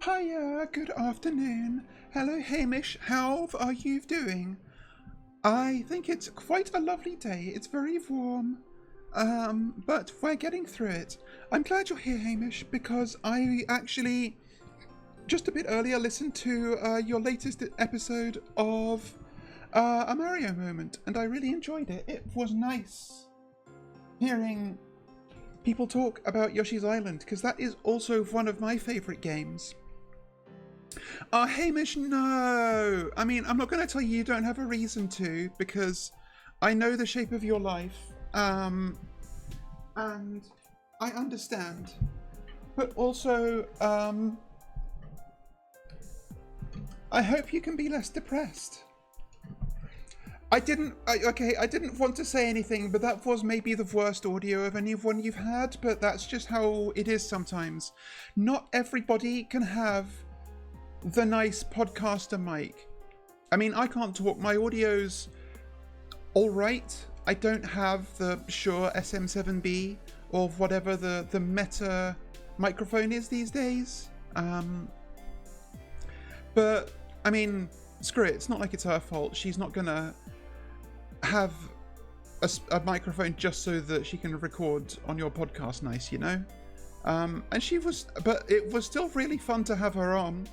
Hiya, good afternoon. Hello, Hamish. How are you doing? I think it's quite a lovely day. It's very warm. But we're getting through it. I'm glad you're here, Hamish, because I actually, just a bit earlier, listened to your latest episode of A Mario Moment, and I really enjoyed it. It was nice hearing people talk about Yoshi's Island, because that is also one of my favourite games. Hamish, no! I mean, I'm not going to tell you don't have a reason to, because I know the shape of your life, and I understand. But also, I hope you can be less depressed. I didn't want to say anything, but that was maybe the worst audio of anyone you've had, but that's just how it is sometimes. Not everybody can have the nice podcaster mic. I mean, I can't talk. My audio's alright. I don't have the Shure SM7B or whatever the meta microphone is these days. But, I mean, screw it. It's not like it's her fault. She's not gonna have a microphone just so that she can record on your podcast nice, you know? And she was, but it was still really fun to have her on.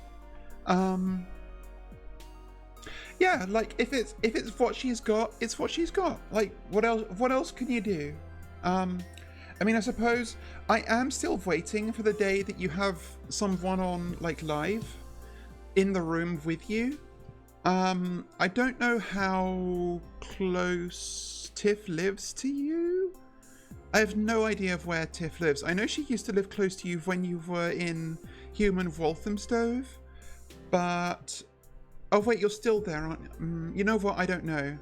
Yeah, like if it's what she's got, it's what she's got. Like what else can you do? I mean, I suppose I am still waiting for the day that you have someone on like live in the room with you. I don't know how close Tiff lives to you. I have no idea of where Tiff lives. I know she used to live close to you when you were in Human Walthamstove. But, oh wait, you're still there, aren't you? You know what, I don't know.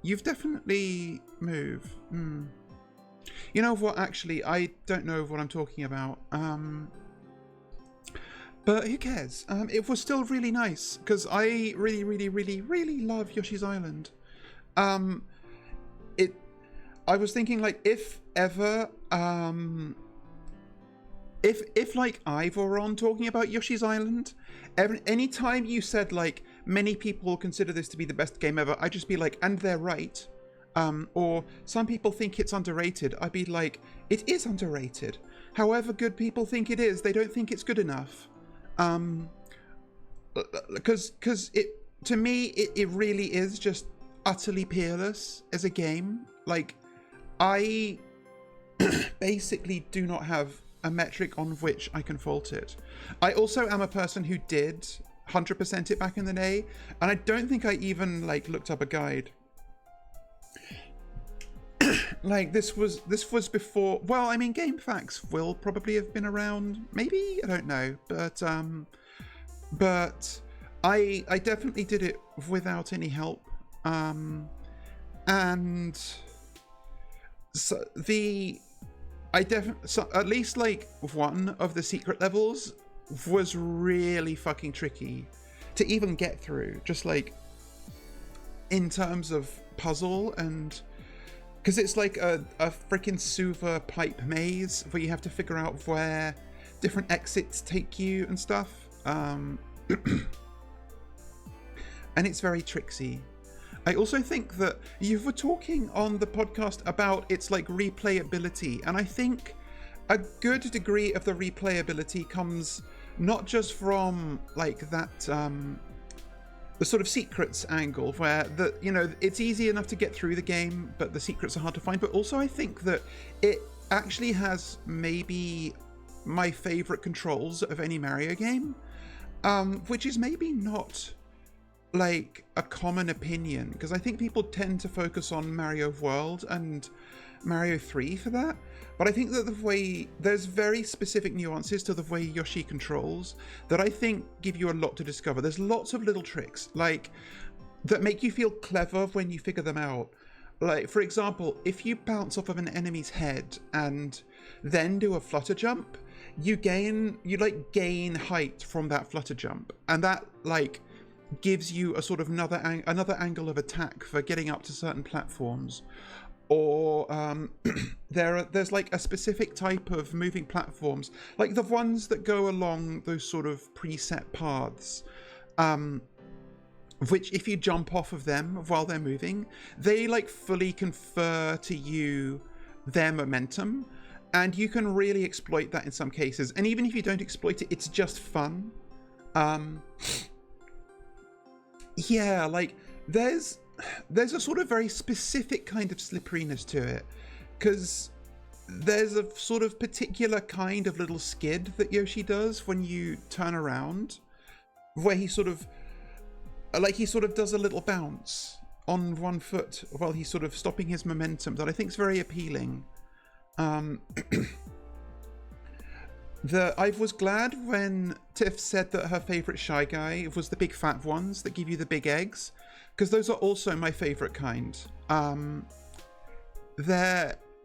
You've definitely moved. You know what, actually, I don't know what I'm talking about. But who cares? It was still really nice, because I really, really, really, really love Yoshi's Island. I was thinking, like, if ever, if like Ivor were on talking about Yoshi's Island, anytime you said like many people consider this to be the best game ever, I'd just be like, and they're right. Or some people think it's underrated. I'd be like, it is underrated. However good people think it is, they don't think it's good enough. Because it, to me, it really is just utterly peerless as a game. Like, I basically do not have a metric on which I can fault it. I also am a person who did 100% it back in the day, and I don't think I even like looked up a guide. Like this was before. Well, I mean, GameFAQs will probably have been around. Maybe, I don't know, but I definitely did it without any help. And so at least like one of the secret levels was really fucking tricky to even get through, just like in terms of puzzle, and because it's like a freaking sewer pipe maze where you have to figure out where different exits take you and stuff. And it's very tricksy. I also think that you were talking on the podcast about its like replayability, and I think a good degree of the replayability comes not just from like that the sort of secrets angle, where it's easy enough to get through the game but the secrets are hard to find, but also I think that it actually has maybe my favorite controls of any Mario game, which is maybe not like a common opinion, because I think people tend to focus on Mario World and Mario 3 for that, but I think that there's very specific nuances to the way Yoshi controls that I think give you a lot to discover. There's lots of little tricks like that make you feel clever when you figure them out. Like, for example, if you bounce off of an enemy's head and then do a flutter jump, you gain height from that flutter jump, and that like gives you a sort of another angle of attack for getting up to certain platforms. or there's like a specific type of moving platforms, like the ones that go along those sort of preset paths, which if you jump off of them while they're moving, they like fully confer to you their momentum, and you can really exploit that in some cases. And even if you don't exploit it, it's just fun. Yeah, like there's a sort of very specific kind of slipperiness to it, because there's a sort of particular kind of little skid that Yoshi does when you turn around, where he sort of does a little bounce on one foot while he's sort of stopping his momentum, that I think is very appealing. I was glad when Tiff said that her favourite Shy Guy was the big fat ones that give you the big eggs, because those are also my favourite kind.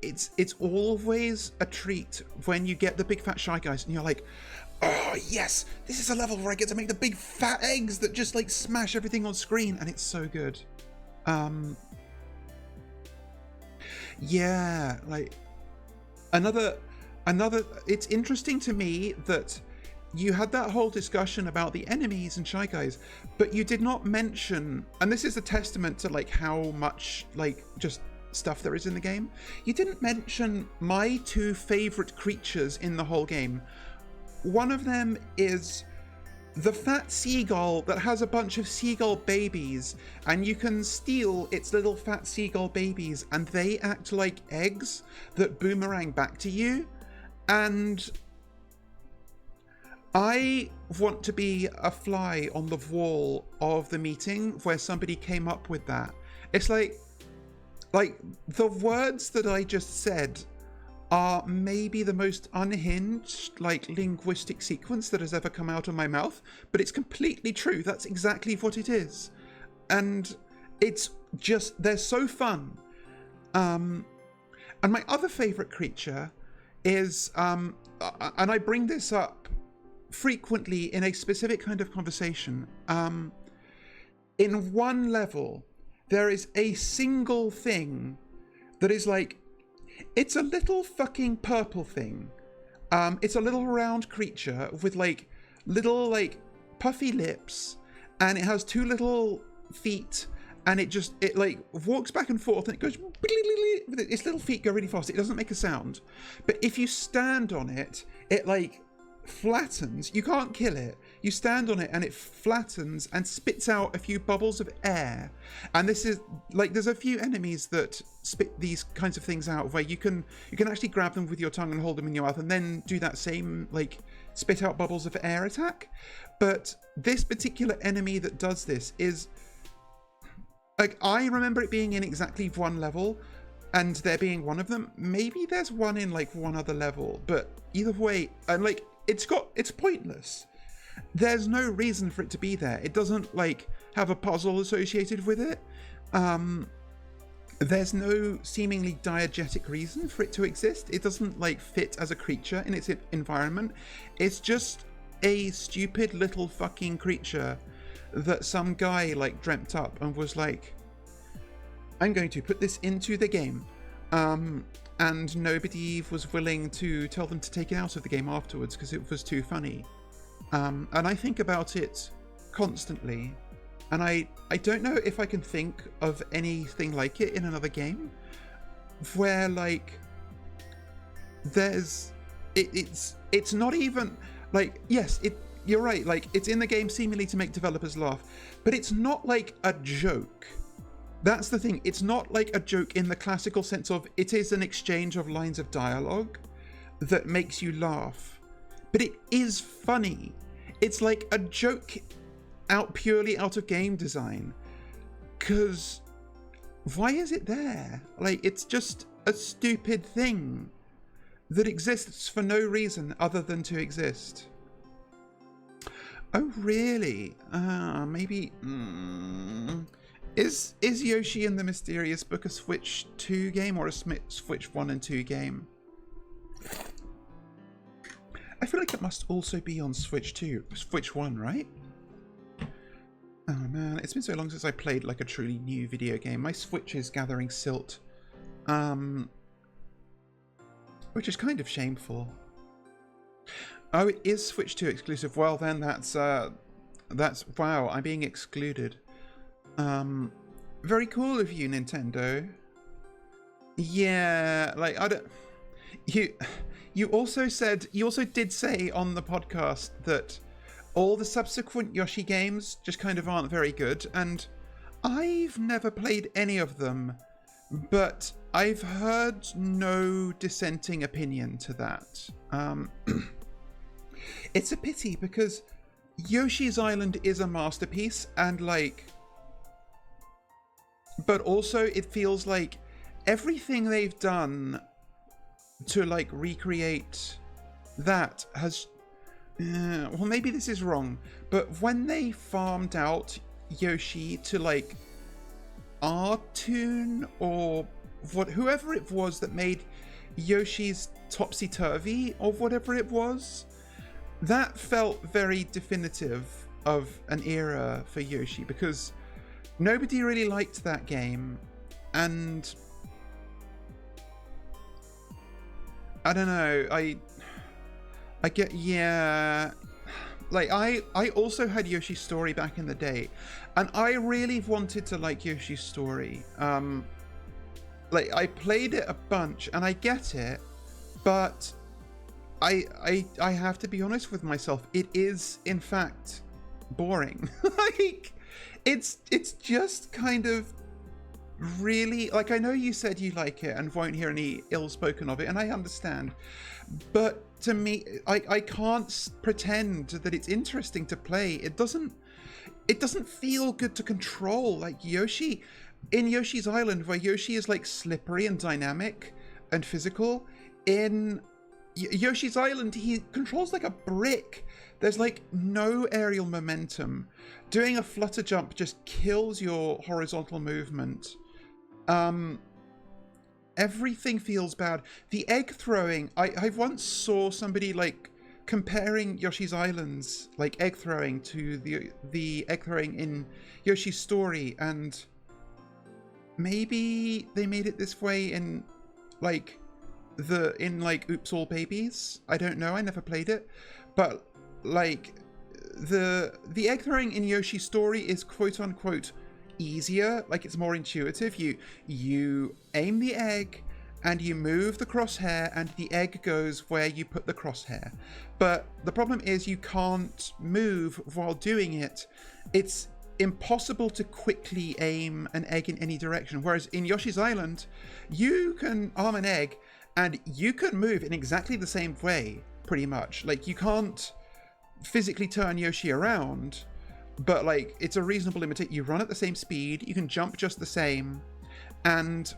It's always a treat when you get the big fat Shy Guys and you're like, oh yes, this is a level where I get to make the big fat eggs that just like smash everything on screen, and it's so good. Yeah, like another it's interesting to me that you had that whole discussion about the enemies and Shy Guys, but you did not mention, and this is a testament to like how much like just stuff there is in the game, you didn't mention my two favorite creatures in the whole game. One of them is the fat seagull that has a bunch of seagull babies, and you can steal its little fat seagull babies and they act like eggs that boomerang back to you. And I want to be a fly on the wall of the meeting where somebody came up with that. It's like the words that I just said are maybe the most unhinged, like, linguistic sequence that has ever come out of my mouth, but it's completely true. That's exactly what it is. And it's just, they're so fun. And my other favorite creature is, and I bring this up frequently in a specific kind of conversation. In one level, there is a single thing that is like, it's a little fucking purple thing. It's a little round creature with like little like puffy lips, and it has two little feet, and it like walks back and forth, and it goes, its little feet go really fast. It doesn't make a sound, but if you stand on it, it like flattens. You can't kill it. You stand on it and it flattens and spits out a few bubbles of air. And this is like, there's a few enemies that spit these kinds of things out where you can actually grab them with your tongue and hold them in your mouth and then do that same like spit out bubbles of air attack. But this particular enemy that does this is like, I remember it being in exactly one level and there being one of them. Maybe there's one in like one other level, but either way, and like, it's pointless. There's no reason for it to be there. It doesn't like have a puzzle associated with it. There's no seemingly diegetic reason for it to exist. It doesn't like fit as a creature in its environment. It's just a stupid little fucking creature that some guy like dreamt up and was like, I'm going to put this into the game. And nobody was willing to tell them to take it out of the game afterwards because it was too funny. And I think about it constantly, and I don't know if I can think of anything like it in another game where like it's not even like, yes, you're right, like it's in the game seemingly to make developers laugh, but it's not like a joke. That's the thing. It's not like a joke in the classical sense of it is an exchange of lines of dialogue that makes you laugh, but it is funny. It's like a joke purely out of game design, because why is it there? Like, it's just a stupid thing that exists for no reason other than to exist. Oh really? Maybe Is Yoshi and the Mysterious Book a Switch 2 game or a Switch 1 and 2 game? I feel like it must also be on Switch 2, Switch 1, right? Oh man, it's been so long since I played like a truly new video game. My Switch is gathering silt which is kind of shameful. Oh, it is Switch 2 exclusive. Well, then that's wow, I'm being excluded. Very cool of you, Nintendo. Yeah, like I don't. You also did say on the podcast that all the subsequent Yoshi games just kind of aren't very good, and I've never played any of them, but I've heard no dissenting opinion to that. It's a pity because Yoshi's Island is a masterpiece, and like, but also it feels like everything they've done to like recreate that has well, maybe this is wrong, but when they farmed out Yoshi to like Artoon or whoever it was that made Yoshi's Topsy-Turvy or whatever it was, that felt very definitive of an era for Yoshi, because nobody really liked that game, and I don't know, I get, yeah, like I also had Yoshi's Story back in the day, and I really wanted to like Yoshi's Story. Like I played it a bunch and I get it, but I have to be honest with myself, it is in fact boring. Like it's just kind of really, like, I know you said you like it and won't hear any ill spoken of it, and I understand, but to me, I can't pretend that it's interesting to play. It doesn't feel good to control. Like Yoshi in Yoshi's Island, where Yoshi is like slippery and dynamic and physical, in Yoshi's Island he controls like a brick. There's like no aerial momentum. Doing a flutter jump just kills your horizontal movement. Everything feels bad. The egg throwing, I once saw somebody like comparing Yoshi's Island's like egg throwing to the egg throwing in Yoshi's Story, and maybe they made it this way in like Oops All Babies. I don't know, I never played it, but like the egg throwing in Yoshi's Story is quote unquote easier, like it's more intuitive. You aim the egg and you move the crosshair and the egg goes where you put the crosshair, but the problem is you can't move while doing it. It's impossible to quickly aim an egg in any direction, whereas in Yoshi's Island you can arm an egg and you can move in exactly the same way, pretty much. Like you can't physically turn Yoshi around, but like it's a reasonable limitation. You run at the same speed, you can jump just the same, and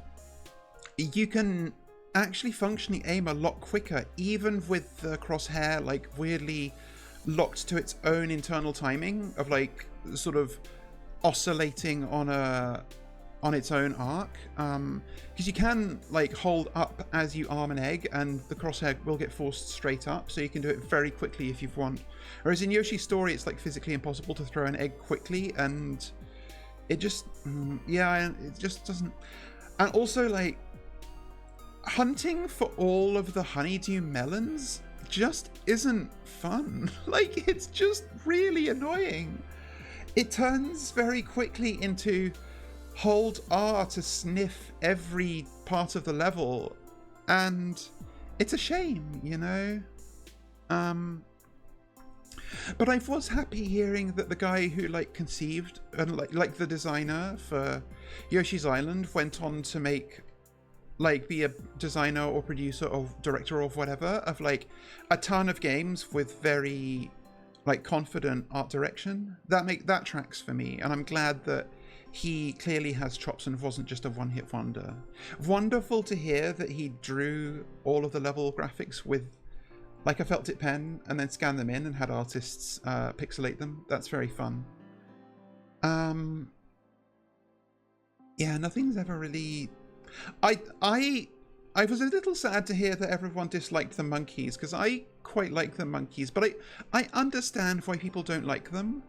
you can actually functionally aim a lot quicker, even with the crosshair like weirdly locked to its own internal timing of like sort of oscillating on its own arc, because you can like hold up as you arm an egg and the crosshair will get forced straight up, so you can do it very quickly if you want. Whereas in Yoshi's Story it's like physically impossible to throw an egg quickly, and it just it just doesn't. And also like hunting for all of the honeydew melons just isn't fun. Like it's just really annoying. It turns very quickly into hold R to sniff every part of the level, and it's a shame, you know. But I was happy hearing that the guy who like conceived and like the designer for Yoshi's Island went on to make like be a designer or producer or director or whatever of like a ton of games with very like confident art direction. That tracks for me, and I'm glad that he clearly has chops and wasn't just a one-hit wonder. Wonderful to hear that he drew all of the level graphics with like a felt tip pen and then scanned them in and had artists pixelate them. That's very fun. Yeah, nothing's ever really... I was a little sad to hear that everyone disliked the monkeys, because I quite like the monkeys, but I understand why people don't like them,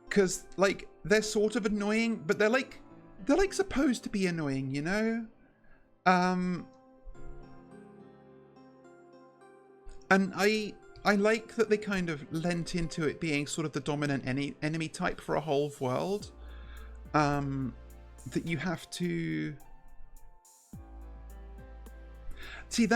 because like they're sort of annoying, but they're like supposed to be annoying, you know. Um, and I like that they kind of lent into it being sort of the dominant enemy type for a whole world. That you have to see.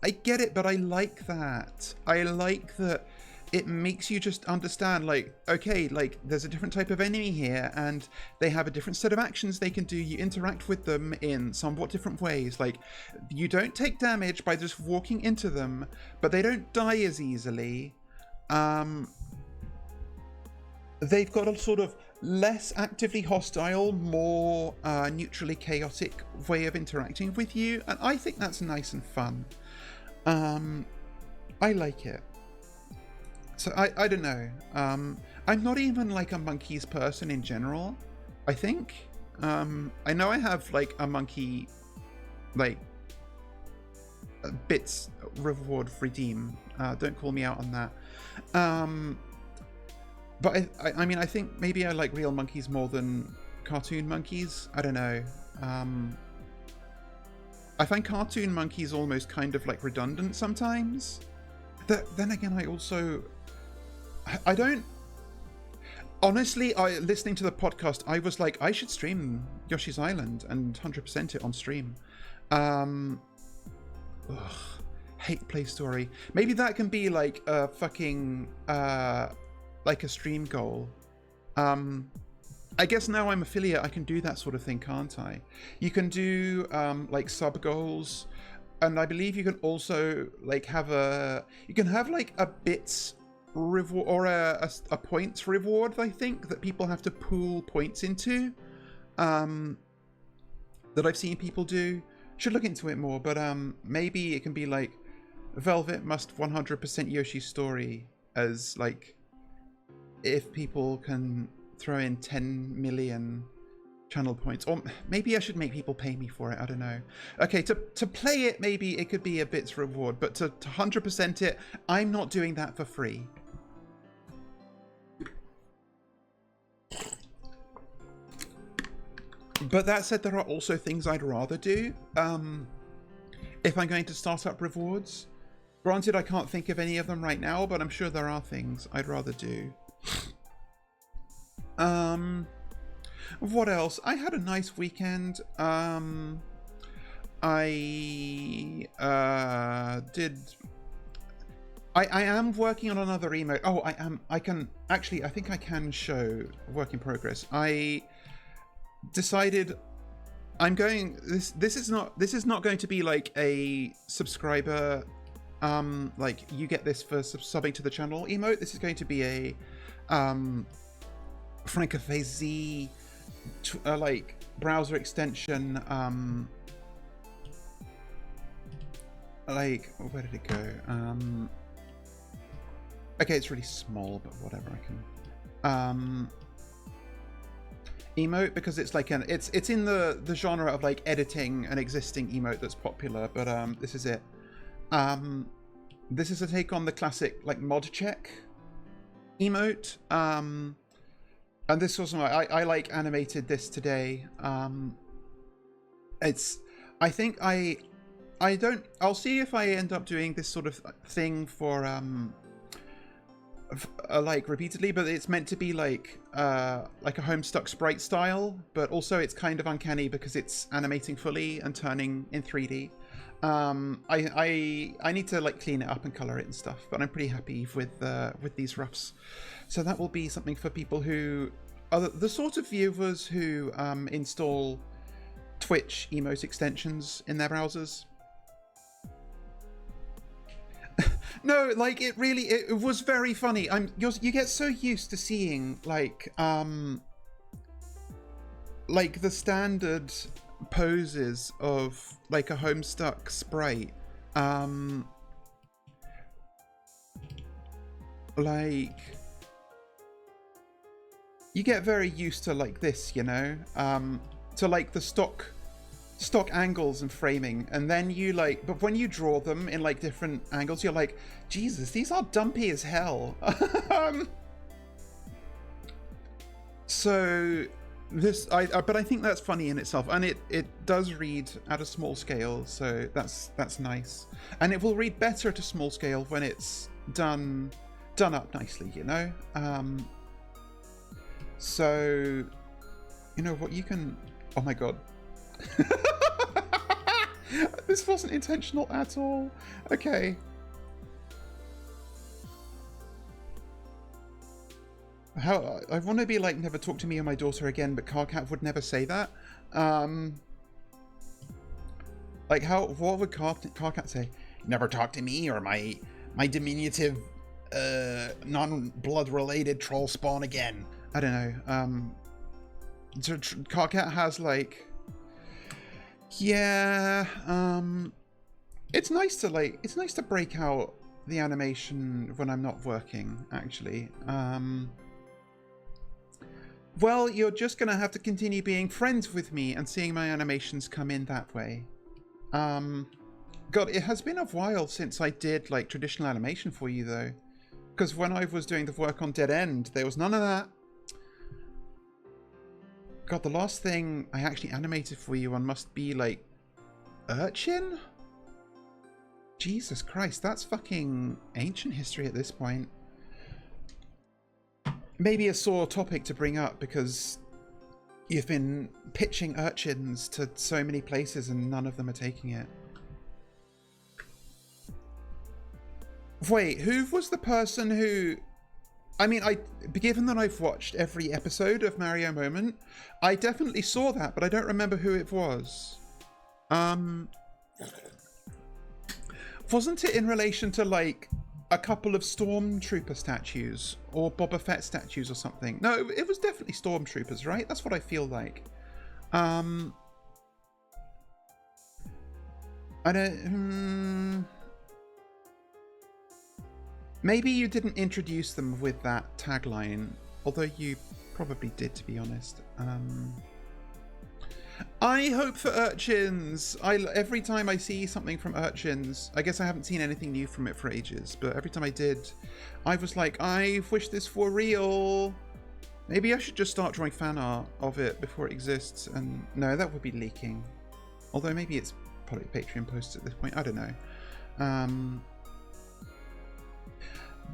I get it, but I like that. I like that it makes you just understand, like, okay, like, there's a different type of enemy here, and they have a different set of actions they can do. You interact with them in somewhat different ways. Like, you don't take damage by just walking into them, but they don't die as easily. They've got a sort of less actively hostile, more neutrally chaotic way of interacting with you, and I think that's nice and fun. I like it. So I don't know. I'm not even like a monkeys person in general, I think. I know I have like a monkey, like, bits reward redeem. Don't call me out on that. But I mean, I think maybe I like real monkeys more than cartoon monkeys. I don't know. I find cartoon monkeys almost kind of like redundant sometimes. Then again, I don't... Honestly, listening to the podcast, I was like, I should stream Yoshi's Island and 100% it on stream. Hate Play Story. Maybe that can be like a fucking... like a stream goal. I guess now I'm affiliate, I can do that sort of thing, can't I? You can do like sub goals, and I believe you can also like have like a bits reward or a points reward, I think, that people have to pool points into, that I've seen people do. Should look into it more, but maybe it can be like Velvet must 100% Yoshi's Story, as like, if people can throw in 10 million channel points, or maybe I should make people pay me for it, I don't know. Okay, to play it, maybe it could be a bits reward, but to 100% it, I'm not doing that for free. But that said, there are also things I'd rather do if I'm going to start up rewards. Granted, I can't think of any of them right now, but I'm sure there are things I'd rather do. What else? I had a nice weekend. I am working on another emote. Oh, I think I can show work in progress. I decided I'm going, this is not going to be like a subscriber, like you get this for subbing to the channel emote. This is going to be a Francophase like browser extension, like, where did it go? Okay, it's really small, but whatever, I can emote, because it's like it's in the genre of like editing an existing emote that's popular, but this is it. This is a take on the classic like mod check emote, and this was I like animated this today. It's, I think I'll see if I end up doing this sort of thing for like repeatedly, but it's meant to be like a Homestuck sprite style, but also it's kind of uncanny because it's animating fully and turning in 3D. I need to like clean it up and color it and stuff, but I'm pretty happy with these roughs. So that will be something for people who are the sort of viewers who install Twitch emote extensions in their browsers. No, like it was very funny. You get so used to seeing like the standard poses of like a Homestuck sprite, like you get very used to like this, you know, to like the stock angles and framing, and then you like, but when you draw them in like different angles, you're like, Jesus, these are dumpy as hell. So but I think that's funny in itself, and it does read at a small scale, so that's nice, and it will read better at a small scale when it's done up nicely, you know. So, you know what, you can. Oh my god, this wasn't intentional at all. Okay. How I want to be like, never talk to me or my daughter again, but Carcat would never say that. Like, what would Carcat say? Never talk to me or my diminutive non-blood related troll spawn again. I don't know. So Carcat has like, yeah. It's nice to break out the animation when I'm not working, actually. Well, you're just gonna have to continue being friends with me and seeing my animations come in that way. God, it has been a while since I did like traditional animation for you though. Because when I was doing the work on Dead End, there was none of that. God, the last thing I actually animated for you on must be like Urchin? Jesus Christ, that's fucking ancient history at this point. Maybe a sore topic to bring up because you've been pitching urchins to so many places and none of them are taking it. Wait, who was the person who... I mean, given that I've watched every episode of Mario Moment, I definitely saw that, but I don't remember who it was. Wasn't it in relation to, like, a couple of Stormtrooper statues or Boba Fett statues or something? No, it was definitely Stormtroopers, right? That's what I feel like. I don't... Maybe you didn't introduce them with that tagline, although you probably did, to be honest. I hope for Urchins. Every time I see something from Urchins, I guess I haven't seen anything new from it for ages, but every time I did, I was like, I wish this for real. Maybe I should just start drawing fan art of it before it exists. And no, that would be leaking. Although maybe it's probably Patreon posts at this point. I don't know.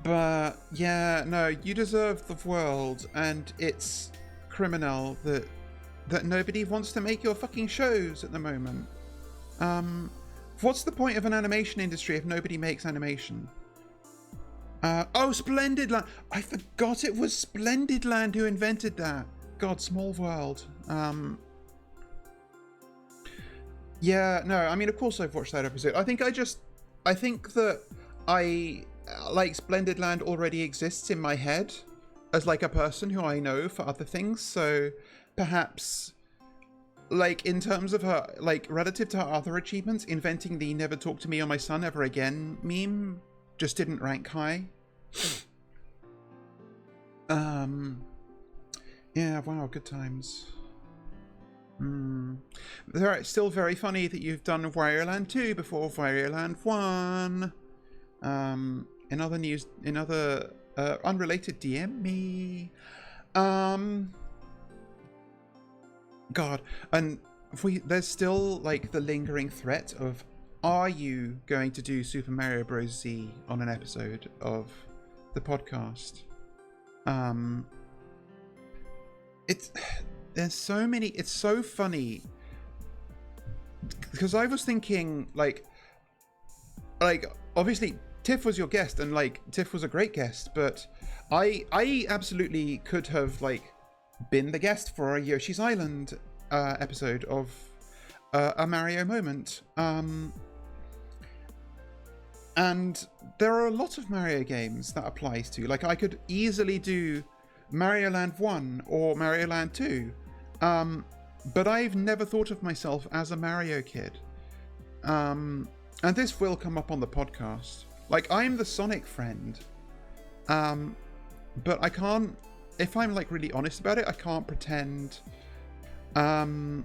But yeah, no, you deserve the world, and it's criminal that nobody wants to make your fucking shows at the moment. What's the point of an animation industry if nobody makes animation? Oh, Splendid Land! I forgot it was Splendid Land who invented that. God, small world. Yeah, no, I mean, of course I've watched that episode. I think that like, Splendid Land already exists in my head as like a person who I know for other things, so perhaps like in terms of her, like relative to her other achievements, inventing the never talk to me or my son ever again meme just didn't rank high. Yeah, wow, good times. It's still very funny that you've done Wario Land 2 before Wario Land 1. In other news, in other unrelated, DM me. God, and there's still like the lingering threat of, are you going to do Super Mario Bros. Z on an episode of the podcast? There's so many. It's so funny because I was thinking like obviously Tiff was your guest, and like Tiff was a great guest, but I absolutely could have like been the guest for a Yoshi's Island episode of a Mario Moment. And there are a lot of Mario games that applies to. Like, I could easily do Mario Land 1 or Mario Land 2. But I've never thought of myself as a Mario kid. And this will come up on the podcast. Like, I'm the Sonic friend. But I can't, if I'm like really honest about it, I can't pretend. I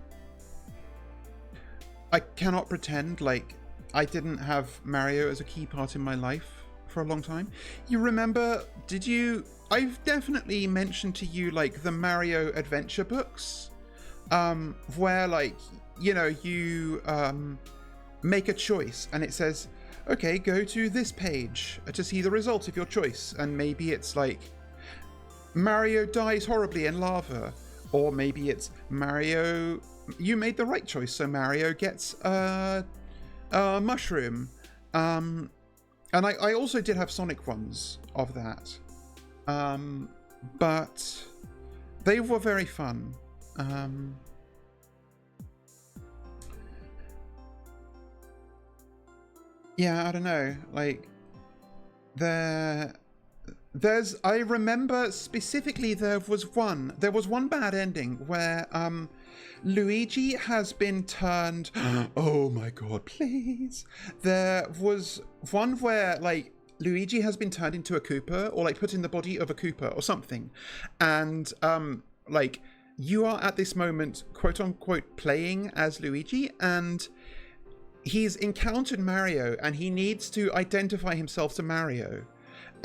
cannot pretend like I didn't have Mario as a key part in my life for a long time. You remember, did you I've definitely mentioned to you like the Mario adventure books, where like you make a choice and it says, okay, go to this page to see the result of your choice, and maybe it's like Mario dies horribly in lava, or maybe it's Mario, you made the right choice, so Mario gets a mushroom. And I also did have Sonic ones of that, but they were very fun. Yeah, I don't know, like there's I remember specifically there was one bad ending where Luigi has been turned oh my god, please. There was one where like Luigi has been turned into a Koopa, or like put in the body of a Koopa or something, and like you are at this moment quote unquote playing as Luigi, and he's encountered Mario and he needs to identify himself to Mario,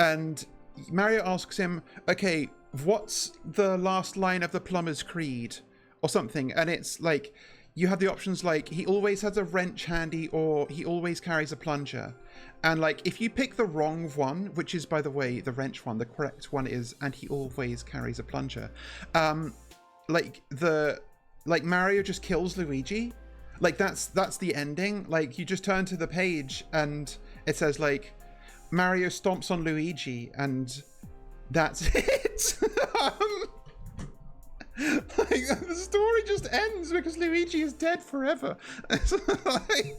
and Mario asks him, okay, what's the last line of the Plumber's Creed or something, and it's like you have the options like he always has a wrench handy or he always carries a plunger, and like if you pick the wrong one, which is by the way the wrench one, the correct one is and he always carries a plunger, like Mario just kills Luigi. Like that's the ending. Like you just turn to the page and it says like Mario stomps on Luigi and that's it. Like the story just ends because Luigi is dead forever. Like,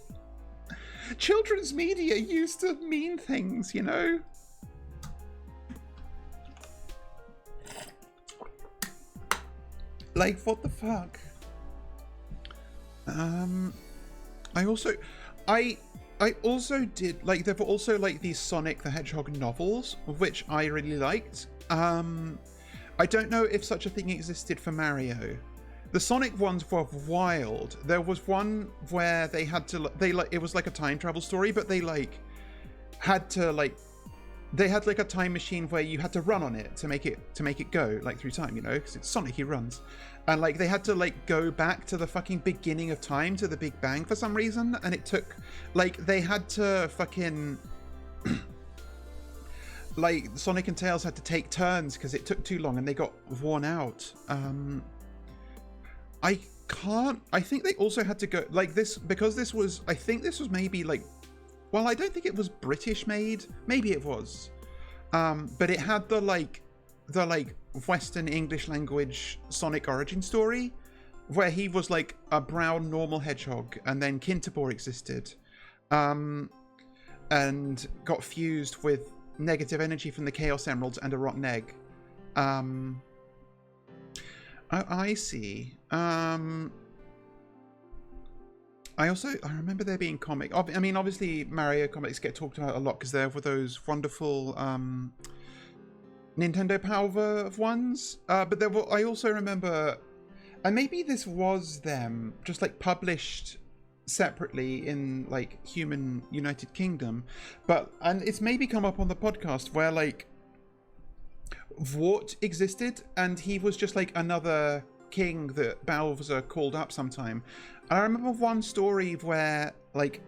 children's media used to mean things, you know? Like, what the fuck? I also did, like, there were also, like, these Sonic the Hedgehog novels, which I really liked. I don't know if such a thing existed for Mario. The Sonic ones were wild. There was one where they had to, it was like a time travel story, but they, like, had to, like, they had, like, a time machine where you had to run on it to make it go, like, through time, you know, because it's Sonic, he runs. And, like, they had to, like, go back to the fucking beginning of time, to the Big Bang for some reason, and it took, like, they had to fucking, like, Sonic and Tails had to take turns because it took too long and they got worn out. I think they also had to go, like, this, because this was, I think this was maybe, like, well, I don't think it was British made, maybe it was, but it had the Western English language Sonic origin story, where he was like a brown normal hedgehog, and then Kintobor existed, and got fused with negative energy from the Chaos Emeralds and a rotten egg. I see. I remember there being I mean, obviously Mario comics get talked about a lot because there were those wonderful Nintendo Power ones, but there were, I also remember, and maybe this was them just like published separately in like Human United Kingdom, and it's maybe come up on the podcast where like Vort existed and he was just like another king that Bowser called up sometime. And I remember one story where like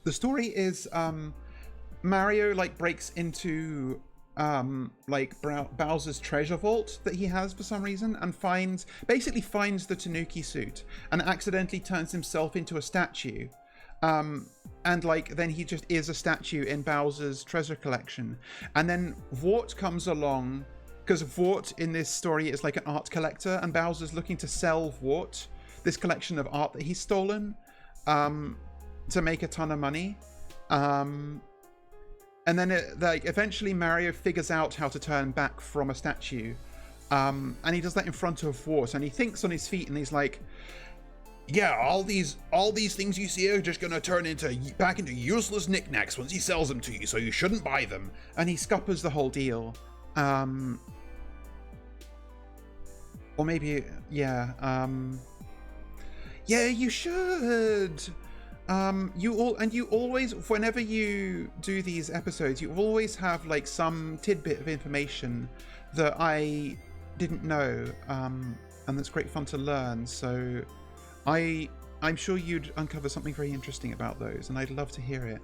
the story is Mario like breaks into like Bowser's treasure vault that he has for some reason, and basically finds the Tanuki suit and accidentally turns himself into a statue, and like then he just is a statue in Bowser's treasure collection. And then Vort comes along, because Vort in this story is like an art collector, and Bowser's looking to sell Vort this collection of art that he's stolen, to make a ton of money. And then eventually Mario figures out how to turn back from a statue, and he does that in front of Vort, and he thinks on his feet, and he's like, yeah, all these things you see are just gonna turn back into useless knickknacks once he sells them to you, so you shouldn't buy them. And he scuppers the whole deal. Or maybe, yeah, yeah, you should. you always, whenever you do these episodes, you always have like some tidbit of information that I didn't know, and that's great fun to learn. So I'm sure you'd uncover something very interesting about those, and I'd love to hear it.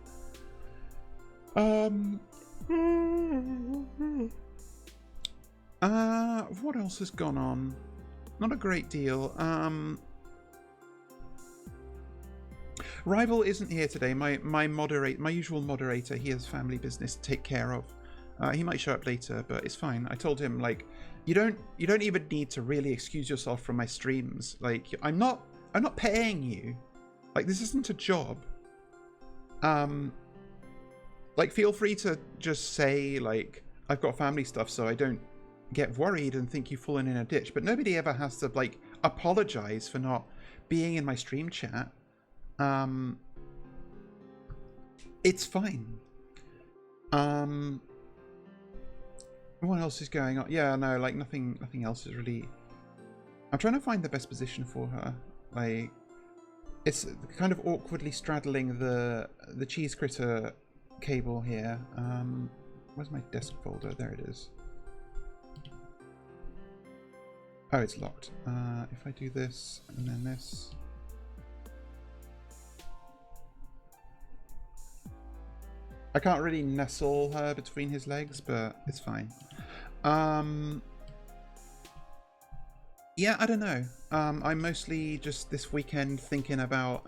What else has gone on? Not a great deal. Rival isn't here today. My usual moderator. He has family business to take care of. He might show up later, but it's fine. I told him, like, you don't even need to really excuse yourself from my streams. Like, I'm not paying you. Like, this isn't a job. Like, feel free to just say, like, I've got family stuff, so I don't get worried and think you've fallen in a ditch. But nobody ever has to, like, apologize for not being in my stream chat. It's fine. What else is going on? Yeah, no, like nothing else is really. I'm trying to find the best position for her. Like, it's kind of awkwardly straddling the cheese critter cable here. Where's my desk folder? There it is. Oh, it's locked. If I do this and then this. I can't really nestle her between his legs, but it's fine. Yeah, I don't know. I'm mostly just this weekend thinking about...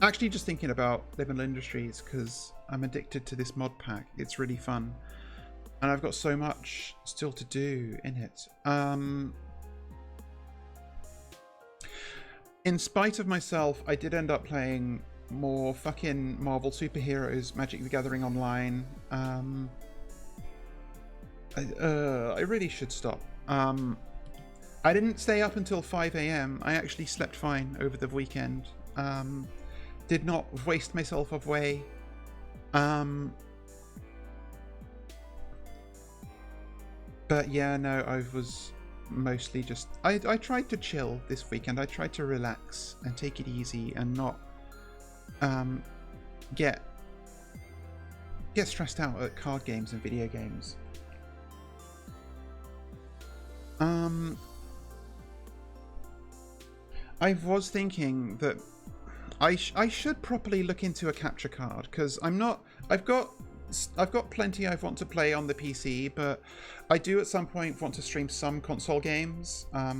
actually just thinking about Liminal Industries, because I'm addicted to this mod pack. It's really fun. And I've got so much still to do in it. In spite of myself, I did end up playing more fucking Marvel superheroes, Magic the Gathering Online. I really should stop. I didn't stay up until 5 AM. I actually slept fine over the weekend. Did not waste myself away. But yeah, no, I was mostly just... I tried to chill this weekend. I tried to relax and take it easy and not get stressed out at card games and video games. I was thinking that I should properly look into a capture card, because I've got plenty I want to play on the PC, but I do at some point want to stream some console games. I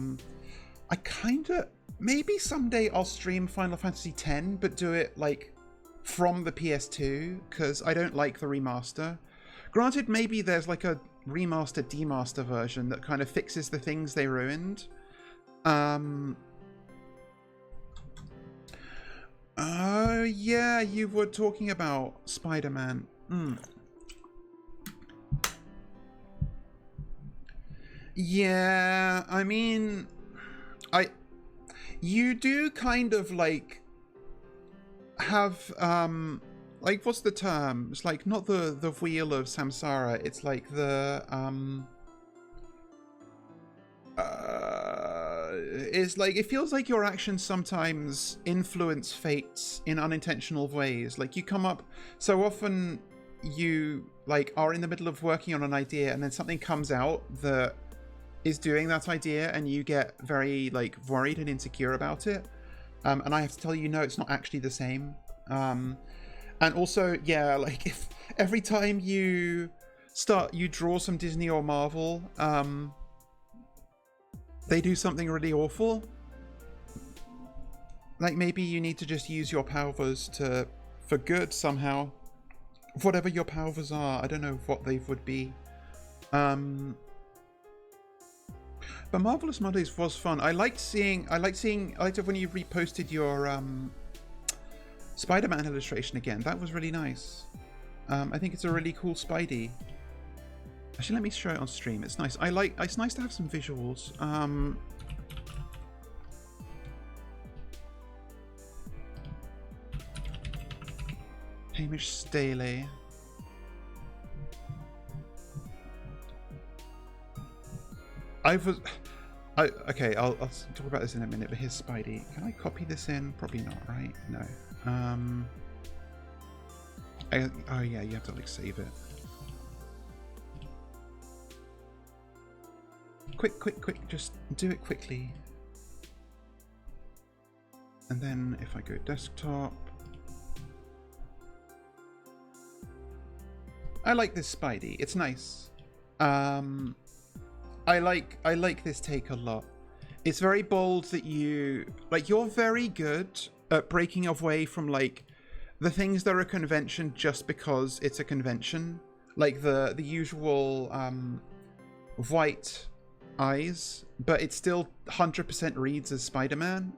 maybe someday I'll stream Final Fantasy X, but do it like from the PS2, because I don't like the remaster. Granted, maybe there's like a remaster demaster version that kind of fixes the things they ruined. Yeah, you were talking about Spider-Man. Yeah, I mean, you do kind of like have like, what's the term? It's like not the wheel of samsara. It's like the it's like, it feels like your actions sometimes influence fates in unintentional ways. Like, you come up so often, you like are in the middle of working on an idea, and then something comes out that is doing that idea, and you get very like worried and insecure about it. And I have to tell you, no, it's not actually the same. And also, yeah, like, if every time you draw some Disney or Marvel, they do something really awful, like maybe you need to just use your powers for good somehow. Whatever your powers are, I don't know what they would be. But Marvelous Mondays was fun. I liked it when you reposted your Spider-Man illustration again. That was really nice. I think it's a really cool Spidey. Actually, let me show it on stream. It's nice. It's nice to have some visuals. Hamish Staley. Okay, I'll talk about this in a minute, but here's Spidey. Can I copy this in? Probably not, right? No. Oh yeah, you have to like save it. Quick, just do it quickly. And then if I go desktop, I like this Spidey. It's nice. I like this take a lot. It's very bold that you're very good at breaking away from like the things that are a convention just because it's a convention. Like the usual white eyes, but it still 100% reads as Spider-Man.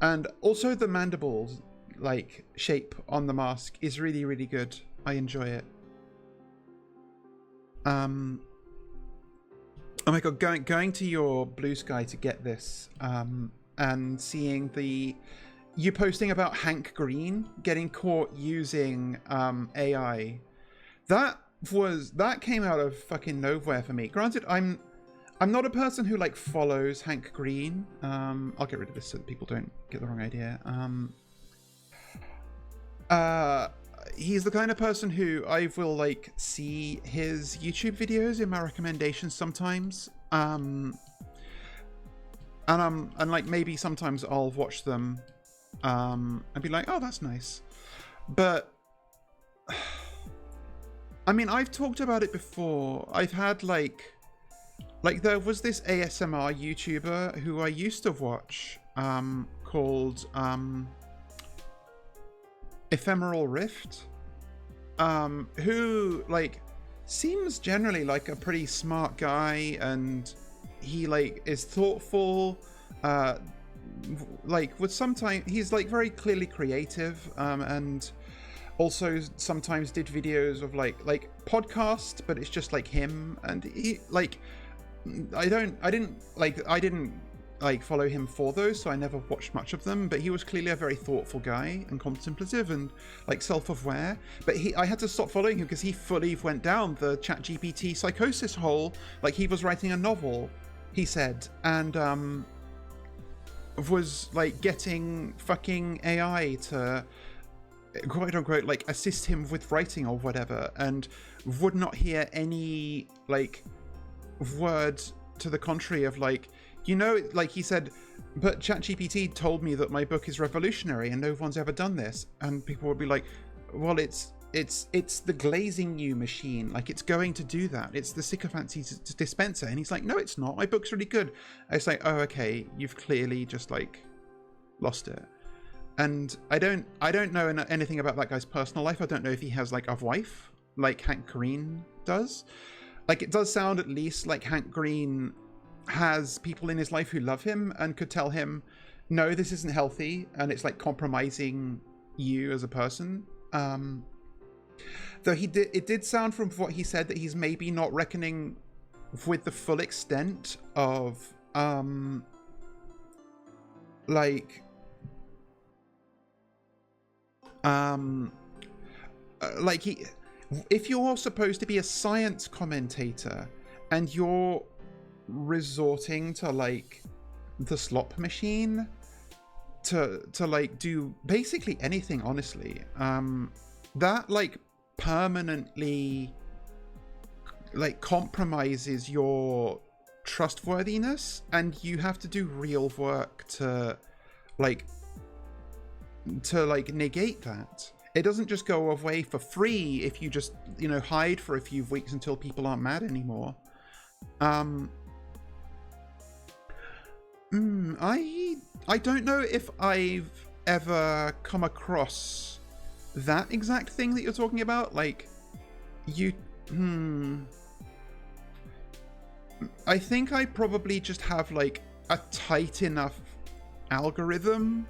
And also the mandibles like shape on the mask is really, really good. I enjoy it. Oh my god, going to your Blue Sky to get this, and seeing you posting about Hank Green getting caught using AI. That came out of fucking nowhere for me. Granted, I'm not a person who like follows Hank Green. I'll get rid of this so that people don't get the wrong idea. He's the kind of person who I will like see his YouTube videos in my recommendations sometimes. And like maybe sometimes I'll watch them and be like, oh, that's nice. But I mean, I've talked about it before. I've had like there was this ASMR YouTuber who I used to watch called Ephemeral Rift, who like seems generally like a pretty smart guy, and he like is thoughtful, like with sometimes he's like very clearly creative, and also sometimes did videos of like podcast, but it's just like him, and he like I didn't like follow him for those, so I never watched much of them, but he was clearly a very thoughtful guy and contemplative and like self-aware. But I had to stop following him because he fully went down the ChatGPT psychosis hole. Like he was writing a novel, he said, and was like getting fucking AI to quote unquote like assist him with writing or whatever, and would not hear any like word to the contrary of like, you know, like he said, but ChatGPT told me that my book is revolutionary and no one's ever done this. And people would be like, well, it's the glazing you machine. Like it's going to do that. It's the sycophancy dispenser. And he's like, no, it's not. My book's really good. It's like, oh, okay. You've clearly just like lost it. And I don't know anything about that guy's personal life. I don't know if he has like a wife like Hank Green does. Like it does sound at least like Hank Green has people in his life who love him and could tell him, no, this isn't healthy, and it's like compromising you as a person. Though it did sound from what he said that he's maybe not reckoning with the full extent of if you're supposed to be a science commentator and you're resorting to like the slop machine to like do basically anything, honestly, that like permanently like compromises your trustworthiness, and you have to do real work to negate that. It doesn't just go away for free if you just, you know, hide for a few weeks until people aren't mad anymore. I don't know if I've ever come across that exact thing that you're talking about. Like, I think I probably just have like a tight enough algorithm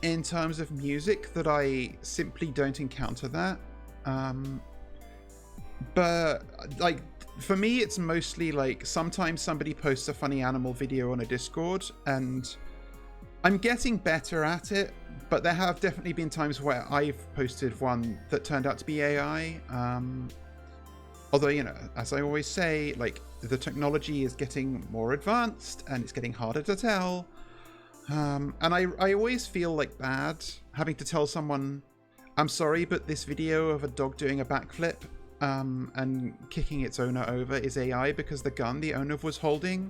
in terms of music that I simply don't encounter that. But like for me, it's mostly like sometimes somebody posts a funny animal video on a Discord, and I'm getting better at it, but there have definitely been times where I've posted one that turned out to be AI. Although, you know, as I always say, like, the technology is getting more advanced and it's getting harder to tell. And I always feel like bad having to tell someone, I'm sorry, but this video of a dog doing a backflip and kicking its owner over is AI because the gun the owner was holding.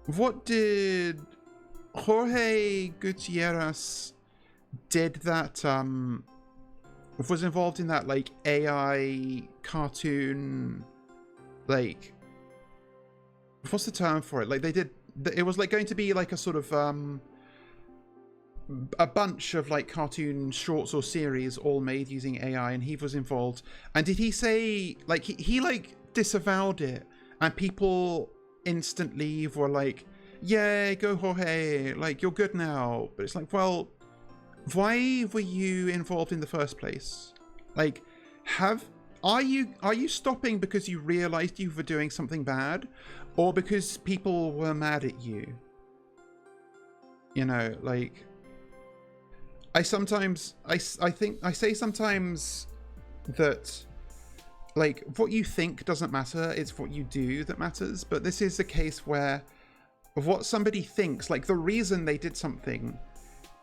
What did Jorge Gutierrez did that was involved in that like AI cartoon, like, what's the term for it? Like they did, it was like going to be like a sort of a bunch of like cartoon shorts or series all made using AI, and he was involved. And did he say like he like disavowed it, and people instantly were like, "Yay, go Jorge! Like you're good now." But it's like, well, why were you involved in the first place? Like, are you stopping because you realized you were doing something bad, or because people were mad at you? You know, like, I say sometimes that, like, what you think doesn't matter, it's what you do that matters. But this is a case where what somebody thinks, like the reason they did something,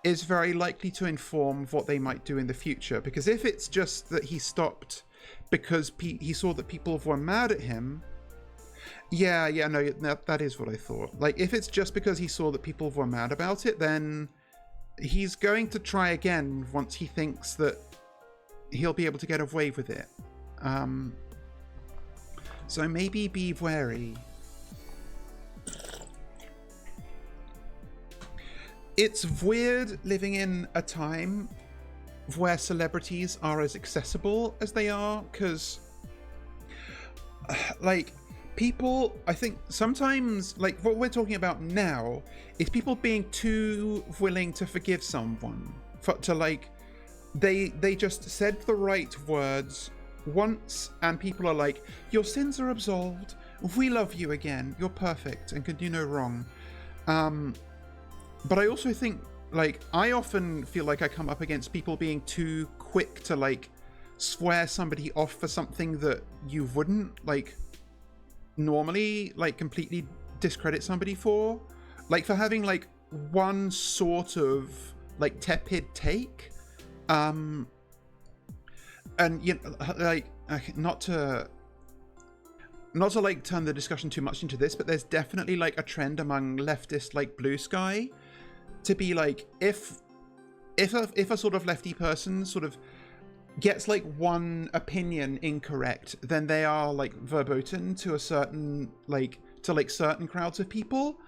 is very likely to inform what they might do in the future. Because if it's just that he stopped because he saw that people were mad at him, no, that is what I thought. Like, if it's just because he saw that people were mad about it, then he's going to try again once he thinks that he'll be able to get away with it. So maybe be wary. It's weird living in a time where celebrities are as accessible as they are, because, like, people, I think sometimes, like, what we're talking about now is people being too willing to forgive someone they just said the right words once, and people are like, your sins are absolved, we love you again, you're perfect and can do no wrong. But I also think, like, I often feel like I come up against people being too quick to, like, swear somebody off for something that you wouldn't, like, normally, like, completely discredit somebody for. Like, for having, like, one sort of, like, tepid take. And, you know, like, not to like turn the discussion too much into this, but there's definitely like a trend among leftist like Blue Sky to be like, if a sort of lefty person sort of gets like one opinion incorrect, then they are like verboten to a certain like certain crowds of people,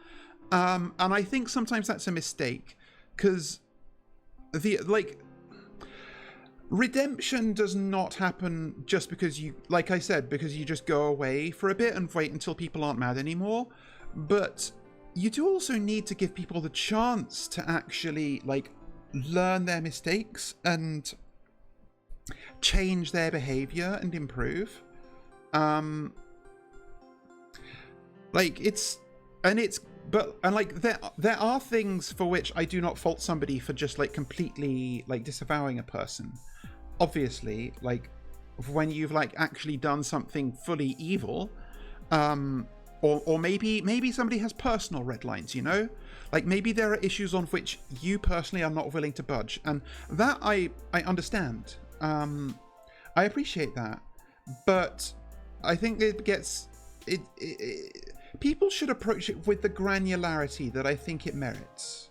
and I think sometimes that's a mistake, because the like redemption does not happen just because you, like I said, because you just go away for a bit and wait until people aren't mad anymore. But you do also need to give people the chance to actually, like, learn their mistakes and change their behavior and improve. There are things for which I do not fault somebody for just like completely like disavowing a person. Obviously, like when you've like actually done something fully evil, or maybe somebody has personal red lines, you know, like maybe there are issues on which you personally are not willing to budge, and that I understand. I appreciate that, but I think people should approach it with the granularity that I think it merits.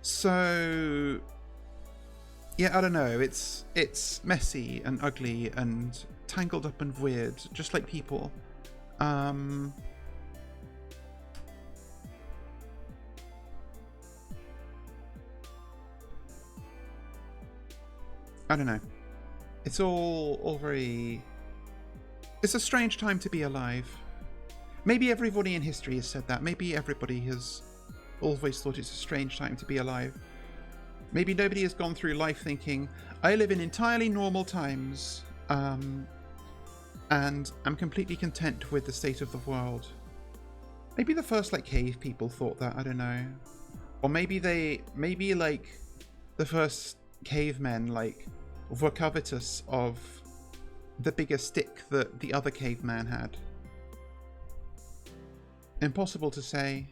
So yeah, I don't know. It's messy and ugly and tangled up and weird, just like people. I don't know. It's all very... It's a strange time to be alive. Maybe everybody in history has said that. Maybe everybody has always thought it's a strange time to be alive. Maybe nobody has gone through life thinking, I live in entirely normal times, and I'm completely content with the state of the world. Maybe the first like cave people thought that, I don't know. Or maybe the first cavemen like were covetous of the bigger stick that the other caveman had? Impossible to say.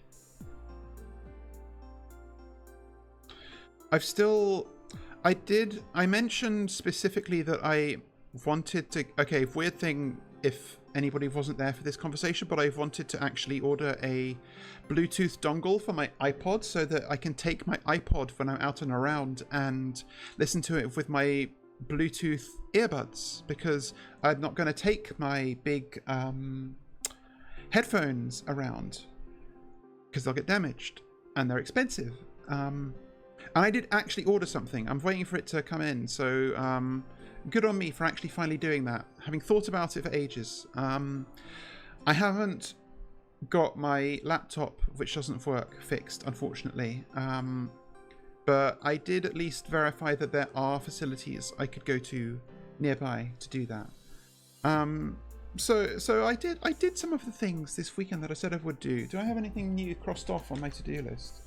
I mentioned specifically that I wanted to, okay, weird thing if anybody wasn't there for this conversation, but I've wanted to actually order a Bluetooth dongle for my iPod so that I can take my iPod when I'm out and around and listen to it with my Bluetooth earbuds, because I'm not going to take my big headphones around because they'll get damaged and they're expensive. And I did actually order something. I'm waiting for it to come in, so good on me for actually finally doing that, having thought about it for ages. I haven't got my laptop, which doesn't work, fixed, unfortunately. But I did at least verify that there are facilities I could go to nearby to do that. So I did some of the things this weekend that I said I would do. Do I have anything new crossed off on my to-do list?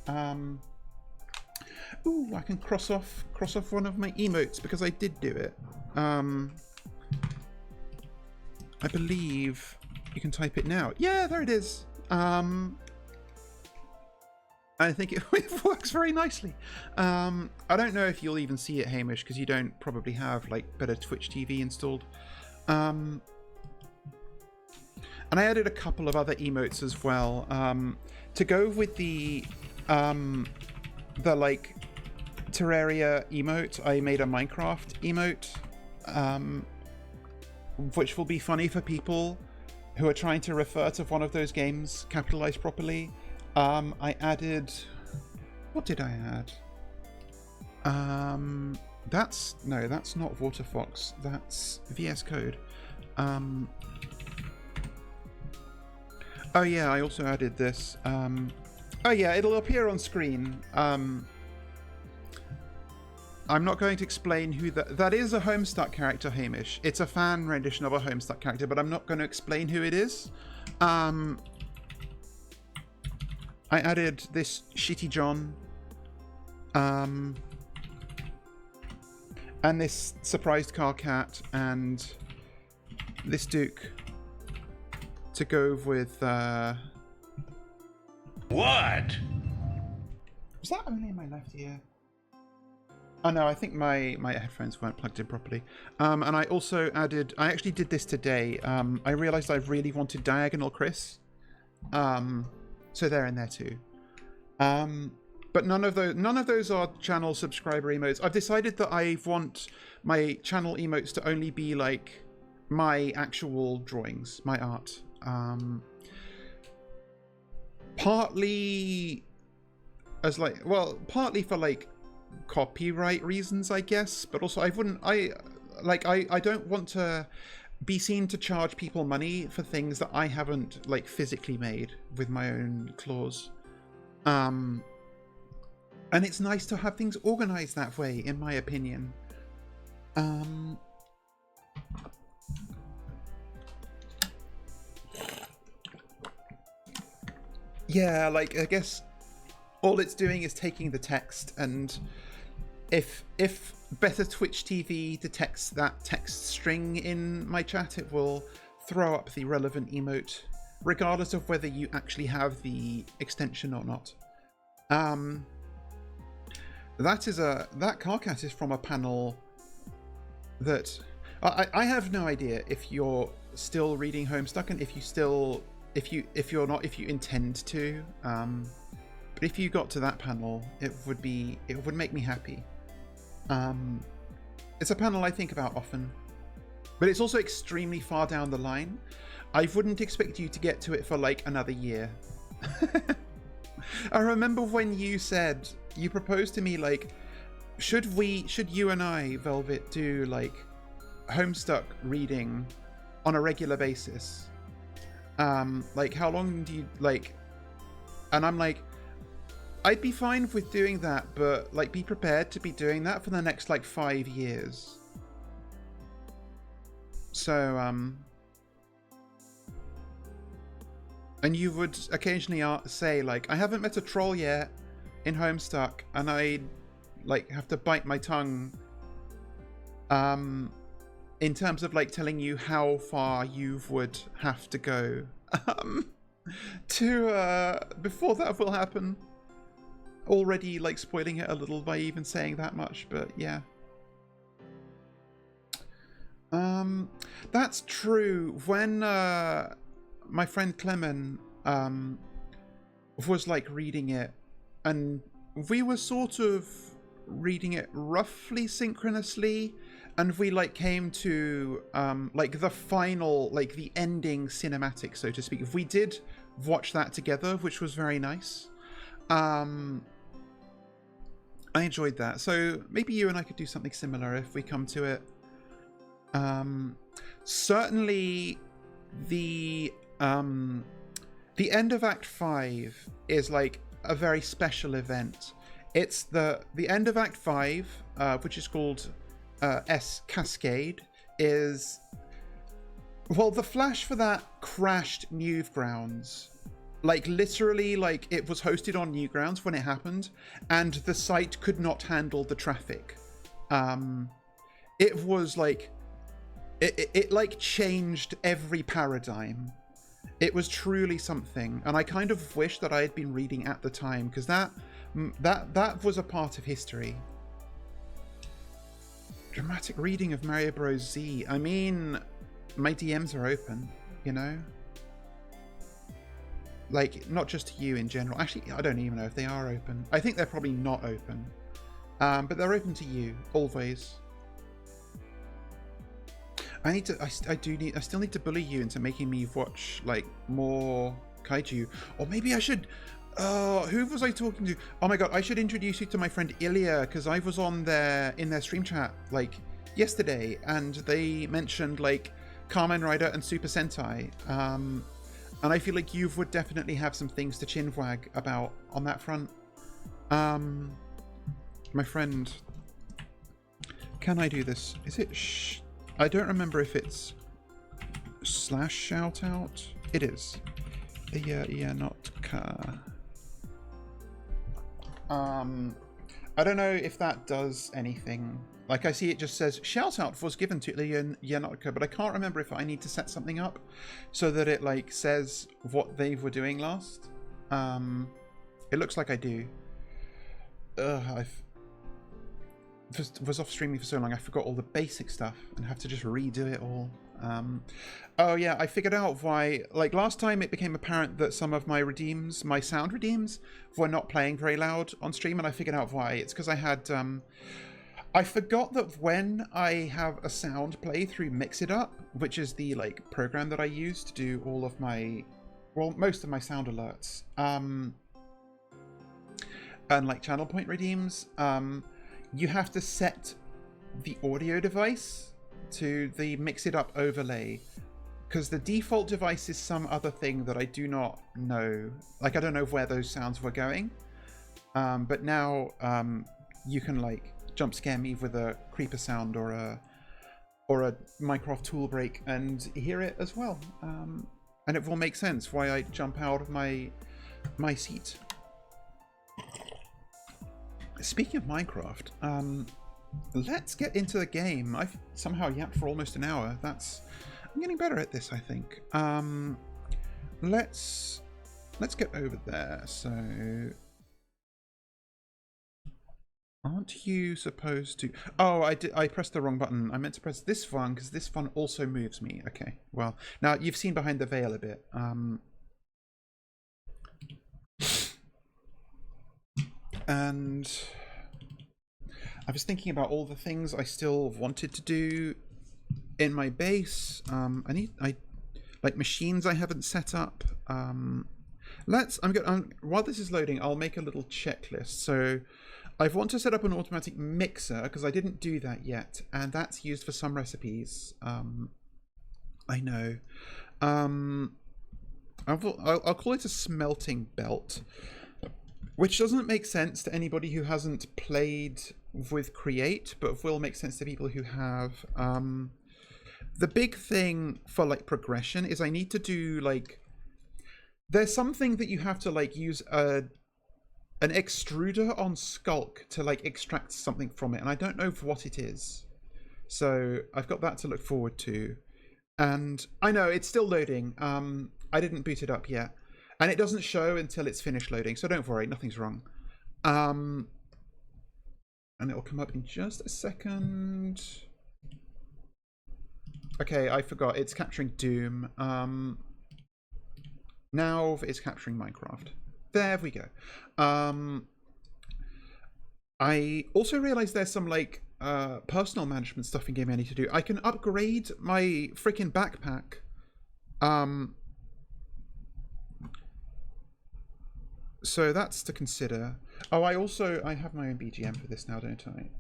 Ooh, I can cross off one of my emotes because I did do it. I believe you can type it now. Yeah, there it is. I think it works very nicely. I don't know if you'll even see it, Hamish, because you don't probably have like better Twitch TV installed. And I added a couple of other emotes as well to go with the like Terraria emote. I made a Minecraft emote, which will be funny for people who are trying to refer to one of those games capitalized properly. I added, what did I add? That's not Waterfox, that's VS Code. Oh yeah, I also added this. Oh yeah, it'll appear on screen. I'm not going to explain who that is. A Homestuck character, Hamish. It's a fan rendition of a Homestuck character, but I'm not going to explain who it is. I added this Shitty John, and this surprised car cat, and this Duke to go with. What? Was that only in my left ear? Oh no, I think my headphones weren't plugged in properly. And I also added. I actually did this today. I realised I really wanted Diagonal Chris. So they're in there too. But none of those are channel subscriber emotes. I've decided that I want my channel emotes to only be like my actual drawings, my art. Partly as like, well, partly for like copyright reasons, I guess, but also I don't want to be seen to charge people money for things that I haven't like physically made with my own claws. And it's nice to have things organized that way, in my opinion. Yeah, like I guess all it's doing is taking the text, and if better Twitch TV detects that text string in my chat, it will throw up the relevant emote, regardless of whether you actually have the extension or not. That Carcat is from a panel that I have no idea if you're still reading Homestuck, and if you're not, if you intend to. But if you got to that panel, it would make me happy. It's a panel I think about often, but it's also extremely far down the line. I wouldn't expect you to get to it for like another year. I remember when you proposed to me like, should you and I, Velvet, do like Homestuck reading on a regular basis? Like how long do you like? And I'm like, I'd be fine with doing that, but like be prepared to be doing that for the next like 5 years. So and you would occasionally say like, I haven't met a troll yet in Homestuck, and I like have to bite my tongue in terms of like telling you how far you would have to go to before that will happen. Already like spoiling it a little by even saying that much, but yeah. That's true. When my friend Clement was like reading it, and we were sort of reading it roughly synchronously, and we like came to like the final, like the ending cinematic, so to speak. We did watch that together, which was very nice. I enjoyed that. So maybe you and I could do something similar if we come to it. Certainly the end of Act 5 is like a very special event. It's the end of Act 5, which is called S Cascade, is, well, the flash for that crashed Newgrounds. Like literally, like it was hosted on Newgrounds when it happened, and the site could not handle the traffic. It was like it like changed every paradigm. It was truly something, and I kind of wish that I had been reading at the time, because that was a part of history. Dramatic reading of Mario Bros. Z. I mean, my DMs are open, you know? Like, not just to you in general. Actually, I don't even know if they are open. I think they're probably not open. But they're open to you, always. I still need to bully you into making me watch, like, more kaiju. Or maybe I should... who was I talking to? Oh my god, I should introduce you to my friend Ilya, because I was in their stream chat, like, yesterday, and they mentioned, like, Kamen Rider and Super Sentai. And I feel like you would definitely have some things to chinwag about on that front. My friend... Can I do this? Is it I don't remember if it's / shout out. It is. Yeah, not ka. I don't know if that does anything. Like, I see it just says shout out was given to Yanotka, but I can't remember if I need to set something up so that it like says what they were doing last. It looks like I do. I've was off streaming for so long I forgot all the basic stuff and have to just redo it all. Oh yeah, I figured out why, like last time it became apparent that some of my redeems, my sound redeems, were not playing very loud on stream, and I figured out why. It's because I had I forgot that when I have a sound play through Mix It Up, which is the like program that I use to do all of my, well, most of my sound alerts, and like channel point redeems, you have to set the audio device to the Mix It Up overlay, because the default device is some other thing that I do not know. Like, I don't know where those sounds were going, but now you can like jump scare me with a creeper sound or a Minecraft tool break and hear it as well, and it will make sense why I jump out of my seat. Speaking of Minecraft, let's get into the game. I've somehow yapped for almost an hour. I'm getting better at this, I think. Let's get over there. So, aren't you supposed to? Oh, I pressed the wrong button. I meant to press this one because this one also moves me. Okay. Well, now you've seen behind the veil a bit. And I was thinking about all the things I still wanted to do in my base. I like machines I haven't set up. While this is loading, I'll make a little checklist. So I want to set up an automatic mixer because I didn't do that yet, and that's used for some recipes. I know. I'll call it a smelting belt, which doesn't make sense to anybody who hasn't played with Create, but will make sense to people who have. The big thing for like progression is I need to do like, there's something that you have to like use a an extruder on Sculk to like extract something from it, and I don't know what it is. So I've got that to look forward to. And I know it's still loading. I didn't boot it up yet. And it doesn't show until it's finished loading, so don't worry, nothing's wrong. And it'll come up in just a second. Okay, I forgot. It's capturing Doom. Now it's capturing Minecraft. There we go. I also realized there's some like personal management stuff in game I need to do. I can upgrade my freaking backpack. So that's to consider. Oh, I have my own BGM for this now, don't I?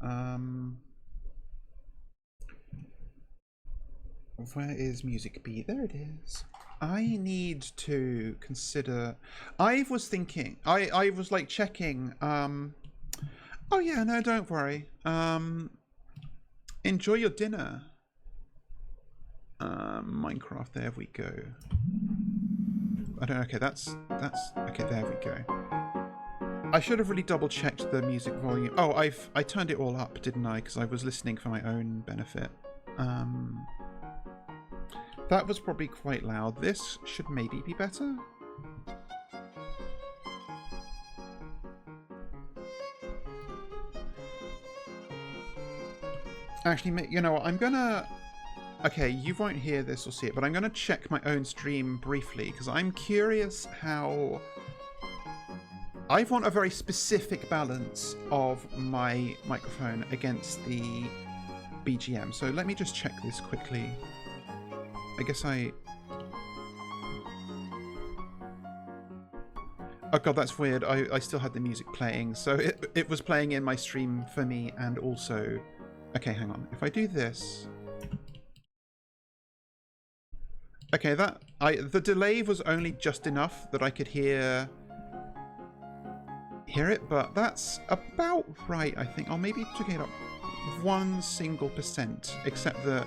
Where is Music B? There it is. I need to consider. I was thinking. I was like checking. Oh yeah, no, don't worry. Enjoy your dinner. Minecraft. There we go. I don't know. Okay, that's okay. There we go. I should have really double checked the music volume. Oh, I turned it all up, didn't I? Because I was listening for my own benefit. That was probably quite loud. This should maybe be better. Actually, you know what? I'm gonna... Okay, you won't hear this or see it, but I'm gonna check my own stream briefly, because I'm curious how... I want a very specific balance of my microphone against the BGM. So let me just check this quickly. I guess I... Oh god, that's weird. I still had the music playing. So it was playing in my stream for me and also... Okay, hang on. If I do this... Okay, the delay was only just enough that I could hear it, but that's about right, I think. I'll maybe take it up 1%, except that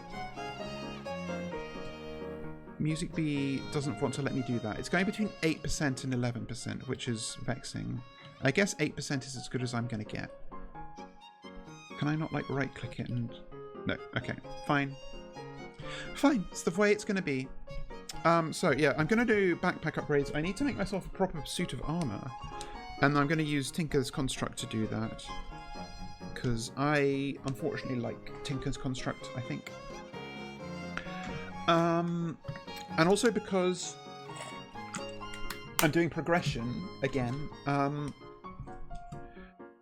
Music B doesn't want to let me do that. It's going between 8% and 11%, which is vexing. I guess 8% is as good as I'm going to get. Can I not, like, right-click it and... No, okay, fine. Fine, it's the way it's going to be. So, yeah, I'm going to do backpack upgrades. I need to make myself a proper suit of armor. And I'm going to use Tinker's Construct to do that. Because I, unfortunately, like Tinker's Construct, I think. And also because I'm doing progression again,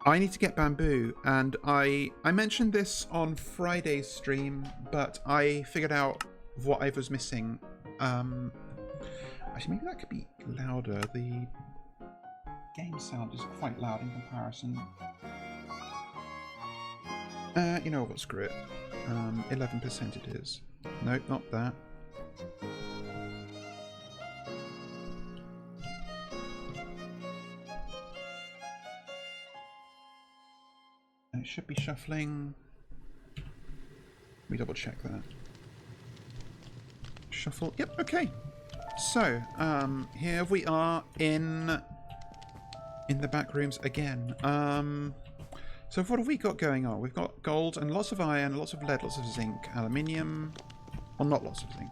I need to get bamboo. And I mentioned this on Friday's stream, but I figured out what I was missing. Actually, maybe that could be louder. The game sound is quite loud in comparison. You know what, screw it. 11% it is. Nope, not that. And it should be shuffling. Let me double check that. Shuffle. Yep, okay. So, here we are in the back rooms again. So what have we got going on? We've got gold and lots of iron, lots of lead, lots of zinc, aluminium. Well, not lots of zinc.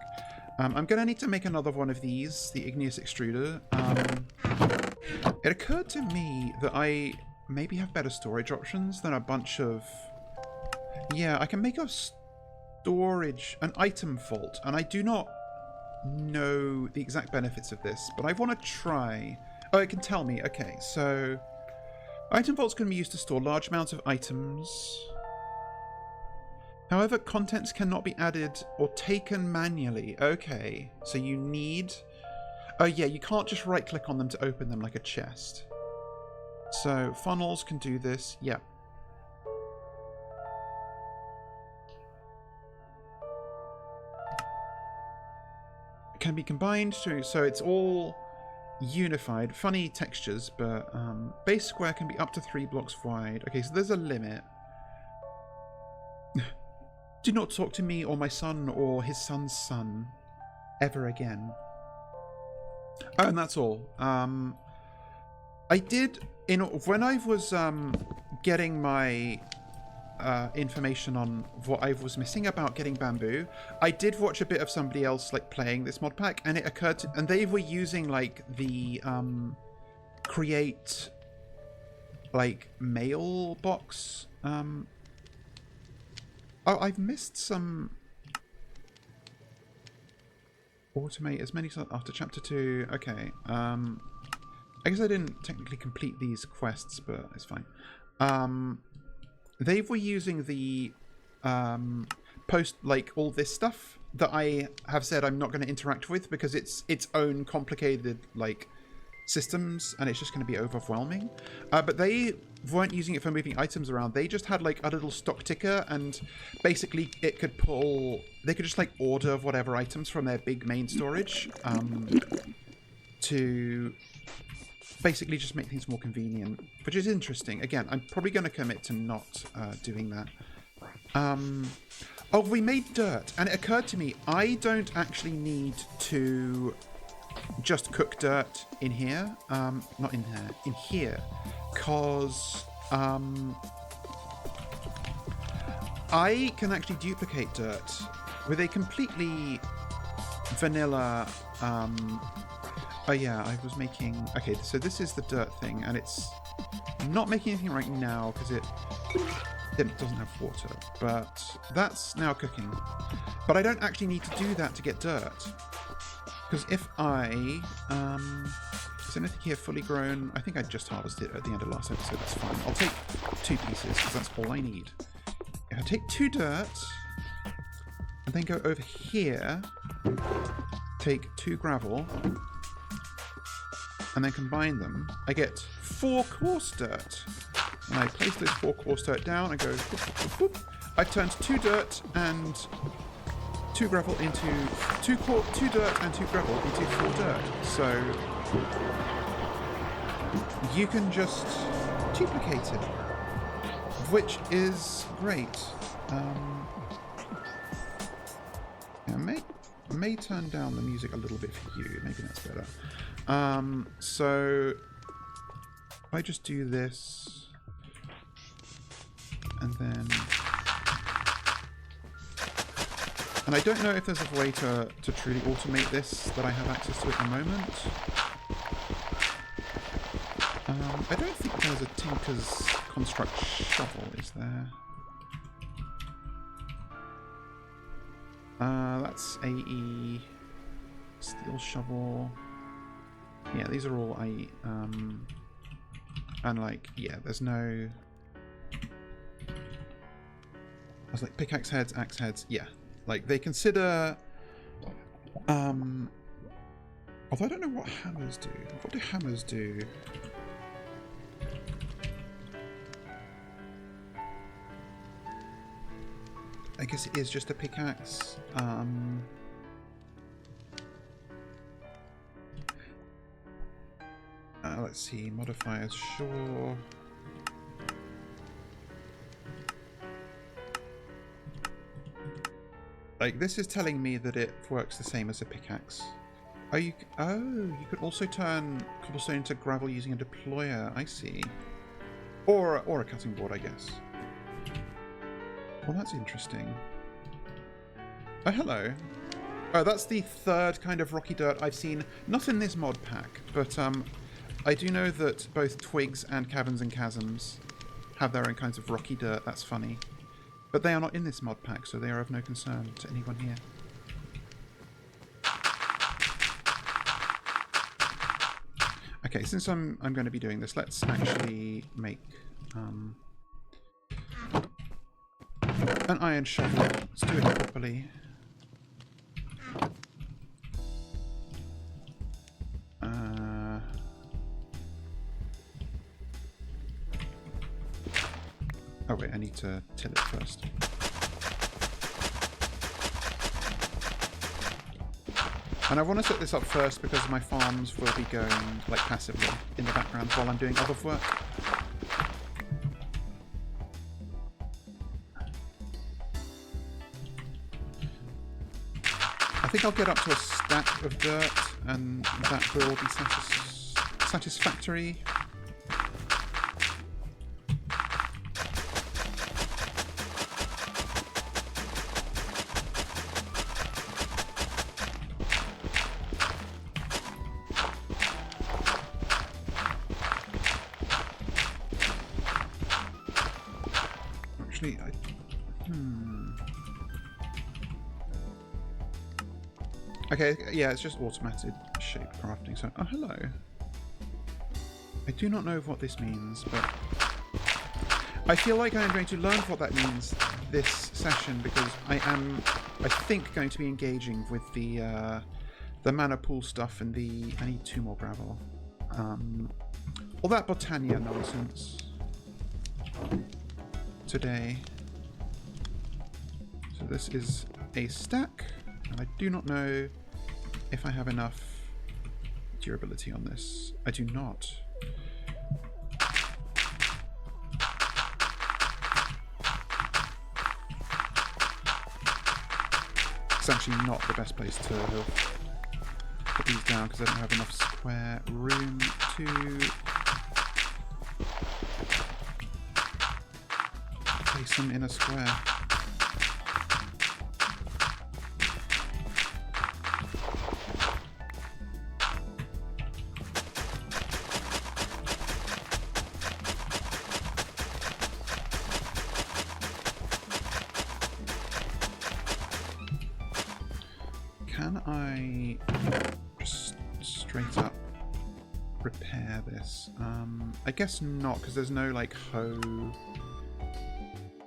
I'm going to need to make another one of these, the igneous extruder. It occurred to me that I maybe have better storage options than a bunch of... Yeah, I can make a storage, an item vault, and I do not know the exact benefits of this, but I want to try... Oh, it can tell me. Okay, so... Item vaults can be used to store large amounts of items. However, contents cannot be added or taken manually. Okay, so you need... Oh yeah, you can't just right-click on them to open them like a chest. So, funnels can do this. Yeah. It can be combined to... So it's all... unified. Funny textures, but base square can be up to 3 blocks wide. Okay, so there's a limit. Do not talk to me or my son or his son's son ever again. Oh, and that's all. I did when I was getting my information on what I was missing about getting bamboo, I did watch a bit of somebody else like playing this mod pack, and it occurred to, and they were using like the create like mailbox. Oh, I've missed some. Automate as many after chapter 2. Okay. I guess I didn't technically complete these quests, but it's fine. They were using the post, like all this stuff that I have said I'm not going to interact with because it's its own complicated like systems and it's just going to be overwhelming. But they weren't using it for moving items around. They just had like a little stock ticker, and basically it could pull. They could just like order whatever items from their big main storage to basically just make things more convenient, which is interesting. Again, I'm probably going to commit to not doing that. Oh, we made dirt, and it occurred to me I don't actually need to just cook dirt in here. Not in here, in here, because I can actually duplicate dirt with a completely vanilla oh yeah, I was making... Okay, so this is the dirt thing, and it's not making anything right now because it doesn't have water, but that's now cooking. But I don't actually need to do that to get dirt, because if I... is anything here fully grown? I think I just harvested it at the end of last episode, that's fine. I'll take 2 pieces, because that's all I need. If I take 2 dirt, and then go over here, take 2 gravel, and then combine them, I get 4 coarse dirt. And I place those 4 coarse dirt down and go whoop, whoop, whoop. I've turned 2 dirt and 2 gravel into 2 dirt and 2 gravel into 4 dirt. So you can just duplicate it, which is great. I may turn down the music a little bit for you. Maybe that's better. So I just do this, and then, and I don't know if there's a way to truly automate this that I have access to at the moment. I don't think there's a Tinker's Construct shovel, is there? That's AE steel shovel. Yeah, these are all and like, yeah, there's no... I was like, pickaxe heads, axe heads, yeah. Like, they consider... although I don't know what hammers do. What do hammers do? I guess it is just a pickaxe. Let's see, modifiers, sure. Like, this is telling me that it works the same as a pickaxe. Oh, you could also turn cobblestone into gravel using a deployer. I see. Or a cutting board, I guess. Well, that's interesting. Oh, hello. Oh, that's the 3rd kind of rocky dirt I've seen. Not in this mod pack, but I do know that both twigs and caverns and chasms have their own kinds of rocky dirt. That's funny. But they are not in this mod pack, so they are of no concern to anyone here. Okay, since I'm going to be doing this, let's actually make an iron shovel. Let's do it properly. Oh wait, I need to till it first. And I want to set this up first because my farms will be going like passively in the background while I'm doing other work. I think I'll get up to a stack of dirt and that will be satisfactory. Actually, Okay, yeah, it's just automated shape crafting. So, oh, hello. I do not know what this means, but I feel like I'm going to learn what that means this session because I am, I think, going to be engaging with the mana pool stuff and the. I need 2 more gravel. All that Botania nonsense today. So this is a stack, and I do not know if I have enough durability on this. I do not. It's actually not the best place to put these down because I don't have enough square room to place them in a square. Can I just straight up repair this? I guess not, because there's no like hoe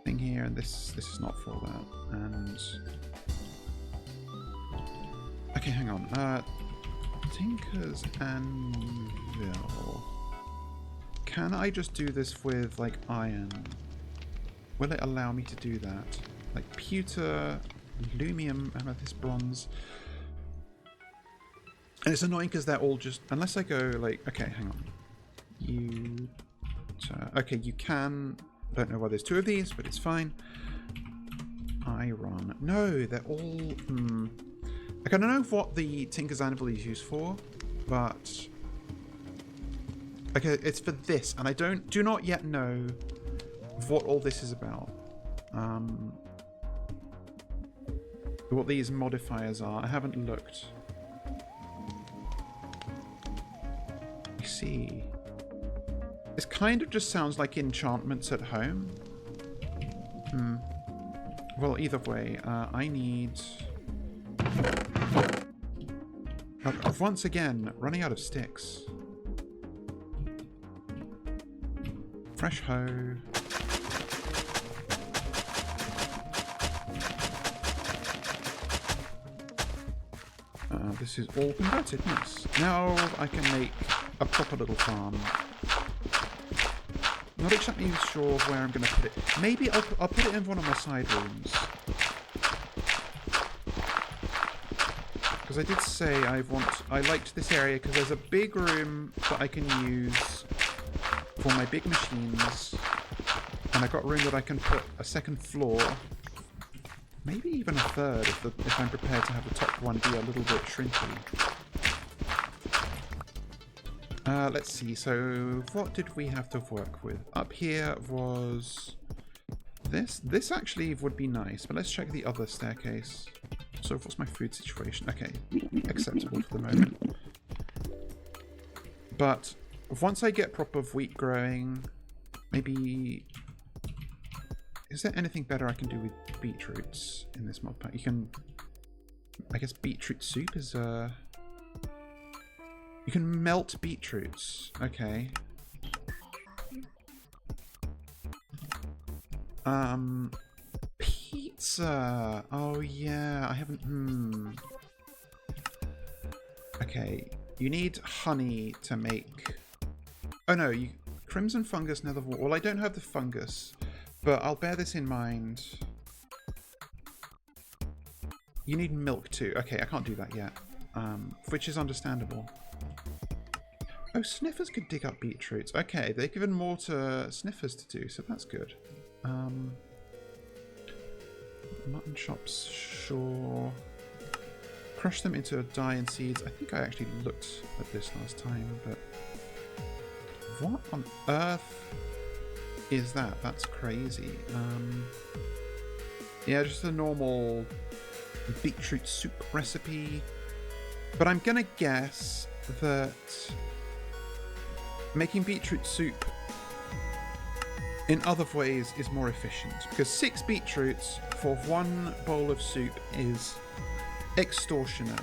thing here, and this is not for that. And okay, hang on. Tinker's Anvil. Can I just do this with like iron? Will it allow me to do that? Like pewter, lumium, amethyst, bronze. And it's annoying because they're all just, unless I go like, okay, hang on. Okay, you can, I don't know why there's 2 of these, but it's fine. Iron. No, they're all, Like, I don't know what the Tinker's Anvil is used for, but okay, it's for this, and I do not yet know what all this is about. What these modifiers are. I haven't looked. I see. This kind of just sounds like enchantments at home. Well, either way, I need... once again, running out of sticks. Fresh hoe. This is all converted, nice. Now I can make a proper little farm. Not exactly sure where I'm going to put it. Maybe I'll put it in one of my side rooms. Because I did say I liked this area because there's a big room that I can use for my big machines. And I've got room that I can put a second floor. Maybe even a third if I'm prepared to have the top one be a little bit shrinky. Let's see, so what did we have to work with? Up here was this. This actually would be nice, but let's check the other staircase. So what's my food situation? Okay, acceptable for the moment. But once I get proper wheat growing, maybe... Is there anything better I can do with beetroots in this mod pack? You can... I guess beetroot soup is a... You can melt beetroots. Okay. Pizza! Oh yeah, I haven't... Okay, you need honey to make... Oh no, Crimson fungus, nether wart. Well, I don't have the fungus. But I'll bear this in mind. You need milk too. Okay, I can't do that yet. Which is understandable. Oh, sniffers could dig up beetroots. Okay, they've given more to sniffers to do, so that's good. Mutton chops, sure. Crush them into dye and seeds. I think I actually looked at this last time, but... What on earth... is that? That's crazy. Yeah, just a normal beetroot soup recipe. But I'm gonna guess that making beetroot soup in other ways is more efficient, because 6 beetroots for 1 bowl of soup is extortionate.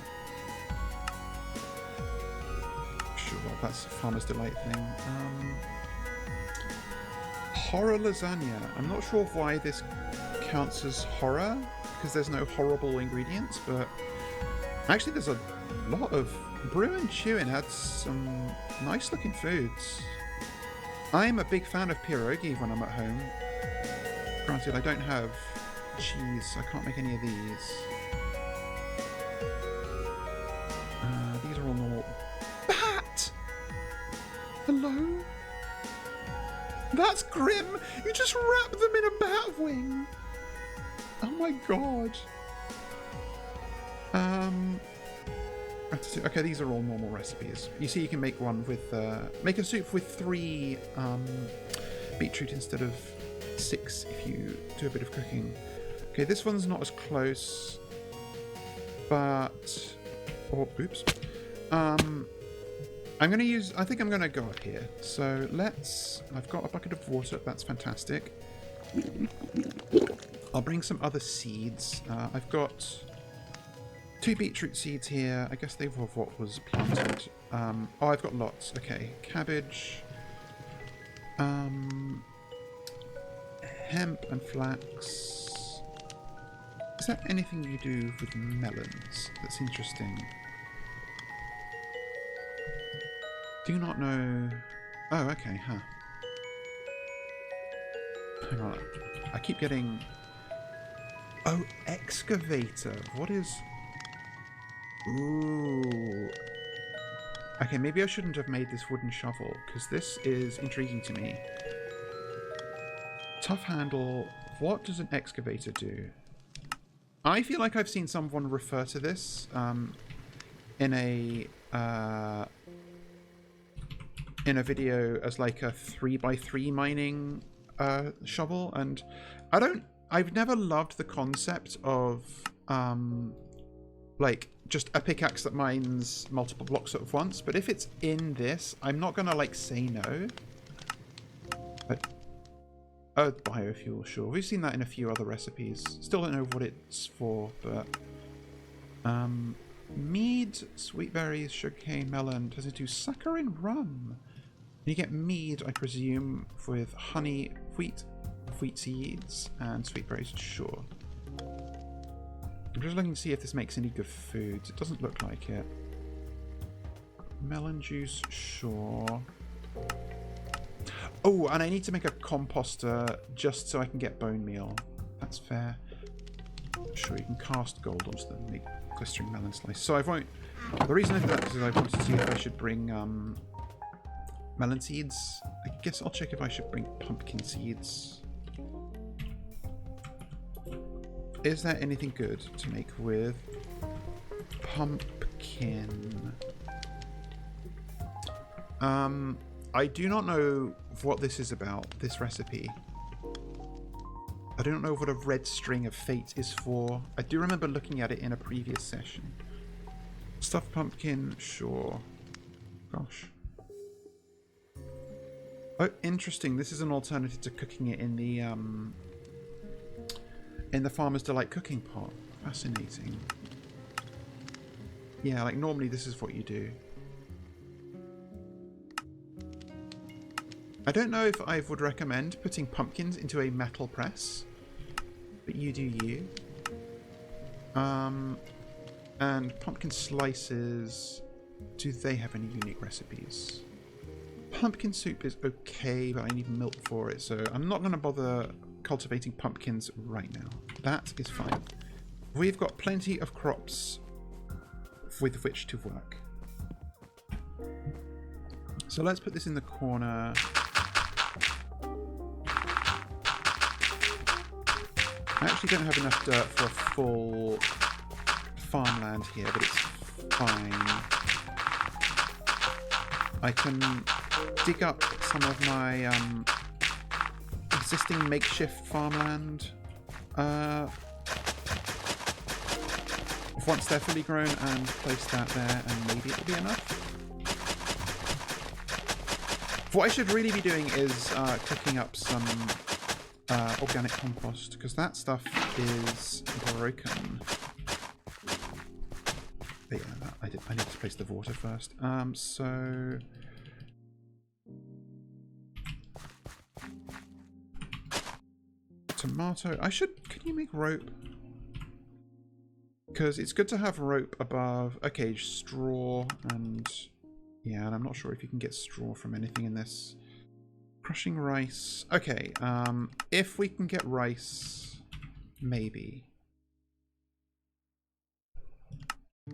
Sure, that's a Farmer's Delight thing. Horror lasagna. I'm not sure why this counts as horror, because there's no horrible ingredients, but actually there's a lot of... Brew and Chewin had some nice looking foods. I'm a big fan of pierogi when I'm at home. Granted, I don't have cheese, so I can't make any of these. These are all normal. Bat! Hello? That's grim! You just wrap them in a bat wing! Oh my god. Okay, these are all normal recipes. You see, you can make one with make a soup with 3 beetroot instead of 6 if you do a bit of cooking. Okay, this one's not as close, but oops. I'm gonna use. I think I'm gonna go up here. So let's. I've got a bucket of water. That's fantastic. I'll bring some other seeds. I've got 2 beetroot seeds here. I guess they were what was planted. Oh, I've got lots. Okay, cabbage, hemp and flax. Is there anything you do with melons that's interesting? Do not know. Oh, okay, huh. Hang on. I keep getting... Oh, excavator. What is... Ooh. Okay, maybe I shouldn't have made this wooden shovel, because this is intriguing to me. Tough handle. What does an excavator do? I feel like I've seen someone refer to this in a video as like a 3x3 mining shovel, and I've never loved the concept of like just a pickaxe that mines multiple blocks at once, but if it's in this, I'm not gonna like say no. But biofuel, sure. We've seen that in a few other recipes. Still don't know what it's for, but mead, sweet berries, sugarcane, melon turns into saccharin rum. You get mead, I presume, with honey, wheat seeds, and sweet berries, sure. I'm just looking to see if this makes any good foods. It doesn't look like it. Melon juice, sure. Oh, and I need to make a composter just so I can get bone meal. That's fair. Sure, you can cast gold onto them and make glistering melon slice. So I won't... The reason I did that is I wanted to see if I should bring melon seeds. I guess I'll check if I should bring pumpkin seeds. Is there anything good to make with pumpkin? I do not know what this is about, this recipe. I don't know what a red string of fate is for. I do remember looking at it in a previous session. Stuffed pumpkin, sure. Gosh. Oh, interesting. This is an alternative to cooking it in the Farmer's Delight cooking pot. Fascinating. Yeah, like normally this is what you do. I don't know if I would recommend putting pumpkins into a metal press, but you do you. And pumpkin slices, do they have any unique recipes? Pumpkin soup is okay, but I need milk for it, so I'm not going to bother cultivating pumpkins right now. That is fine. We've got plenty of crops with which to work. So let's put this in the corner. I actually don't have enough dirt for a full farmland here, but it's fine. I can dig up some of my existing makeshift farmland once they're fully grown and place that there, and maybe it'll be enough. What I should really be doing is cooking up some organic compost, because that stuff is broken. But yeah, I need to place the water first. So tomato. Can you make rope? Because it's good to have rope above. Okay, straw and yeah, and I'm not sure if you can get straw from anything in this. Crushing rice. Okay, if we can get rice, maybe.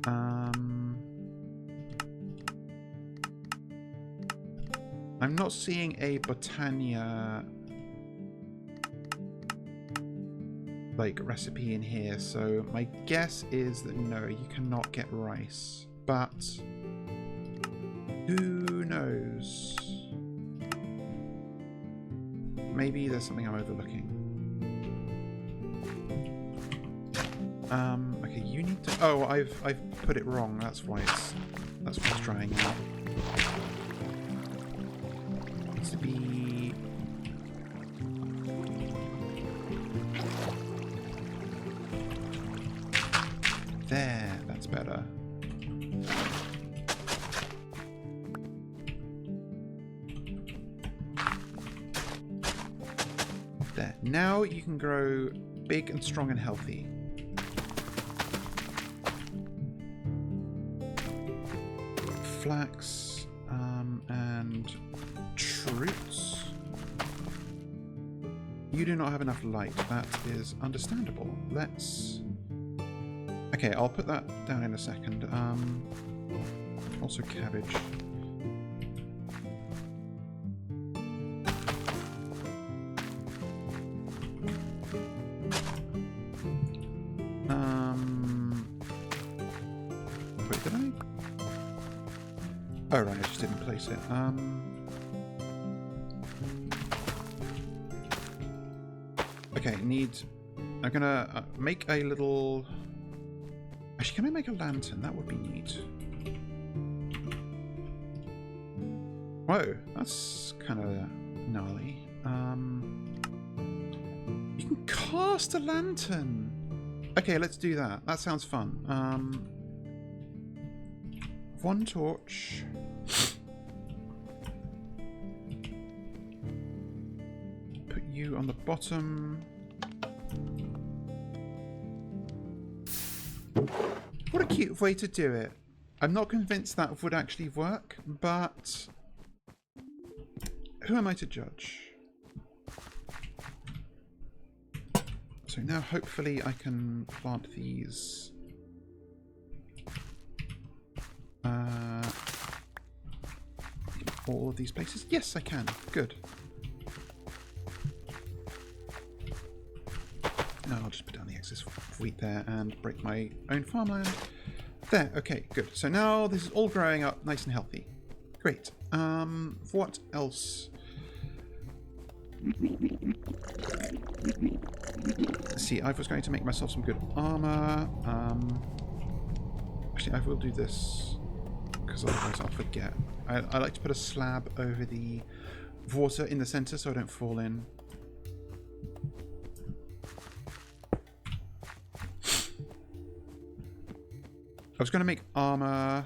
I'm not seeing a Botania like recipe in here, so my guess is that no, you cannot get rice, but who knows? Maybe there's something I'm overlooking. Okay, you need to. Oh, I've put it wrong. That's why it's drying out. It needs to be. There, that's better. There. Now you can grow big and strong and healthy. Flax and roots. You do not have enough light. That is understandable. Let's... Okay, I'll put that down in a second. Also cabbage. Wait, did I? Oh right, I just didn't place it. Okay, I'm gonna make a little... Actually, can I make a lantern? That would be neat. Whoa, that's kind of gnarly. You can cast a lantern! Okay, let's do that. That sounds fun. One torch. Put you on the bottom. What a cute way to do it. I'm not convinced that would actually work, but who am I to judge? So now hopefully I can plant these. All of these places? Yes, I can. Good. No, I'll just put down the excess wheat there and break my own farmland. There, okay, good. So now this is all growing up nice and healthy. Great. What else? Let's see, I was going to make myself some good armor. Actually, I will do this because otherwise I'll forget. I like to put a slab over the water in the center so I don't fall in. I was going to make armor.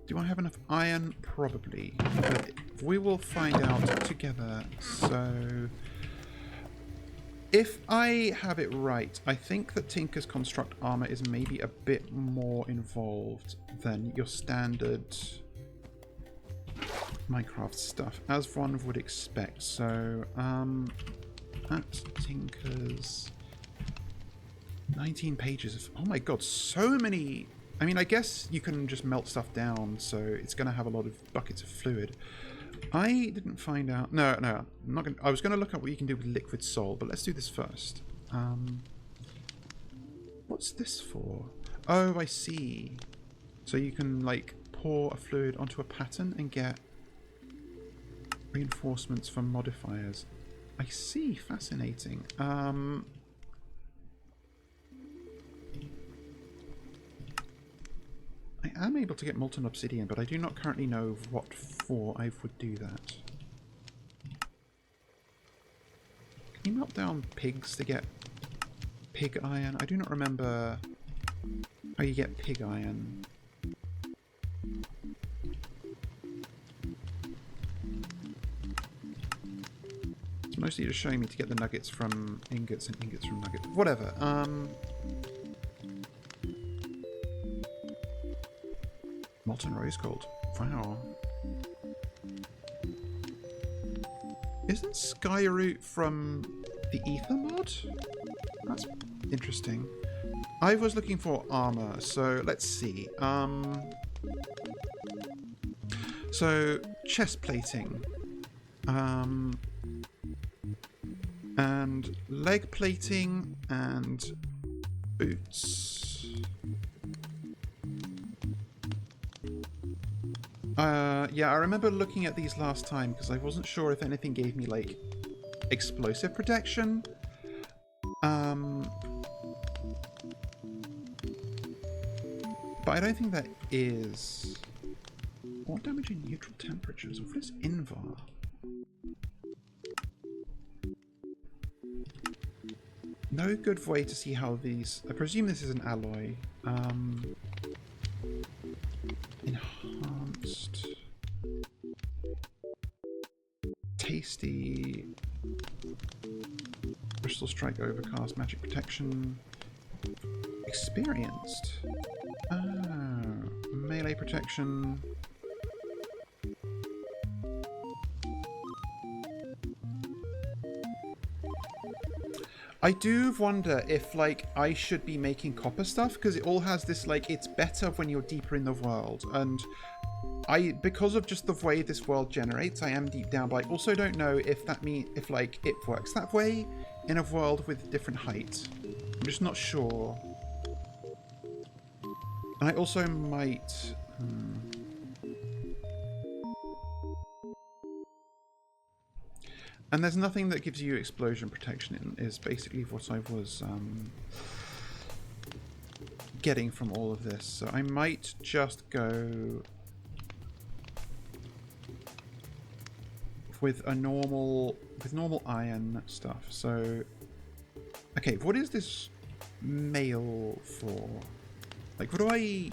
Do I have enough iron? Probably. But we will find out together. So, if I have it right, I think that Tinker's Construct armor is maybe a bit more involved than your standard Minecraft stuff, as one would expect. So, at Tinker's... 19 pages of... Oh my god, so many... I mean, I guess you can just melt stuff down, so it's going to have a lot of buckets of fluid. I didn't find out... No, I'm not going to... I was going to look at what you can do with liquid soul, but let's do this first. What's this for? Oh, I see. So you can, like, pour a fluid onto a pattern and get reinforcements from modifiers. I see. Fascinating. I am able to get molten obsidian, but I do not currently know what for I would do that. Can you melt down pigs to get pig iron? I do not remember how you get pig iron. It's mostly just showing me to get the nuggets from ingots and ingots from nuggets. Whatever. Molten rose gold. Wow. Isn't Skyroot from the Ether mod? That's interesting. I was looking for armor, so let's see. So chest plating. And leg plating and boots. Yeah, I remember looking at these last time because I wasn't sure if anything gave me like explosive protection. But I don't think that is. What damage in neutral temperatures? What is Invar? No good way to see how these. I presume this is an alloy. Enhanced. Tasty. Crystal Strike, Overcast, Magic Protection. Experienced. Melee Protection. I do wonder if, like, I should be making copper stuff, because it all has this, like, it's better when you're deeper in the world, and because of just the way this world generates, I am deep down, but I also don't know if that if, like, it works that way in a world with different height. I'm just not sure. And I also might... And there's nothing that gives you explosion protection, is basically what I was getting from all of this. So I might just go with normal iron stuff. So, okay, what is this mail for? Like, why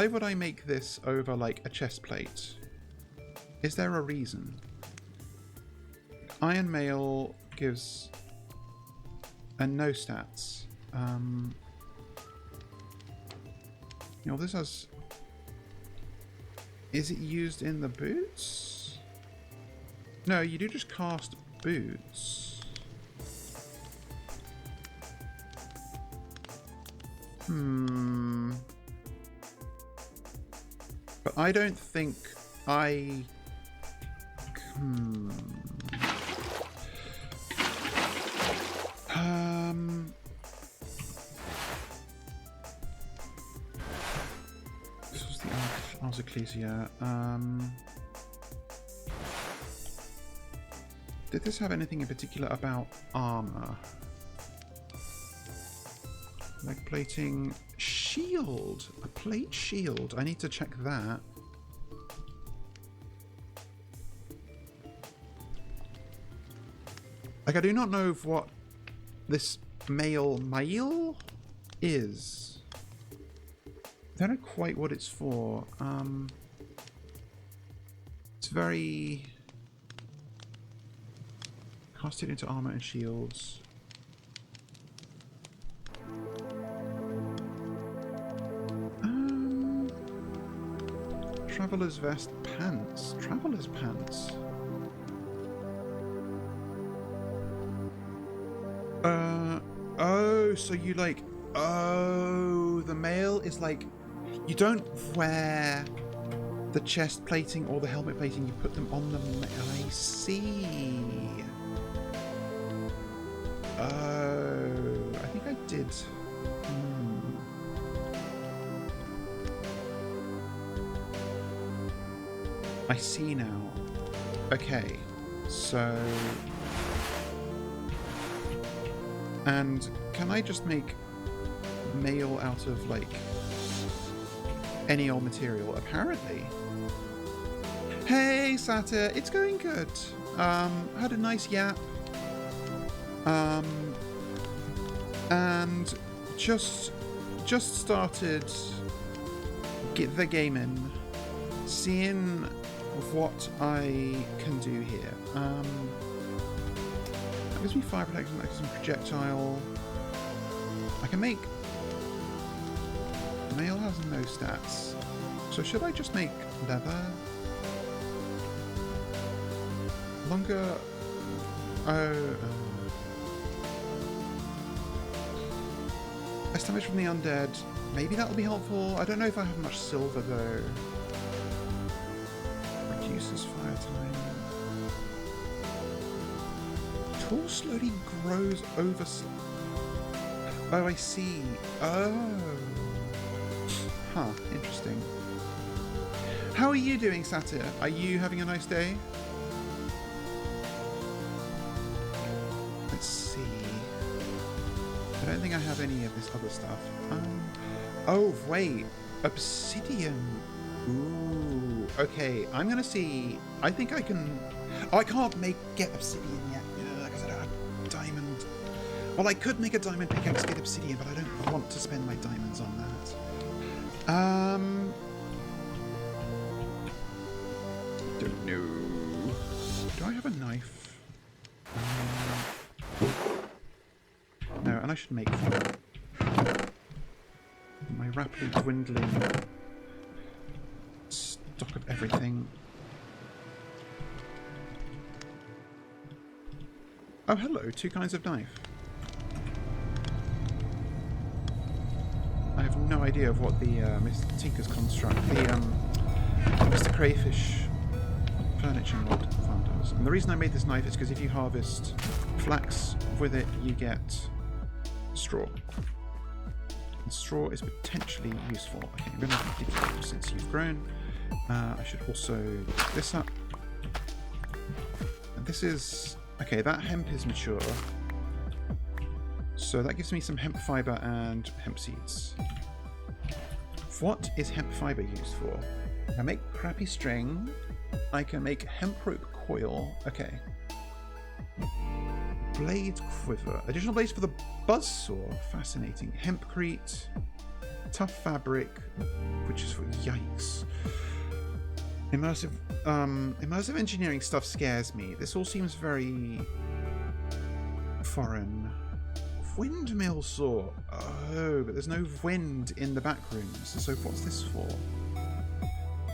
would I make this over like a chest plate? Is there a reason? Iron mail gives no stats. You know, this has. Is it used in the boots? No, you do just cast boots. But I don't think I. This was the Ars Ecclesia. Did this have anything in particular about armor? Leg plating, shield, a plate shield. I need to check that. Like, I do not know what this mail is. I don't know quite what it's for. It's very... Cast it into armor and shields. Traveler's vest, pants. Traveler's pants. Oh, so you like, the mail is like, you don't wear the chest plating or the helmet plating, you put them on the I see. Oh, I think I did. I see now. Okay, so... And can I just make mail out of, like, any old material, apparently. Hey, Satyr, it's going good. Had a nice yap. And just started get the game in, seeing what I can do here. That gives me fire protection, that gives me projectile. I can make... Mail has no stats. So should I just make leather? Longer... Oh... Less damage from the undead. Maybe that'll be helpful. I don't know if I have much silver though. Reduces fire time. Tool slowly grows over... Oh, I see. Oh. Huh, interesting. How are you doing, Satyr? Are you having a nice day? Let's see. I don't think I have any of this other stuff. Oh, wait. Obsidian. Ooh. Okay, I'm going to see... I think I can... Oh, I can't get obsidian yet. Because I don't have diamond. Well, I could make a diamond pickaxe to get obsidian, but I don't want to spend my diamonds on that. Don't know. Do I have a knife? No, and I should make one. My rapidly dwindling stock of everything. Oh, hello, 2 kinds of knife. I have no idea of what the Mr. Tinker's construct, the Mr. Crayfish furniture mod farm does. And the reason I made this knife is because if you harvest flax with it, you get straw. And straw is potentially useful. Okay, I'm going to dig you since you've grown. I should also pick this up. And this is... Okay, that hemp is mature. So that gives me some hemp fibre and hemp seeds. What is hemp fibre used for? I can make crappy string. I can make hemp rope coil. Okay. Blade quiver. Additional blades for the buzzsaw. Fascinating. Hempcrete. Tough fabric, which is for yikes. Immersive engineering stuff scares me. This all seems very foreign. Windmill saw. Oh, but there's no wind in the back rooms. So what's this for?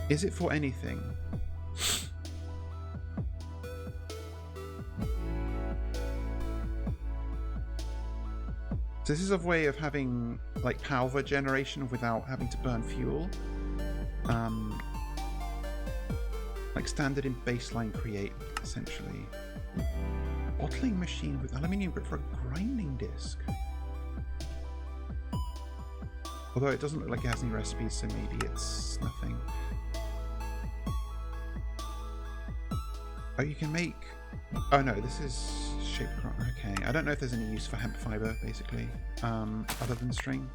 Is it for anything? So this is a way of having like power generation without having to burn fuel. Like standard in baseline create, essentially. Bottling machine with aluminium grip for a grinding disc. Although it doesn't look like it has any recipes, so maybe it's nothing. Oh, you can make... Oh no, this is shaped... Okay, I don't know if there's any use for hemp fibre, basically, other than string.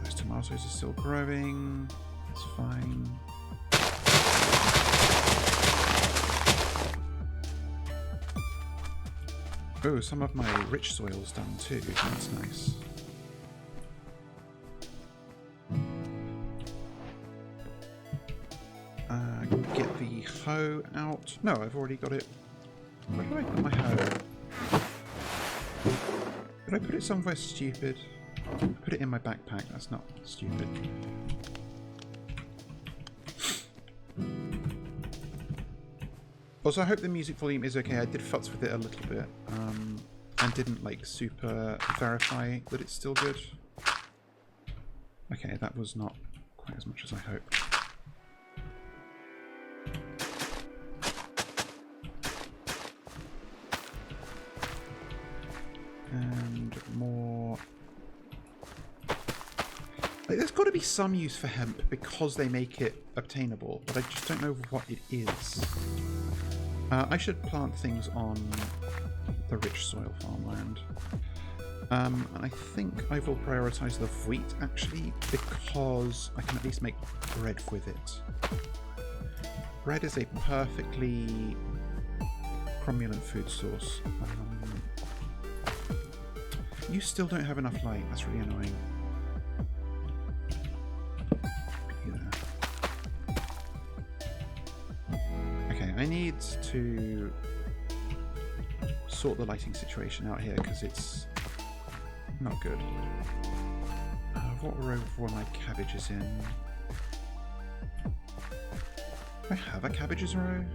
Those tomatoes are still growing. It's fine. Oh, some of my rich soil's done too. That's nice. Get the hoe out. No, I've already got it. Where did I put my hoe? Did I put it somewhere stupid? Put it in my backpack. That's not stupid. Also, I hope the music volume is okay. I did futz with it a little bit, and didn't like super verify that it's still good. Okay, that was not quite as much as I hoped. And more... Like, there's got to be some use for hemp because they make it obtainable, but I just don't know what it is. I should plant things on the rich soil farmland. And I think I will prioritise the wheat, actually, because I can at least make bread with it. Bread is a perfectly cromulent food source. You still don't have enough light. That's really annoying. Okay, I need to sort the lighting situation out here because it's not good. What row were my cabbages in? Do I have a cabbages row?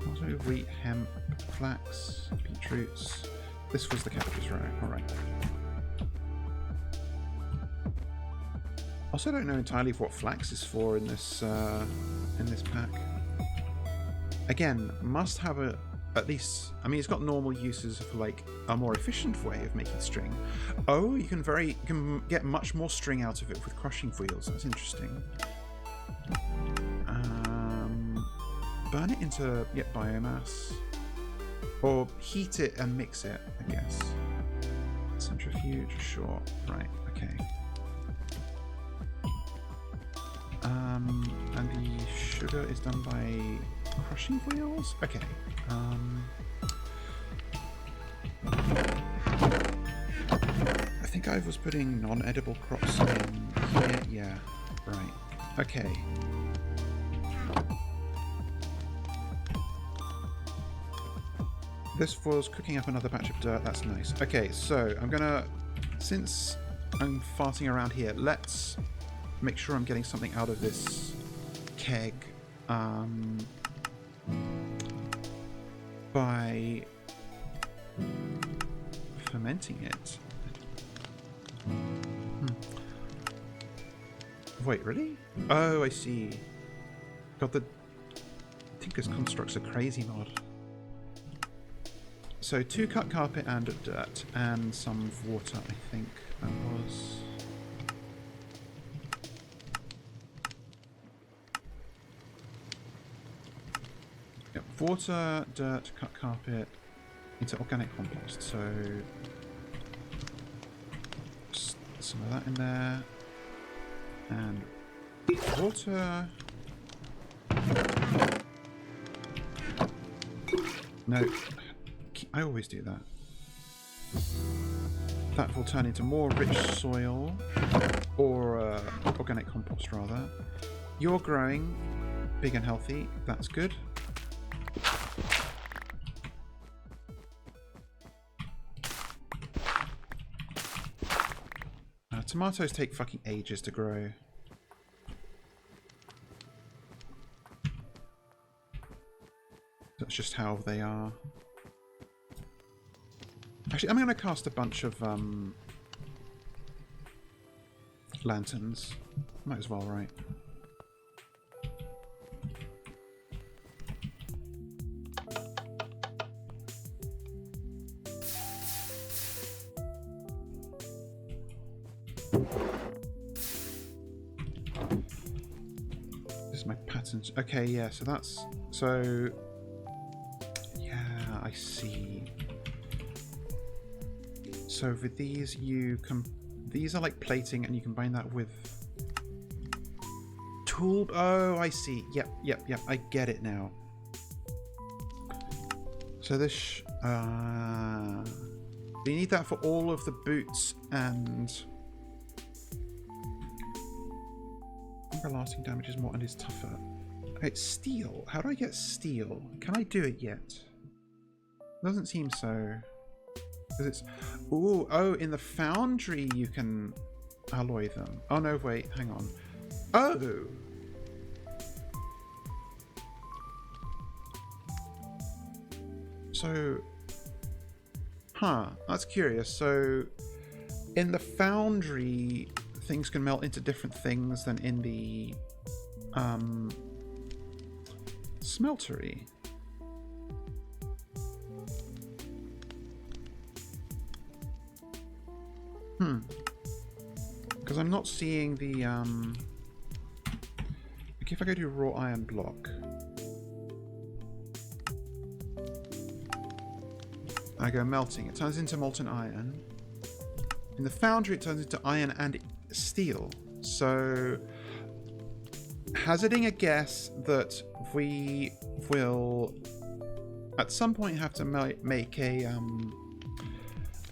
Also wheat, hemp, flax, beetroots. This was the cabbages row. Alright. Also don't know entirely what flax is for in this pack. Again, must have at least, I mean, it's got normal uses for like a more efficient way of making string. Oh, you can get much more string out of it with crushing wheels. That's interesting. Burn it into biomass, or heat it and mix it, I guess. Centrifuge, sure. Right. Okay. And the sugar is done by crushing wheels? Okay. I think I was putting non-edible crops in here. Yeah, right. Okay. This was cooking up another batch of dirt. That's nice. Okay, so I'm gonna, since I'm farting around here, let's make sure I'm getting something out of this keg by fermenting it. Wait, really? Oh, I see. God, I think this construct's a crazy mod. So 2 cut carpet and dirt and some water, I think that was. Yep, water, dirt, cut carpet into organic compost. So just some of that in there. And water. No. I always do that. That will turn into more rich soil, or organic compost rather. You're growing big and healthy. That's good. Tomatoes take fucking ages to grow. That's just how they are. Actually, I'm going to cast a bunch of lanterns. Might as well, right? This is my patterns. Okay, yeah, so that's... So... Yeah, I see. So with these, you can... These are like plating, and you combine that with... Tool... Oh, I see. Yep. I get it now. So this... you need that for all of the boots and... Lasting damage is more and is tougher. Okay, steel. How do I get steel? Can I do it yet? Doesn't seem so. Because it's... Ooh, oh, in the foundry you can alloy them. Oh, no, wait, hang on. Oh! So... Huh, that's curious. So, in the foundry... things can melt into different things than in the smeltery. Because I'm not seeing the like if I go to raw iron block, I go melting. It turns into molten iron. In the foundry, it turns into iron and steel. So, hazarding a guess that we will at some point have to make a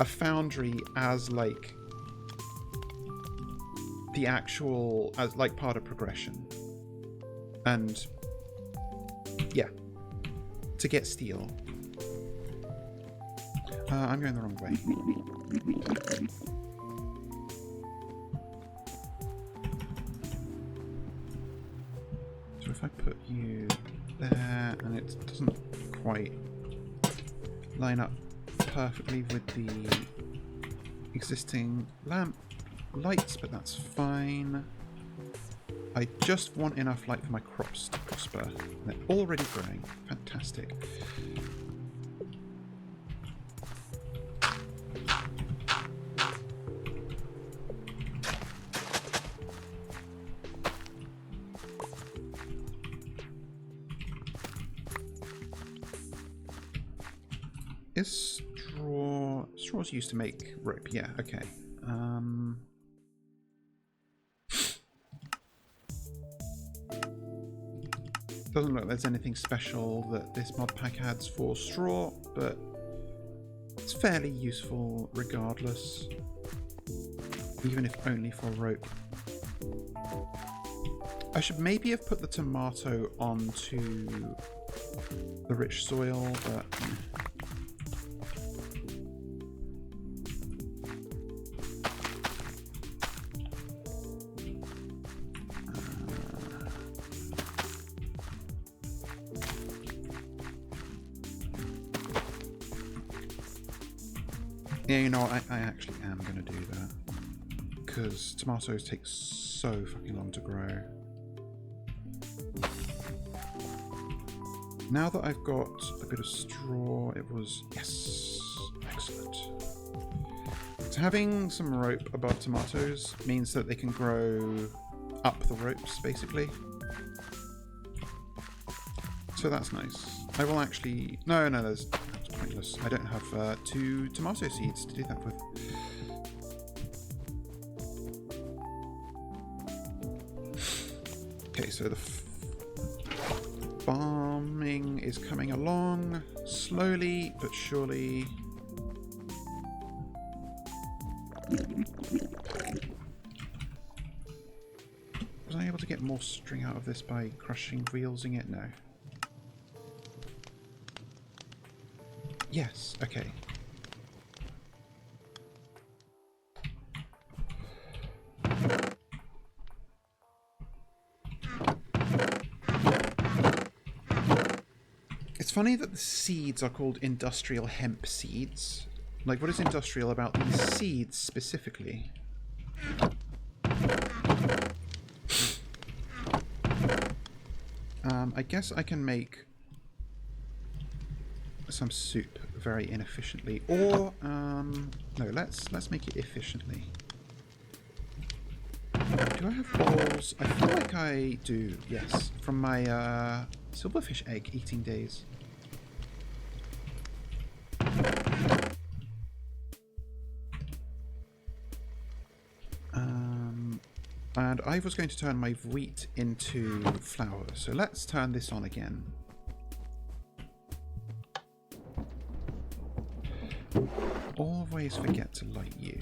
foundry as like the actual, as like part of progression. And yeah, to get steel. I'm going the wrong way. So if I put you there, and it doesn't quite line up perfectly with the existing lamp lights, but that's fine. I just want enough light for my crops to prosper. They're already growing. Fantastic. Is straw... Straw's used to make rope. Yeah, okay. Doesn't look like there's anything special that this mod pack adds for straw, but it's fairly useful regardless, even if only for rope. I should maybe have put the tomato onto the rich soil, but yeah, you know what, I actually am going to do that, because tomatoes take so fucking long to grow. Now that I've got a bit of straw, it was... yes, excellent. So having some rope above tomatoes means that they can grow up the ropes, basically. So that's nice. I will actually... No, that's pointless. I don't have 2 tomato seeds to do that with. Okay, so the farming is coming along slowly but surely. Was I able to get more string out of this by crushing wheelsing it? No. Yes, okay. It's funny that the seeds are called industrial hemp seeds. Like, what is industrial about these seeds specifically? I guess I can make some soup very inefficiently, or no, let's make it efficiently. Do I have balls? I feel like I do, yes, from my silverfish egg eating days. And I was going to turn my wheat into flour, so let's turn this on again. Always forget to light you.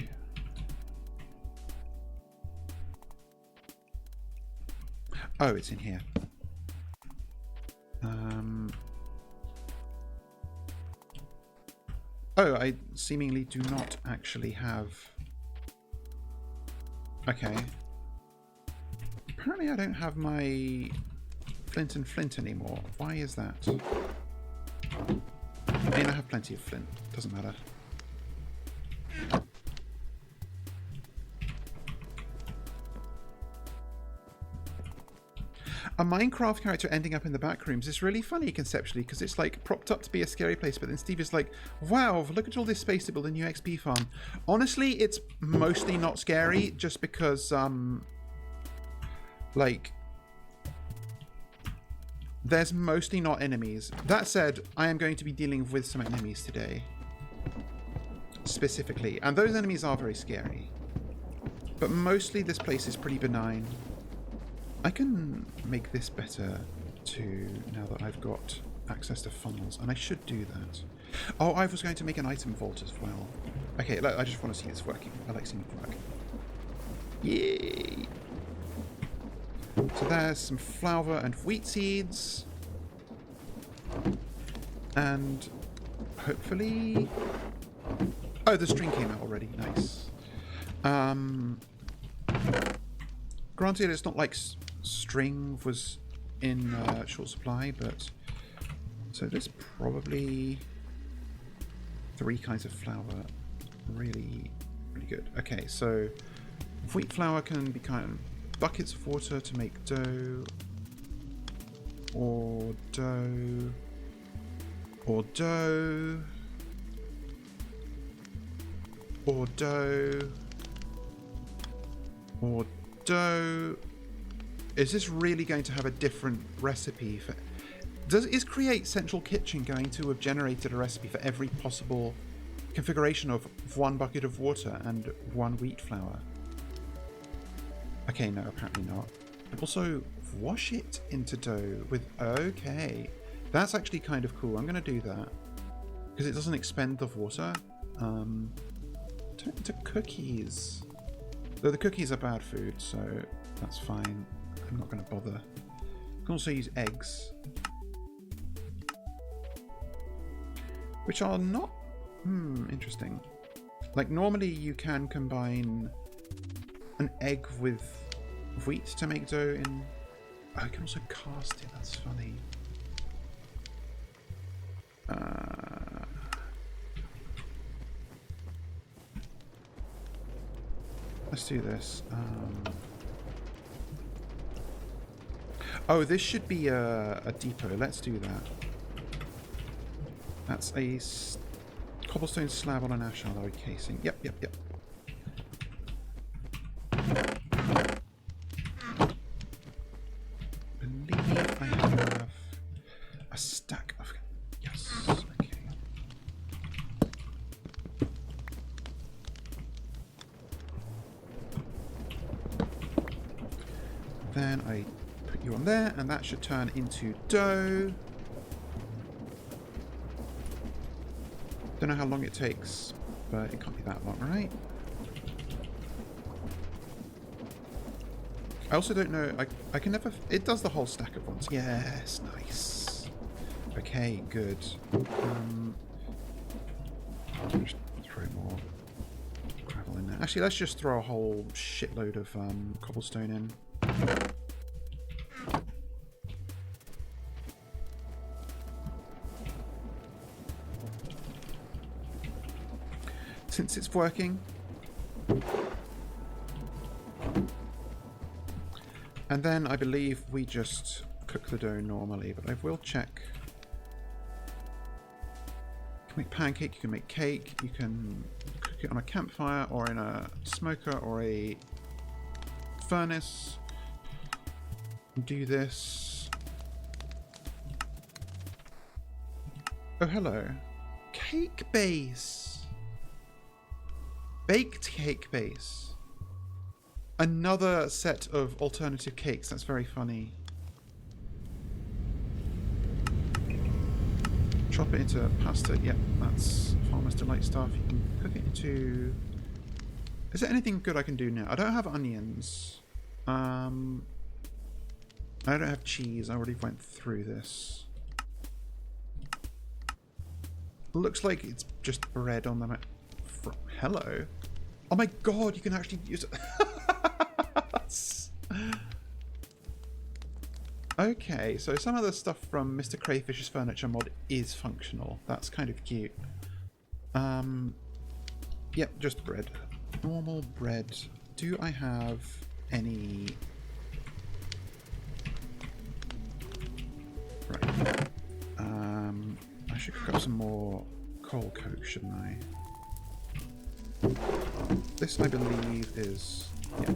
Oh, it's in here. Oh, I seemingly do not actually have... Okay. Apparently I don't have my flint and flint anymore. Why is that? I mean, I have plenty of flint. Doesn't matter. A Minecraft character ending up in the back rooms is really funny conceptually, because it's like propped up to be a scary place, but then Steve is like, wow, look at all this space to build a new XP farm. Honestly, it's mostly not scary, just because like, there's mostly not enemies. That said, I am going to be dealing with some enemies today. specifically. And those enemies are very scary. But mostly this place is pretty benign. I can make this better too, now that I've got access to funnels. And I should do that. Oh, I was going to make an item vault as well. Okay, I just want to see this working. I like seeing it work. Yay! So there's some flowv and wheat seeds. And hopefully... Oh, the string came out already. Nice. Granted, it's not like string was in short supply, but... So there's probably 3 kinds of flour. Really, really good. Okay, so wheat flour can be kind of buckets of water to make dough, or dough, or dough, or dough, or dough. Is this really going to have a different recipe for... Is Create Central Kitchen going to have generated a recipe for every possible configuration of 1 bucket of water and 1 wheat flour? Okay, no, apparently not. Also, wash it into dough with... Okay. That's actually kind of cool. I'm going to do that. Because it doesn't expend the water. Turn it into cookies. Though the cookies are bad food, so that's fine. I'm not going to bother. You can also use eggs. Which are not... interesting. Like, normally you can combine an egg with wheat to make dough in... Oh, you can also cast it. That's funny. Let's do this. Oh, this should be a depot. Let's do that. That's a cobblestone slab on an ash alloy casing. Yep, yep, yep. I believe I have a stack of... Yes, okay. Then I put you on there, and that should turn into dough. Don't know how long it takes, but it can't be that long, right? I also don't know, I can never... It does the whole stack at once. Yes, nice. Okay, good. I'll just throw more gravel in there. Actually, let's just throw a whole shitload of cobblestone in. Since it's working. And then I believe we just cook the dough normally, but I will check. You can make pancake, you can make cake, you can cook it on a campfire or in a smoker or a furnace. Do this. Oh, hello. Cake base. Baked cake base. Another set of alternative cakes. That's very funny. Chop it into pasta. Yep, that's Farmer's Delight stuff. You can cook it into... Is there anything good I can do now? I don't have onions. I don't have cheese. I already went through this. Looks like it's just bread on the map. Hello. Oh my god, you can actually use it. Okay, so some of the stuff from Mr. Crayfish's furniture mod is functional. That's kind of cute. Yep, just bread. Normal bread. Do I have any... Right. I should cook up some more coal coke, shouldn't I? This, I believe, is... Yeah.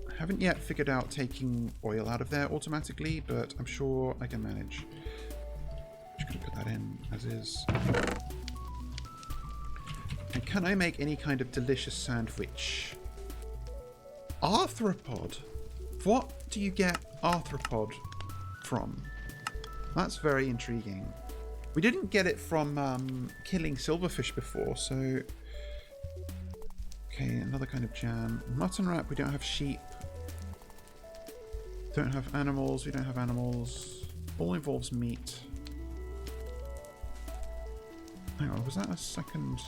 I haven't yet figured out taking oil out of there automatically, but I'm sure I can manage. Just gonna put that in as is. And can I make any kind of delicious sandwich? Arthropod? What do you get arthropod from? That's very intriguing. We didn't get it from killing silverfish before, so... Okay, another kind of jam. Mutton wrap, we don't have sheep. Don't have animals, we don't have animals. All involves meat. Hang on, was that a second?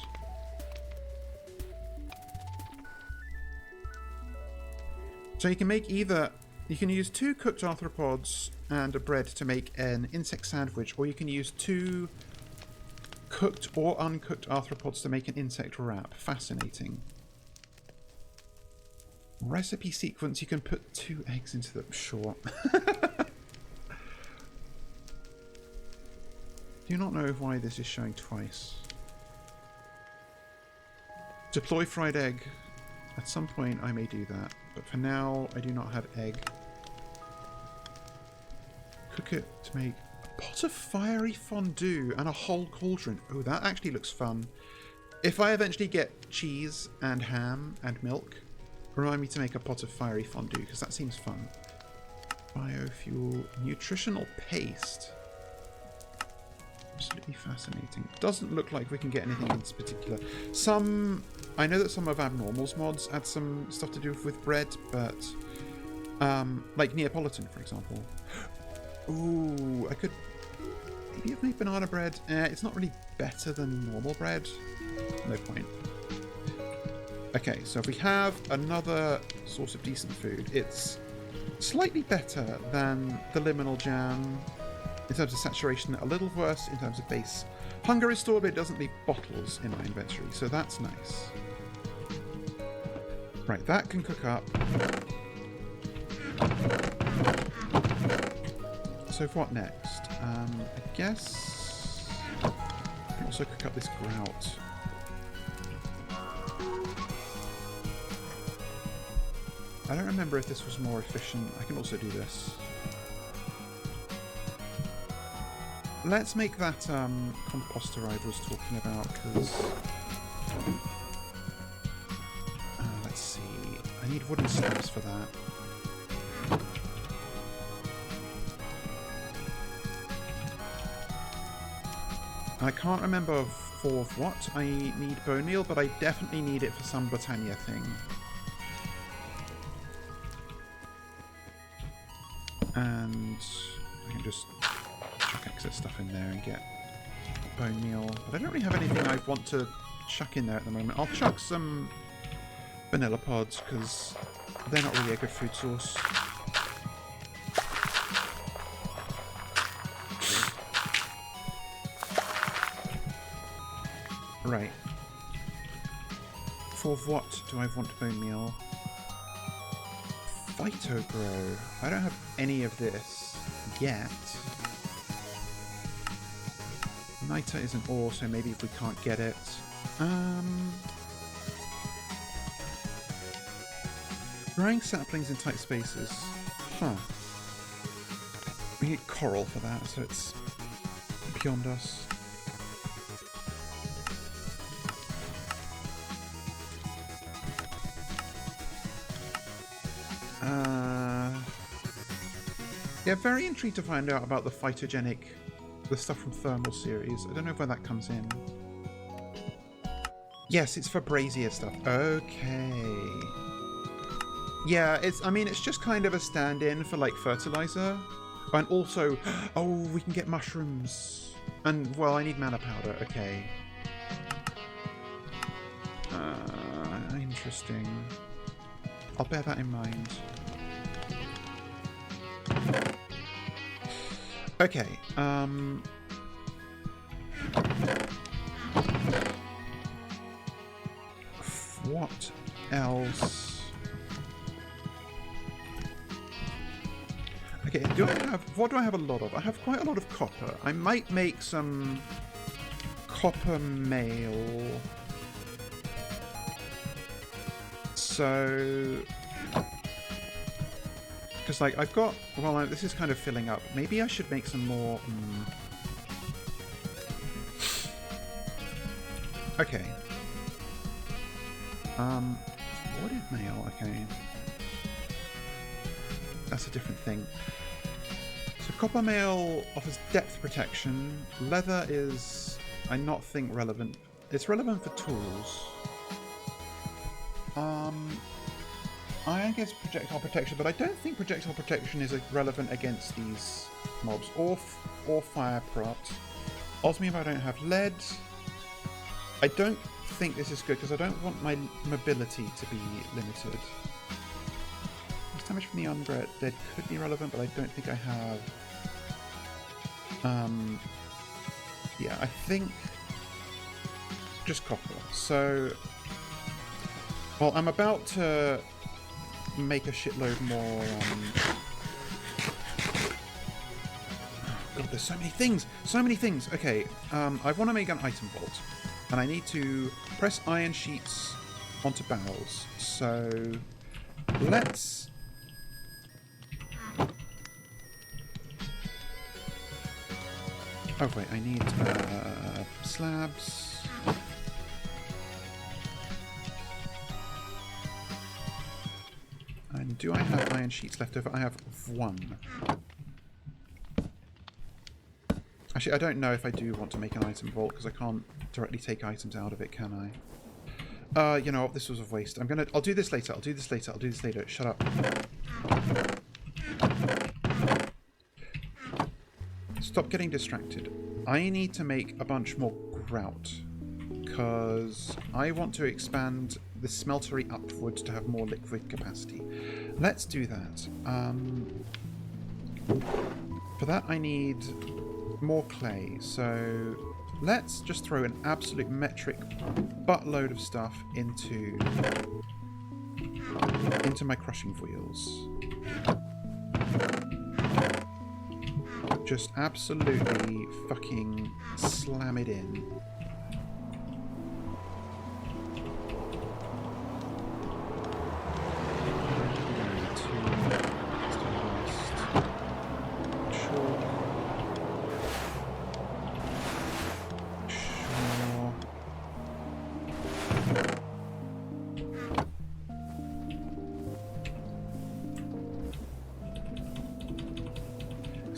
So you can make either... You can use 2 cooked arthropods and a bread to make an insect sandwich, or you can use 2 cooked or uncooked arthropods to make an insect wrap. Fascinating. Recipe sequence, you can put 2 eggs into the... Sure. Do you not know why this is showing twice? Deploy fried egg. At some point I may do that, but for now I do not have egg. Cook it to make a pot of fiery fondue and a whole cauldron. Oh, that actually looks fun. If I eventually get cheese and ham and milk, remind me to make a pot of fiery fondue, because that seems fun. Biofuel, nutritional paste. Absolutely fascinating. Doesn't look like we can get anything in particular. I know that some of Abnormal's mods add some stuff to do with bread, but like Neapolitan, for example. Ooh, I could maybe have made banana bread. It's not really better than normal bread. No point. Okay, so if we have another source of decent food, it's slightly better than the liminal jam in terms of saturation, a little worse in terms of base. Hunger is stored, but it doesn't leave bottles in my inventory, so that's nice. Right, that can cook up. So what next? I guess I can also cook up this grout. I don't remember if this was more efficient. I can also do this. Let's make that composter I was talking about, because... let's see. I need wooden stumps for that. I can't remember for what I need bone meal, but I definitely need it for some Britannia thing. And I can just chuck excess stuff in there and get bone meal. But I don't really have anything I want to chuck in there at the moment. I'll chuck some vanilla pods because they're not really a good food source. Right. For what do I want bone meal? Phytogrow. I don't have any of this yet. Niter is an ore, so maybe if we can't get it. Growing saplings in tight spaces. Huh. We need coral for that, so it's beyond us. Yeah, very intrigued to find out about the phytogenic, the stuff from Thermal series. I don't know where that comes in. Yes, it's for brazier stuff. Okay. Yeah, I mean, it's just kind of a stand-in for, like, fertilizer. And also, oh, we can get mushrooms. And, well, I need mana powder. Okay. Interesting. I'll bear that in mind. Okay, what else? Okay, what do I have a lot of? I have quite a lot of copper. I might make some copper mail. So... Because, like, I've got... Well, this is kind of filling up. Maybe I should make some more... Okay. Wooded mail, okay. That's a different thing. So copper mail offers depth protection. Leather is, I not think relevant. It's relevant for tools. I guess projectile protection, but I don't think projectile protection is relevant against these mobs or fire prot. Ultimately, if I don't have lead, I don't think this is good because I don't want my mobility to be limited. This damage from the undead could be relevant, but I don't think I have. Yeah, I think just copper. So, well, I'm about to make a shitload more. God, there's so many things! So many things! Okay, I want to make an item vault. And I need to press iron sheets onto barrels. So, let's... Oh wait, I need slabs. And do I have iron sheets left over? I have one. Actually, I don't know if I do want to make an item vault because I can't directly take items out of it, can I? You know what? This was a waste. I'll do this later. I'll do this later. I'll do this later. Shut up. Stop getting distracted. I need to make a bunch more grout because I want to expand the smeltery upwards to have more liquid capacity. Let's do that. For that I need more clay, so let's just throw an absolute metric buttload of stuff into my crushing wheels. Just absolutely fucking slam it in.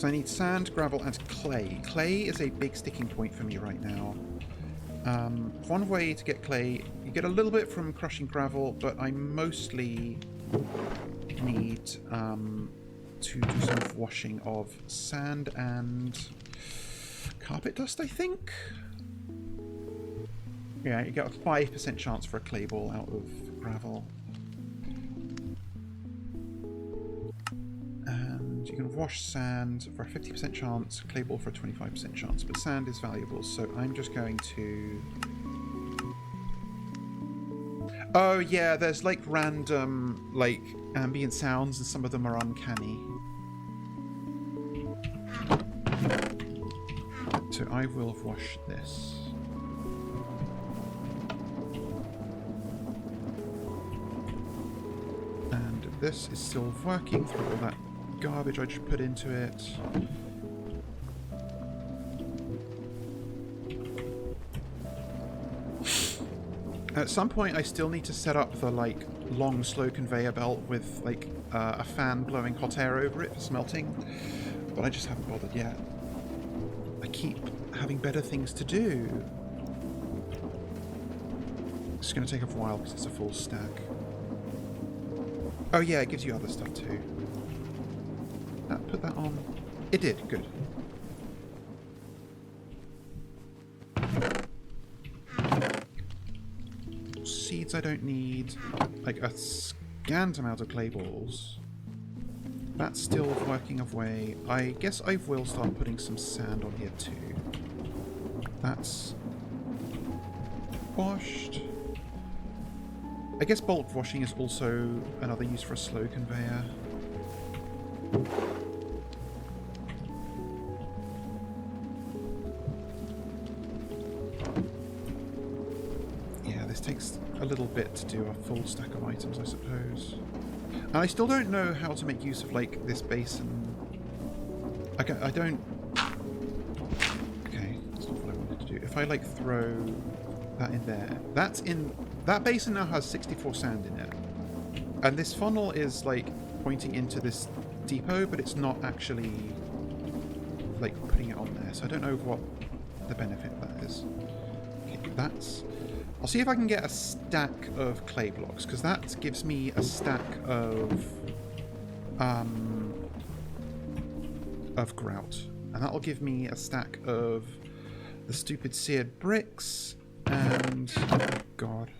I need sand, gravel, and clay. Clay is a big sticking point for me right now. One way to get clay, you get a little bit from crushing gravel, but I mostly need to do some washing of sand and carpet dust, I think? Yeah, you get a 5% chance for a clay ball out of gravel. You can wash sand for a 50% chance, clay ball for a 25% chance, but sand is valuable, so I'm just going to... Oh yeah, there's like random like ambient sounds and some of them are uncanny. So I will wash this. And this is still working through all that garbage I just put into it. At some point I still need to set up the like long slow conveyor belt with like a fan blowing hot air over it for smelting, but I just haven't bothered yet. I keep having better things to do. It's going to take a while because it's a full stack. Oh yeah, it gives you other stuff too. Put that on. It did, good. Seeds I don't need. Like a scant amount of clay balls. That's still working away. I guess I will start putting some sand on here too. That's washed. I guess bulk washing is also another use for a slow conveyor. Takes a little bit to do a full stack of items, I suppose. And I still don't know how to make use of like this basin. I don't... Okay, that's not what I wanted to do. If I like throw that in there. That basin now has 64 sand in it. And this funnel is like pointing into this depot, but it's not actually like putting it on there. So I don't know what the benefit of that is. Okay, I'll see if I can get a stack of clay blocks, because that gives me a stack of grout. And that'll give me a stack of the stupid seared bricks and... oh god.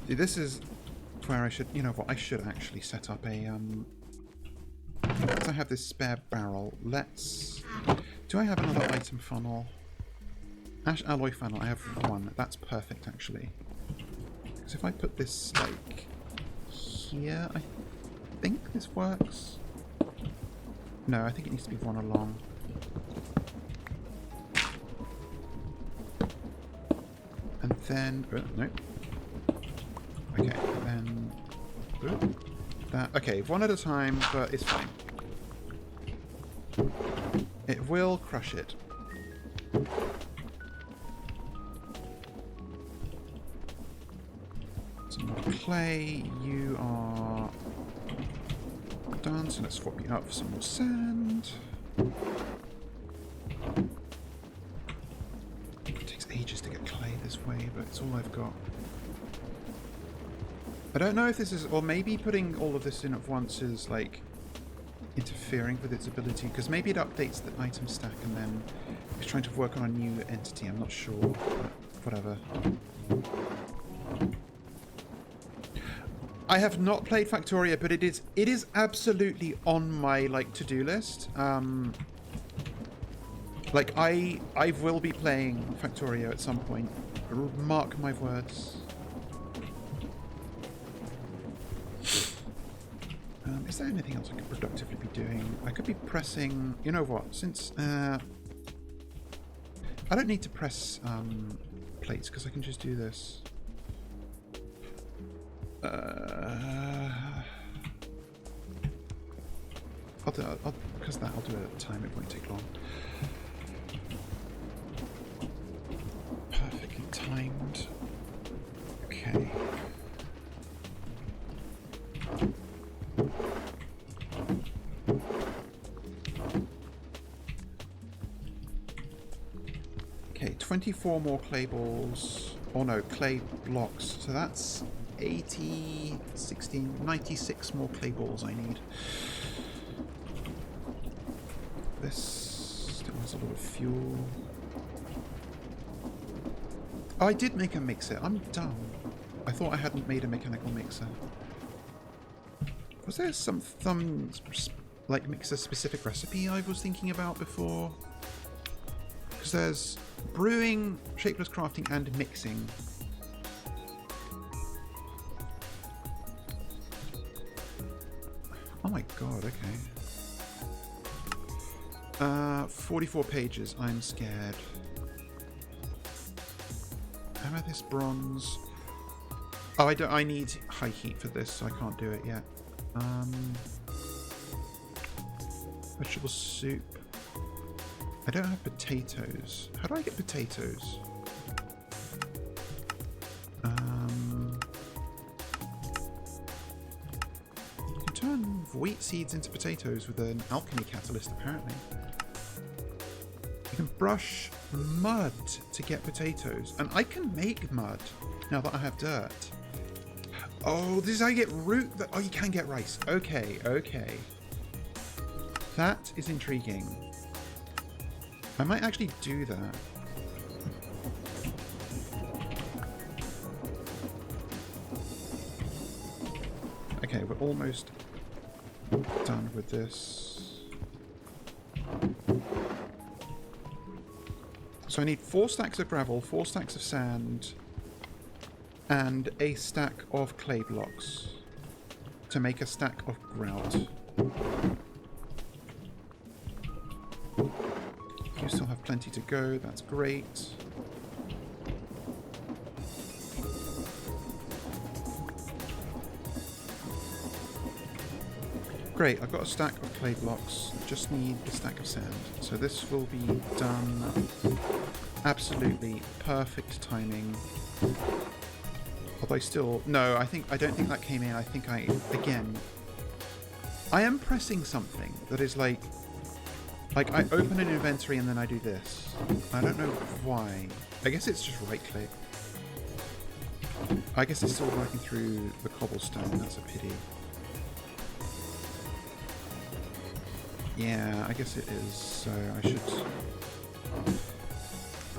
See, this is where I should... you know what, I should actually set up a... because I have this spare barrel, let's... do I have another item funnel? Ash alloy funnel, I have one. That's perfect, actually. Because if I put this, like, here, I think this works. No, I think it needs to be one along. And then... oh, no. Okay, then... oh, that. Okay, one at a time, but it's fine. It will crush it. Some more clay. You are done, so let's swap you out for some more sand. It takes ages to get clay this way, but it's all I've got. I don't know if this is, or maybe putting all of this in at once is like interfering with its ability, because maybe it updates the item stack and then it's trying to work on a new entity. I'm not sure, but whatever. I have not played Factoria, but it is absolutely on my like to-do list. Like I will be playing Factoria at some point. Mark my words. Is there anything else I could productively be doing? I could be pressing... you know what? Since... I don't need to press plates, because I can just do this. Because of that, I'll do it at a time. It won't take long. Perfectly timed. Okay. Okay, 24 more clay balls. Oh no, clay blocks. So that's 80, 16, 96 more clay balls I need. This still has a lot of fuel. Oh, I did make a mixer. I'm dumb. I thought I hadn't made a mechanical mixer. Was there some like mixer specific recipe I was thinking about before? Because there's brewing, shapeless crafting, and mixing. Oh my god, okay. 44 pages, I'm scared. Amethyst, bronze. Oh, I need high heat for this, so I can't do it yet. Vegetable soup. I don't have potatoes. How do I get potatoes? You can turn wheat seeds into potatoes with an alchemy catalyst, apparently. You can brush mud to get potatoes. And I can make mud now that I have dirt. Oh, this is how you get root. Oh, you can get rice. Okay, okay. That is intriguing. I might actually do that. Okay, we're almost done with this. So I need 4 stacks of gravel, 4 stacks of sand, and a stack of clay blocks to make a stack of grout. You still have plenty to go, that's great. Great, I've got a stack of clay blocks. Just need a stack of sand. So this will be done. Absolutely perfect timing. Although I still... No, I don't think that came in. I think again... I am pressing something that is like I open an inventory and then I do this. I don't know why. I guess it's just right click. I guess it's still working through the cobblestone. That's a pity. Yeah, I guess it is. So I should...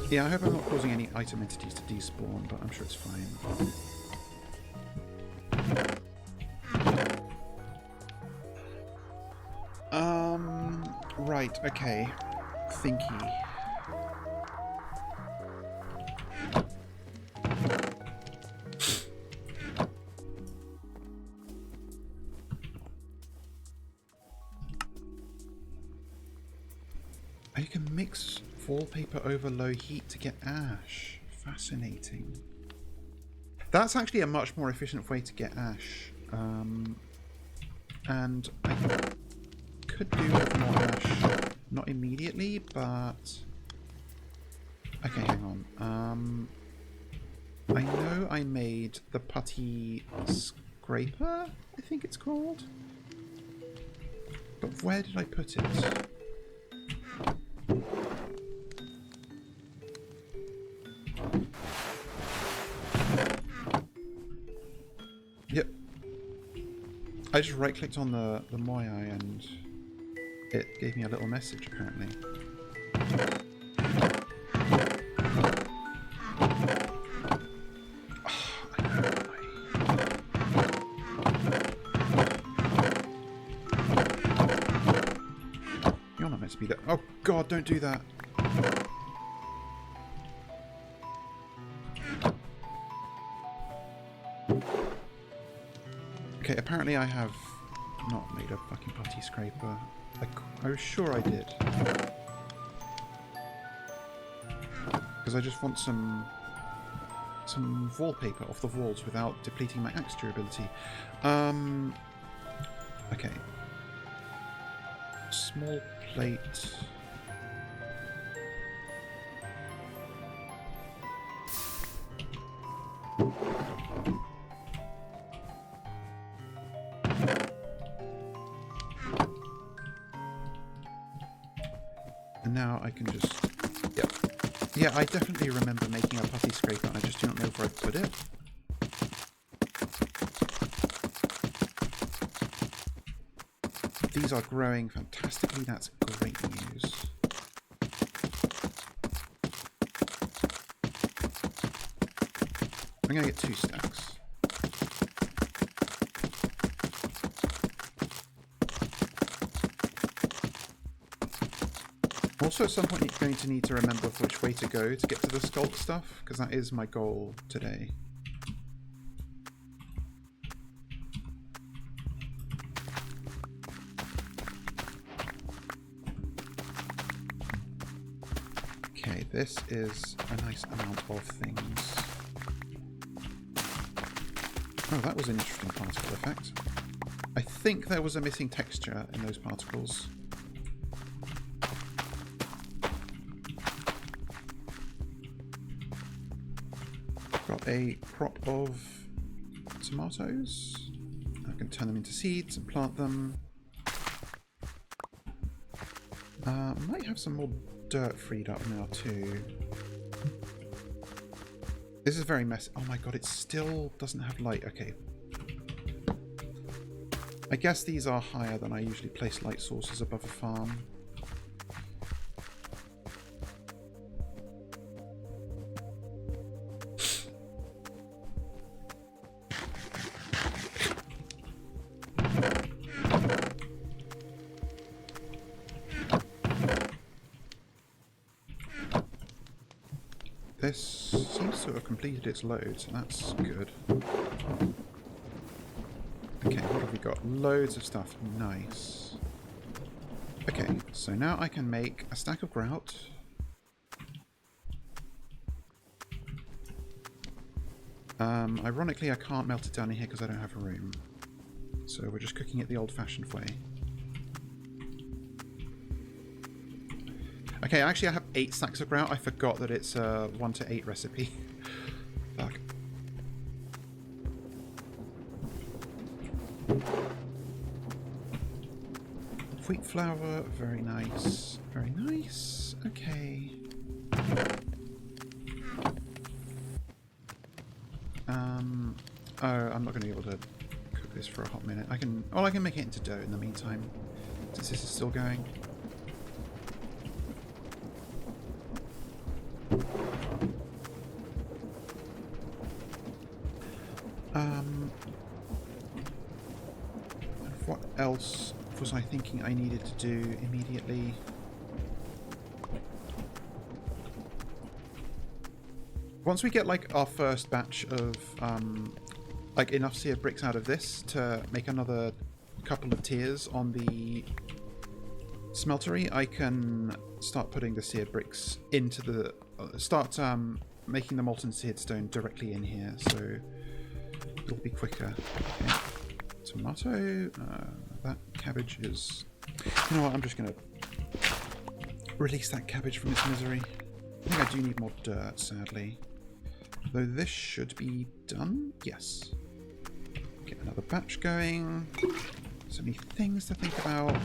Yeah, I hope I'm not causing any item entities to despawn, but I'm sure it's fine. Right, okay. Thinky. Oh, you can mix wallpaper over low heat to get ash. Fascinating. That's actually a much more efficient way to get ash. And I could do with more ash. Not immediately, but... Okay, hang on. I know I made the putty scraper, I think it's called. But where did I put it? Yep. I just right-clicked on the moai and it gave me a little message, apparently. You're not meant to be there. Oh god, don't do that. Okay, apparently I have not made a fucking putty scraper. I was sure I did. Because I just want some wallpaper off the walls without depleting my axe durability. Okay. Small plate. And now I can just... Yep. Yeah, I definitely remember making a putty scraper and I just do not know where I put it. These are growing fantastically, that's great news. I'm going to get 2 stacks. Also, at some point, you're going to need to remember which way to go to get to the sculk stuff, because that is my goal today. Okay, this is a nice amount of things. Oh, that was an interesting particle effect. I think there was a missing texture in those particles. Got a crop of tomatoes. I can turn them into seeds and plant them. Might have some more dirt freed up now too. This is very messy. Oh my god, it still doesn't have light. Okay. I guess these are higher than I usually place light sources above a farm. This seems to have completed its load, so that's good. Okay, what have we got? Loads of stuff. Nice. Okay, so now I can make a stack of grout. Ironically, I can't melt it down in here because I don't have room. So we're just cooking it the old-fashioned way. Okay, actually I have 8 stacks of grout. I forgot that it's a 1 to 8 recipe. Fuck. Wheat flour, very nice. Very nice. Okay. Oh, I'm not going to be able to cook this for a hot minute. I can make it into dough in the meantime, since this is still going. What else was I thinking I needed to do immediately? Once we get like our first batch of like enough sear bricks out of this to make another couple of tiers on the smeltery, I can start putting the seared bricks into the start making the molten seared stone directly in here, so it'll be quicker. Okay. Tomato, that cabbage is... You know what, I'm just going to release that cabbage from its misery. I think I do need more dirt, sadly. Though this should be done. Yes. Get another batch going. So many things to think about.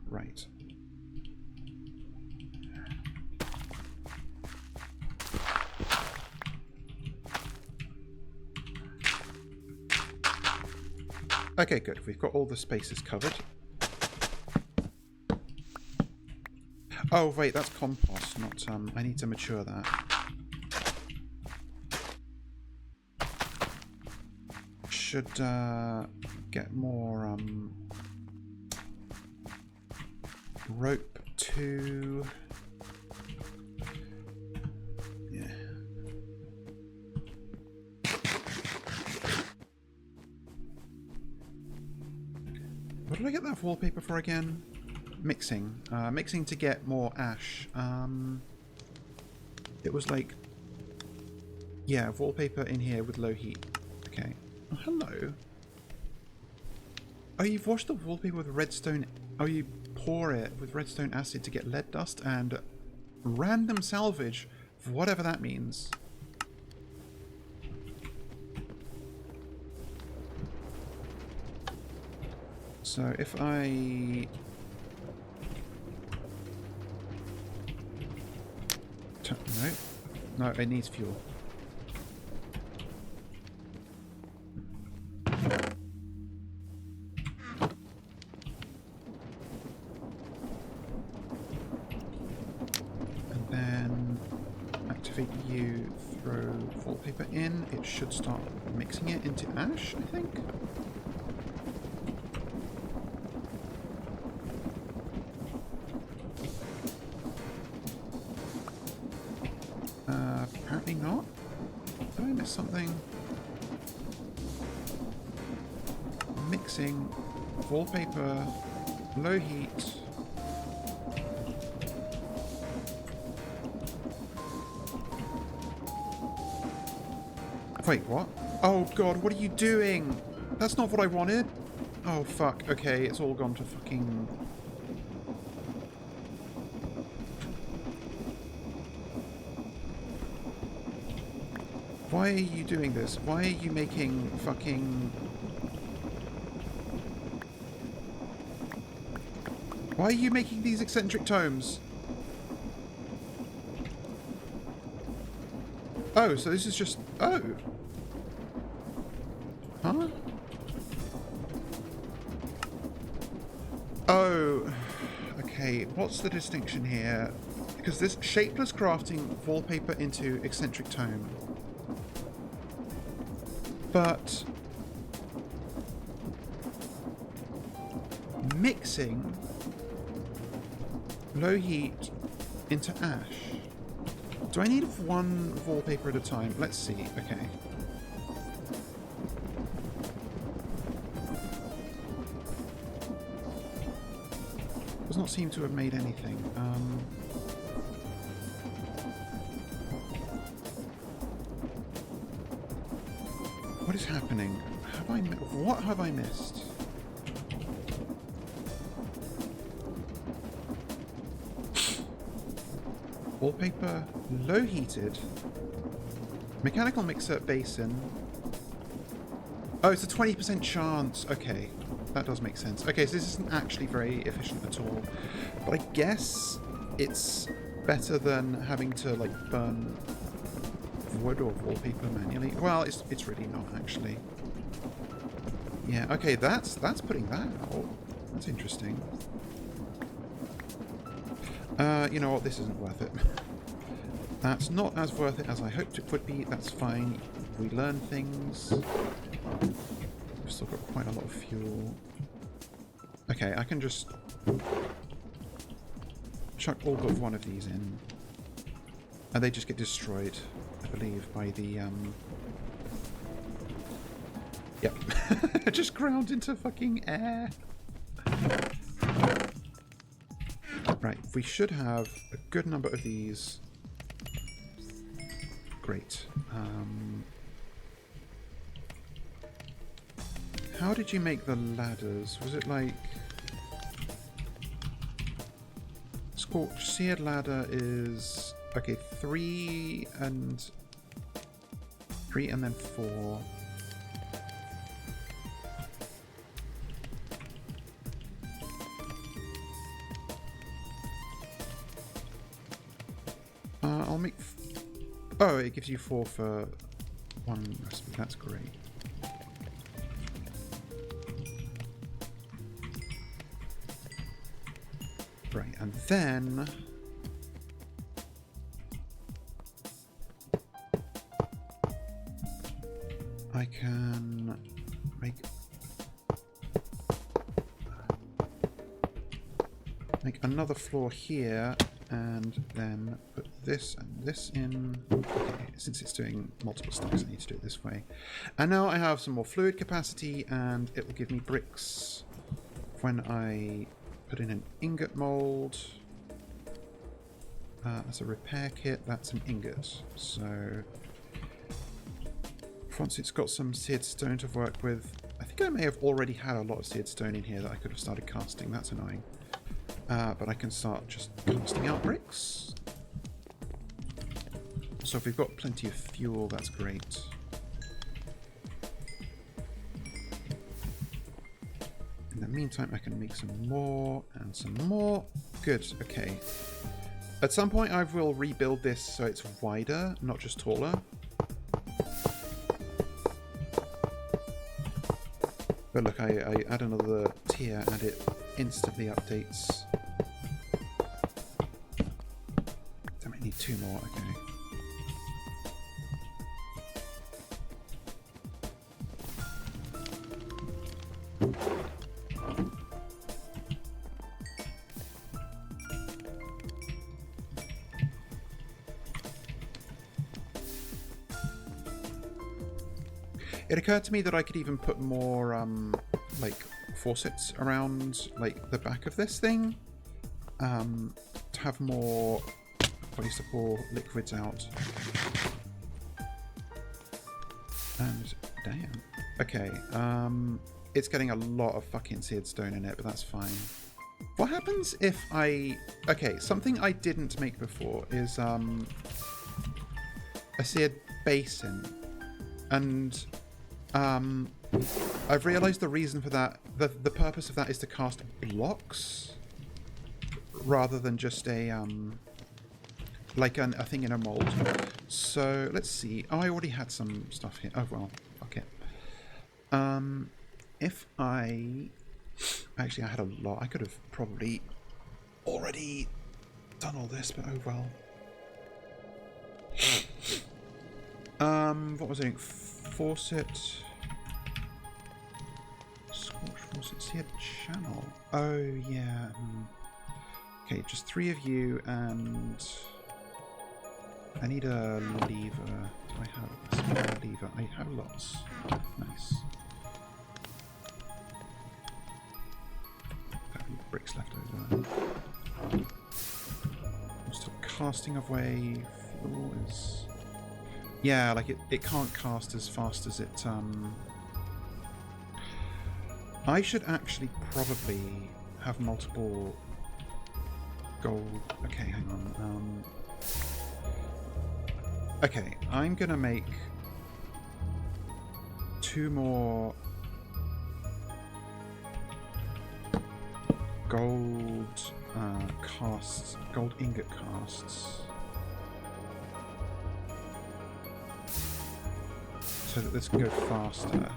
Right. Okay, good. We've got all the spaces covered. Oh, wait, that's compost, not... I need to mature that. Should get more rope to... Yeah. What did I get that wallpaper for again? Mixing. Mixing to get more ash. It was like... Yeah, wallpaper in here with low heat. Okay. Oh, hello. Oh, you've washed the wallpaper with redstone... Oh, you pour it with redstone acid to get lead dust and random salvage, whatever that means. So if I... No, it needs fuel. And then activate you, throw wallpaper in. It should start mixing it into ash, I think. Apparently not. Did I miss something? Mixing, wallpaper, low heat. Wait, what? Oh god, what are you doing? That's not what I wanted. Oh fuck, okay, it's all gone to fucking... Why are you doing this? Why are you making fucking... Why are you making these eccentric tomes? Oh, so this is just... Oh. Huh? Oh. Okay, what's the distinction here? Because this shapeless crafting wallpaper into eccentric tome. But mixing low heat into ash. Do I need one wallpaper at a time? Let's see. Okay. Was not seem to have made anything. What is happening? What have I missed? Wallpaper, low heated. Mechanical mixer basin. Oh, it's a 20% chance. Okay, that does make sense. Okay, so this isn't actually very efficient at all. But I guess it's better than having to like burn wood or wallpaper manually. Well, it's really not actually. Yeah, okay, that's putting that out. That's interesting. You know what, this isn't worth it. That's not as worth it as I hoped it would be. That's fine. We learn things. We've still got quite a lot of fuel. Okay, I can just chuck all but one of these in. And they just get destroyed, I believe, by the, Yep. Just ground into fucking air. Right, we should have a good number of these. Great. How did you make the ladders? Was it like... Scorched seared ladder is... Okay, 3 and then 4. I'll make... Oh, it gives you 4 for one recipe. That's great. Right, and then... I can make another floor here, and then put this and this in. Okay, since it's doing multiple stacks, I need to do it this way. And now I have some more fluid capacity, and it will give me bricks when I put in an ingot mold. That's a repair kit. That's an ingot. So once it's got some seared stone to work with, I think I may have already had a lot of seared stone in here that I could have started casting. That's annoying. But I can start just casting out bricks. So if we've got plenty of fuel, that's great. In the meantime, I can make some more and some more. Good, okay. At some point, I will rebuild this so it's wider, not just taller. But look, I add another tier and it instantly updates. Damn, I need 2 more, okay. It occurred to me that I could even put more, like, faucets around, like, the back of this thing, to have more body support liquids out. And, damn. Okay, it's getting a lot of fucking seared stone in it, but that's fine. What happens if I... Okay, something I didn't make before is, a seared basin. And... I've realised the reason for that, the purpose of that is to cast blocks rather than just a, like a thing in a mould. So, let's see. Oh, I already had some stuff here. Oh, well, fuck it. If I... Actually, I had a lot. I could have probably already done all this, but oh well. What was I doing? Faucet... Faucet seared channel. Oh, yeah. Okay, just 3 of you, and... I need a lever. Do I have a lever? I have lots. Nice. Got any bricks left over. casting away floors. Yeah, like it can't cast as fast as it I should actually probably have multiple gold. Okay, hang on. Okay, I'm gonna make 2 more gold casts, gold ingot casts, so that this can go faster.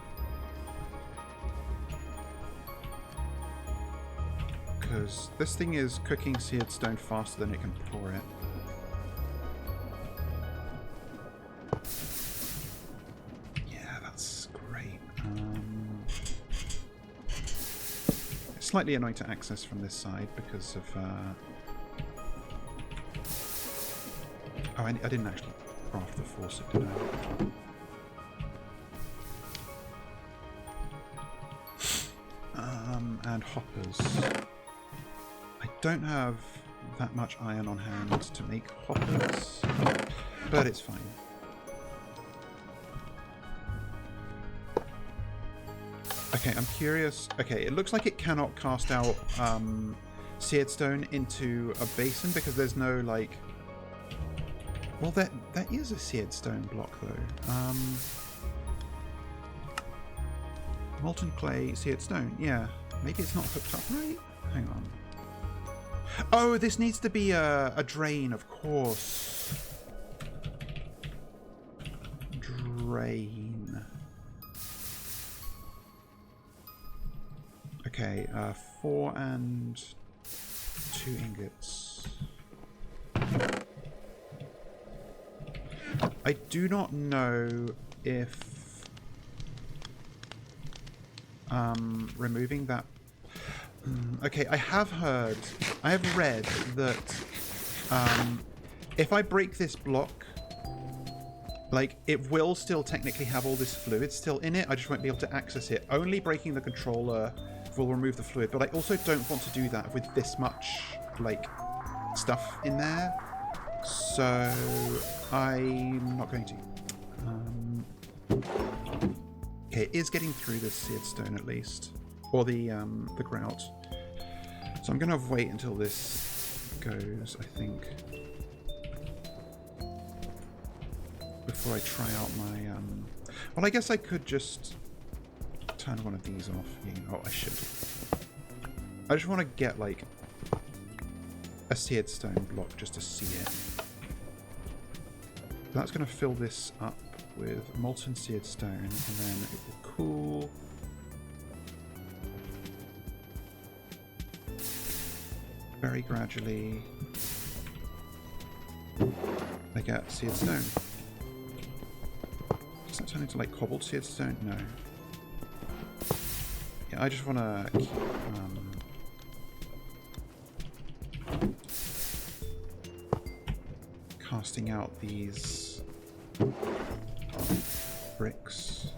Because this thing is cooking seared stone faster than it can pour it. Yeah, that's great. It's slightly annoying to access from this side because of... Oh, I didn't actually craft the faucet, did I? And hoppers. I don't have that much iron on hand to make hoppers, but it's fine. Okay, I'm curious. Okay, it looks like it cannot cast out seared stone into a basin because there's no, like... Well, that is a seared stone block, though. Molten clay, seared stone. Yeah, maybe it's not hooked up right? Hang on. Oh, this needs to be a drain, of course. Drain. Okay, 4 and 2 ingots. I do not know if removing that... Okay, I have read that if I break this block, like, it will still technically have all this fluid still in it, I just won't be able to access it. Only breaking the controller will remove the fluid, but I also don't want to do that with this much, like, stuff in there, so I'm not going to. Okay, it is getting through this seared stone at least. Or the grout. So I'm going to wait until this goes, I think. Before I try out my... Well, I guess I could just turn one of these off. Yeah, oh, I should. I just want to get, like, a seared stone block just to see it. That's going to fill this up with molten seared stone, and then it will cool. Very gradually, I get seared stone. Does that turn into like cobbled seared stone? No. Yeah, I just want to keep casting out these bricks.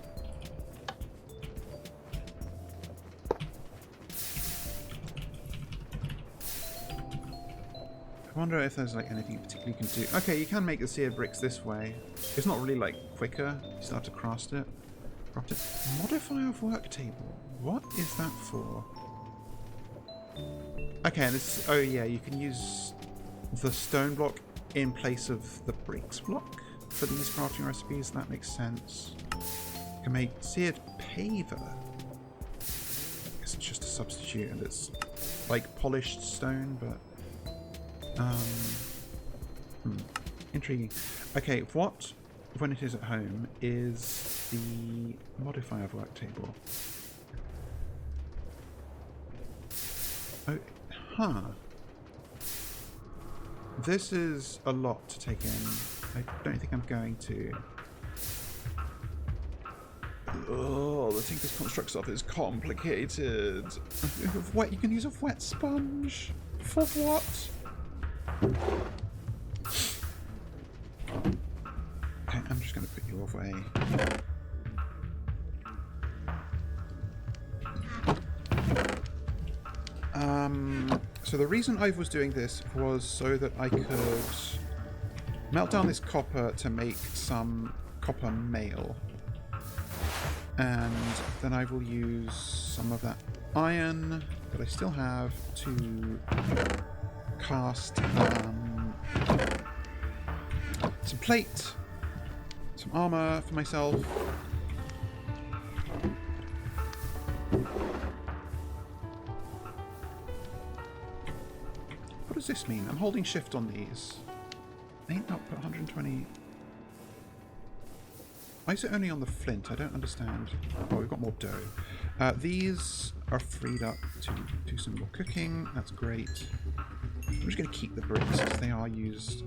I wonder if there's like anything particularly you can do. Okay, you can make the seared bricks this way. It's not really like quicker. You still have to craft it. Modifier of work table. What is that for? Okay, this. Oh yeah, you can use the stone block in place of the bricks block for these crafting recipes. That makes sense. You can make seared paver. I guess it's just a substitute, and it's like polished stone, but. Intriguing. Okay, what, when it is at home, is the modifier of work table? Oh, huh. This is a lot to take in. I don't think I'm going to. Oh, the Tinker's Construct stuff is complicated. You can use a wet sponge. For what? Okay, I'm just going to put you away. So the reason I was doing this was so that I could melt down this copper to make some copper mail. And then I will use some of that iron that I still have to cast some plate, some armor for myself. What does this mean? I'm holding shift on these. Main output 120. Why is it only on the flint? I don't understand. Oh, we've got more dough. These are freed up to do some more cooking. That's great. I'm just going to keep the bricks because they are used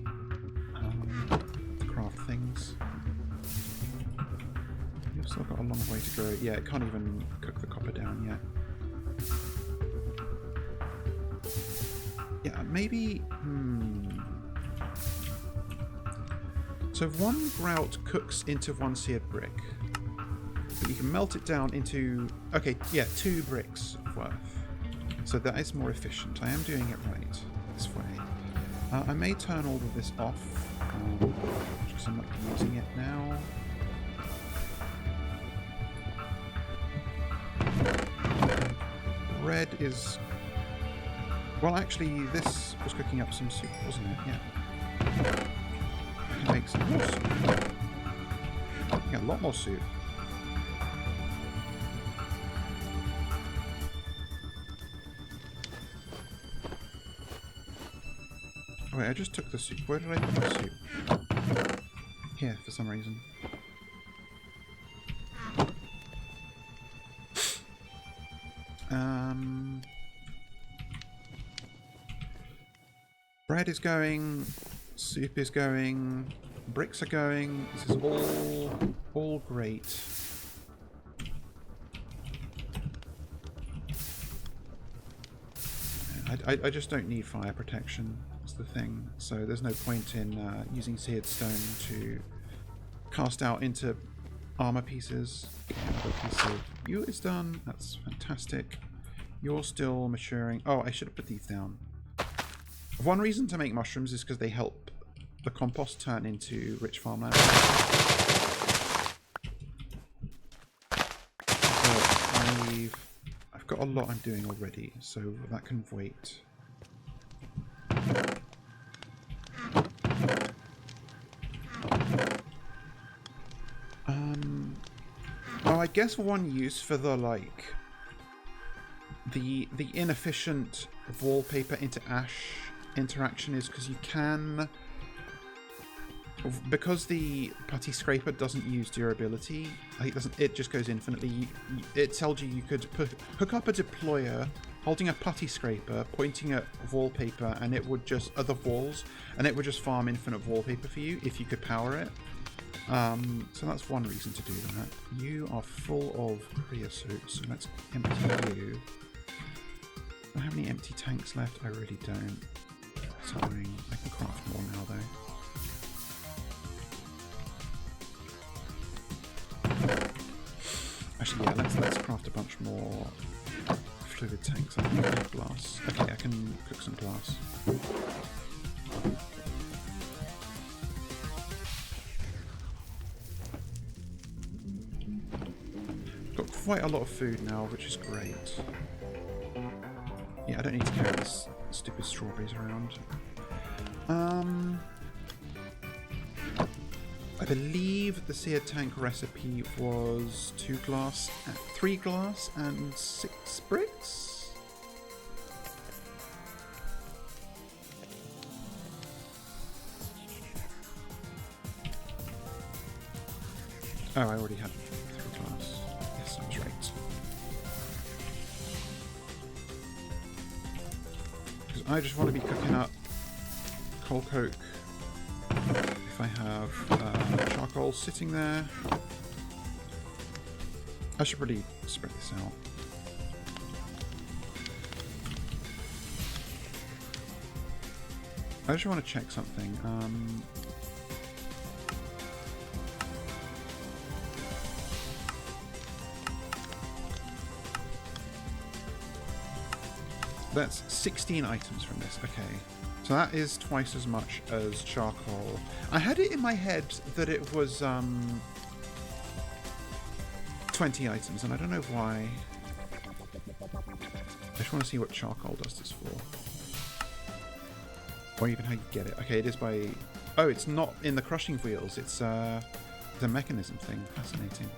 to craft things. We've still got a long way to go. Yeah, it can't even cook the copper down yet. Yeah, maybe... So one grout cooks into one seared brick. But you can melt it down into... Okay, yeah, 2 bricks worth. So that is more efficient. I am doing it right this way. I may turn all of this off, because I'm not using it now. Bread is... Well, actually, this was cooking up some soup, wasn't it? Yeah. I can make some more soup. I can get a lot more soup. Oh, wait, I just took the soup. Where did I put the soup? Here, for some reason. Bread is going, soup is going, bricks are going. This is all great. I just don't need fire protection. That's the thing. So there's no point in using seared stone to cast out into armor pieces. Okay, another piece of you is done. That's fantastic. You're still maturing. Oh, I should have put these down. One reason to make mushrooms is because they help the compost turn into rich farmland. I've got a lot I'm doing already, so that can wait. Oh, I guess one use for the the inefficient wallpaper into ash interaction is because you can, because the putty scraper doesn't use durability, it just goes infinitely. It tells you could hook up a deployer holding a putty scraper pointing at wallpaper, and it would just other walls, and it would just farm infinite wallpaper for you if you could power it. So that's one reason to do that. You are full of creosote, so let's empty you. Do I have any empty tanks left? I really don't. Sorry, I can craft more now though. Actually, yeah, let's craft a bunch more fluid tanks. I think I have glass. Okay, I can cook some glass. Got quite a lot of food now, which is great. Yeah, I don't need to carry this stupid strawberries around. I believe the seared tank recipe was 3 glass and 6 bricks. Oh, I already had 3 glass. Yes, I was right. Because I just want to be cooking up coal coke. If I have charcoal sitting there, I should really spread this out. I just want to check something. That's 16 items from this. Okay. So that is twice as much as charcoal. I had it in my head that it was 20 items, and I don't know why. I just want to see what charcoal does this for. Or even how you get it. Okay, it is by... Oh, it's not in the crushing wheels. It's the mechanism thing. Fascinating.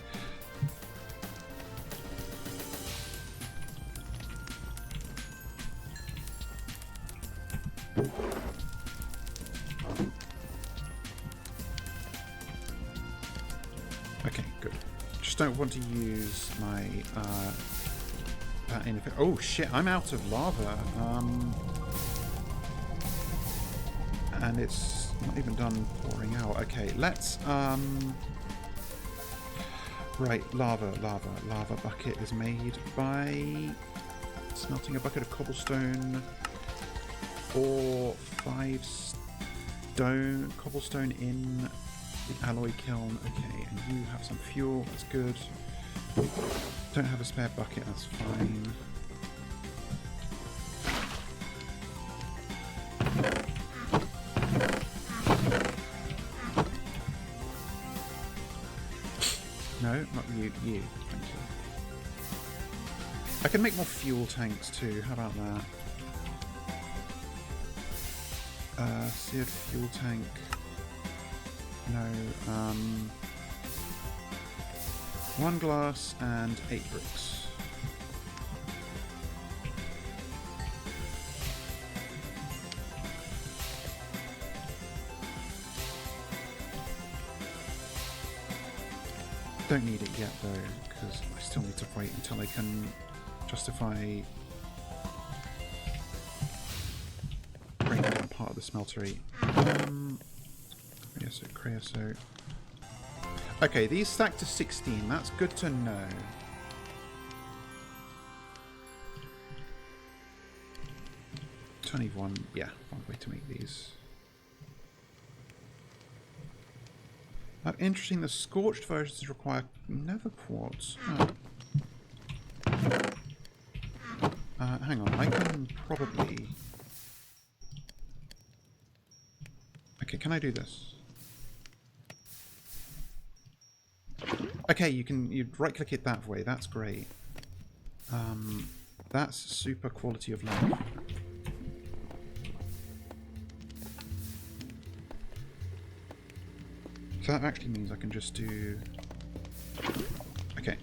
Okay, good. Just don't want to use my... oh shit, I'm out of lava. And it's not even done pouring out. Okay, let's right, lava bucket is made by smelting a bucket of cobblestone or 5 cobblestone in the alloy kiln. Okay, and you have some fuel, that's good. Don't have a spare bucket, that's fine. No, not you. You. Thank you. I can make more fuel tanks too. How about that? Seared fuel tank. No. 1 glass and 8 bricks. Don't need it yet though, because I still need to wait until I can justify breaking down part of the smeltery. Creosote. Okay, these stack to 16. That's good to know. It's only one way to make these. Interesting, the scorched versions require nether quartz. Oh. Hang on, I can probably... Okay, can I do this? Okay, you right-click it that way, that's great. That's super quality of life. So that actually means I can just do... Okay.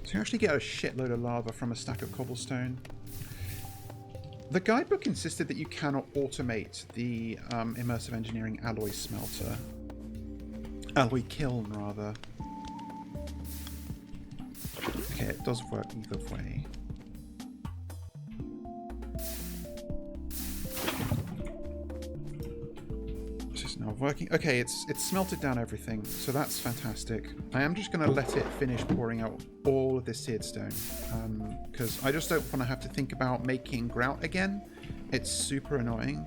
So you actually get a shitload of lava from a stack of cobblestone. The guidebook insisted that you cannot automate the immersive engineering alloy smelter. Alloy kiln, rather. Okay, it does work either way. Working. Okay, it's smelted down everything, so that's fantastic. I am just going to let it finish pouring out all of this seared stone, because I just don't want to have to think about making grout again. It's super annoying.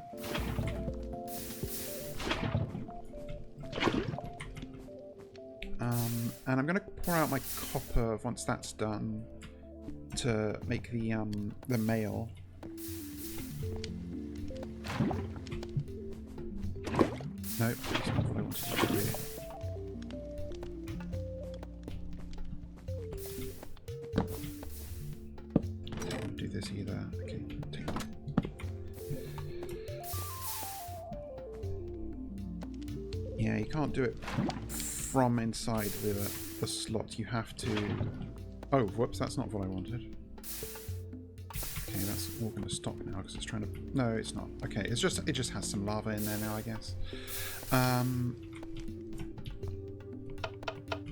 And I'm going to pour out my copper once that's done to make the mail. Nope, that's not what I wanted to do. I don't want to do this either. Okay, take that. Yeah, you can't do it from inside the slot. You have to... Oh, whoops, that's not what I wanted. Okay, that's all going to stop now because it's trying to... No, it's not. Okay, it just has some lava in there now, I guess.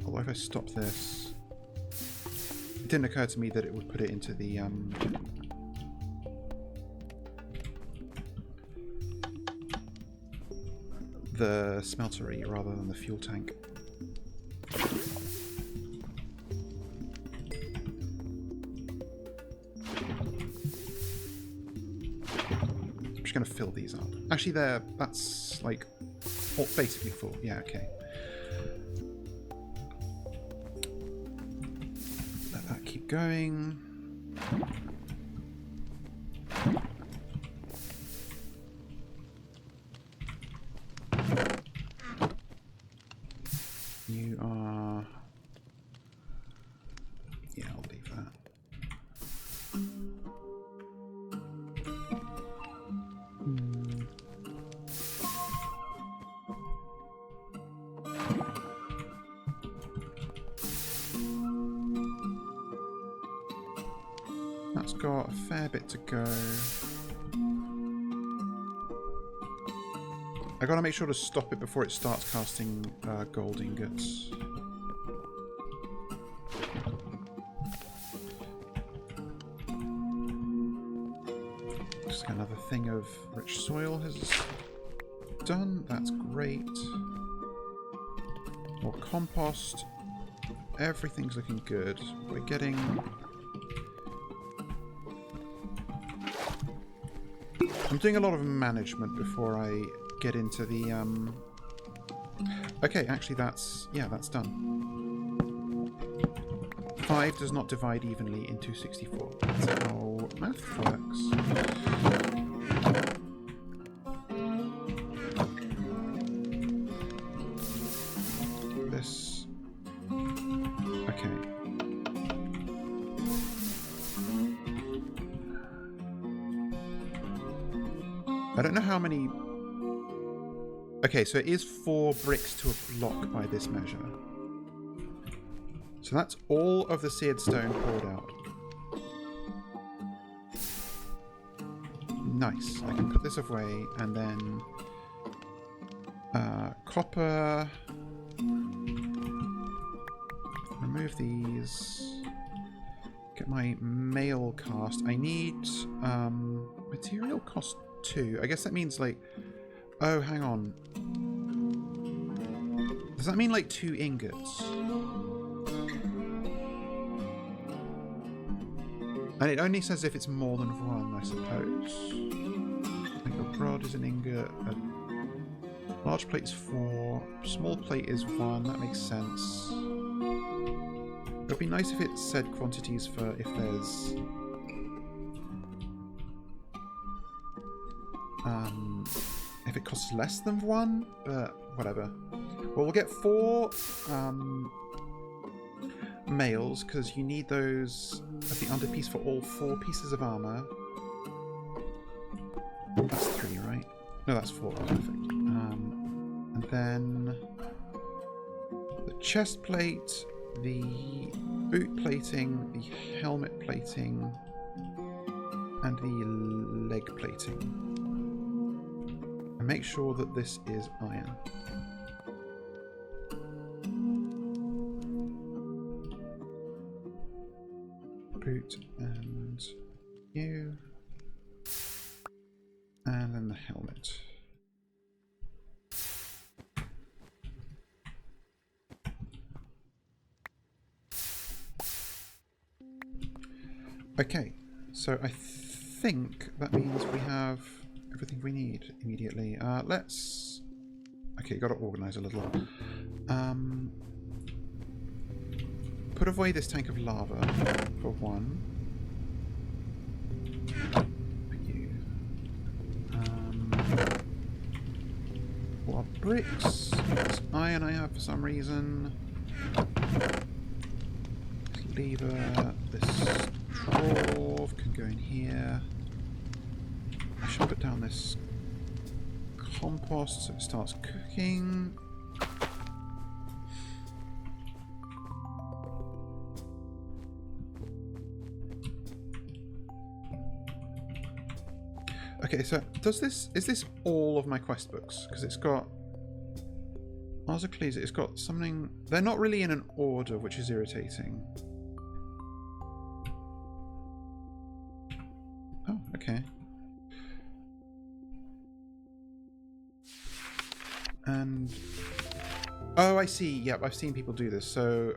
Although if I stop this... It didn't occur to me that it would put it into the... the smeltery rather than the fuel tank. I'm just going to fill these up. Actually, that's like basically full. Yeah, okay. Let that keep going. You are... Yeah, I'll leave that. That's got a fair bit to go. I gotta make sure to stop it before it starts casting gold ingots. Just another thing of rich soil has done. That's great. More compost. Everything's looking good. We're getting... I'm doing a lot of management before I get into the okay, actually that's done. 5 does not divide evenly into 64. That's how math works. This okay. I don't know how many. Okay, so it is 4 bricks to a block by this measure. So that's all of the seared stone poured out. Nice. I can put this away and then copper. Remove these. Get my mail cast. I need material cost 2. I guess that means like... Oh, hang on. Does that mean like 2 ingots? And it only says if it's more than 1, I suppose. Like a rod is an ingot. A large plate is 4. Small plate is 1. That makes sense. It would be nice if it said quantities for if there's... if it costs less than 1, but whatever. Well, we'll get 4 mails, because you need those as the underpiece for all 4 pieces of armor. That's 3, right? No, that's 4. Perfect. And then the chest plate, the boot plating, the helmet plating, and the leg plating. Make sure that this is iron. Boot and you. And then the helmet. Okay, so I think that means we have everything we need immediately. Let's... Okay, got to organise a little. Put away this tank of lava for 1. For you. For our bricks. This iron I have for some reason. This lever. This trove can go in here. I should put down this compost so it starts cooking. Okay, so is this all of my quest books? Because it's got Arzocles, it's got something... They're not really in an order, which is irritating. Oh, okay. And oh, I see. Yep, I've seen people do this. So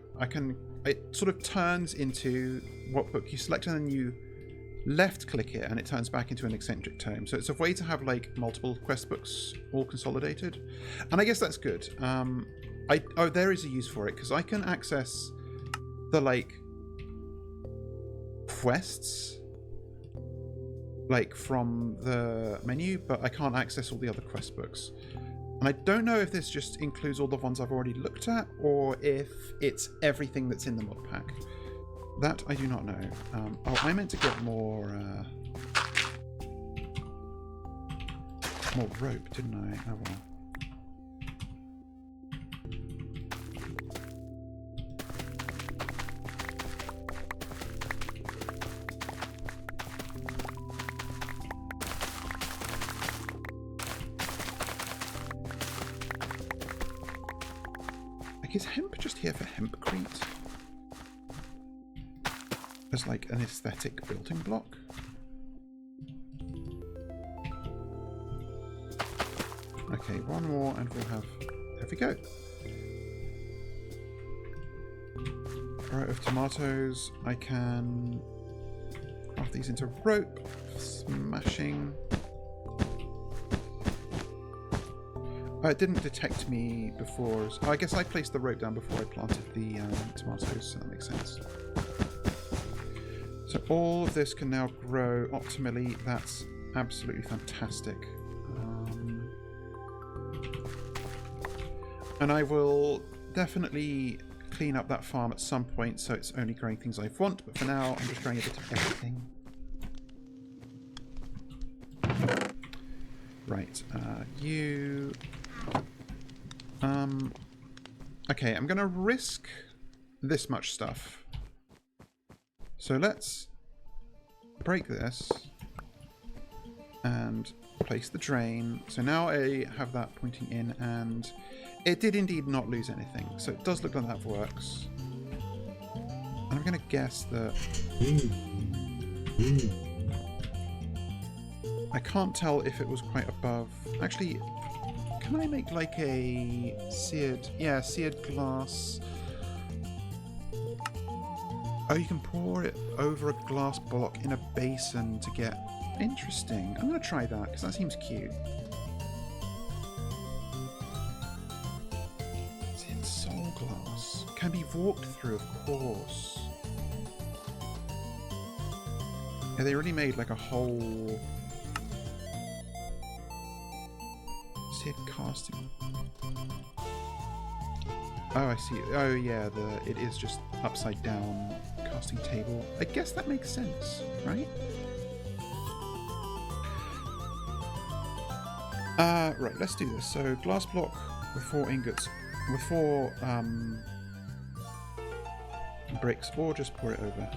it sort of turns into what book you select, and then you left click it and it turns back into an eccentric tome. So it's a way to have like multiple quest books all consolidated, and I guess that's good. There is a use for it, because I can access the like quests like from the menu, but I can't access all the other quest books. And I don't know if this just includes all the ones I've already looked at, or if it's everything that's in the mod pack. That I do not know. Oh, I meant to get more rope, didn't I? Oh well. Like, is hemp just here for hempcrete? As like an aesthetic building block? Okay, one more and we'll have... There we go. Row of tomatoes. I can craft these into rope. Smashing. Oh, it didn't detect me before. Oh, I guess I placed the rope down before I planted the tomatoes, so that makes sense. So all of this can now grow optimally. That's absolutely fantastic. And I will definitely clean up that farm at some point, so it's only growing things I want. But for now, I'm just growing a bit of everything. Right, you... Okay, I'm going to risk this much stuff. So let's break this and place the drain. So now I have that pointing in, and it did indeed not lose anything. So it does look like that works. And I'm going to guess that... I can't tell if it was quite above. Actually, can I make like a seared... Yeah, seared glass... Oh, you can pour it over a glass block in a basin to get... Interesting. I'm going to try that, because that seems cute. It's in soul glass. Can be walked through, of course. Yeah, they really made like a whole... Seared casting... Oh, I see. Oh, yeah, it is just upside down casting table. I guess that makes sense, right? Right, let's do this. So, glass block with 4 ingots, with 4 bricks, or just pour it over.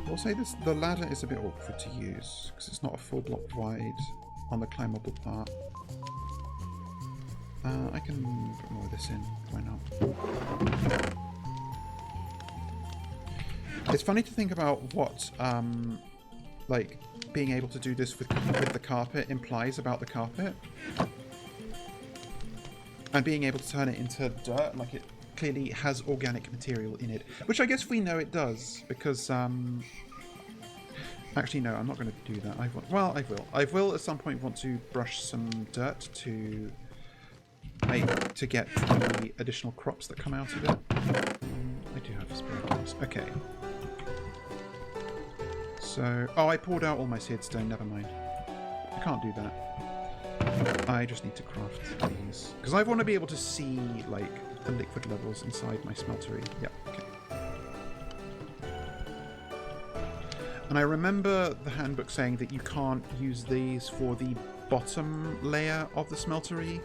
I'll say this, the ladder is a bit awkward to use, because it's not a full block wide on the climbable part. I can put more of this in, why not? It's funny to think about what, like, being able to do this with the carpet implies about the carpet. And being able to turn it into dirt, like it clearly has organic material in it. Which I guess we know it does, because, actually, no, I'm not going to do that. I will. I will at some point want to brush some dirt to get the additional crops that come out of it. I do have spare glass. Okay. So, oh, I poured out all my seared stone. Never mind. I can't do that. I just need to craft these because I want to be able to see like the liquid levels inside my smeltery. Yep. Okay. And I remember the handbook saying that you can't use these for the bottom layer of the smeltery.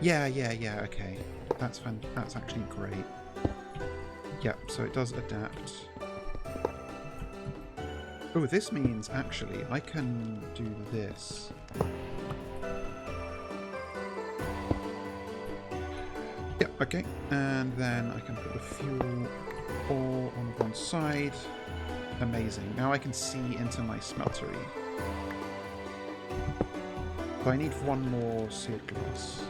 Yeah, okay. That's actually great. Yep, so it does adapt. Oh, this means actually I can do this. Yep, okay. And then I can put the fuel all on one side. Amazing. Now I can see into my smeltery. But I need one more seared glass.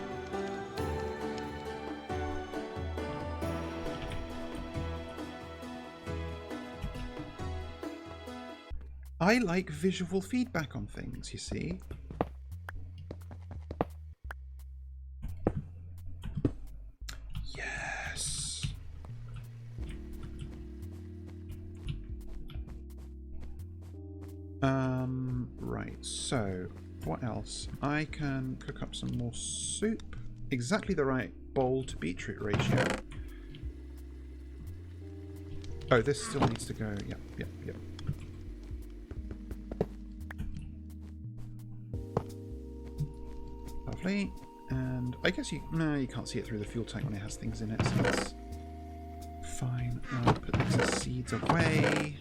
I like visual feedback on things, you see. Yes. Right, so what else? I can cook up some more soup. Exactly the right bowl to beetroot ratio. Oh, this still needs to go. Yep. Lovely. And I guess you can't see it through the fuel tank when it has things in it, so that's fine. I'll put these seeds away.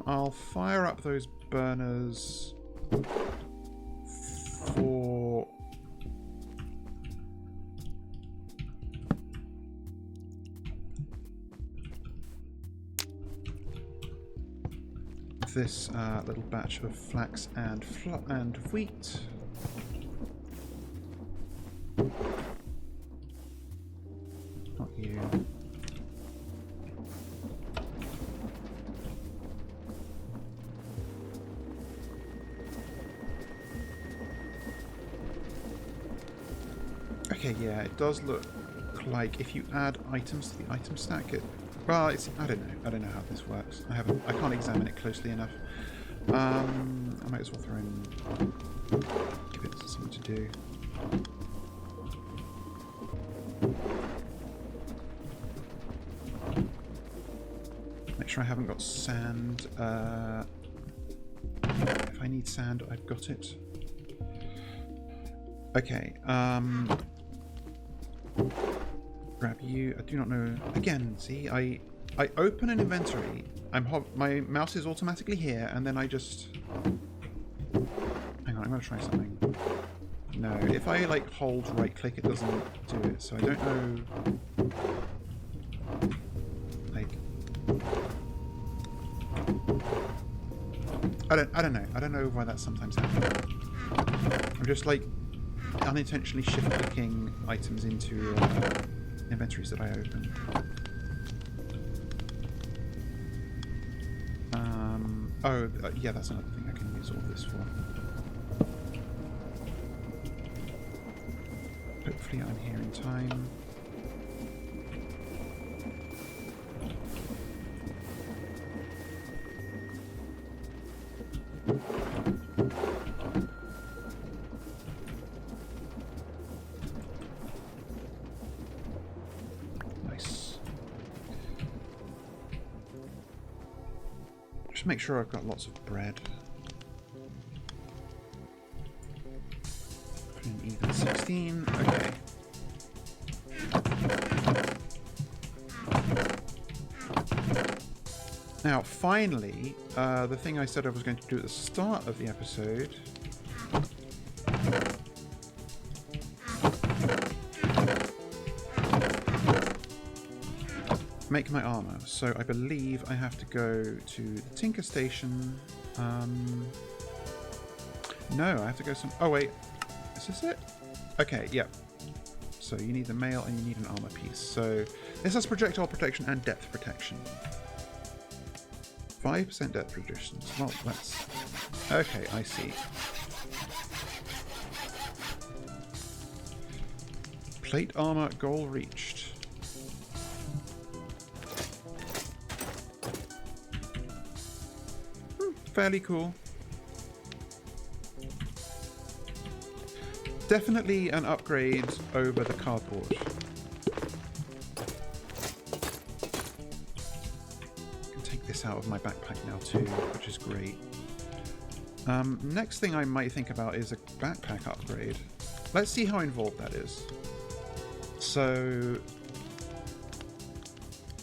I'll fire up those burners for this little batch of flax and wheat. Not you. Okay, yeah, it does look like if you add items to the item stack, well, I don't know how this works. I can't examine it closely enough. I might as well throw in, give it something to do. Make sure I haven't got sand. If I need sand, I've got it. Okay. Grab you. I do not know. Again, see, I open an inventory. My mouse is automatically here, and then I just. Hang on, I'm gonna try something. No, if I like hold right click, it doesn't do it. So I don't know. Like. I don't know. I don't know why that sometimes happens. I'm just like unintentionally shift clicking items into inventories that I open. Yeah, that's another thing I can use all of this for. Hopefully I'm here in time. Just make sure I've got lots of bread. Put in even 16. Okay. Now, finally, the thing I said I was going to do at the start of the episode. Make my armor. So I believe I have to go to the Tinker Station. No, I have to go some... Oh, wait. Is this it? Okay, yeah. So you need the mail and you need an armor piece. So this has projectile protection and depth protection. 5% depth protection. Well, that's... Okay, I see. Plate armor goal reached. Fairly cool. Definitely an upgrade over the cardboard. I can take this out of my backpack now too, which is great. Next thing I might think about is a backpack upgrade. Let's see how involved that is. So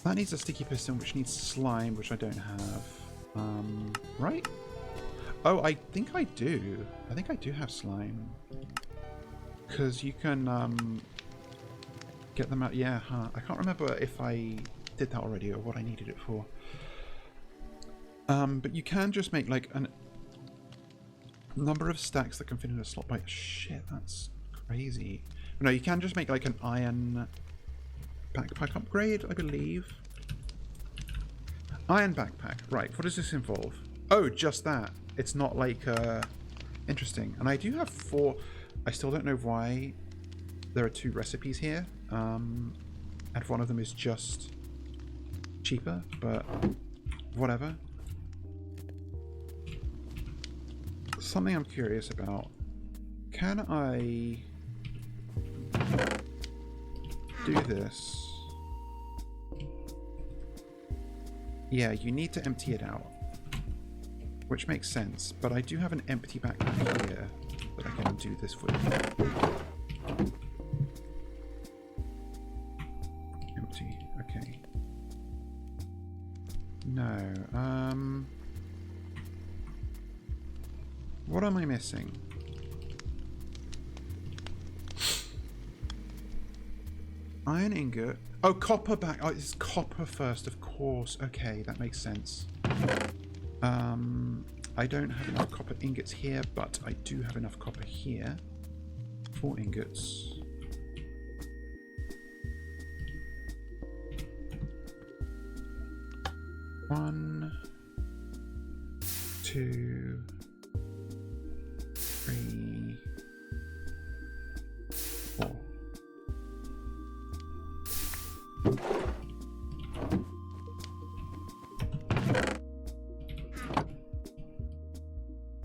that needs a sticky piston, which needs slime, which I don't have. Right? Oh, I think I do. I think I do have slime. Because you can, get them out. Yeah, huh. I can't remember if I did that already, or what I needed it for. But you can just make like a number of stacks that can fit in a slot by... Shit, that's crazy. No, you can just make like an iron backpack upgrade, I believe. Iron backpack. Right, what does this involve? Oh, just that. It's not like... interesting. And I do have 4... I still don't know why there are 2 recipes here. And one of them is just cheaper, but whatever. Something I'm curious about. Can I do this? Yeah, you need to empty it out, which makes sense, but I do have an empty backpack here that I can do this with. Empty, okay. No, what am I missing? Iron ingot. Oh, copper back. Oh, it's copper first, of course. Okay, that makes sense. I don't have enough copper ingots here, but I do have enough copper here. 4 ingots. One, 2, 3, 4.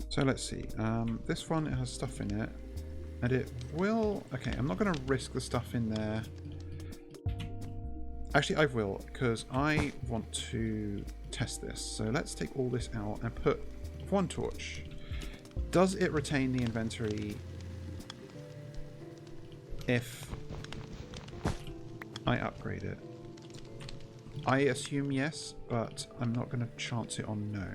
So let's see. This one has stuff in it, and it will... Okay, I'm not going to risk the stuff in there. Actually, I will, because I want to test this. So let's take all this out and put 1 torch. Does it retain the inventory if I upgrade it? I assume yes, but I'm not going to chance it on no.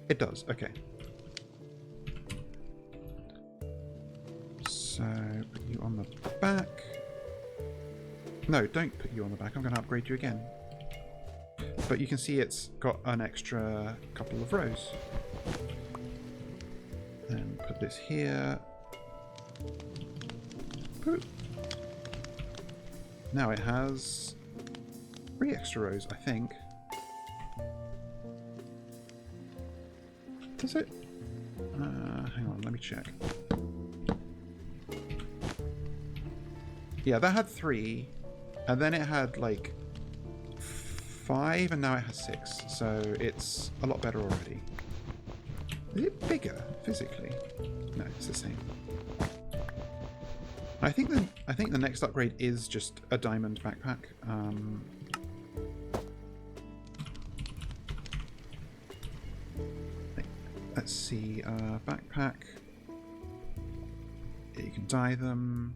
It does, okay. So, put you on the back. No, don't put you on the back. I'm going to upgrade you again. But you can see it's got an extra couple of rows. Then put this here. Boop. Now it has 3 extra rows, I think. Does it? Hang on, let me check. Yeah, that had 3, and then it had like 5, and now it has 6. So it's a lot better already. Is it bigger physically? No, it's the same. I think the next upgrade is just a diamond backpack. Let's see, backpack. Yeah, you can dye them.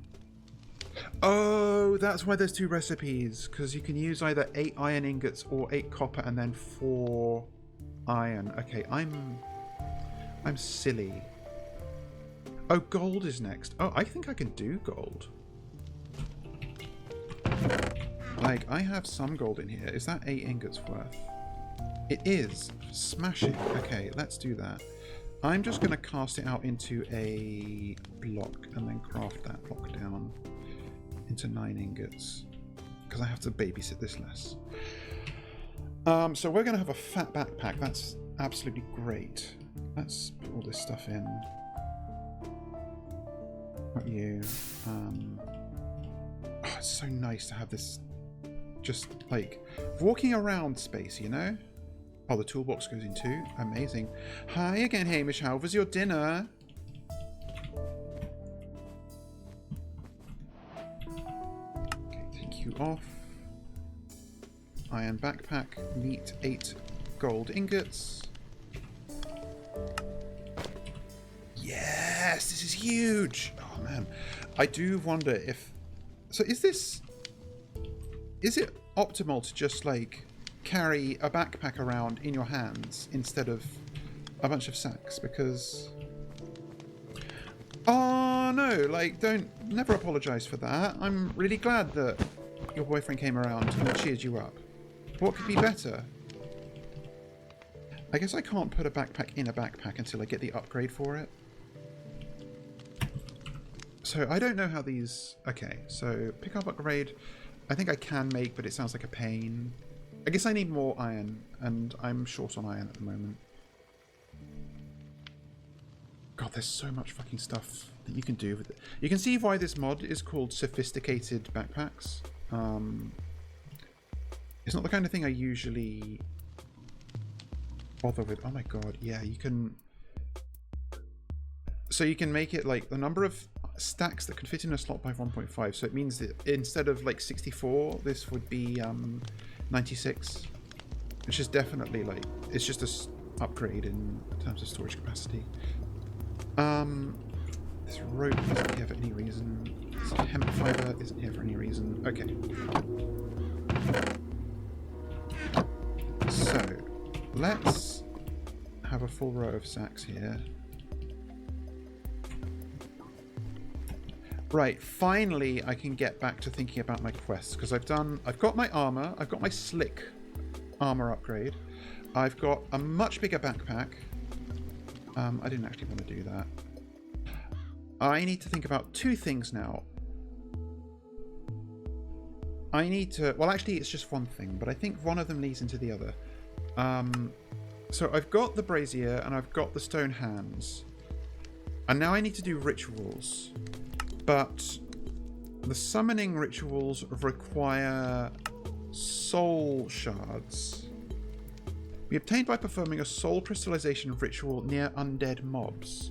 Oh, that's why there's 2 recipes, because you can use either 8 iron ingots or 8 copper and then 4 iron. Okay, I'm silly. Oh, gold is next. Oh, I think I can do gold. Like, I have some gold in here. Is that 8 ingots worth? It is. Smashing. Okay, let's do that. I'm just going to cast it out into a block and then craft that block down into 9 ingots. Because I have to babysit this less. So we're going to have a fat backpack. That's absolutely great. Let's put all this stuff in. Not you. Oh, it's so nice to have this just like walking around space, you know? Oh, the toolbox goes in too. Amazing. Hi again, Hamish. How was your dinner? Okay, take you off. Iron backpack. Neat 8 gold ingots. Yes, this is huge. Oh man, I do wonder if. So is it optimal to just like carry a backpack around in your hands instead of a bunch of sacks? Because oh no, like never apologize for that. I'm really glad that your boyfriend came around and cheered you up. What could be better? I guess I can't put a backpack in a backpack until I get the upgrade for it. So I don't know how these... Okay, so pick up upgrade. I think I can make, but it sounds like a pain. I guess I need more iron, and I'm short on iron at the moment. God, there's so much fucking stuff that you can do with it. You can see why this mod is called Sophisticated Backpacks. It's not the kind of thing I usually bother with. Oh my god, yeah, you can... So you can make it like the number of stacks that can fit in a slot by 1.5. So it means that instead of like 64, this would be 96. Which is definitely like... It's just a upgrade in terms of storage capacity. This rope isn't here for any reason. This hemp fiber isn't here for any reason. Okay. So, let's have a full row of sacks here. Right, finally I can get back to thinking about my quests, because I've got my armor, I've got my slick armor upgrade, I've got a much bigger backpack. I didn't actually want to do that. I need to think about two things now. I need to... Well, actually, it's just one thing, but I think one of them leads into the other. So I've got the brazier and I've got the stone hands. And now I need to do rituals. But the summoning rituals require soul shards. Be obtained by performing a soul crystallization ritual near undead mobs.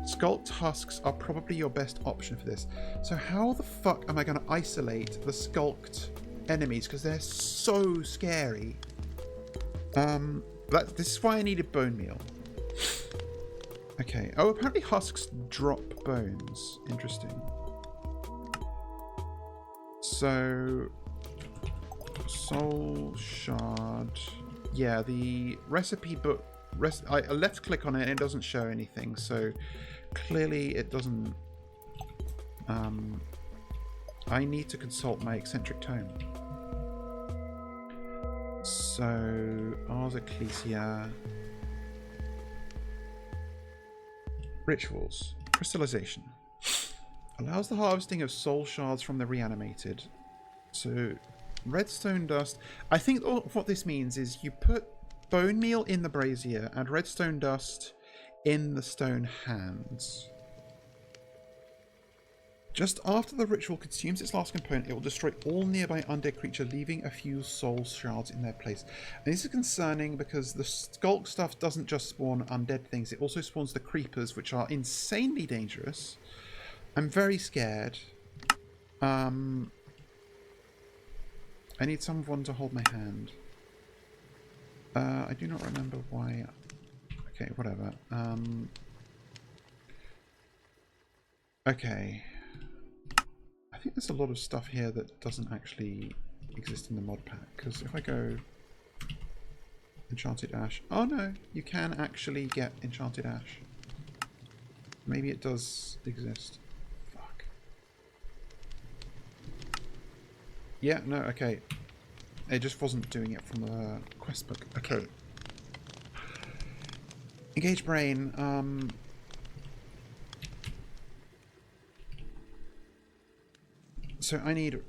Sculked husks are probably your best option for this. So how the fuck am I going to isolate the sculked enemies? Because they're so scary. This is why I needed bone meal. Okay. Oh, apparently husks drop bones. Interesting. So... Soul shard... Yeah, the recipe book... I left click on it and it doesn't show anything, so clearly it doesn't... I need to consult my eccentric tome. So, Ars Ecclesia... Rituals. Crystallization. Allows the harvesting of soul shards from the reanimated. So, redstone dust. I think what this means is you put bone meal in the brazier and redstone dust in the stone hands. Just after the ritual consumes its last component, it will destroy all nearby undead creature, leaving a few soul shards in their place. And this is concerning because the sculk stuff doesn't just spawn undead things, it also spawns the creepers, which are insanely dangerous. I'm very scared. I need someone to hold my hand. I do not remember why... Okay, whatever. Okay. I think there's a lot of stuff here that doesn't actually exist in the mod pack, because if I go enchanted ash... Oh no, you can actually get enchanted ash. Maybe it does exist. Fuck. Yeah, no, okay. It just wasn't doing it from the quest book. Okay. Engage brain. So I need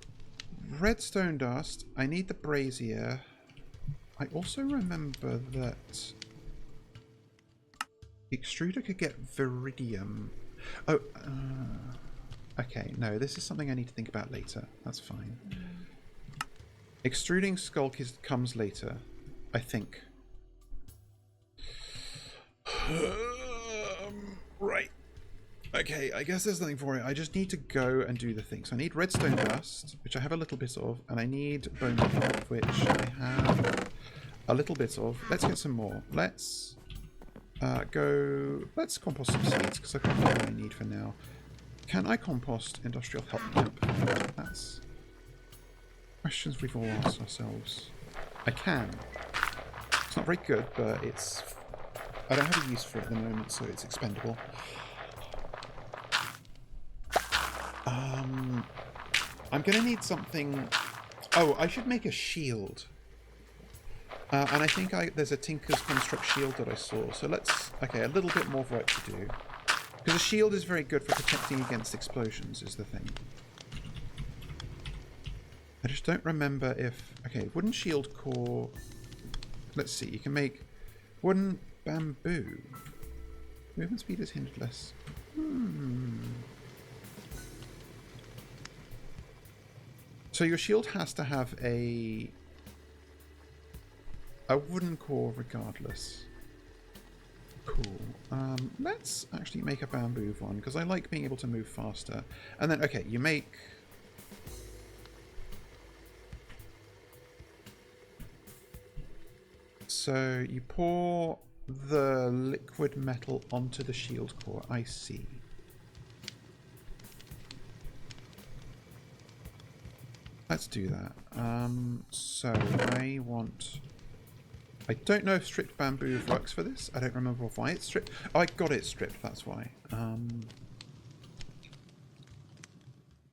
redstone dust. I need the brazier. I also remember that the extruder could get viridium. Oh, okay. No, this is something I need to think about later. That's fine. Extruding sculk comes later, I think. Right. Okay, I guess there's nothing for it. I just need to go and do the thing. So I need redstone dust, which I have a little bit of, and I need bone meal, which I have a little bit of. Let's get some more. Let's let's compost some seeds, because I've got what I need for now. Can I compost industrial help? Yep. That's questions we've all asked ourselves. I can. It's not very good, but it's... I don't have a use for it at the moment, so it's expendable. I'm going to need something Oh, I should make a shield. And I think there's a Tinker's Construct shield that I saw. So let's... Okay, a little bit more work to do. Because a shield is very good for protecting against explosions, is the thing. I just don't remember if... Okay, wooden shield core... Let's see, you can make wooden bamboo. Movement speed is hindered less. So your shield has to have a wooden core regardless. Cool. Let's actually make a bamboo one, because I like being able to move faster. And then, okay, you make... So you pour the liquid metal onto the shield core. I see. Let's do that. So I want... I don't know if stripped bamboo works for this. I don't remember why it's stripped. Oh, I got it stripped, that's why.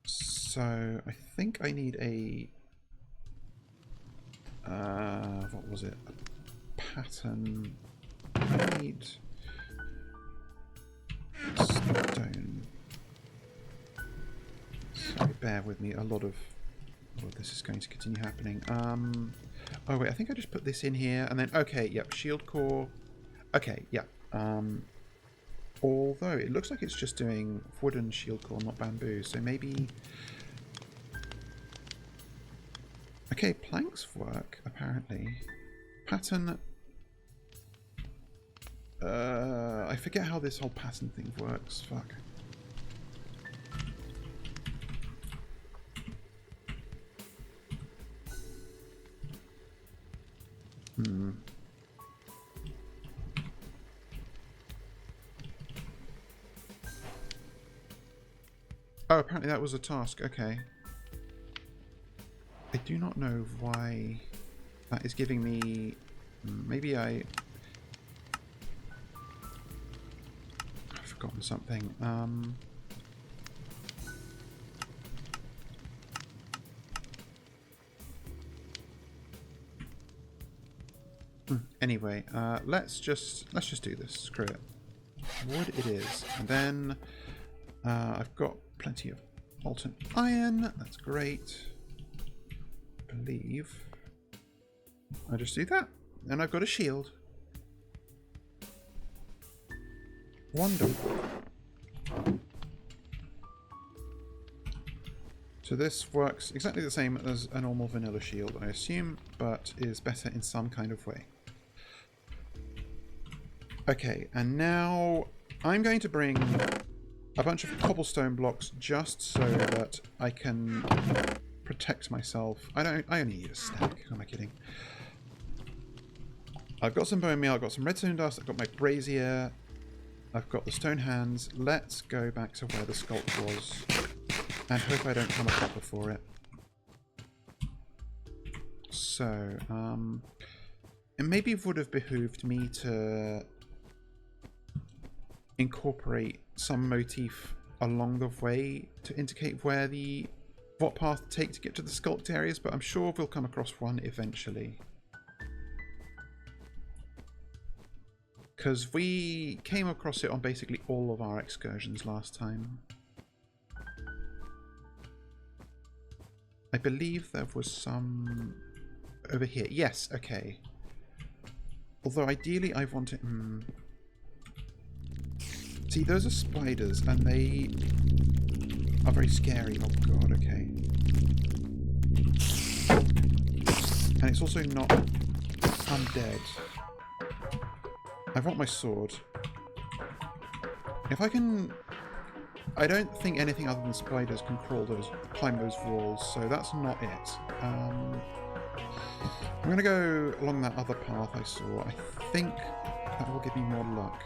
So I think I need a... what was it? A pattern. I need... stone. Sorry, bear with me. A lot of... Oh, this is going to continue happening. Oh wait, I think I just put this in here, and then, okay, yep, shield core. Okay, yeah. Although, it looks like it's just doing wooden shield core, not bamboo, so maybe... Okay, planks work, apparently. Pattern... I forget how this whole pattern thing works, fuck. Oh, apparently that was a task. Okay. I do not know why that is giving me... Maybe I've forgotten something. Anyway, let's just do this. Screw it. Wood it is. And then I've got plenty of molten iron. That's great. I believe I just do that, and I've got a shield. Wonderful. So this works exactly the same as a normal vanilla shield, I assume, but is better in some kind of way. Okay, and now I'm going to bring a bunch of cobblestone blocks just so that I can protect myself. I only need a stack. Who am I kidding? I've got some bone meal, I've got some redstone dust, I've got my brazier, I've got the stone hands. Let's go back to where the sculk was and hope I don't come a copper for it. So, it maybe would have behooved me to incorporate some motif along the way to indicate where what path to take to get to the sculked areas, but I'm sure we'll come across one eventually. Because we came across it on basically all of our excursions last time. I believe there was some over here. Yes, okay. Although ideally I want it... See, those are spiders, and they are very scary. Oh god, okay. And it's also not undead. I want my sword. If I can... I don't think anything other than spiders can climb those walls, so that's not it. I'm going to go along that other path I saw. I think that will give me more luck.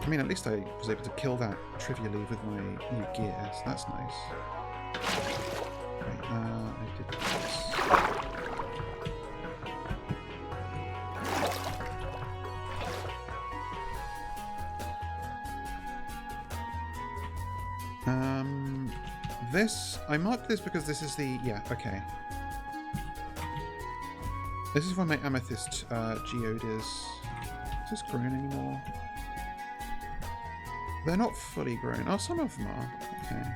I mean, at least I was able to kill that trivially with my new gear, so that's nice. Right, I did this. This I marked this because this is the... Yeah, okay. This is where my amethyst geode is. Is this grown anymore? They're not fully grown. Oh, some of them are. Okay.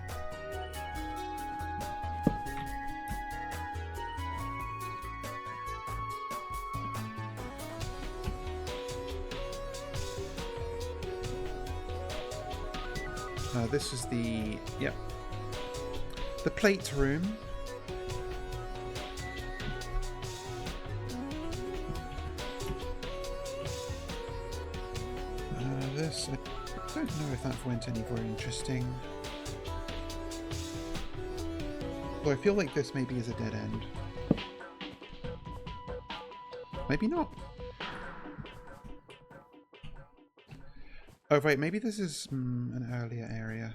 This is the... Yeah. The plate room. This... I don't know if that went any very interesting. Though I feel like this maybe is a dead end. Maybe not. Oh wait, maybe this is an earlier area.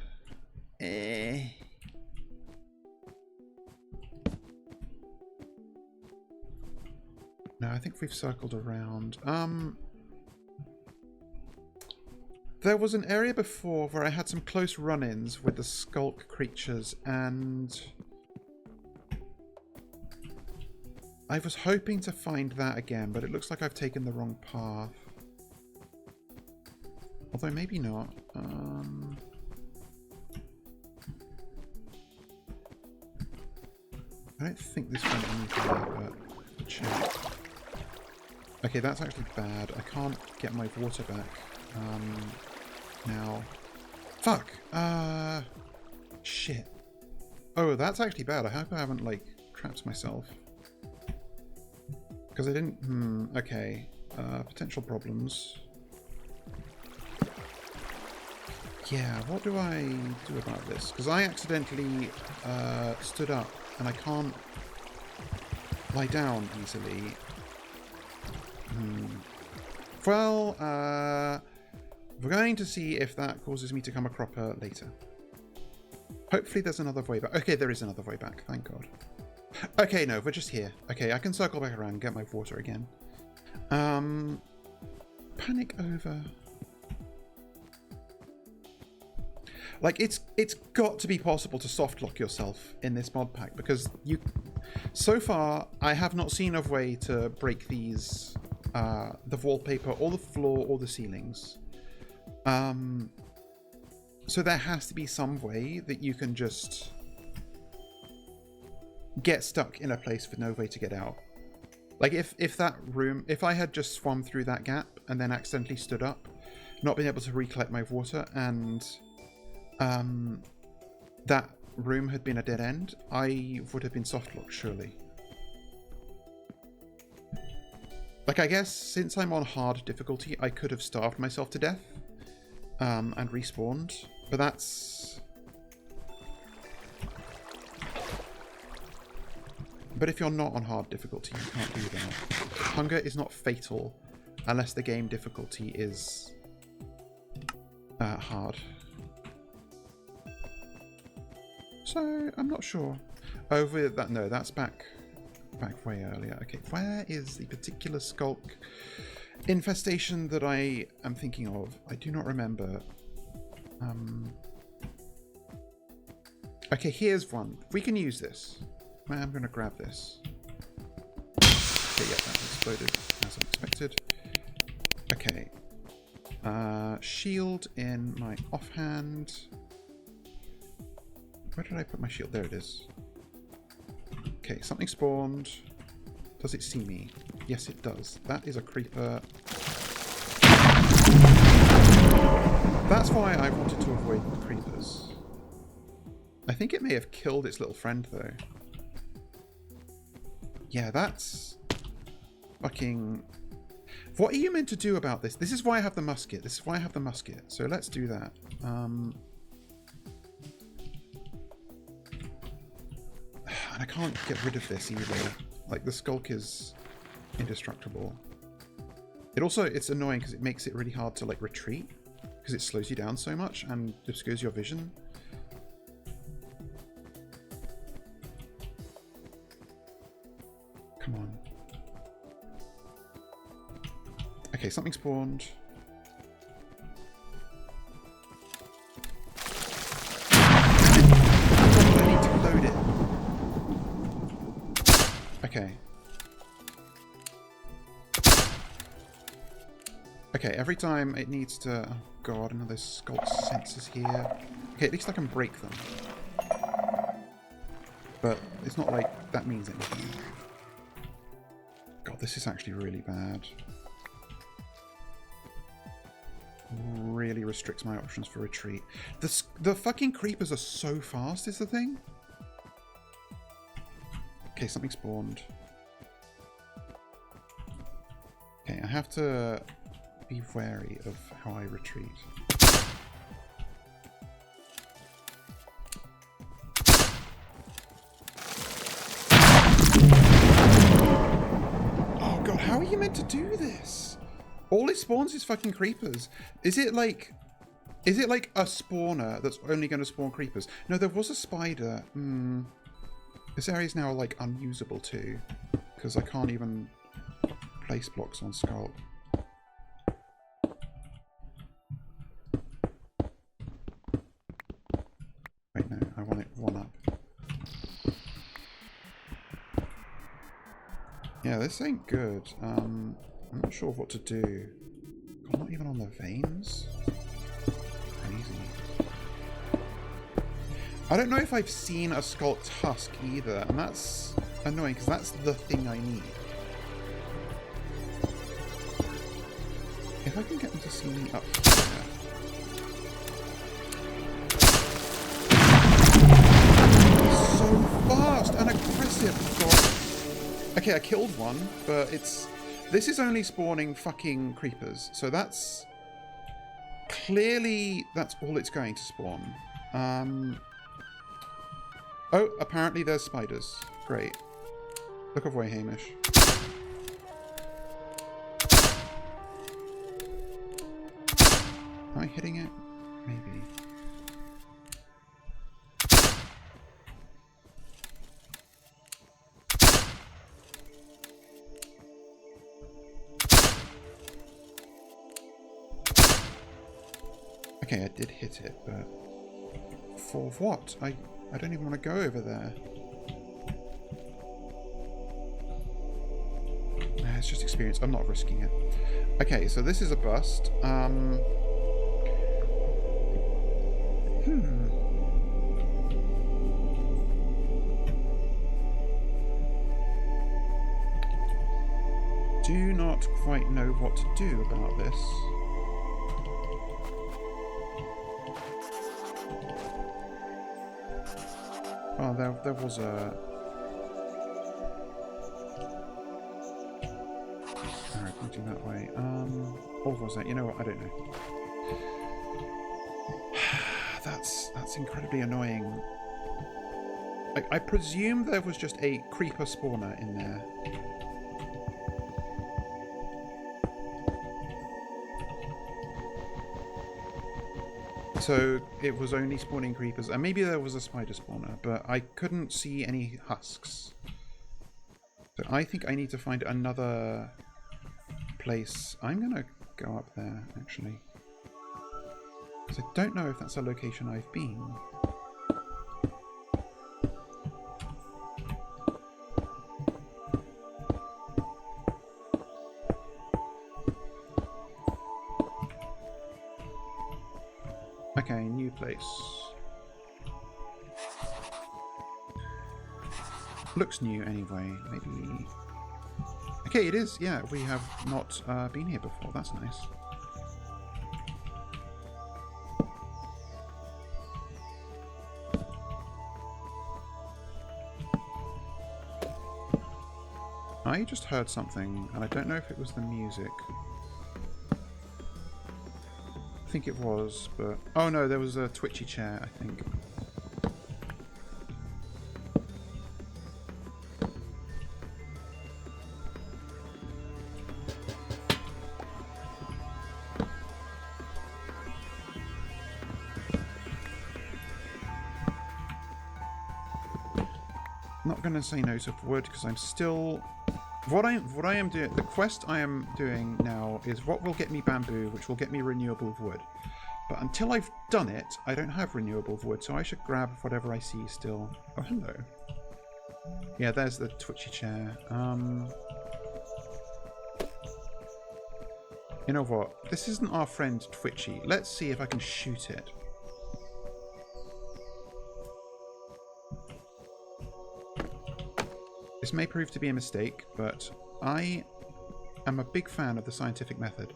No, I think we've circled around. There was an area before where I had some close run-ins with the sculk creatures, and I was hoping to find that again, but it looks like I've taken the wrong path. Although maybe not. I don't think this went anywhere, but we'll check. Okay, that's actually bad. I can't get my water back. Now. Fuck! Shit. Oh, that's actually bad. I hope I haven't, like, trapped myself. Because I didn't... okay. Potential problems. Yeah, what do I do about this? Because I accidentally stood up and I can't lie down easily. Well, we're going to see if that causes me to come a cropper later. Hopefully there's another way back. Okay, there is another way back, thank God. Okay, no, we're just here. Okay, I can circle back around and get my water again. Panic over... Like, it's got to be possible to soft lock yourself in this mod pack, because you... So far, I have not seen a way to break these... the wallpaper, or the floor, or the ceilings. So there has to be some way that you can just... get stuck in a place with no way to get out. Like, if that room... If I had just swum through that gap, and then accidentally stood up, not being able to recollect my water, and... that room had been a dead end, I would have been softlocked, surely. Like, I guess, since I'm on hard difficulty, I could have starved myself to death, and respawned, but that's... But if you're not on hard difficulty, you can't do that. Hunger is not fatal, unless the game difficulty is... hard. So, I'm not sure. Over that, no, that's back way earlier. Okay, where is the particular sculk infestation that I am thinking of? I do not remember. Okay, here's one. We can use this. I'm going to grab this. Okay, yeah, that exploded as unexpected. Okay. Shield in my offhand. Where did I put my shield? There it is. Okay, something spawned. Does it see me? Yes, it does. That is a creeper. That's why I wanted to avoid the creepers. I think it may have killed its little friend, though. Yeah, that's... fucking... What are you meant to do about this? This is why I have the musket. This is why I have the musket. So let's do that. And I can't get rid of this either. Like, the sculk is indestructible. It also, it's annoying because it makes it really hard to, like, retreat. Because it slows you down so much and obscures your vision. Come on. Okay, something spawned. I need to load it. Okay. Okay, every time it needs to... Oh god, another sculk sensors here. Okay, at least I can break them. But it's not like that means anything. God, this is actually really bad. Really restricts my options for retreat. The fucking creepers are so fast is the thing. Okay, something spawned. Okay, I have to be wary of how I retreat. Oh god, how are you meant to do this? All it spawns is fucking creepers. Is it like a spawner that's only going to spawn creepers? No, there was a spider. This area is now like unusable too, because I can't even place blocks on sculk. Wait, no, I want it one up. Yeah, this ain't good. I'm not sure what to do. God, not even on the veins? Crazy. I don't know if I've seen a sculked husk either, and that's annoying because that's the thing I need. If I can get them to see me up here. So fast and aggressive. God. Okay, I killed one, but this is only spawning fucking creepers, so that's clearly that's all it's going to spawn. Oh, apparently there's spiders. Great. Look away, Hamish. Am I hitting it? Maybe. Okay, I did hit it, but for what? I don't even want to go over there. Nah, it's just experience. I'm not risking it. Okay, so this is a bust. Do not quite know what to do about this. Oh, there was a... Alright, pointing that way. What was that? You know what? I don't know. That's incredibly annoying. I presume there was just a creeper spawner in there. So it was only spawning creepers, and maybe there was a spider spawner, but I couldn't see any husks. So I think I need to find another place. I'm gonna go up there, actually. Because I don't know if that's a location I've been. Okay, new place. Looks new anyway, maybe... Okay, it is, yeah, we have not been here before, that's nice. I just heard something, and I don't know if it was the music. I think it was, but... Oh no, there was a twitchy chair, I think. I'm not going to say no to wood, because I'm still... What I am doing, the quest I am doing now is what will get me bamboo, which will get me renewable wood. But until I've done it, I don't have renewable wood, so I should grab whatever I see still. Oh, hello. Yeah, there's the twitchy chair. You know what? This isn't our friend Twitchy. Let's see if I can shoot it. This may prove to be a mistake, but I am a big fan of the scientific method.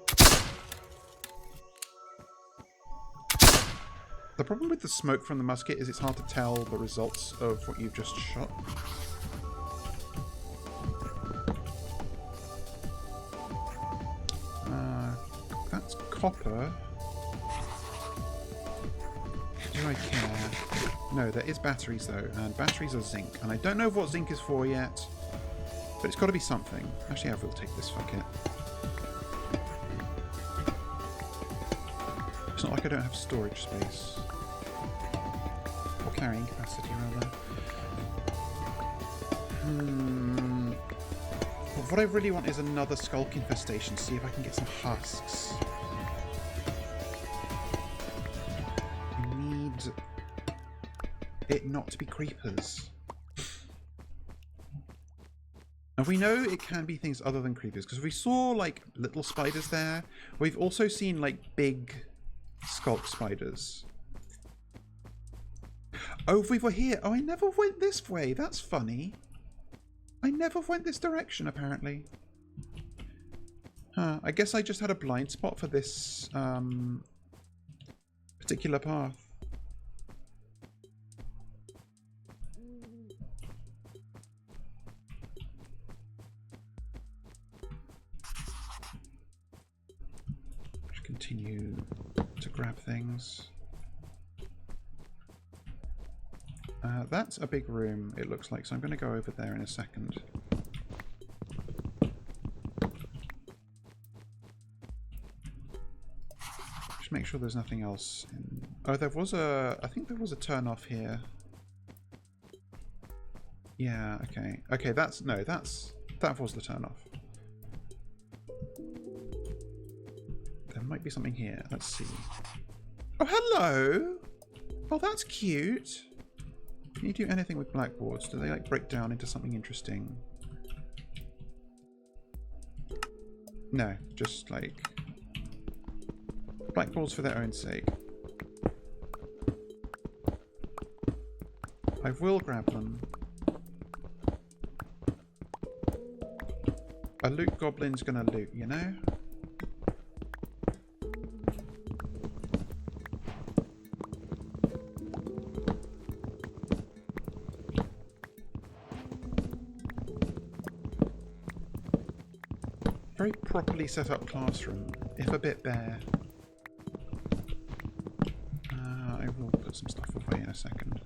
The problem with the smoke from the musket is it's hard to tell the results of what you've just shot. That's copper. Do I care? No, there is batteries though, and batteries are zinc. And I don't know what zinc is for yet, but it's got to be something. Actually, I will take this, fuck it. It's not like I don't have storage space. Or carrying capacity, rather. But what I really want is another sculk infestation, see if I can get some husks. I need it not to be creepers. And we know it can be things other than creepers, because we saw, like, little spiders there. We've also seen, like, big sculk spiders. Oh, if we were here. Oh, I never went this way. That's funny. I never went this direction, apparently. Huh. I guess I just had a blind spot for this particular path. Just continue to grab things. That's a big room, it looks like, so I'm going to go over there in a second. Just make sure there's nothing else in... Oh, there was a... I think there was a turn off here. Yeah, okay. Okay, that's... No, that's... That was the turn off. There might be something here. Let's see. Oh, hello! Oh, that's cute. Can you do anything with blackboards? Do they like break down into something interesting? No, just like blackboards for their own sake. I will grab them. A loot goblin's gonna loot, you know? Very properly set up classroom, if a bit bare. I will put some stuff away in a second.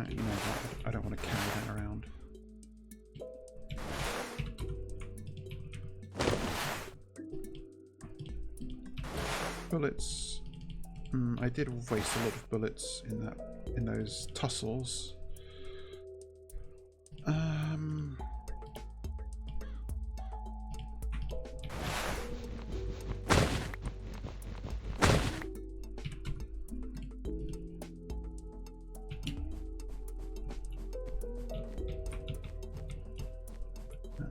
You know what? I don't want to carry that around. Bullets. I did waste a lot of bullets in those tussles.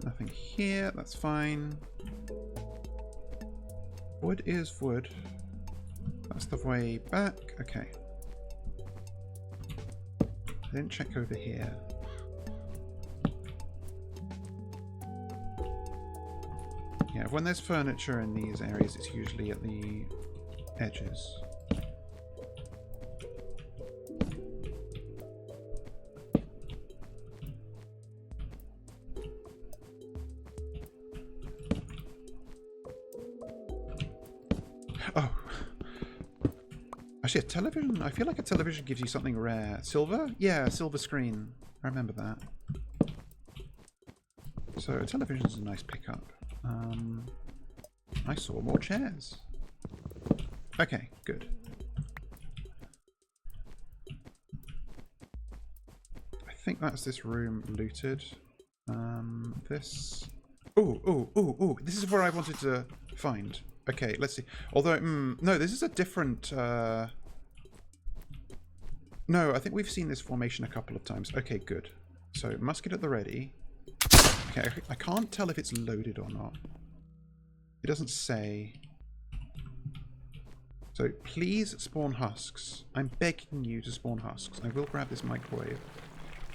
Nothing here, that's fine. Wood is wood. That's the way back. Okay. I didn't check over here. Yeah, when there's furniture in these areas, it's usually at the edges. Oh. Actually, a television. I feel like a television gives you something rare. Silver? Yeah, silver screen. I remember that. So a television's a nice pickup. I saw more chairs. Okay, good. I think that's this room looted. This... Ooh. This is where I wanted to find. Okay, let's see. Although, no, this is a different... No, I think we've seen this formation a couple of times. Okay, good. So, musket at the ready. Okay, I can't tell if it's loaded or not. It doesn't say. So, please spawn husks. I'm begging you to spawn husks. I will grab this microwave.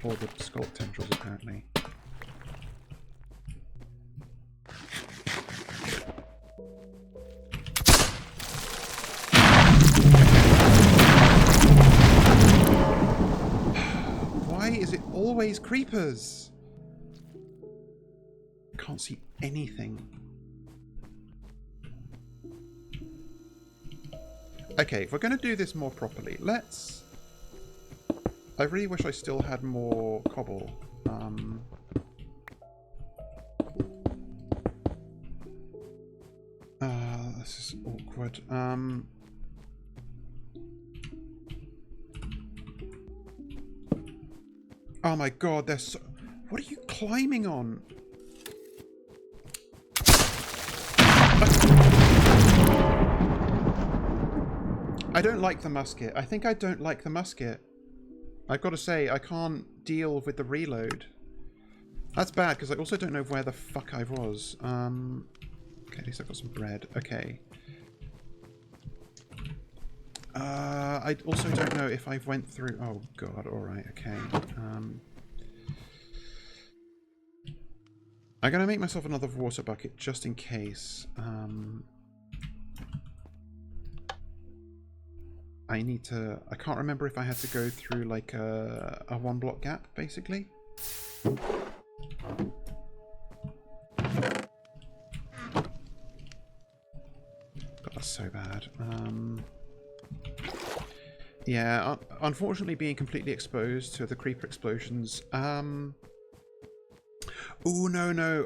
Or the sculk tendrils, apparently. Why is it always creepers? I can't see anything. Okay, if we're going to do this more properly, let's... I really wish I still had more cobble. This is awkward. Oh my god, they're so... What are you climbing on? I don't like the musket. I think I don't like the musket. I've got to say, I can't deal with the reload. That's bad, because I also don't know where the fuck I was. Okay, at least I've got some bread. Okay. I also don't know if I went through... Oh, God. Alright, okay. I'm going to make myself another water bucket, just in case. I need to... I can't remember if I had to go through, like, a one-block gap, basically. God, that's so bad. Yeah, unfortunately being completely exposed to the creeper explosions. Oh, no.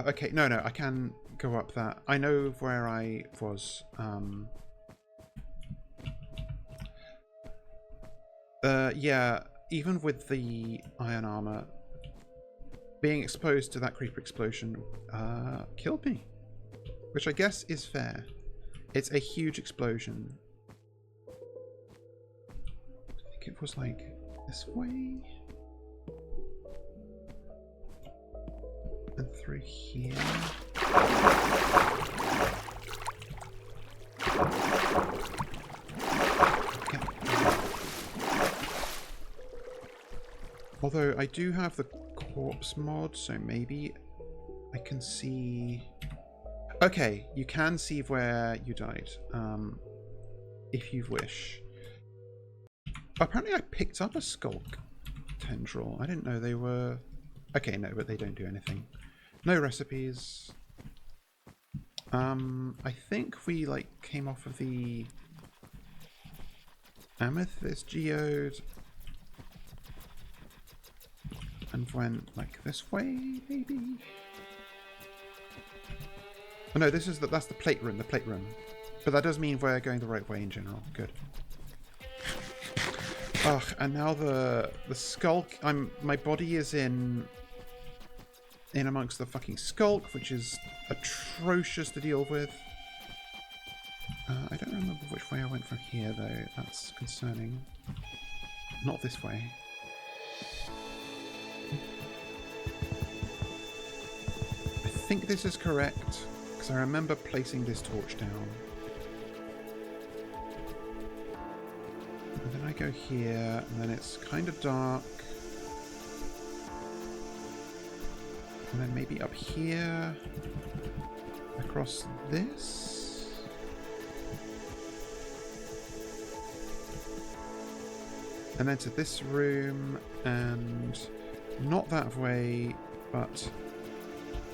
Okay, no, I can go up that. I know where I was. Yeah, even with the iron armor, being exposed to that creeper explosion killed me. Which I guess is fair. It's a huge explosion. I think it was like this way. And through here. Although I do have the corpse mod, so maybe I can see... Okay, you can see where you died, if you wish. Apparently I picked up a sculk tendril. I didn't know they were... Okay, no, but they don't do anything. No recipes. I think we, like, came off of the amethyst geode and went, like, this way, maybe? Oh, no, this is that's the plate room, But that does mean we're going the right way in general. Good. Ugh, and now the sculk. My body is in amongst the fucking sculk, which is atrocious to deal with. I don't remember which way I went from here, though. That's concerning. Not this way. I think this is correct, because I remember placing this torch down. And then I go here, and then it's kind of dark. And then maybe up here, across this. And then to this room, and not that way, but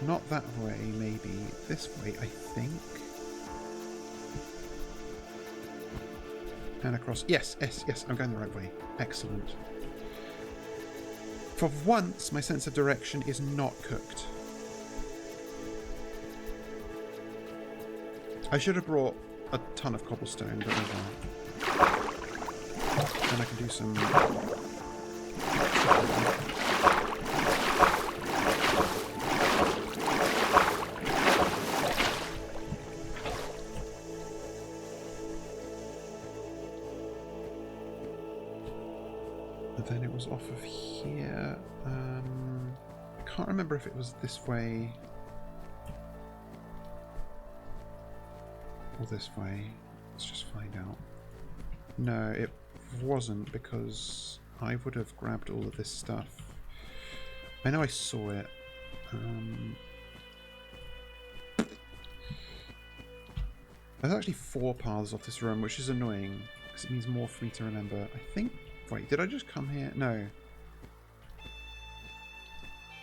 not that way, maybe this way, I think. And across, yes, I'm going the right way. Excellent. For once, my sense of direction is not cooked. I should have brought a ton of cobblestone, but never mind. And I can do some... comes off of here. I can't remember if it was this way or this way. Let's just find out. No, it wasn't, because I would have grabbed all of this stuff. I know I saw it. There's actually 4 paths off this room, which is annoying, because it means more for me to remember. I think... Wait, did I just come here? No.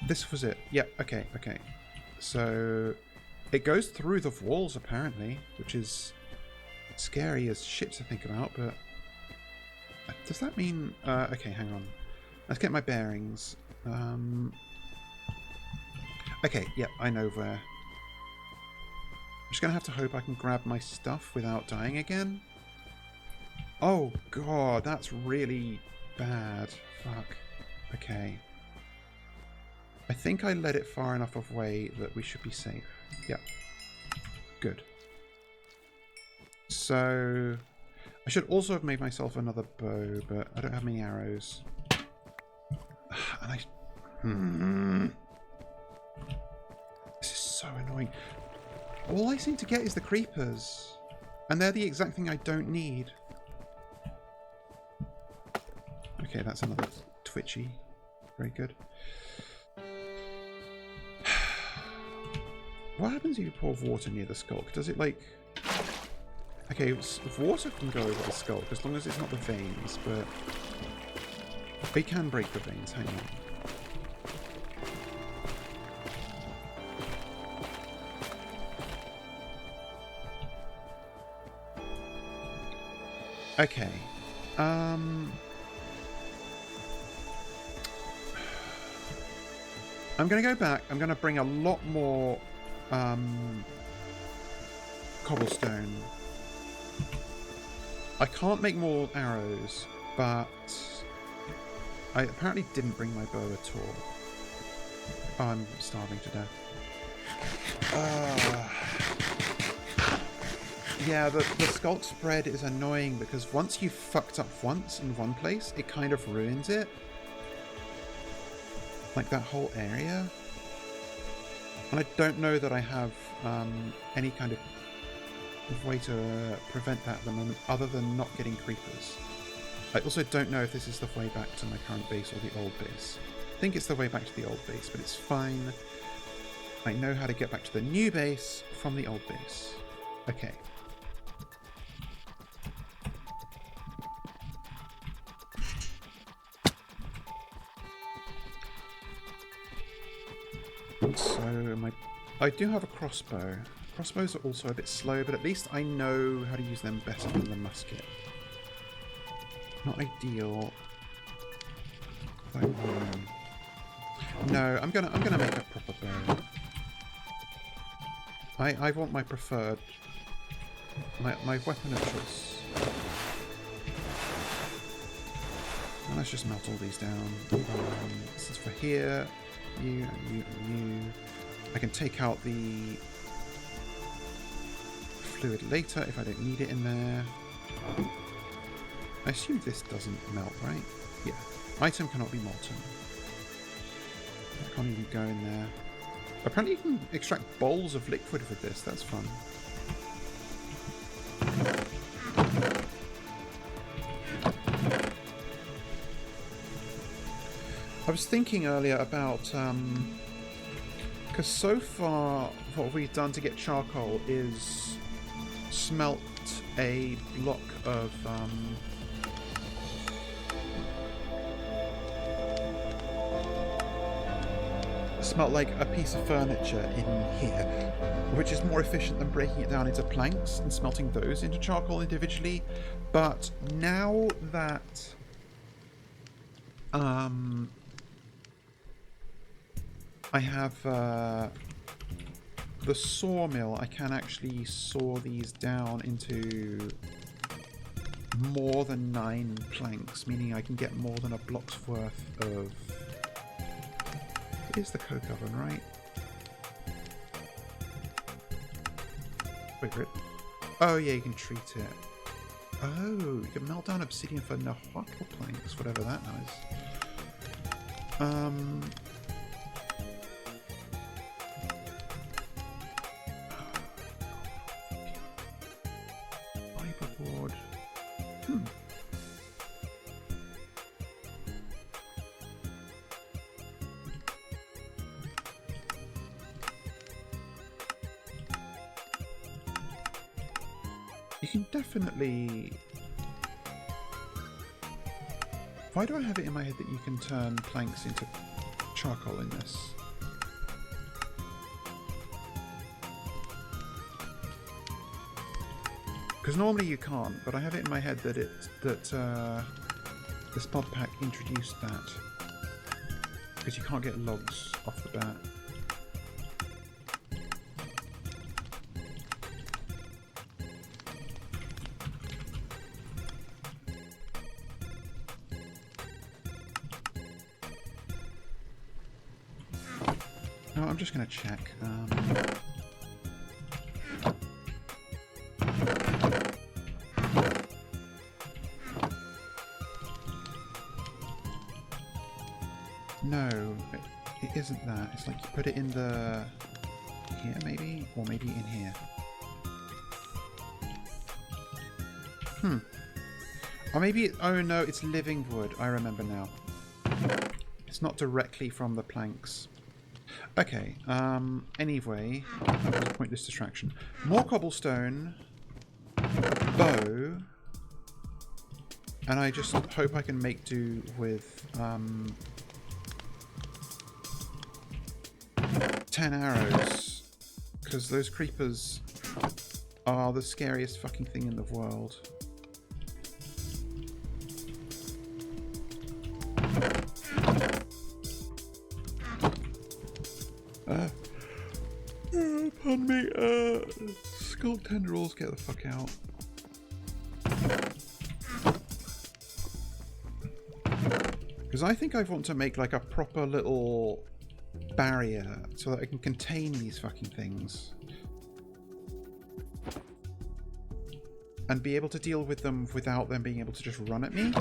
This was it. Yep, okay, okay. So, it goes through the walls, apparently, which is scary as shit to think about, but... Does that mean... okay, hang on. Let's get my bearings. Okay, yep, I know where. I'm just going to have to hope I can grab my stuff without dying again. Oh, God, that's really bad. Fuck. Okay. I think I led it far enough away that we should be safe. Yep. Good. So... I should also have made myself another bow, but I don't have many arrows. And I... This is so annoying. All I seem to get is the creepers. And they're the exact thing I don't need. Okay, that's another twitchy. Very good. What happens if you pour water near the sculk? Does it, like... Okay, water can go over the sculk as long as it's not the veins, but... They can break the veins, hang on. Okay. I'm going to go back. I'm going to bring a lot more cobblestone. I can't make more arrows, but I apparently didn't bring my bow at all. Oh, I'm starving to death. Yeah, the sculk spread is annoying because once you've fucked up once in one place, it kind of ruins it. Like that whole area. And I don't know that I have any kind of way to prevent that at the moment other than not getting creepers. I also don't know if this is the way back to my current base or the old base. I think it's the way back to the old base, but it's fine. I know how to get back to the new base from the old base. Okay. So I do have a crossbow. Crossbows are also a bit slow, but at least I know how to use them better than the musket. Not ideal. No, I'm gonna make a proper bow. I want my preferred, my weapon of choice. And let's just melt all these down. This is for here. You and you and you. I can take out the fluid later if I don't need it in there. I assume this doesn't melt, right? Yeah. Item cannot be molten. I can't even go in there. Apparently you can extract bowls of liquid with this. That's fun. I was thinking earlier about, because so far what we've done to get charcoal is smelt a block of, smelt like a piece of furniture in here, which is more efficient than breaking it down into planks and smelting those into charcoal individually. But now that, I have the sawmill, I can actually saw these down into more than 9 planks, meaning I can get more than a block's worth of... It is the coke oven, right? Wait for it. Oh yeah, you can treat it. Oh, you can melt down obsidian for Nahuatl planks, whatever that is. Fiberboard. You can definitely... Why do I have it in my head that you can turn planks into charcoal in this? Because normally you can't, but I have it in my head that this mod pack introduced that. Because you can't get logs off the bat. No, I'm just going to check. No, it isn't that. It's like you put it in the... here maybe? Or maybe in here. Or maybe it... oh no, it's living wood. I remember now. It's not directly from the planks. Okay, anyway, that was a pointless distraction. More cobblestone, bow, and I just hope I can make do with 10 arrows, because those creepers are the scariest fucking thing in the world. Pardon me, sculk tendrils, get the fuck out. Because I think I want to make like a proper little barrier so that I can contain these fucking things. And be able to deal with them without them being able to just run at me.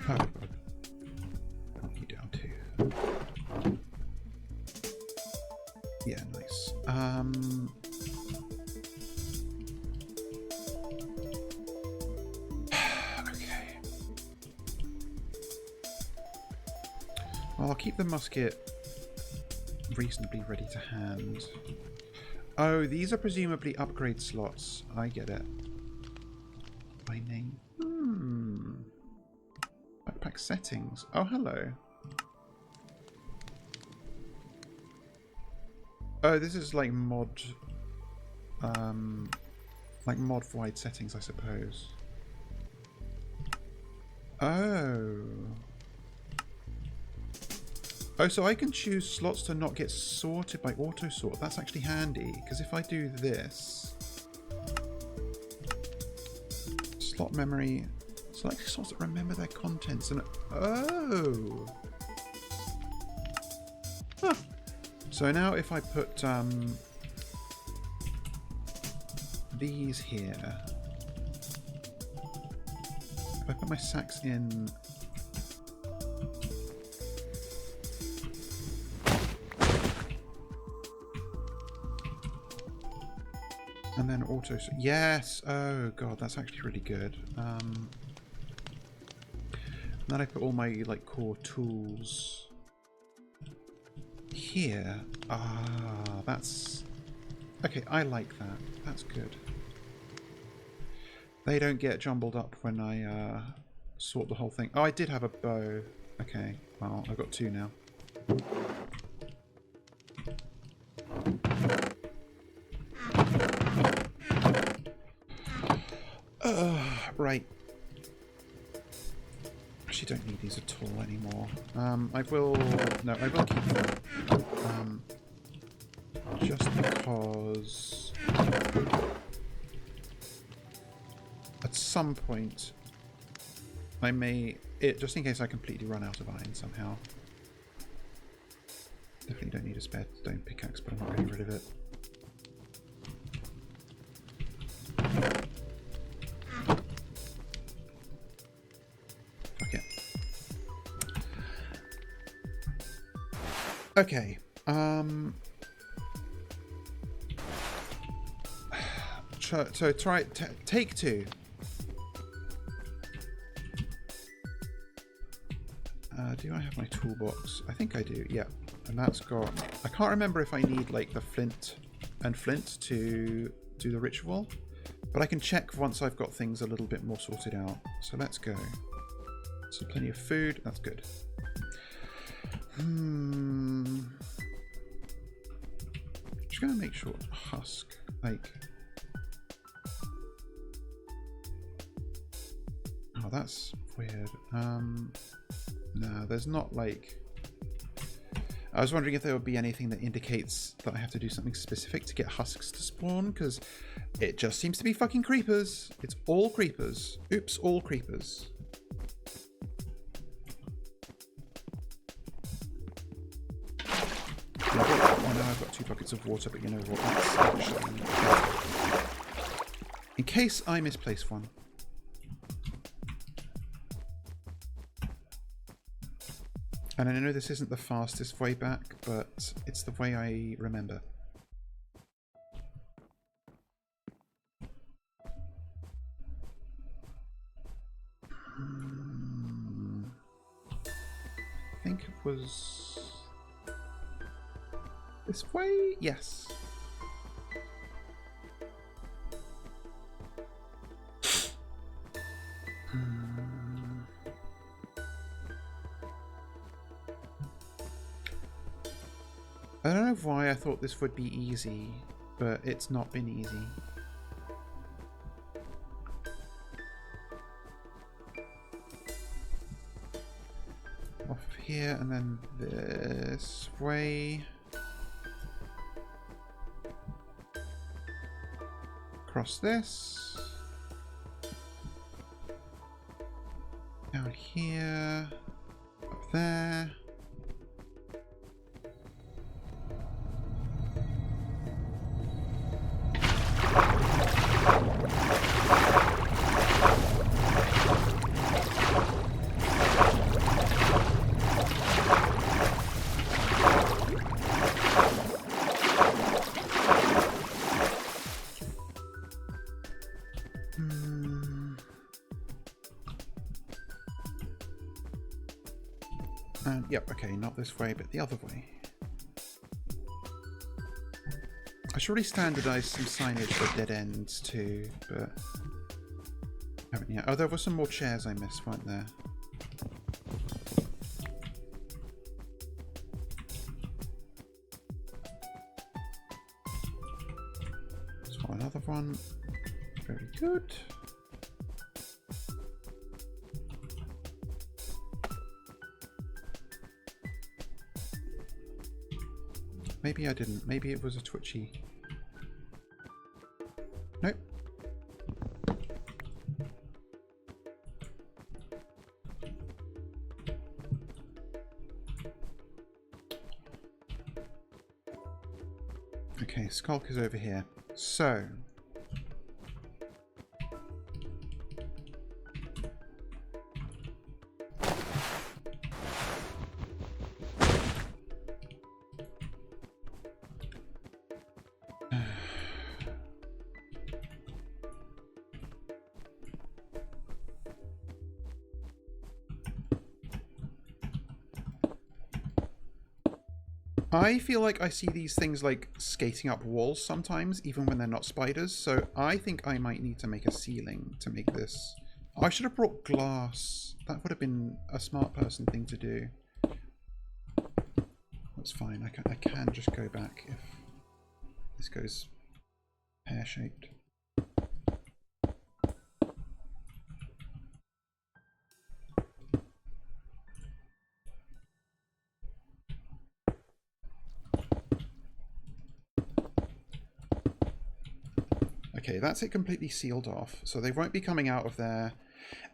Oh, God. Knock you down too. Yeah, nice. Okay. Well, I'll keep the musket reasonably ready to hand. Oh, these are presumably upgrade slots. I get it. By name. Backpack settings. Oh, hello. Oh, this is like mod wide settings, I suppose. Oh. Oh, so I can choose slots to not get sorted by auto sort. That's actually handy, because if I do this, slot memory, select slots that remember their contents, and oh. Huh. So now if I put these here, if I put my sacks in and then auto, yes, oh god, that's actually really good. And then I put all my like core tools here. Ah, that's okay. I like that. That's good. They don't get jumbled up when I sort the whole thing. Oh, I did have a bow. Okay, well, I've got two now. Right. Actually, don't need these at all anymore. I will keep them. Just because at some point I may, just in case I completely run out of iron somehow. Definitely don't need a spare stone pickaxe, but I'm not getting rid of it. Okay. So try take two. Do I have my toolbox? I think I do. Yeah, and that's got. I can't remember if I need like the flint and flint to do the ritual, but I can check once I've got things a little bit more sorted out. So let's go. So plenty of food. That's good. Just gonna make sure husk like. Oh, that's weird. No, there's not like... I was wondering if there would be anything that indicates that I have to do something specific to get husks to spawn, because it just seems to be fucking creepers. It's all creepers. Oops, all creepers. I know I've got 2 buckets of water, but you know what? That's actually... In case I misplace one. And I know this isn't the fastest way back, but it's the way I remember. I think it was this way? Yes. I don't know why I thought this would be easy, but it's not been easy. Off here and then this way. Across this. Down here. Up there. Yep, okay, not this way, but the other way. I should really standardise some signage for dead ends too, but haven't yet. Oh, there were some more chairs I missed, weren't there? So another one. Very good. Maybe I didn't. Maybe it was a twitchy. Nope. Okay, sculk is over here. So... I feel like I see these things like skating up walls sometimes, even when they're not spiders, so I think I might need to make a ceiling to make this. I should have brought glass. That would have been a smart person thing to do. That's fine. I can just go back if this goes pear-shaped. Okay, that's it completely sealed off, so they won't be coming out of there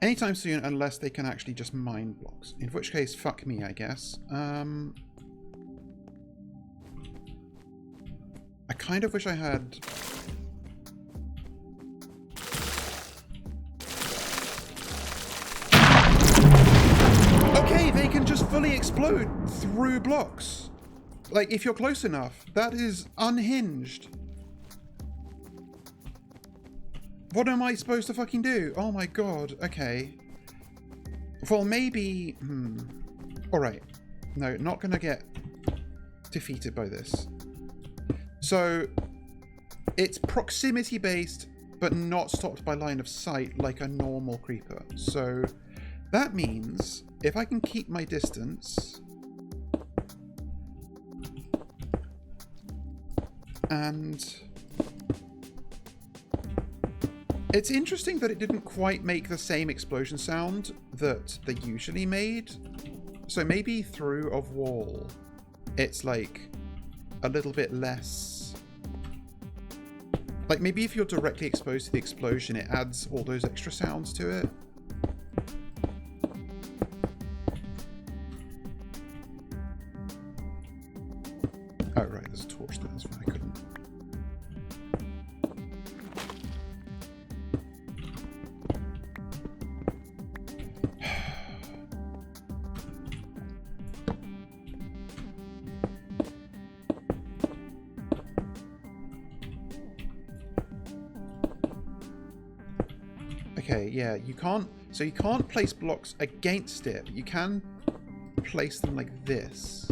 anytime soon unless they can actually just mine blocks. In which case, fuck me, I guess. I kind of wish I had... Okay, they can just fully explode through blocks. Like, if you're close enough, that is unhinged. What am I supposed to fucking do? Oh my god, okay. Well, maybe... Alright. No, not gonna get defeated by this. So, it's proximity-based, but not stopped by line of sight like a normal creeper. So, that means if I can keep my distance... And... It's interesting that it didn't quite make the same explosion sound that they usually made. So maybe through a wall, it's like a little bit less... Like maybe if you're directly exposed to the explosion, it adds all those extra sounds to it. Oh right, there's a torch there, that's why I couldn't. Okay, yeah, you can't... So you can't place blocks against it, but you can place them like this.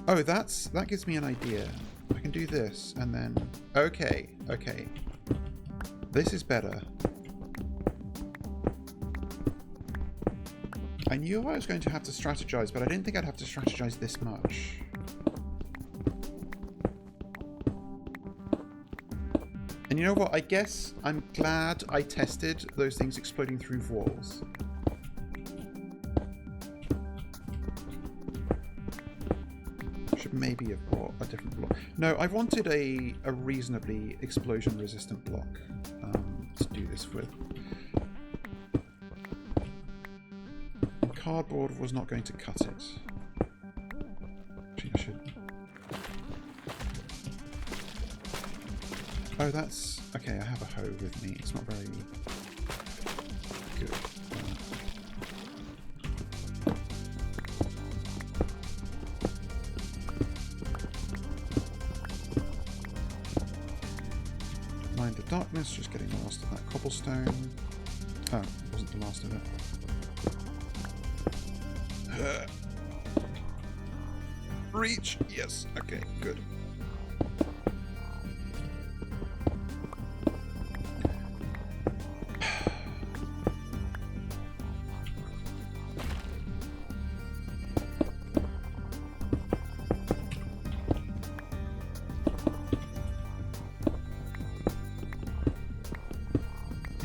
Oh, that gives me an idea. I can do this, and then... Okay, okay. This is better. I knew I was going to have to strategize, but I didn't think I'd have to strategize this much. And you know what? I guess I'm glad I tested those things exploding through walls. Should maybe have brought a different block. No, I wanted a reasonably explosion-resistant block to do this with. And cardboard was not going to cut it. Actually, I should... Oh, that's... Okay, I have a hoe with me. It's not very good. Mind the darkness, just getting the last of that cobblestone. Oh, it wasn't the last of it. Reach! Yes, okay, good.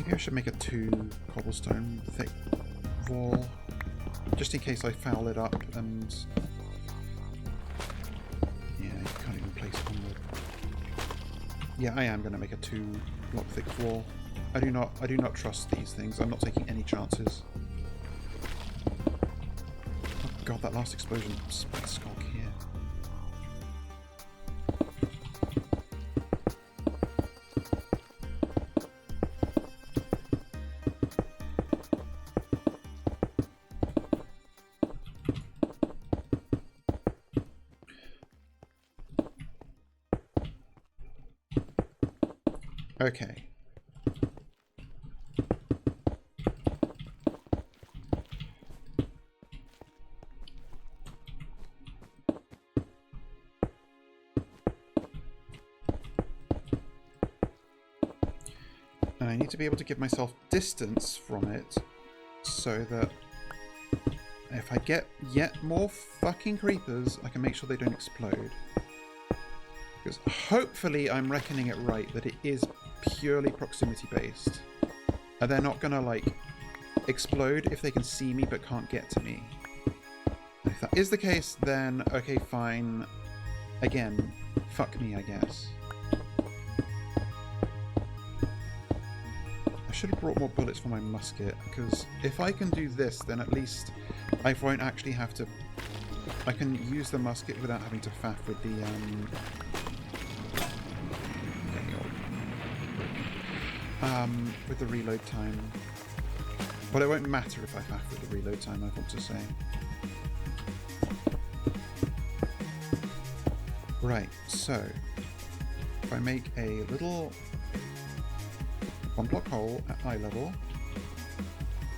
I should make a 2 cobblestone thick wall, just in case I foul it up and... Yeah, you can't even place it on the... Yeah, I am going to make a 2 block thick wall. I do not trust these things. I'm not taking any chances. Oh god, that last explosion split sculk here. Okay. And I need to be able to give myself distance from it so that if I get yet more fucking creepers, I can make sure they don't explode. Because hopefully I'm reckoning it right that it is purely proximity based. And they're not gonna like explode if they can see me but can't get to me. And if that is the case, then okay, fine. Again, fuck me, I guess. I should have brought more bullets for my musket, because if I can do this, then at least I won't actually have to... I can use the musket without having to faff with the with the reload time. But it won't matter if I faff with the reload time, I want to say. Right, so if I make a little 1 block hole at eye level,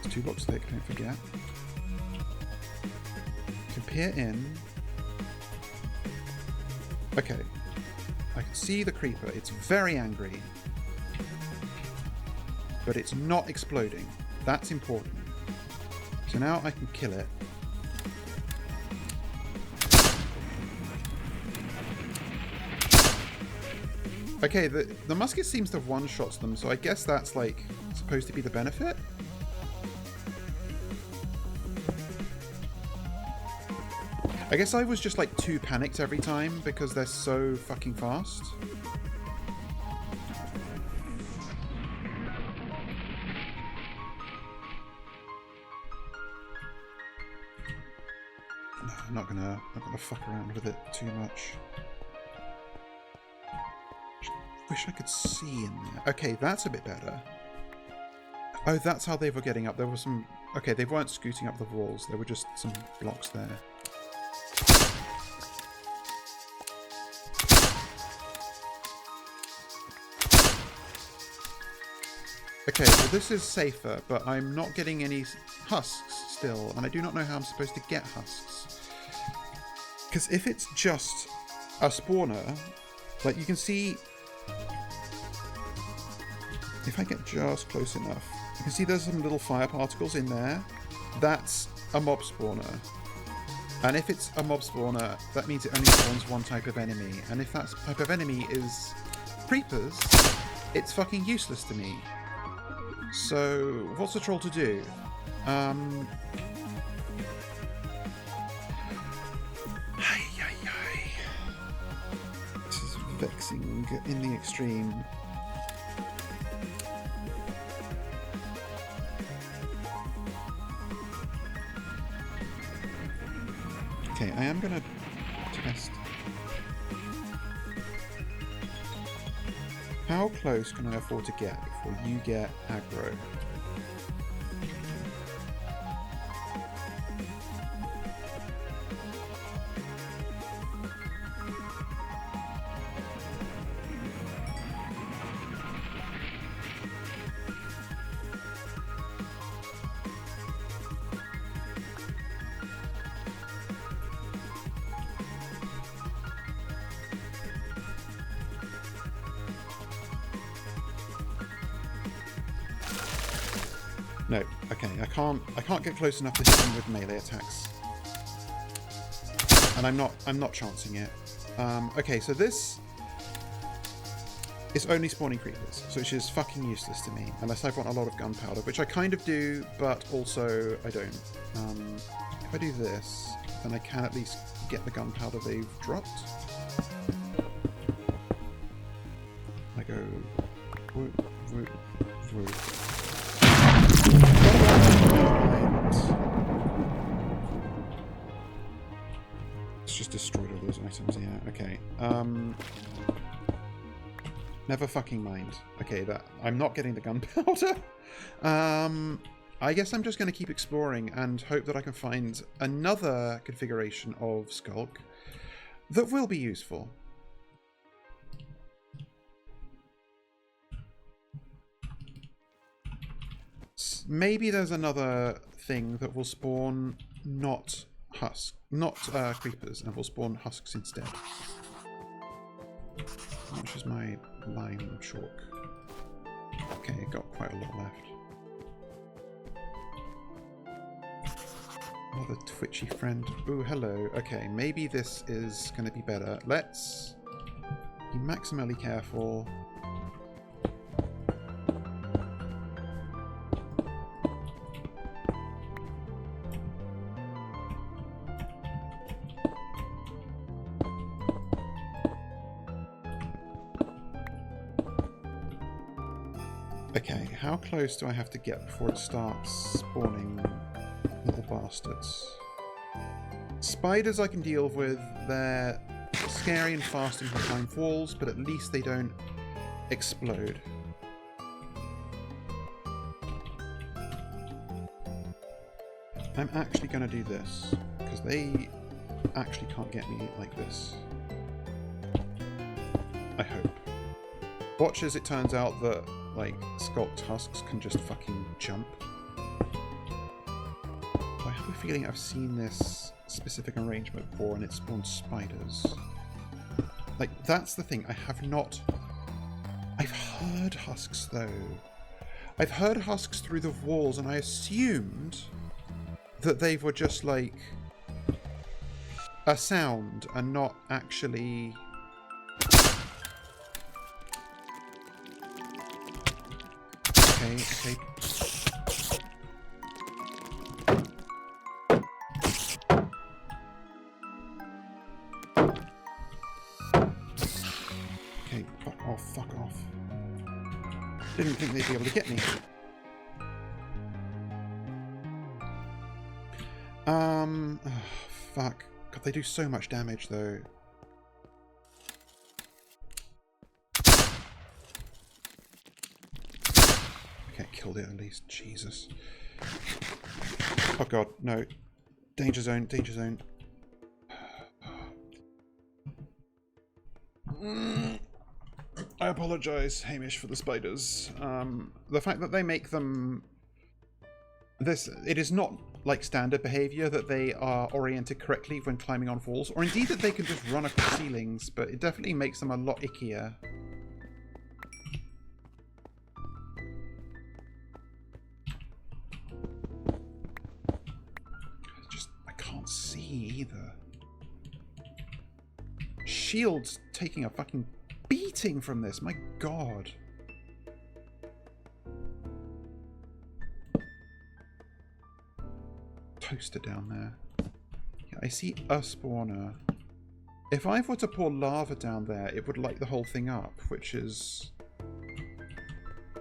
it's 2 blocks thick, don't forget. You can peer in. Okay, I can see the creeper. It's very angry, but it's not exploding. That's important. So now I can kill it. Okay, the musket seems to have one-shots them, so I guess that's, like, supposed to be the benefit? I guess I was just, like, too panicked every time because they're so fucking fast. No, I'm not gonna fuck around with it too much. Wish I could see in there. Okay, that's a bit better. Oh, that's how they were getting up. There were some... Okay, they weren't scooting up the walls. There were just some blocks there. Okay, well this is safer, but I'm not getting any husks still, and I do not know how I'm supposed to get husks. Because if it's just a spawner, like you can see... If I get just close enough, you can see there's some little fire particles in there. That's a mob spawner. And if it's a mob spawner, that means it only spawns one type of enemy. And if that type of enemy is creepers, it's fucking useless to me. So, what's the troll to do? This is vexing in the extreme. Okay, I am gonna test. How close can I afford to get before you get aggro? No, okay, I can't get close enough to hit him with melee attacks. And I'm not chancing it. Okay, so this is only spawning creepers, so which is fucking useless to me, unless I want a lot of gunpowder, which I kind of do, but also I don't. If I do this, then I can at least get the gunpowder they've dropped. I go whoop, whoop, whoop. It's just destroyed all those items, yeah, okay. Never fucking mind. Okay, that I'm not getting the gunpowder. I guess I'm just going to keep exploring and hope that I can find another configuration of sculk that will be useful. Maybe there's another thing that will spawn not creepers, and will spawn husks instead. How much is my lime chalk? Okay, got quite a lot left. Another twitchy friend. Ooh, hello. Okay, maybe this is going to be better. Let's be maximally careful. Okay, how close do I have to get before it starts spawning little bastards? Spiders I can deal with. They're scary and fast and can climb walls, but at least they don't explode. I'm actually going to do this, because they actually can't get me like this. I hope. Watch as it turns out that, like, sculked husks can just fucking jump. I have a feeling I've seen this specific arrangement before and it spawns spiders. Like, that's the thing. I have not... I've heard husks, though. I've heard husks through the walls, and I assumed that they were just, like, a sound and not actually... Okay, okay. Okay, oh, fuck off. Didn't think they'd be able to get me. Oh, fuck. God, they do so much damage, though. Okay, killed it at least. Jesus. Oh, God, no. Danger zone, danger zone. I apologise, Hamish, for the spiders. The fact that they make them... It is not like standard behaviour that they are oriented correctly when climbing on walls, or indeed that they can just run across ceilings, but it definitely makes them a lot ickier. I can't see either. Shield's taking a fucking beating from this, my god. Toaster down there. Yeah, I see a spawner. If I were to pour lava down there, it would light the whole thing up, which is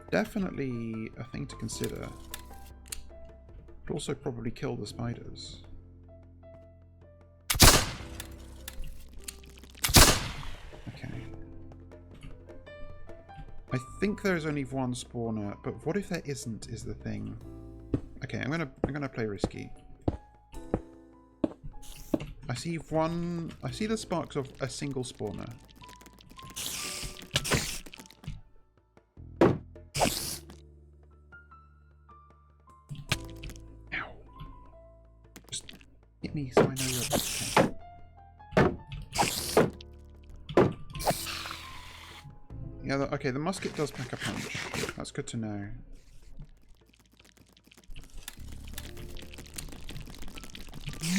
definitely a thing to consider. But also probably kill the spiders. I think there's only one spawner, but what if there isn't is the thing. Okay, I'm gonna play risky. I see the sparks of a single spawner. Ow. Just hit me so I know you're okay. Yeah, okay, the musket does pack a punch. That's good to know.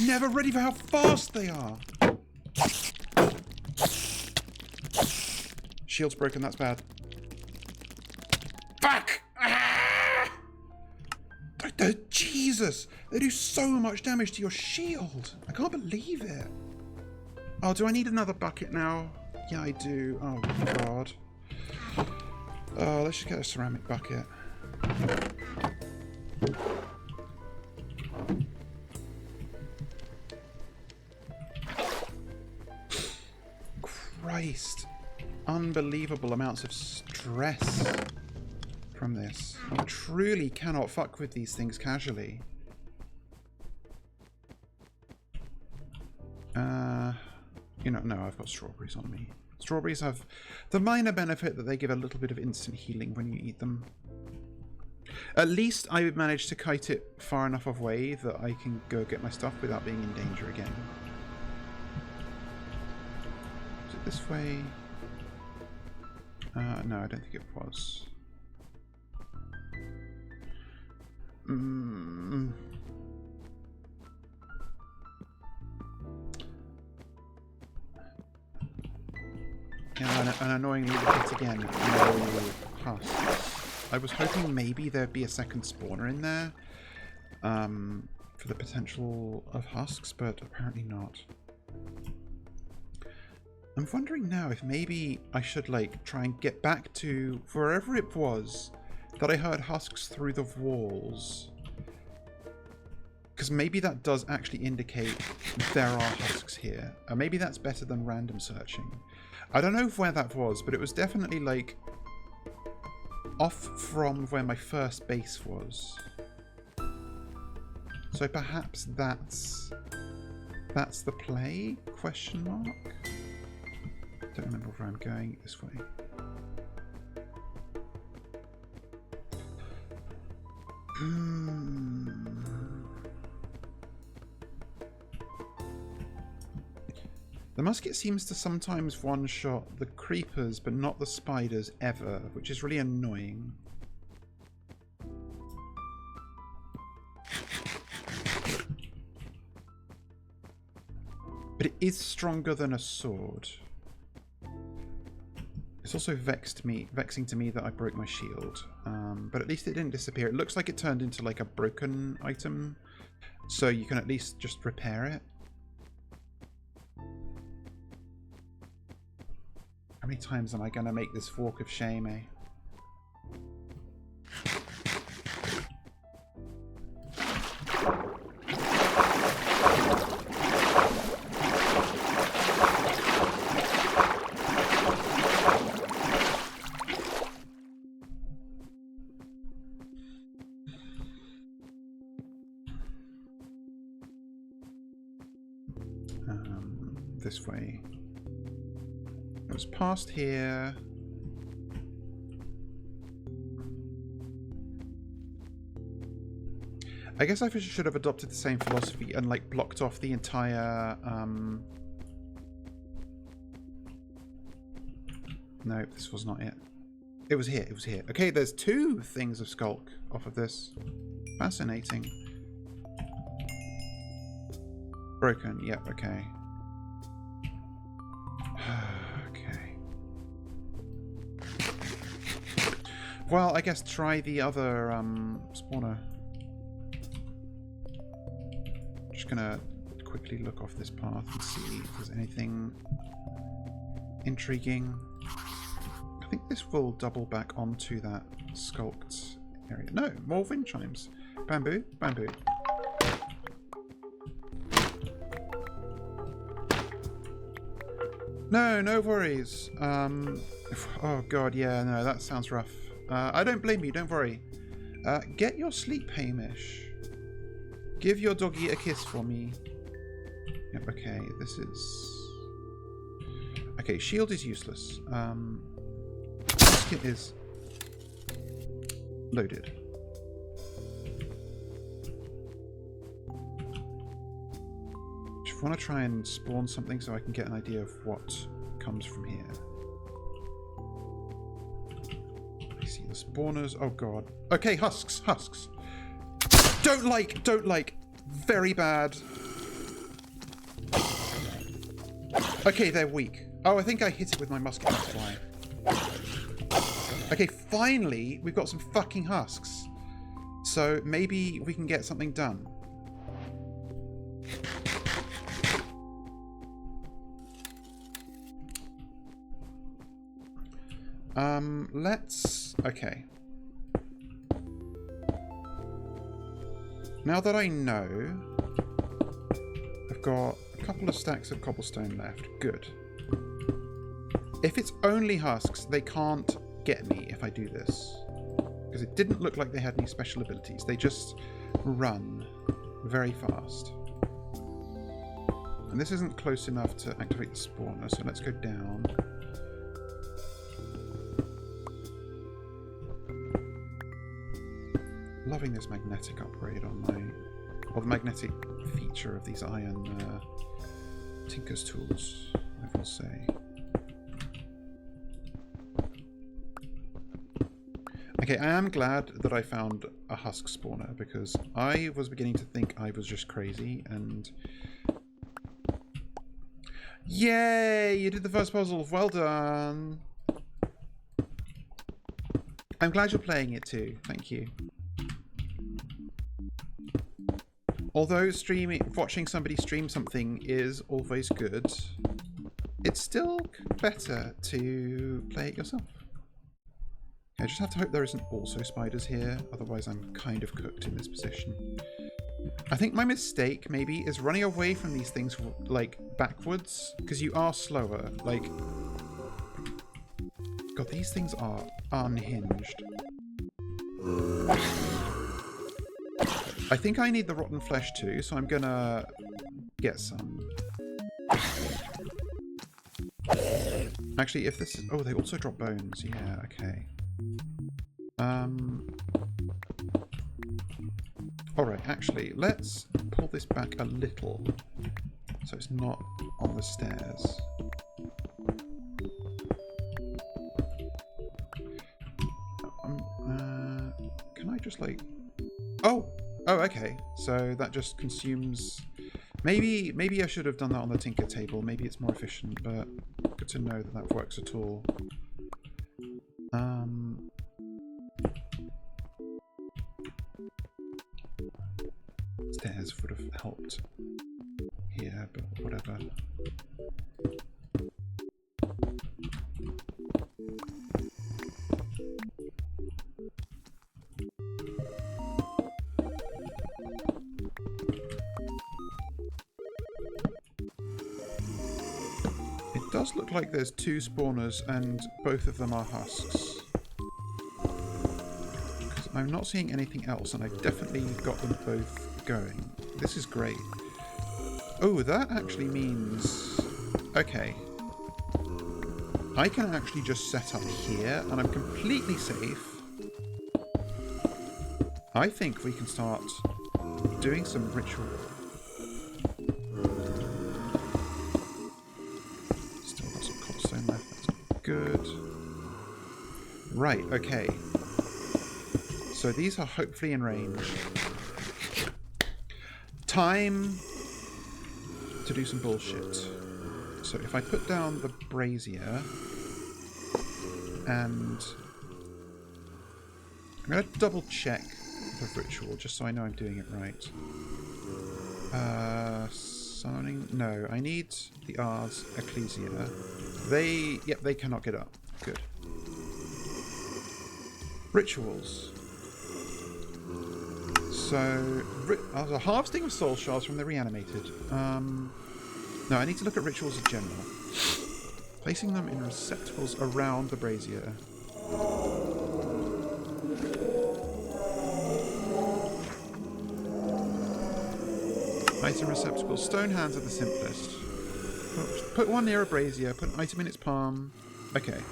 Never ready for how fast they are! Shield's broken, that's bad. Fuck! Ah! Jesus! They do so much damage to your shield! I can't believe it! Oh, do I need another bucket now? Yeah, I do. Oh, God. Oh, let's just get a ceramic bucket. Christ. Unbelievable amounts of stress from this. I truly cannot fuck with these things casually. You know, no, I've got strawberries on me. Strawberries have the minor benefit that they give a little bit of instant healing when you eat them. At least I managed to kite it far enough away that I can go get my stuff without being in danger again. Is it this way? No, I don't think it was. Yeah, and annoyingly, yet again, no husks. I was hoping maybe there'd be a second spawner in there for the potential of husks, but apparently not. I'm wondering now if maybe I should, like, try and get back to wherever it was that I heard husks through the walls. Because maybe that does actually indicate there are husks here. Maybe that's better than random searching. I don't know where that was, but it was definitely, like, off from where my first base was. So perhaps that's the play? Question mark? Don't remember where I'm going. This way. The musket seems to sometimes one-shot the creepers, but not the spiders ever, which is really annoying. But it is stronger than a sword. It's also vexing to me that I broke my shield. But at least it didn't disappear. It looks like it turned into like a broken item, so you can at least just repair it. How many times am I going to make this walk of shame, eh? This way. It was past here. I guess I should have adopted the same philosophy and like blocked off the entire no, this was not it. It was here, it was here. Okay, there's 2 things of sculk off of this. Fascinating. Broken, yep, okay. Okay. Well, I guess try the other spawner. Just gonna quickly look off this path and see if there's anything intriguing. I think this will double back onto that sculked area. No, more wind chimes. Bamboo, bamboo. No, no worries. Oh god, yeah, no, that sounds rough. I don't blame you, don't worry. Get your sleep, Hamish. Give your doggy a kiss for me. Yep, okay, this is... Okay, shield is useless. Basket is loaded. I want to try and spawn something so I can get an idea of what comes from here. I see the spawners. Oh god. Okay, husks, husks. Don't like. Very bad. Okay, they're weak. Oh, I think I hit it with my musket, that's why. Okay, finally, we've got some fucking husks. So maybe we can get something done. Okay. Now that I know, I've got a couple of stacks of cobblestone left. Good. If it's only husks, they can't get me if I do this. Because it didn't look like they had any special abilities. They just run very fast. And this isn't close enough to activate the spawner, so let's go down. Loving this magnetic upgrade on my... or the magnetic feature of these iron Tinker's tools, I will say. Okay, I am glad that I found a husk spawner, because I was beginning to think I was just crazy, and... Yay! You did the first puzzle! Well done! I'm glad you're playing it too, thank you. Although watching somebody stream something is always good, it's still better to play it yourself. I just have to hope there isn't also spiders here, otherwise I'm kind of cooked in this position. I think my mistake, maybe, is running away from these things, like, backwards, because you are slower. Like, God, these things are unhinged. I think I need the rotten flesh too, so I'm gonna get some. Actually, if this is... Oh, they also drop bones. Yeah, okay. Alright, actually, let's pull this back a little so it's not on the stairs. Can I just, like... Oh! Oh, okay. So that just consumes... Maybe I should have done that on the tinker table. Maybe it's more efficient, but good to know that that works at all. Stairs would have helped here, but whatever. It does look like there's 2 spawners and both of them are husks. Because I'm not seeing anything else and I definitely got them both going. This is great. Oh, that actually means... Okay. I can actually just set up here and I'm completely safe. I think we can start doing some ritual. Still got some cobblestone left. That's good. Right, okay. So these are hopefully in range. Time to do some bullshit. So if I put down the brazier and I'm going to double check the ritual just so I know I'm doing it right. Summoning? No, I need the Ars Ecclesia. Yep, they cannot get up. Good. Rituals. So, a harvesting of soul shards from the reanimated. No, I need to look at rituals in general. Placing them in receptacles around the brazier. Item receptacles. Stone hands are the simplest. Put one near a brazier. Put an item in its palm. Okay.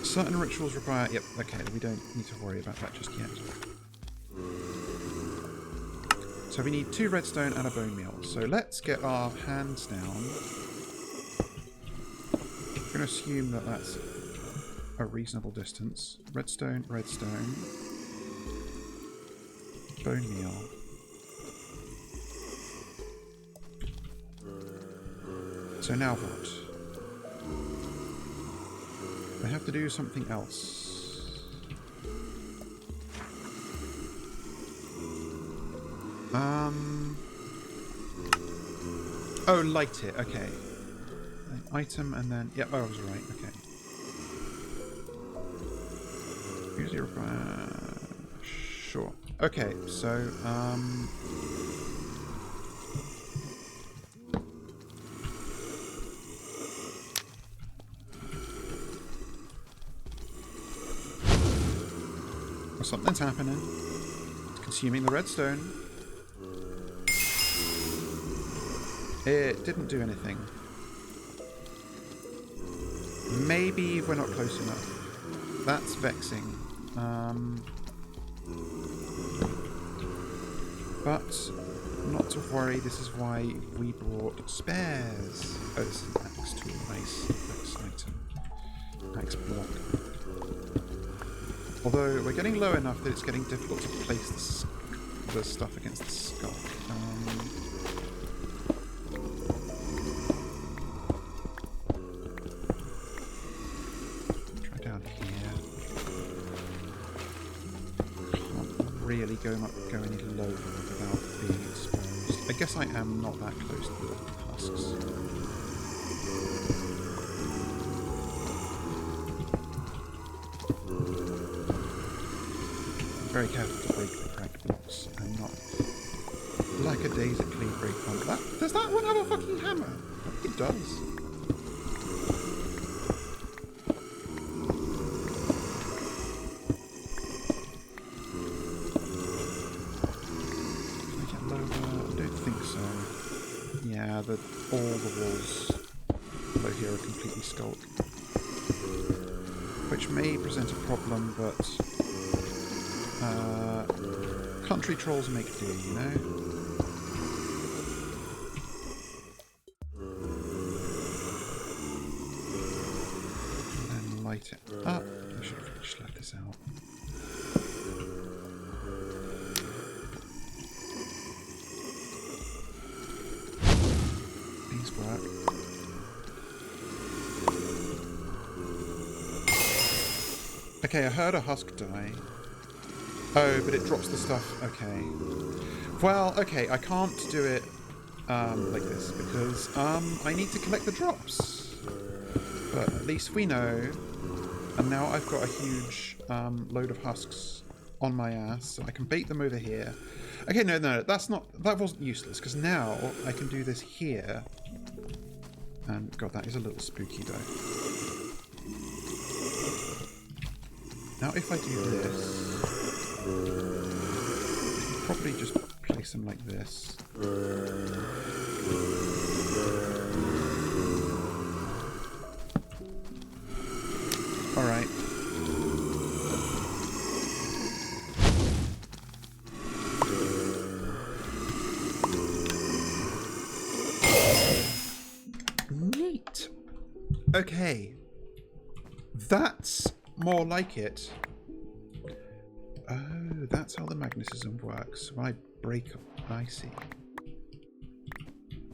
Certain rituals require... Yep, okay. We don't need to worry about that just yet. So we need 2 redstone and a bone meal. So let's get our hands down. I'm going to assume that that's a reasonable distance. Redstone, redstone. Bone meal. So now what? I have to do something else. Oh, light it. Okay. Item and then... Yeah, oh, I was right. Okay. Usually require... Sure. Okay, so... Well, something's happening. It's consuming the redstone. It didn't do anything. Maybe we're not close enough. That's vexing. But not to worry, this is why we brought spares. Oh, this is an axe tool. Nice. Axe item. Axe block. Although we're getting low enough that it's getting difficult to place the stuff against the sculk. Really go any lower without being exposed. I guess I am not that close to the husks. I'm very careful to break the cracked blocks and not lackadaisically break one. Does that one have a fucking hammer? It does. All the walls below here are completely sculk. which may present a problem, but country trolls make do, you know? And then light it up. I should have just let this out. These work. Okay, I heard a husk die. Oh, but it drops the stuff. Okay. Well, okay, I can't do it like this because I need to collect the drops. But at least we know. And now I've got a huge load of husks on my ass, so I can bait them over here. Okay, no, that wasn't useless because now I can do this here. And God, that is a little spooky though. Now if I do this, probably just place them like this. Alright. Neat. Okay. That's more like it. Oh, that's how the magnetism works. When I break up, I see.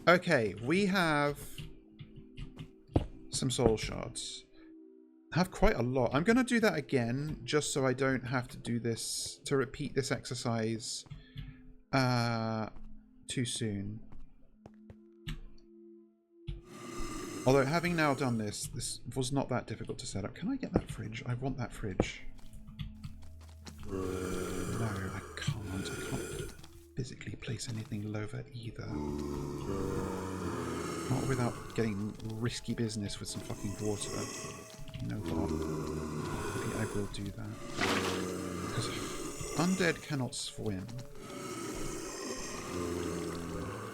Okay, we have some soul shards. I have quite a lot. I'm going to do that again, just so I don't have to do this, to repeat this exercise too soon. Although, having now done this, this was not that difficult to set up. Can I get that fridge? I want that fridge. No, I can't. I can't physically place anything lower either. Not without getting risky business with some fucking water. You know what? Maybe I will do that. Because undead cannot swim.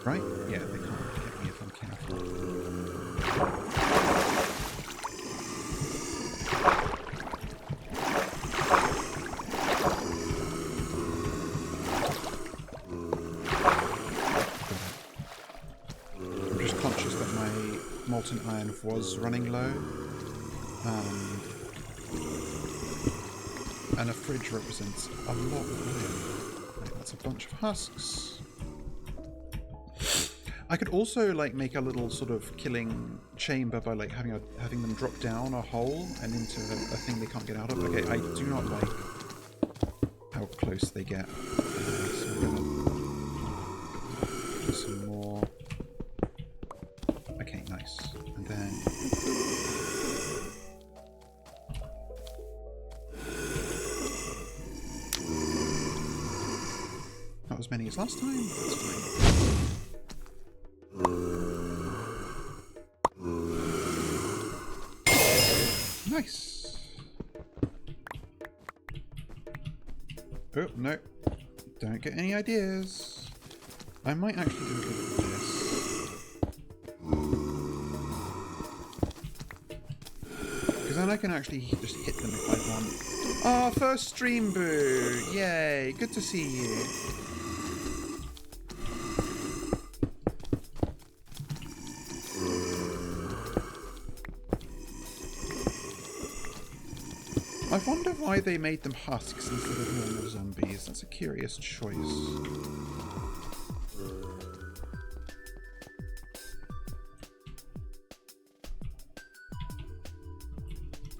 Right? Yeah, they can't get me if I'm careful. I'm just conscious that my molten iron was running low. And a fridge represents a lot of iron. Right, that's a bunch of husks. I could also like make a little sort of killing chamber by like having them drop down a hole and into a thing they can't get out of. Okay, I do not like how close they get. So I'm gonna do some more. Okay, nice. And then not as many as last time, but that's fine. Nice. Oh, no. Don't get any ideas. I might actually do a bit of this. Because then I can actually just hit them if I want. Oh, first stream boo! Yay, good to see you. I wonder why they made them husks instead of normal zombies. That's a curious choice.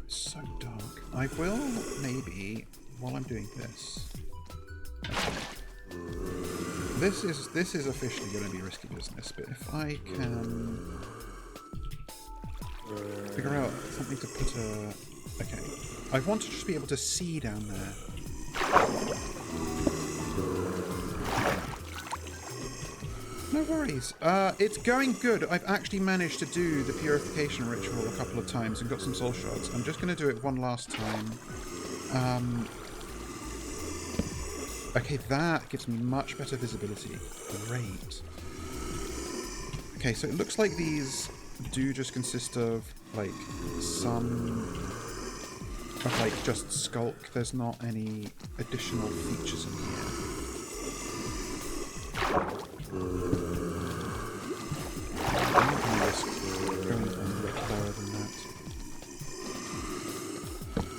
It's so dark. I will maybe, while I'm doing this. Okay. This is officially going to be risky business, but if I can figure out something to put a... Okay. I want to just be able to see down there. No worries. It's going good. I've actually managed to do the purification ritual a couple of times and got some soul shards. I'm just going to do it one last time. Okay, that gives me much better visibility. Great. Okay, so it looks like these do just consist of like some of like just sculk. There's not any additional features in here. I'm not going to risk going a bit lower than that.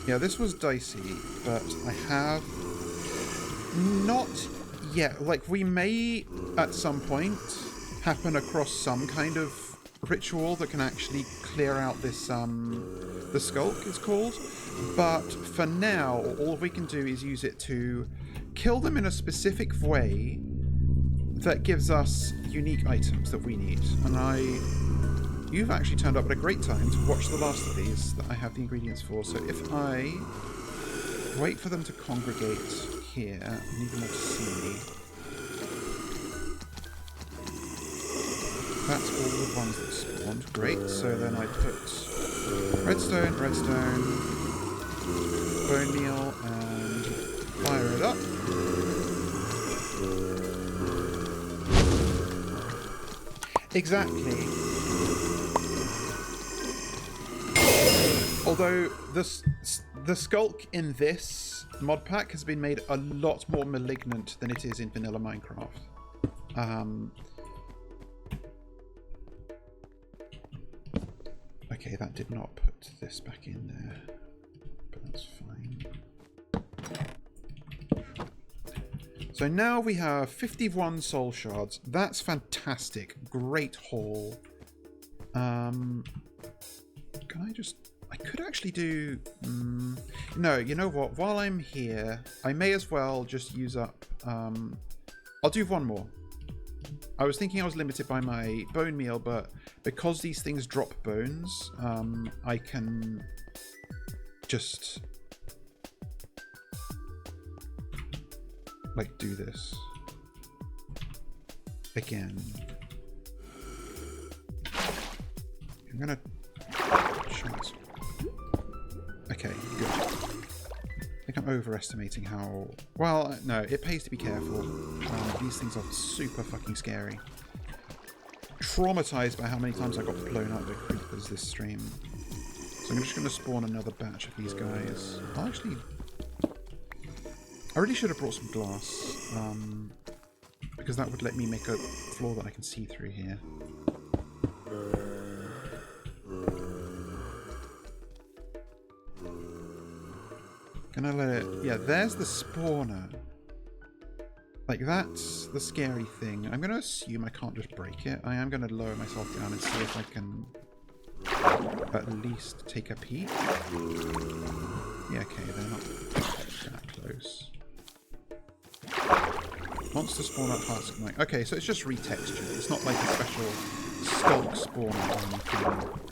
Yeah, this was dicey, but I have not yet. Like, we may at some point happen across some kind of ritual that can actually clear out this the sculk it's called, but for now all we can do is use it to kill them in a specific way that gives us unique items that we need. And you've actually turned up at a great time to watch the last of these that I have the ingredients for. So if I wait for them to congregate here, I need them all to see me. That's all the ones that spawned. Great. So then I put redstone, bone meal, and fire it up. Exactly. Although the sculk in this mod pack has been made a lot more malignant than it is in vanilla Minecraft. Okay, that did not put this back in there, but that's fine. So now we have 51 soul shards. That's fantastic. Great haul. Can I just... I could actually do... no, you know what? While I'm here, I may as well just use up... I'll do one more. I was thinking I was limited by my bone meal, but because these things drop bones, I can just... like, do this. Again. I'm gonna... Shite. Okay, good. I think I'm overestimating how... Well, no, it pays to be careful. These things are super fucking scary. Traumatized by how many times I got blown up by creepers this stream. So I'm just going to spawn another batch of these guys. I'll actually... I really should have brought some glass. Because that would let me make a floor that I can see through here. Gonna let it... Yeah, there's the spawner. Like, that's the scary thing. I'm gonna assume I can't just break it. I am gonna lower myself down and see if I can at least take a peek. Yeah, okay, they're not that close. Monster spawn at husk. Like, okay, so it's just retextured. It's not like a special sculk spawner or anything.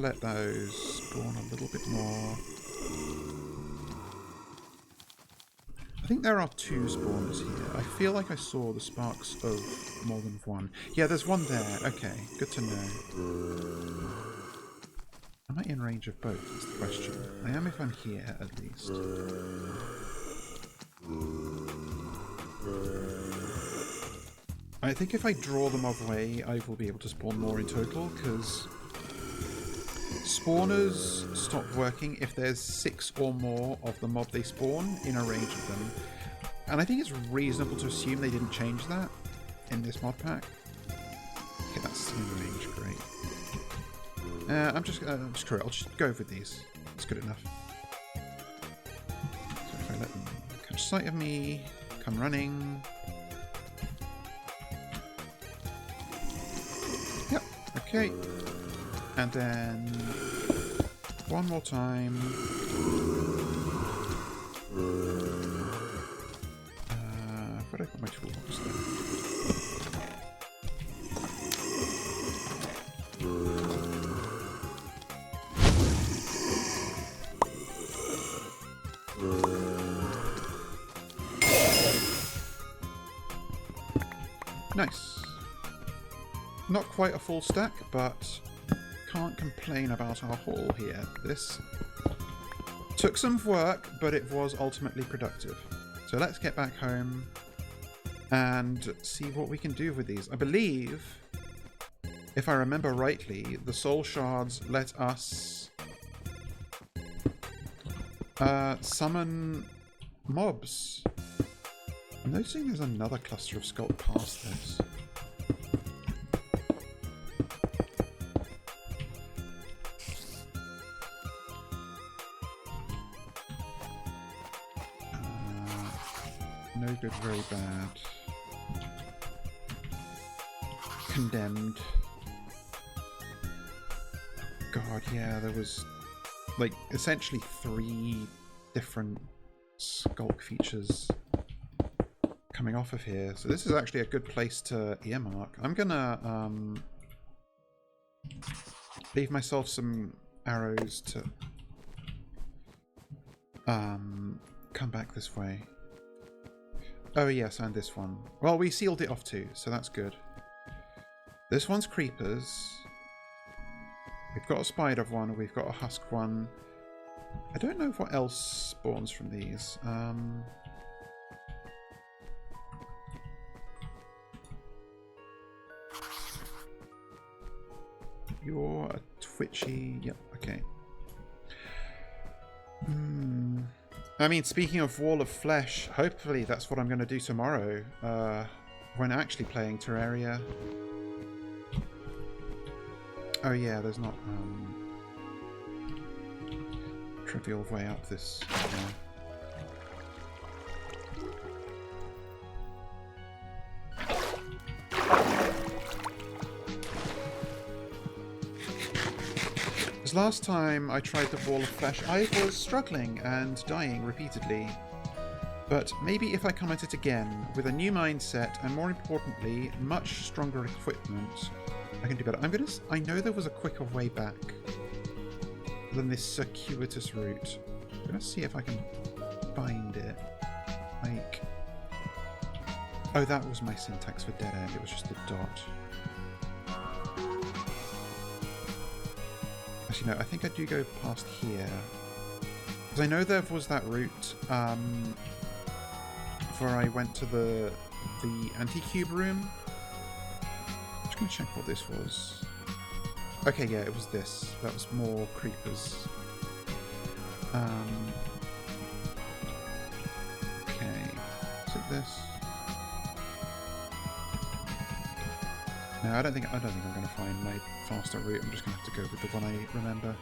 Let those spawn a little bit more. I think there are 2 spawners here. I feel like I saw the sparks of more than one. Yeah, there's one there. Okay, good to know. Am I in range of both is the question. I am if I'm here, at least. I think if I draw them away, I will be able to spawn more in total, because spawners stop working if there's 6 or more of the mob they spawn in a range of them. And I think it's reasonable to assume they didn't change that in this mod pack. Okay, that's in range, great. Screw it, I'll just go with these. It's good enough. So if I let them catch sight of me, come running. Yep, okay. And then one more time. Where did I put my toolbox there? Nice. Not quite a full stack, but can't complain about our haul here. This took some work, but it was ultimately productive. So let's get back home and see what we can do with these. I believe, if I remember rightly, the soul shards let us summon mobs. I'm noticing there's another cluster of sculk past this. No good, very bad. Condemned. God, yeah, there was like essentially 3 different sculk features coming off of here. So this is actually a good place to earmark. I'm gonna leave myself some arrows to come back this way. Oh yes, and this one. Well, we sealed it off too, so that's good. This one's creepers. We've got a spider one, we've got a husk one. I don't know what else spawns from these. You're a twitchy... Yep, okay. I mean, speaking of Wall of Flesh, hopefully that's what I'm going to do tomorrow when actually playing Terraria. Oh yeah, there's not trivial way up this. Because last time I tried the Wall of Flesh, I was struggling and dying repeatedly. But maybe if I come at it again with a new mindset and, more importantly, much stronger equipment, I can do better. I know there was a quicker way back than this circuitous route. I'm gonna see if I can find it. Like, oh, that was my syntax for dead end. It was just a dot. Actually, no. I think I do go past here because I know there was that route where I went to the anti-cube room. I'm just gonna check what this was. Okay, yeah, it was this. That was more creepers. Okay, is it this? No, I don't think I'm gonna find my faster route. I'm just gonna have to go with the one I remember.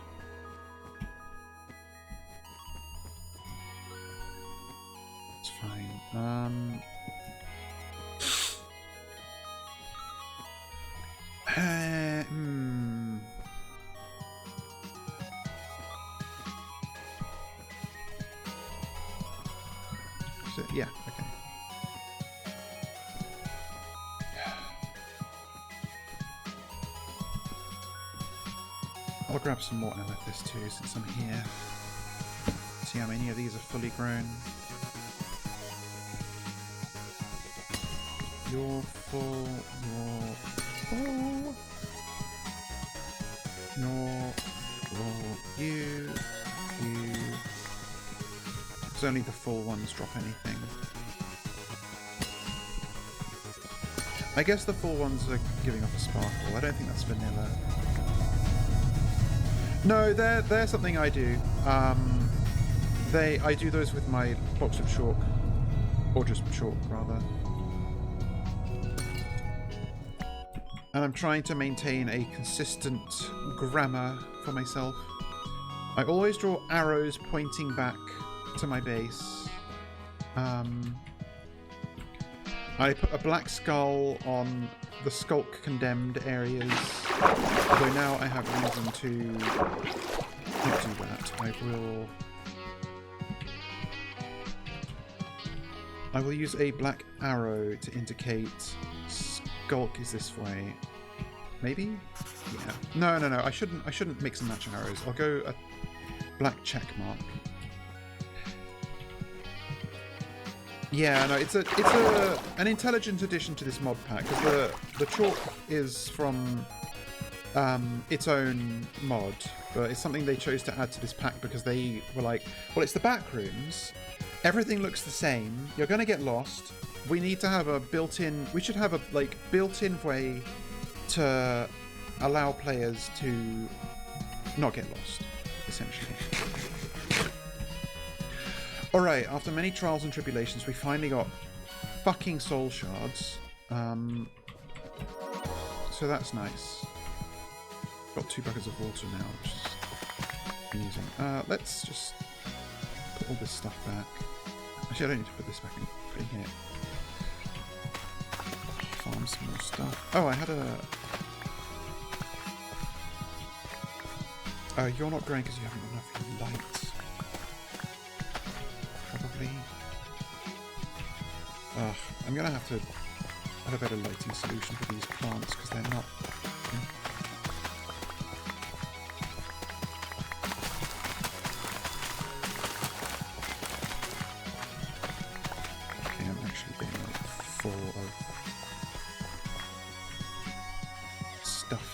It's fine. So, yeah, okay. I'll grab some more amethyst too since I'm here. See how many of these are fully grown. You're full, you're full. You're full. You. It's only the full ones drop anything. I guess the full ones are giving off a sparkle. I don't think that's vanilla. No, they're something I do. I do those with my box of chalk, or just chalk rather. And I'm trying to maintain a consistent grammar for myself. I always draw arrows pointing back to my base. I put a black skull on the sculk condemned areas, although now I have reason to not do that. I will use a black arrow to indicate sculk is this way. Maybe? Yeah. No. I shouldn't mix and match arrows. I'll go a black check mark. Yeah, no, it's an intelligent addition to this mod pack, because the chalk is from its own mod, but it's something they chose to add to this pack because they were like, well, it's the back rooms, everything looks the same, you're gonna get lost, we need to have a built-in, we should have a like built-in way to allow players to not get lost, essentially. Alright, after many trials and tribulations, we finally got fucking soul shards. So that's nice. Got 2 buckets of water now, which is amusing. Let's just put all this stuff back. Actually, I don't need to put this back in. Put in here. Farm some more stuff. Oh, I had a... Oh, you're not growing because you haven't got enough light. Probably. Ugh, I'm gonna have to add a better lighting solution for these plants because they're not. Okay, I'm actually being full of stuff.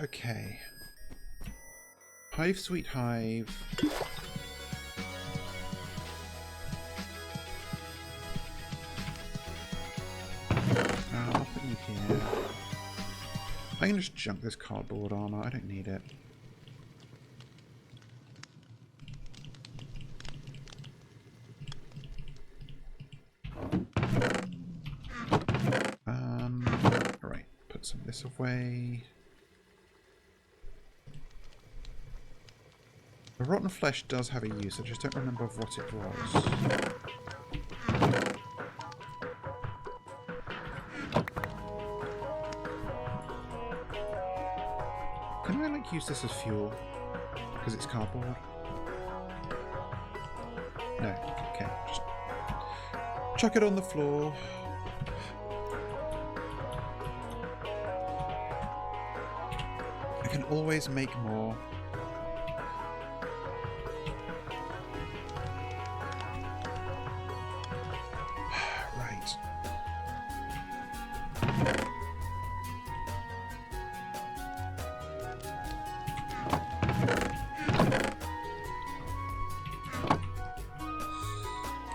Okay. Hive, sweet hive. I'll put you here. I can just junk this cardboard armor. I don't need it. Alright, put some of this away. The rotten flesh does have a use, I just don't remember what it was. Can I, like, use this as fuel? Because it's cardboard? No, okay, just chuck it on the floor. I can always make more.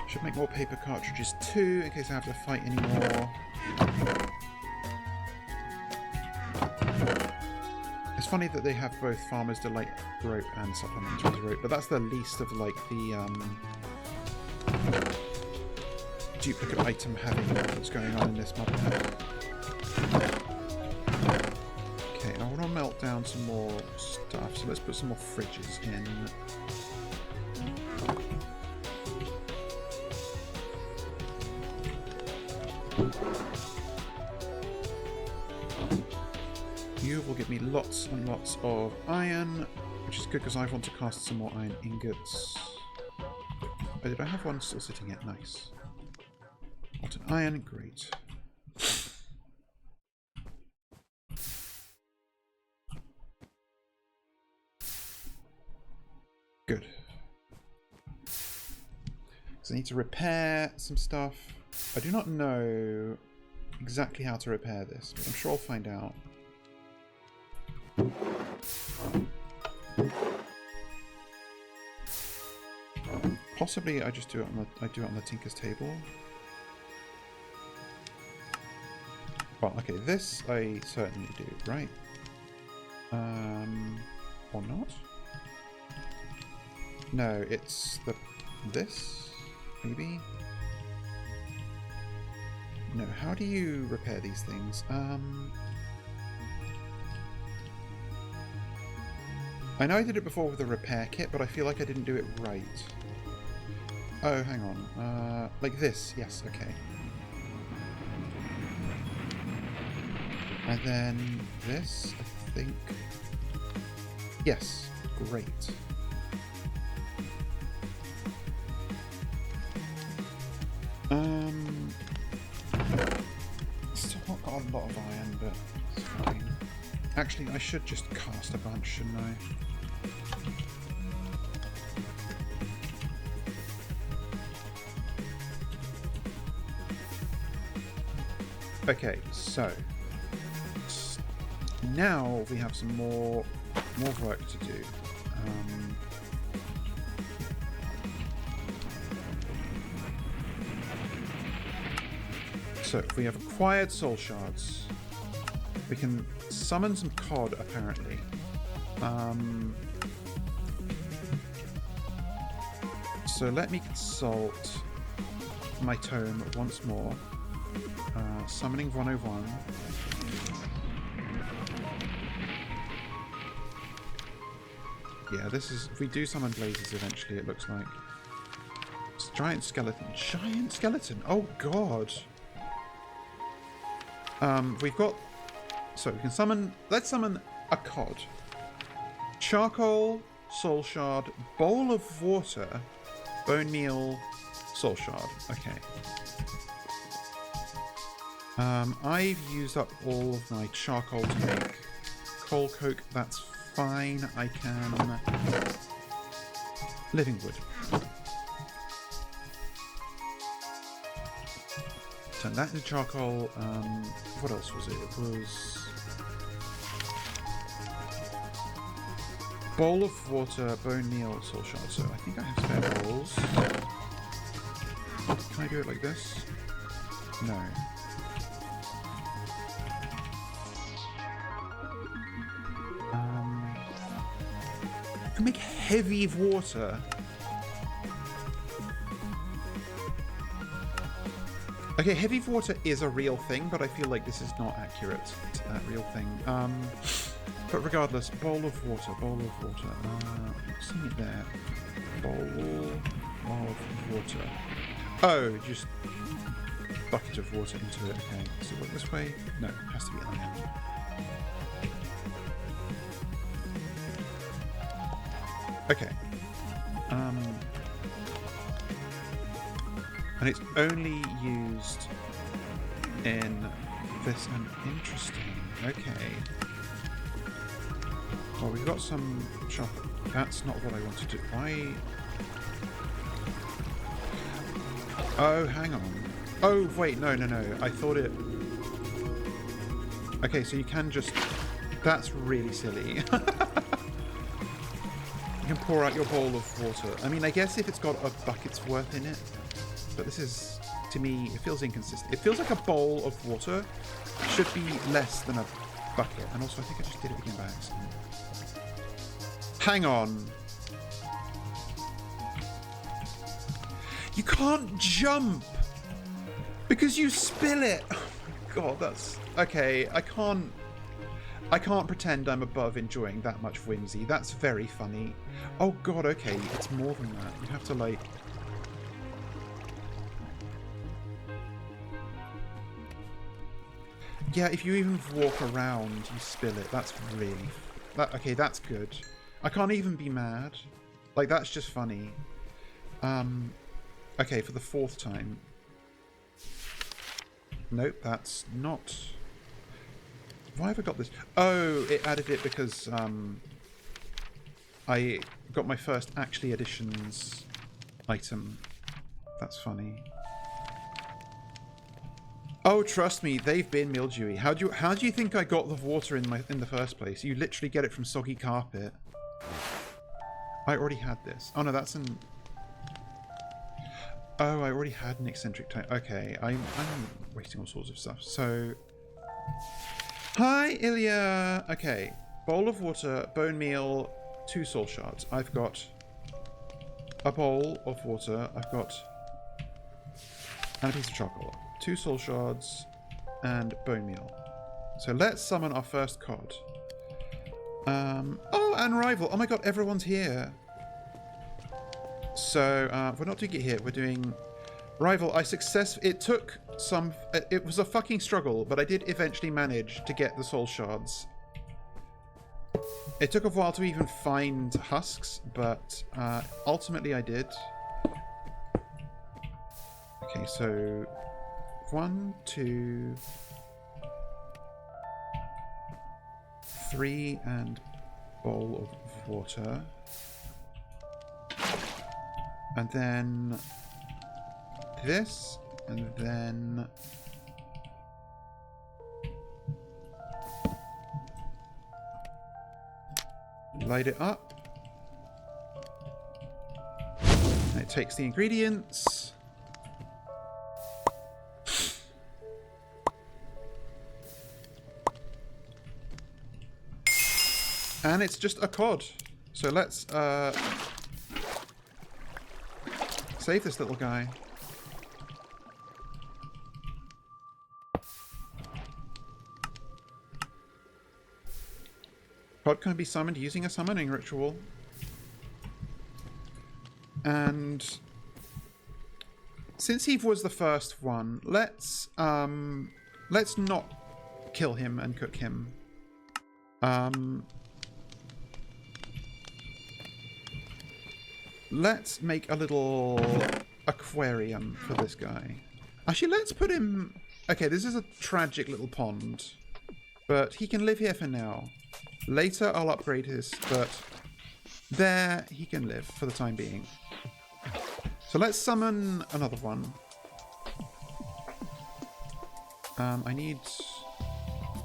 Should make more paper cartridges too, in case I have to fight anymore. It's funny that they have both Farmer's Delight rope and Supplementary rope, but that's the least of like the duplicate item having that's going on in this mod pack. Okay, I want to melt down some more stuff, so let's put some more fridges in. You will give me lots and lots of iron, which is good because I want to cast some more iron ingots. Oh, did I have one still sitting here? Nice. Want an iron? Great. Good. So I need to repair some stuff. I do not know exactly how to repair this, but I'm sure I'll find out. Possibly I just do it on the Tinker's table. Well, okay, this I certainly do, right? Or not? No, it's this maybe. No, how do you repair these things? I know I did it before with a repair kit, but I feel like I didn't do it right. Oh, hang on. Like this. Yes, okay. And then this, I think. Yes, great. Still not got a lot of iron, but it's fine. Actually, I should just cast a bunch, shouldn't I? Okay, so now we have some more work to do. So we have acquired soul shards. We can summon some cod, apparently. So let me consult my tome once more. Summoning 101. Yeah, this is... If we do summon blazes eventually, it looks like. It's giant skeleton. Giant skeleton! Oh, God! We've got... So, we can summon... Let's summon a cod. Charcoal, soul shard, bowl of water, bone meal, soul shard. Okay. I've used up all of my charcoal to make coal coke. That's fine. I can... Living wood. Turn that into charcoal. What else was it? It was... Bowl of water, bone meal, soul shard. So I think I have spare bowls. Can I do it like this? No. I can make heavy water. Okay, heavy water is a real thing, but I feel like this is not accurate to that real thing. But regardless, bowl of water. See it there. Bowl of water. Oh, just bucket of water into it. Okay, so look this way. No, it has to be iron. Okay. And it's only used in this. And interesting. Okay. Well, we've got some chocolate. That's not what I want to do. Why? Oh, hang on. Oh, wait, no. I thought it... Okay, so you can just... That's really silly. You can pour out your bowl of water. I mean, I guess if it's got a bucket's worth in it. But this is, to me, it feels inconsistent. It feels like a bowl of water should be less than a bucket. And also, I think I just did it again by accident. Hang on. You can't jump because you spill it. Oh my god, that's okay. I can't pretend I'm above enjoying that much whimsy. That's very funny. Oh god, okay, it's more than that. You have to like... Yeah, if you even walk around, you spill it. That's really... Okay, that's good. I can't even be mad. Like, that's just funny. Okay, for the fourth time. Nope, that's not... Why have I got this? Oh, it added it because I got my first actually additions item. That's funny. Oh, trust me, they've been mildewy. How do you think I got the water in the first place? You literally get it from soggy carpet. I already had this. Oh no, that's an... Oh, I already had an eccentric type. Okay, I'm wasting all sorts of stuff. So... Hi, Ilya! Okay, bowl of water, bone meal, 2 soul shards. I've got a bowl of water. I've got... And a piece of charcoal. 2 soul shards and bone meal. So let's summon our first cod. Oh, and rival. Oh my god, everyone's here. So we're not doing it here. We're doing rival. It took some... It was a fucking struggle, but I did eventually manage to get the soul shards. It took a while to even find husks, but ultimately I did. Okay, so 1, 2, 3, and bowl of water. And then this, and then Light it up. And it takes the ingredients. And it's just a cod. So let's save this little guy. Cod can be summoned using a summoning ritual. And since Eve was the first one, let's not kill him and cook him. Let's make a little aquarium for this guy. Actually, let's put him... Okay, this is a tragic little pond, but he can live here for now. Later, I'll upgrade his, but there he can live for the time being. So let's summon another one. I need...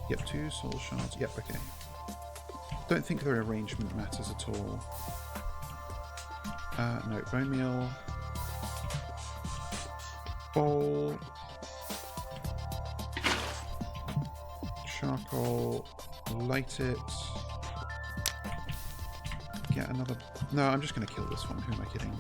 Yep, 2 soul shards. Yep, okay. Don't think their arrangement matters at all. No, bone meal. Bowl. Charcoal. Light it. Get another... No, I'm just going to kill this one. Who am I kidding?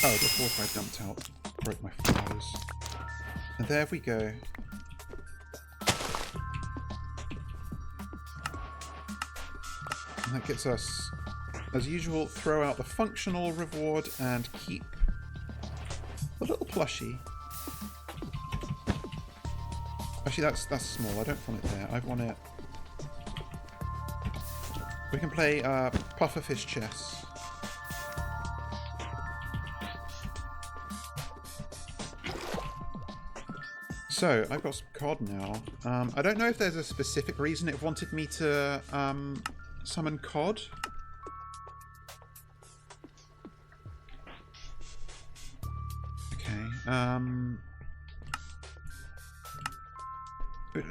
Oh, the water I dumped out broke my flowers. And there we go. And that gets us, as usual, throw out the functional reward and keep the little plushie. Actually, that's small. I don't want it there. I want it... We can play pufferfish chess. So, I've got some cod now. I don't know if there's a specific reason it wanted me to summon cod. Okay. But,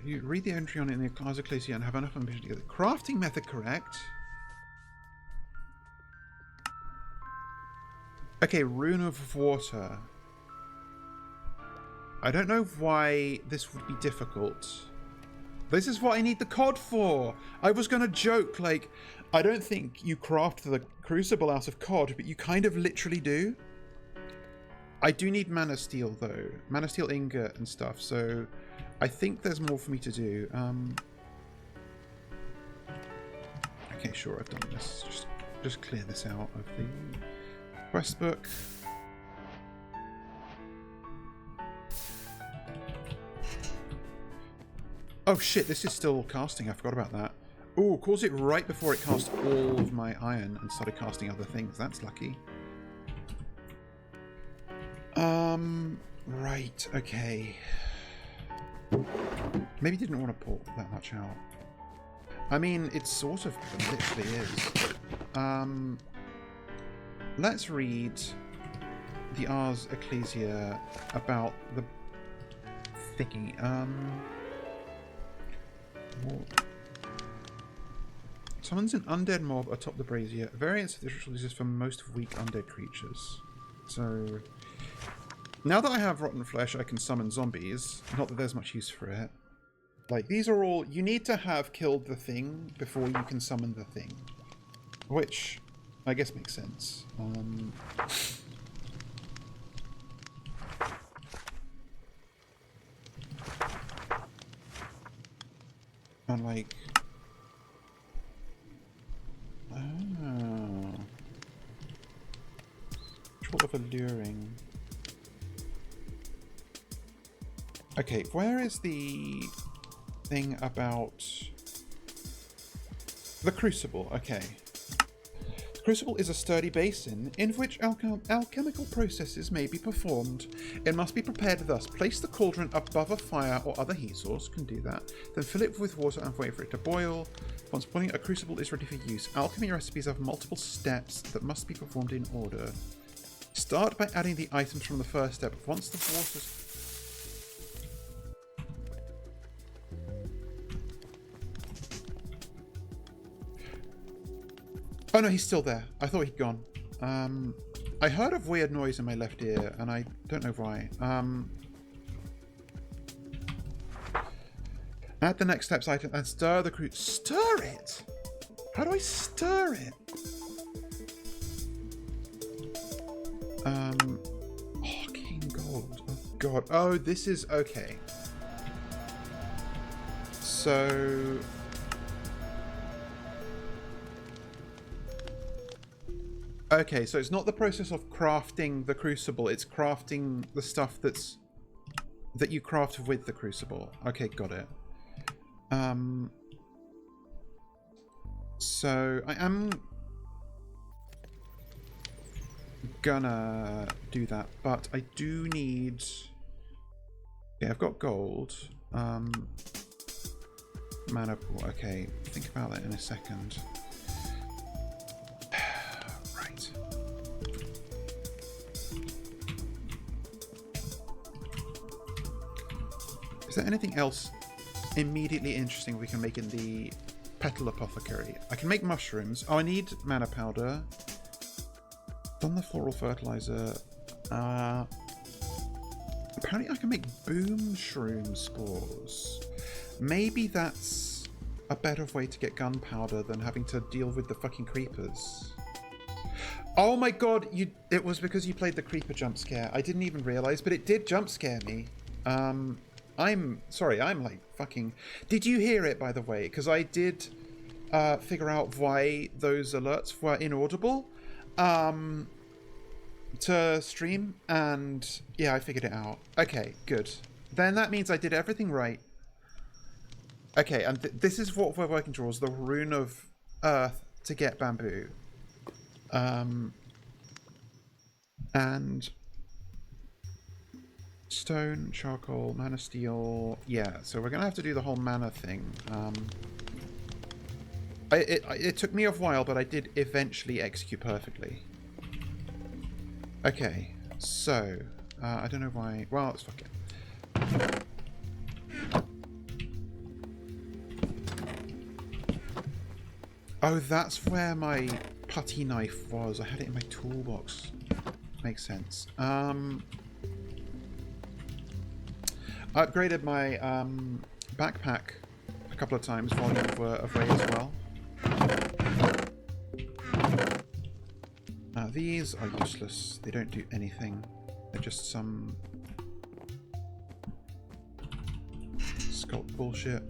you read the entry on it in the Class Ecclesia and have enough ambition to get the crafting method correct. Okay, Rune of Water. I don't know why this would be difficult. This is what I need the cod for. I was going to joke, like, I don't think you craft the crucible out of cod, but you kind of literally do. I do need mana steel, though. Mana steel ingot and stuff, so I think there's more for me to do. Okay, sure, I've done this. Just clear this out of the quest book. Oh shit, this is still casting. I forgot about that. Ooh, calls it right before it cast all of my iron and started casting other things. That's lucky. Right, okay. Maybe didn't want to pull that much out. I mean, it sort of literally is. Let's read the Ars Ecclesia about the thingy. Summons an undead mob atop the brazier. Variants of this ritual exist for most weak undead creatures. So, now that I have rotten flesh, I can summon zombies. Not that there's much use for it. Like, these are all... You need to have killed the thing before you can summon the thing. Which, I guess makes sense. And like... Oh. Ritual of alluring. Okay, where is the thing about the crucible? Okay. The crucible is a sturdy basin in which alchemical processes may be performed. It must be prepared thus. Place the cauldron above a fire or other heat source, can do that. Then fill it with water and wait for it to boil. Once boiling, a crucible is ready for use. Alchemy recipes have multiple steps that must be performed in order. Start by adding the items from the first step. Once the water's... Oh no, he's still there. I thought he'd gone. I heard a weird noise in my left ear, and I don't know why. Add the next steps item and stir the crucible. Stir it? How do I stir it? Oh, King Gold. Oh god. Oh, this is okay. So... Okay, so it's not the process of crafting the crucible, it's crafting the stuff that you craft with the crucible. Okay, got it. So I am gonna do that, but I do need... Yeah, I've got gold. Mana pool. Okay, think about that in a second. Right. Is there anything else immediately interesting we can make in the petal apothecary? I can make mushrooms. Oh, I need mana powder. Done the floral fertilizer. Apparently I can make boom shroom spores. Maybe that's a better way to get gunpowder than having to deal with the fucking creepers. Oh my god, it was because you played the creeper jump scare. I didn't even realize, but it did jump scare me. I'm sorry, I'm like fucking... Did you hear it, by the way? Because I did figure out why those alerts were inaudible to stream, and yeah, I figured it out. Okay, good. Then that means I did everything right. Okay, and this is what we're working towards, the rune of earth to get bamboo. And stone, charcoal, mana steel. Yeah, so we're gonna have to do the whole mana thing. It took me a while, but I did eventually execute perfectly. Okay, so I don't know why. Well, let's fuck it. Oh, that's where my putty knife was. I had it in my toolbox. Makes sense. I upgraded my backpack a couple of times while you were away as well. These are useless. They don't do anything. They're just some sculk bullshit.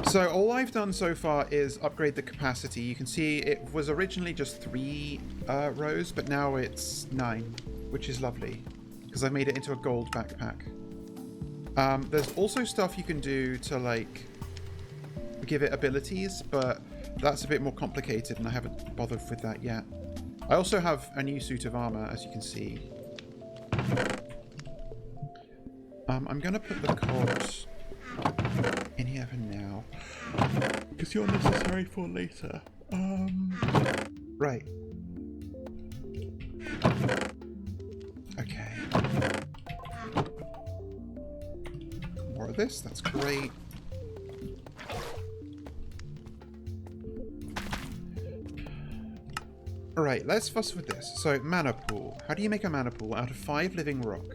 So all I've done so far is upgrade the capacity. You can see it was originally just 3 rows, but now it's 9, which is lovely because I made it into a gold backpack. There's also stuff you can do to like give it abilities, but that's a bit more complicated and I haven't bothered with that yet. I also have a new suit of armor, as you can see. I'm gonna put the cords in here for now, because you're necessary for later. Right. Okay. More of this, that's great. Alright, let's fuss with this. So, mana pool. How do you make a mana pool out of 5 living rock?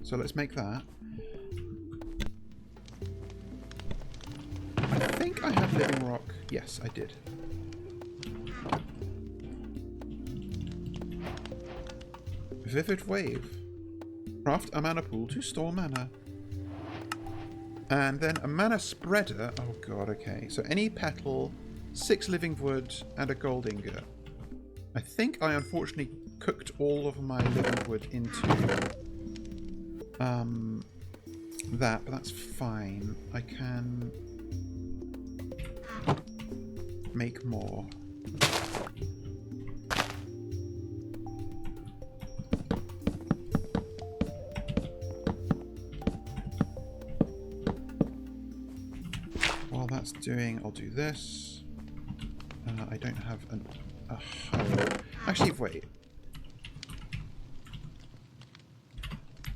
So let's make that. I think I had living rock. Yes, I did. Vivid wave. Craft a mana pool to store mana. And then a mana spreader. Oh god, okay. So any petal, 6 living wood, and a gold ingot. I think I unfortunately cooked all of my living wood into that, but that's fine. I can make more. While that's doing, I'll do this. I don't have a hoe. Actually, wait.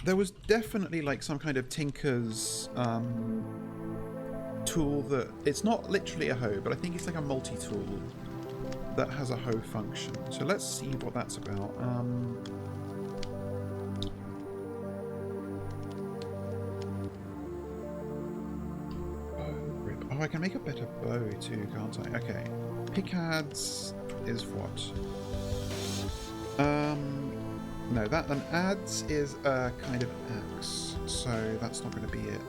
There was definitely like some kind of tinker's tool that... It's not literally a hoe, but I think it's like a multi-tool that has a hoe function. So let's see what that's about. Oh, I can make a better bow too, can't I? Okay. Pickads is what? No, that an adze is a kind of axe, so that's not going to be it.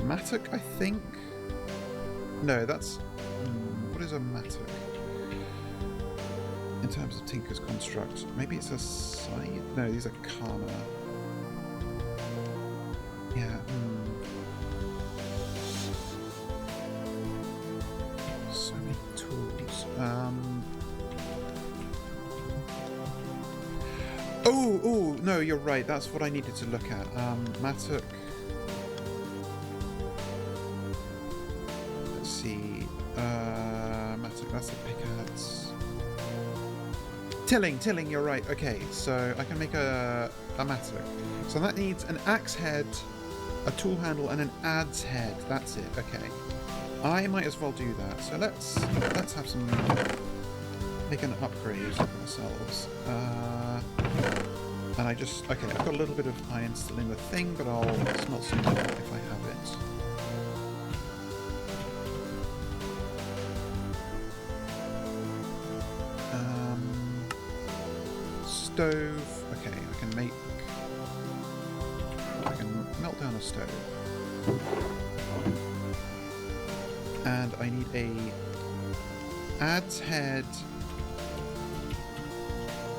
Mattock, I think? No, that's... what is a mattock? In terms of Tinker's construct, maybe it's a scythe? No, these are karma. Yeah, so many tools. Oh, no, you're right. That's what I needed to look at. Mattock. Let's see. Mattock, that's the pickaxe. Tilling, you're right. Okay, so I can make a mattock. So that needs an axe head, a tool handle, and an adze head. That's it. Okay. I might as well do that. So let's have some... make an upgrade ourselves. And I just... Okay, I've got a little bit of iron still in the thing, but I'll smelt some more if I have it. Stove. Okay, I can melt down a stove. And I need a adze head.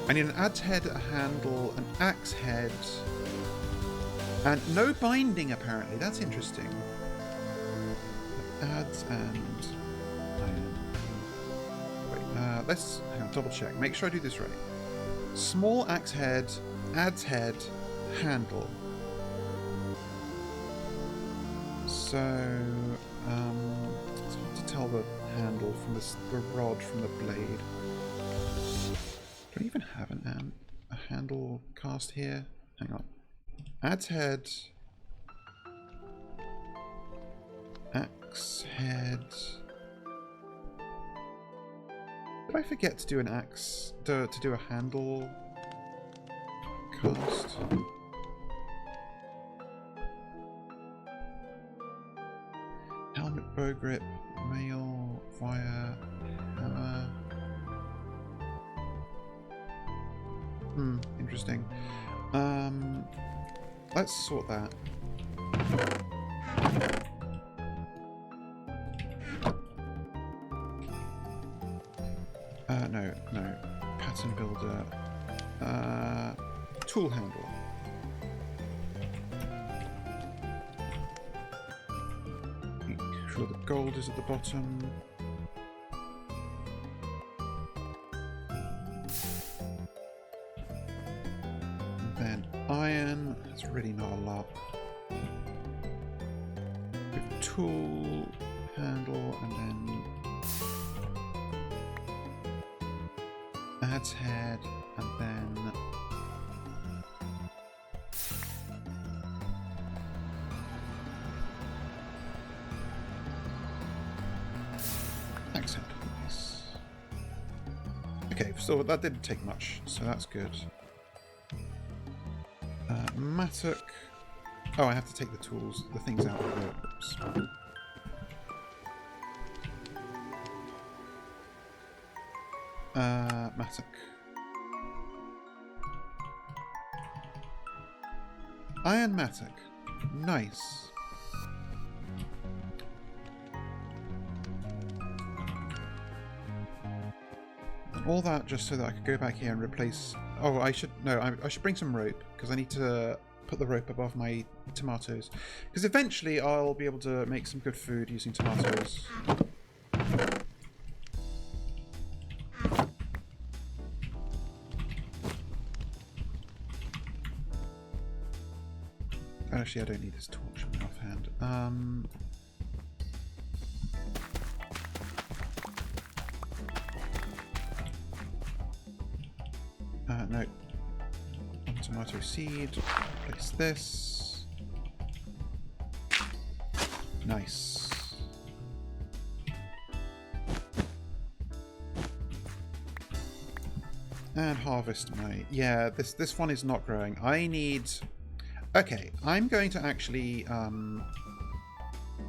I need an adze head, a handle, an axe head, and no binding apparently. That's interesting. Adze and iron. Wait, let's hang on, double check. Make sure I do this right. Small axe head, adze head, handle. So it's hard to tell the handle from the rod from the blade. Do I even have a handle cast here? Hang on. Adze head. Axe head. Did I forget to do an axe? To do a handle cast? Helmet, bow grip, mail, fire, hammer. Interesting. Let's sort that. No. Pattern builder. Tool handle. Make sure the gold is at the bottom. Then iron, that's really not a lot. Tool, handle, and then adze head, and then axe head. Nice. Okay, so that didn't take much, so that's good. Mattock. Oh, I have to take the tools, the things out of the... Oops. Mattock. Iron mattock. Nice. All that just so that I could go back here and replace... Oh, I should bring some rope, because I need to put the rope above my tomatoes. Because eventually I'll be able to make some good food using tomatoes. Actually, I don't need this torch offhand. Tomato seed. Place this. Nice. And harvest my... Yeah, this one is not growing. I need... Okay, I'm going to actually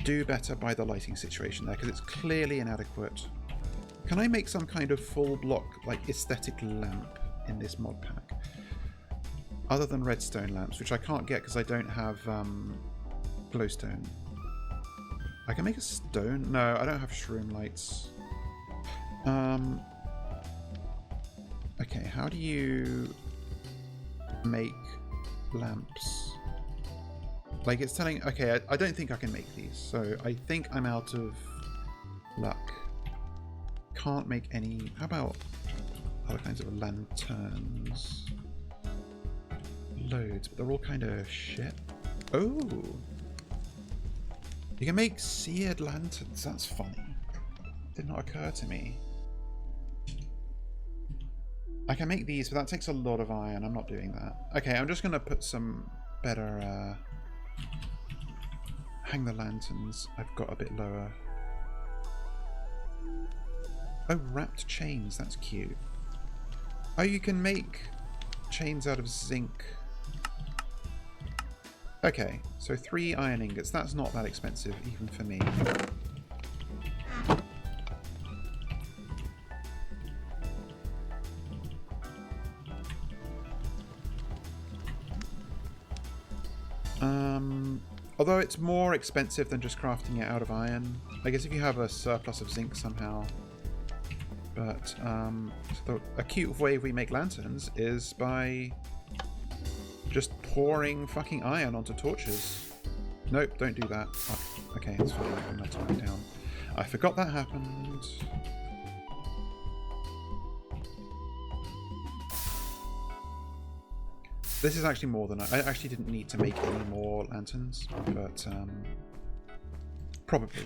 do better by the lighting situation there, because it's clearly inadequate. Can I make some kind of full block, like, aesthetic lamp in this mod pack? Other than redstone lamps, which I can't get because I don't have glowstone. I can make a stone? No, I don't have shroom lights. Okay, how do you make lamps? Like, it's telling... Okay, I don't think I can make these, so I think I'm out of luck. Can't make any... How about other kinds of lanterns? Loads, but they're all kind of shit. Oh! You can make seared lanterns. That's funny. Did not occur to me. I can make these, but that takes a lot of iron. I'm not doing that. Okay, I'm just going to put some better... hang the lanterns. I've got a bit lower. Oh, wrapped chains. That's cute. Oh, you can make chains out of zinc. Okay, so 3 iron ingots. That's not that expensive, even for me. Although it's more expensive than just crafting it out of iron. I guess if you have a surplus of zinc somehow. But a cute way we make lanterns is by just pouring fucking iron onto torches. Nope, don't do that. Oh, okay, it's fine. I'm not turning down. I forgot that happened. This is actually more than I actually didn't need to make any more lanterns, but probably.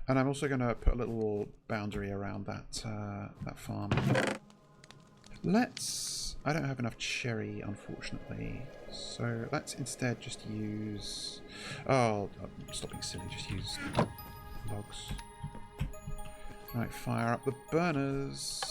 And I'm also going to put a little boundary around that that farm. Let's... I don't have enough cherry, unfortunately, so let's instead just use... Oh, stop being silly, just use logs. Right, fire up the burners.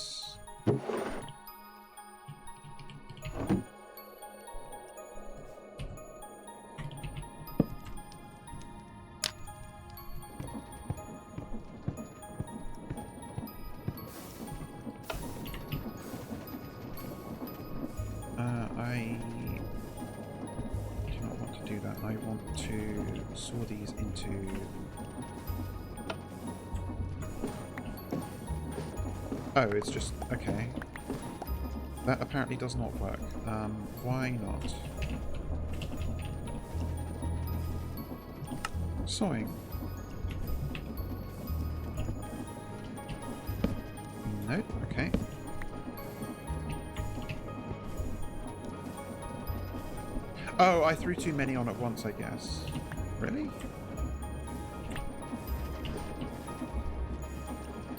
I do not want to do that. I want to saw these into... Oh, it's just... okay. That apparently does not work. Why not? Sawing. Nope, okay. Oh, I threw too many on at once, I guess. Really?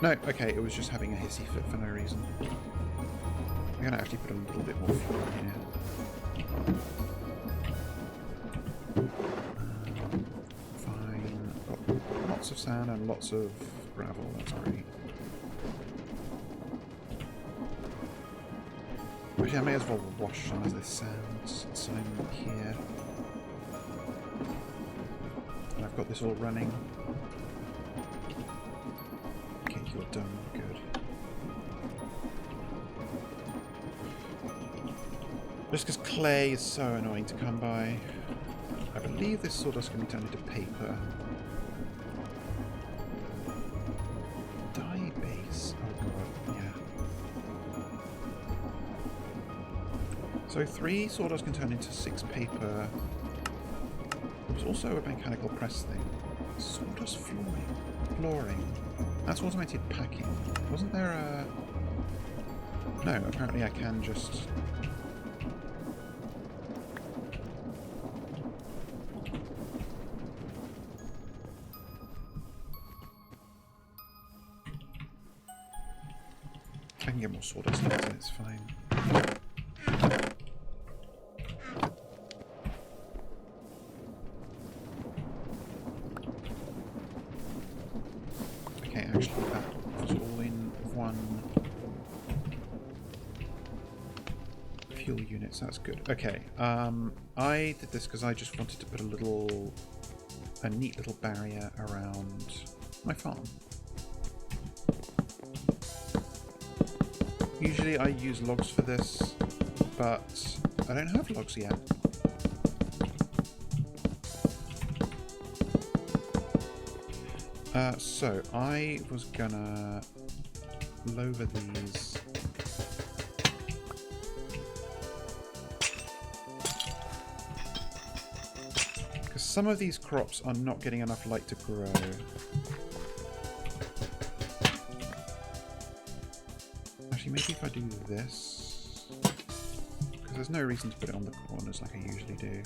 No, okay, it was just having a hissy fit for no reason. I'm going to actually put a little bit more fuel in here. Fine. Got lots of sand and lots of gravel, that's great. Actually, I may as well wash some of this sand since I'm here. And I've got this all running. Okay, you're done. Good. Just because clay is so annoying to come by. I believe this sawdust can be turned into paper. Dye base. Oh god, yeah. So 3 sawdust can turn into 6 paper. There's also a mechanical press thing. Sawdust flooring. That's automated packing. Wasn't there a... No, apparently I can just... I can get more sawdust later, it's fine. Okay, actually that was all in one fuel unit, so that's good. Okay, I did this because I just wanted to put a neat little barrier around my farm. Usually I use logs for this, but I don't have logs yet. So I was gonna lower these. Because some of these crops are not getting enough light to grow. Actually, maybe if I do this, because there's no reason to put it on the corners like I usually do.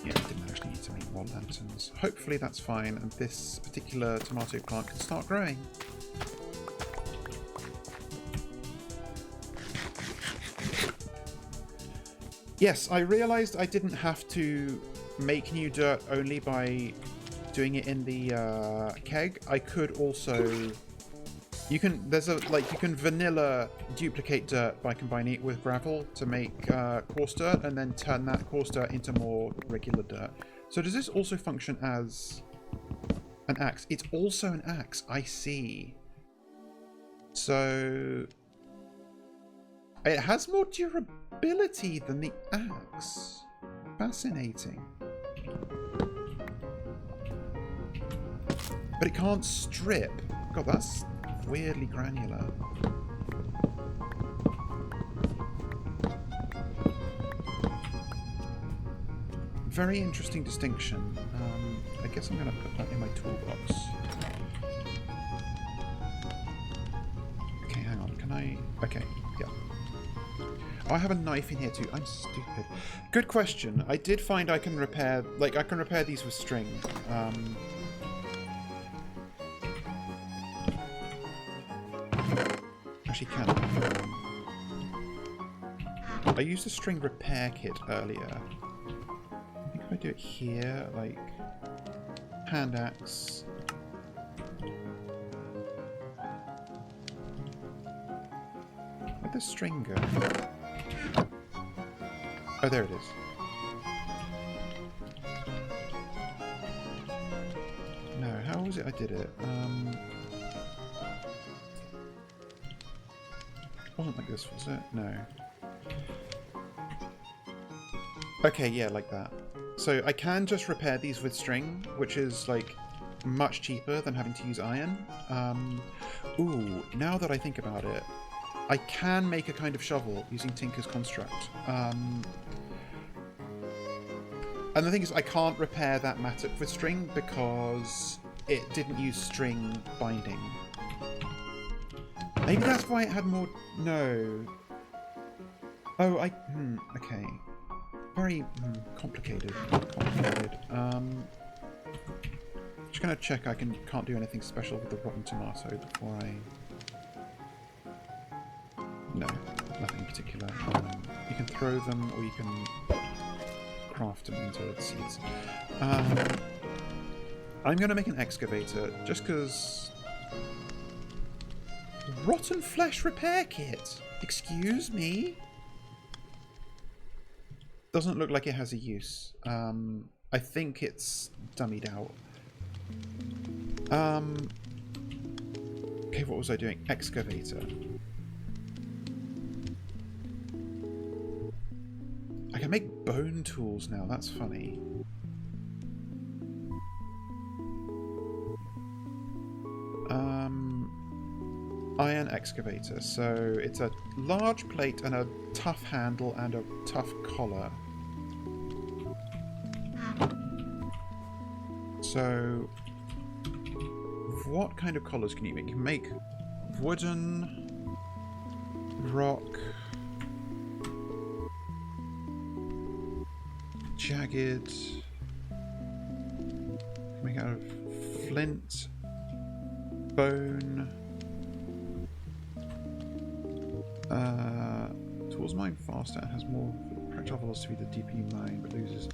Yeah, I didn't actually need to make more lanterns. Hopefully that's fine, and this particular tomato plant can start growing. Yes, I realised I didn't have to make new dirt only by doing it in the keg. I could also... You can vanilla duplicate dirt by combining it with gravel to make coarse dirt, and then turn that coarse dirt into more regular dirt. So does this also function as an axe? It's also an axe, I see. So... It has more durability than the axe. Fascinating. But it can't strip. God, that's weirdly granular. Very interesting distinction. I guess I'm going to put that in my toolbox. Okay, hang on. Can I... Okay, yeah. Oh, I have a knife in here too. I'm stupid. Good question. I did find I can repair... Like, I can repair these with string. Actually, can I used a string repair kit earlier. I think if I do it here, like... Hand axe... Where'd the string go? Oh, there it is. No, how was it I did it? Wasn't like this, was it? No. Okay, yeah, like that. So I can just repair these with string, which is, like, much cheaper than having to use iron. Ooh, now that I think about it, I can make a kind of shovel using Tinker's Construct. And the thing is, I can't repair that mattock with string because it didn't use string binding. Maybe that's why it had more... No. Oh, okay. Very complicated. Just gonna check I can't do anything special with the rotten tomato before I... No, nothing in particular. You can throw them, or you can craft them into seeds. I'm going to make an excavator, just because... Rotten flesh repair kit! Excuse me? Doesn't look like it has a use. I think it's dummied out. Okay, what was I doing? Excavator. I can make bone tools now, that's funny. Iron excavator. So it's a large plate and a tough handle and a tough collar. So what kind of collars can you make? You can make wooden, rock, jagged, make out of flint, bone, tools mine faster and has more projectile velocity the deeper you mine, but loses.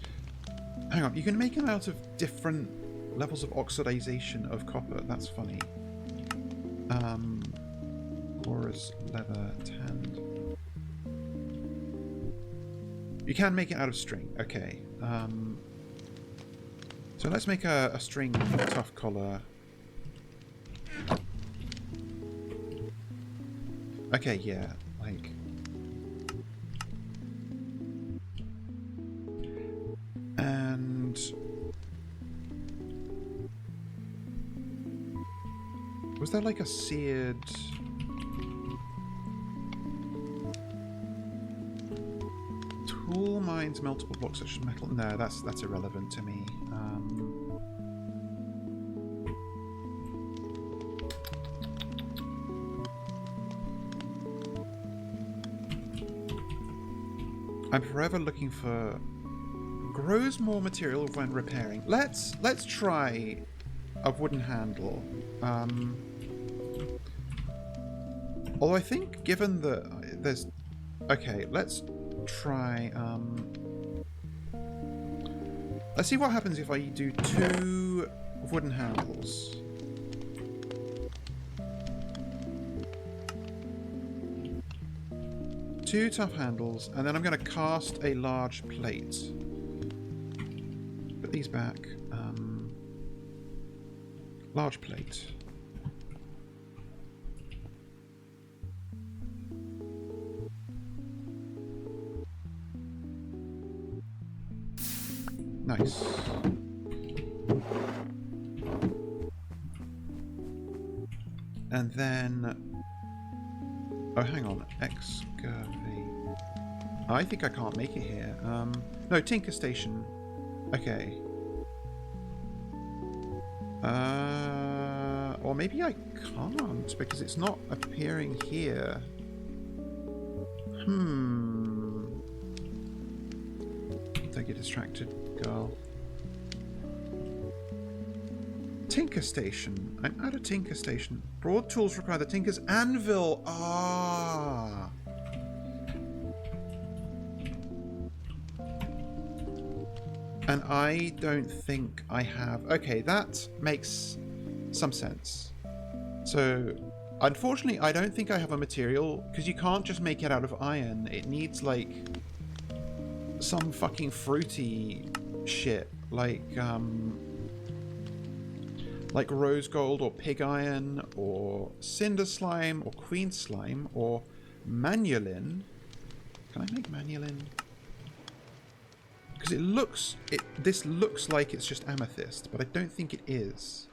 Hang on, you can make them out of different levels of oxidization of copper. That's funny. Porous, leather, tanned. You can make it out of string. Okay. So let's make a string tough collar. Okay, yeah, like. And was there like a seared tool mines multiple blocks such as metal? No, that's irrelevant to me. I'm forever looking for grows more material when repairing. Let's try a wooden handle. Although I think given that there's okay, let's try let's see what happens if I do 2 wooden handles. Two tough handles, and then I'm going to cast a large plate. Put these back. Large plate. Nice. And then... oh, hang on. Excavate. I think I can't make it here. No, Tinker Station. Okay. Or maybe I can't because it's not appearing here. Don't get distracted, girl. Tinker Station. I'm at a Tinker Station. Broad tools require the Tinker's anvil. Ah. And I don't think I have... okay, that makes some sense. So, unfortunately, I don't think I have a material, because you can't just make it out of iron. It needs, like, some fucking fruity shit. Like rose gold or pig iron or cinder slime or queen slime or manulin. Can I make manulin? Because it looks... this looks like it's just amethyst, but I don't think it is.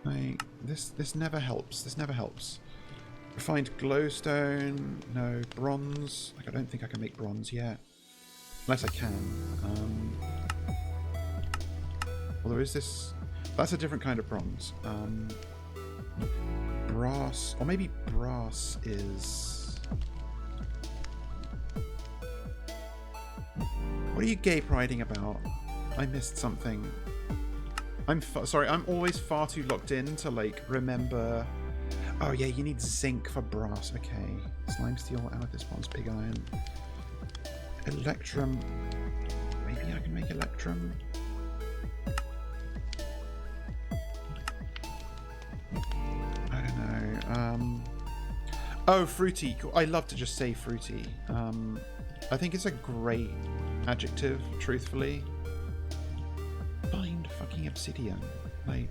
Like, this never helps. This never helps. Refined glowstone. No. Bronze. Like, I don't think I can make bronze yet. Unless I can. Well, there is this... that's a different kind of bronze. Brass. Or maybe brass is... what are you gay priding about? I missed something. I'm sorry, I'm always far too locked in to, like, remember... oh, yeah, you need zinc for brass. Okay. Slime steel, amethyst, bronze, pig iron. Electrum. Maybe I can make electrum. I don't know. Oh, fruity. I love to just say fruity. I think it's a great adjective, truthfully. Find fucking obsidian. Like...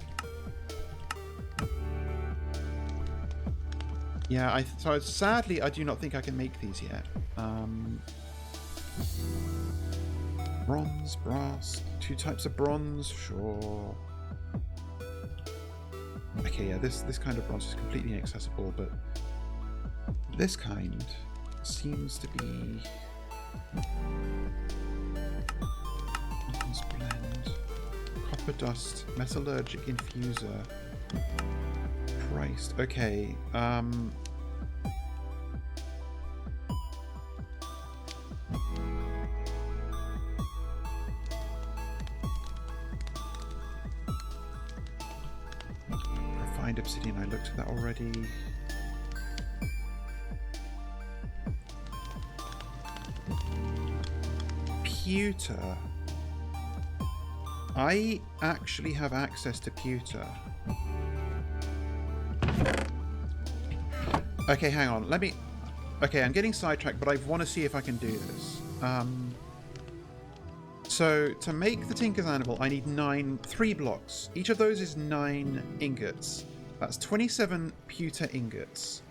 yeah, so sadly I do not think I can make these yet. Bronze, brass, 2 types of bronze, sure. Okay, yeah, this kind of bronze is completely inaccessible, but this kind seems to be... blend, copper dust, metallurgic infuser. Christ. Okay. Refined obsidian, I looked at that already. Pewter. I actually have access to pewter. Okay, hang on. Let me... Okay, I'm getting sidetracked, but I want to see if I can do this. So, to make the Tinker's Anvil, I need 3 blocks. Each of those is 9 ingots. That's 27 pewter ingots.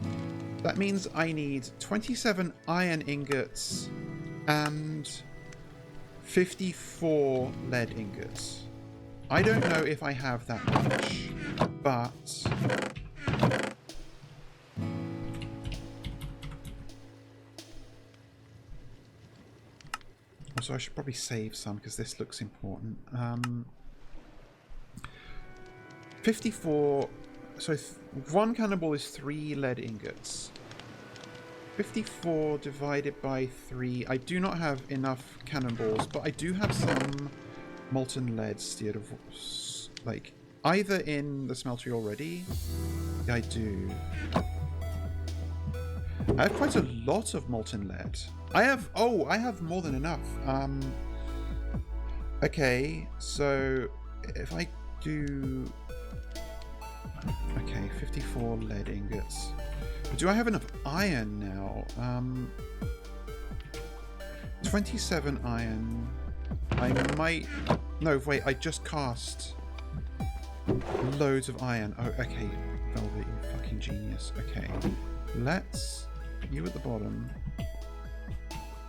That means I need 27 iron ingots and 54 lead ingots. I don't know if I have that much, but... Also, I should probably save some because this looks important. 54... So, 1 cannonball is 3 lead ingots. 54 divided by 3. I do not have enough cannonballs, but I do have some molten lead steered of, like, either in the smeltery already. Yeah, I do. I have quite a lot of molten lead. I have more than enough. Okay, so if I do... Okay, 54 lead ingots. But do I have enough iron now? 27 iron. I might... No, wait, I just cast loads of iron. Oh, okay. Velvet, you fucking genius. Okay. Let's... You at the bottom.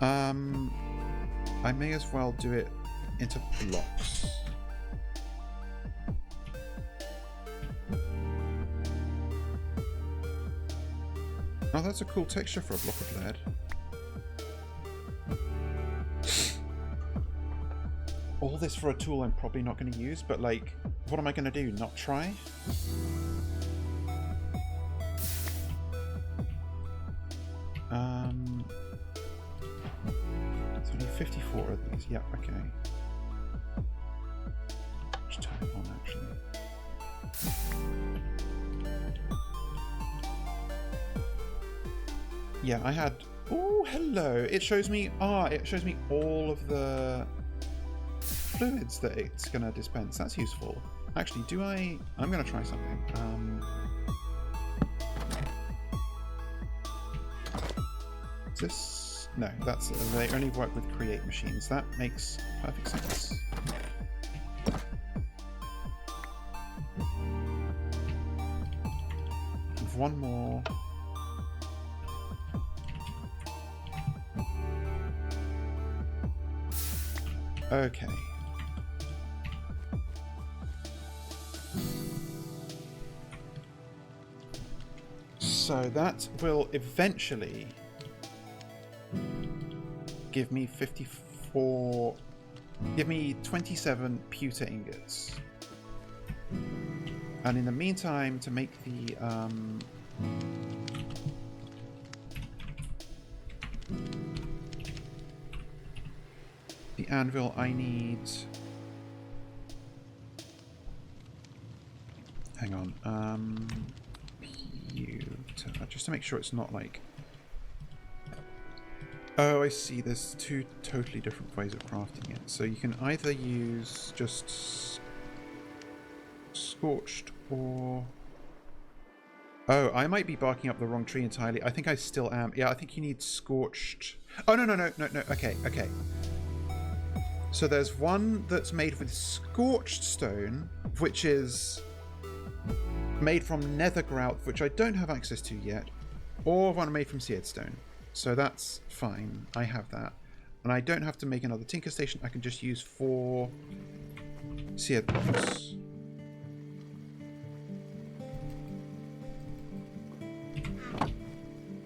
I may as well do it into blocks. Oh, that's a cool texture for a block of lead. All this for a tool I'm probably not going to use, but like, what am I going to do? Not try? So we need 54 of these. Yeah, okay. Just turn it on, actually. Yeah, I had... Oh, hello! It shows me... it shows me all of the fluids that it's going to dispense. That's useful. Actually, do I... I'm going to try something. Is this... No, that's... They only work with create machines. That makes perfect sense. Have one more... Okay. So that will eventually give me 54... Give me 27 pewter ingots. And in the meantime, to make the... the anvil, I need... Hang on. Pewter. Just to make sure it's not like... Oh, I see. There's 2 totally different ways of crafting it. So you can either use just scorched or... Oh, I might be barking up the wrong tree entirely. I think I still am. Yeah, I think you need scorched... Oh, no. Okay. So there's one that's made with scorched stone, which is made from nether grout, which I don't have access to yet, or one made from seared stone. So that's fine. I have that. And I don't have to make another tinker station. I can just use 4 seared blocks.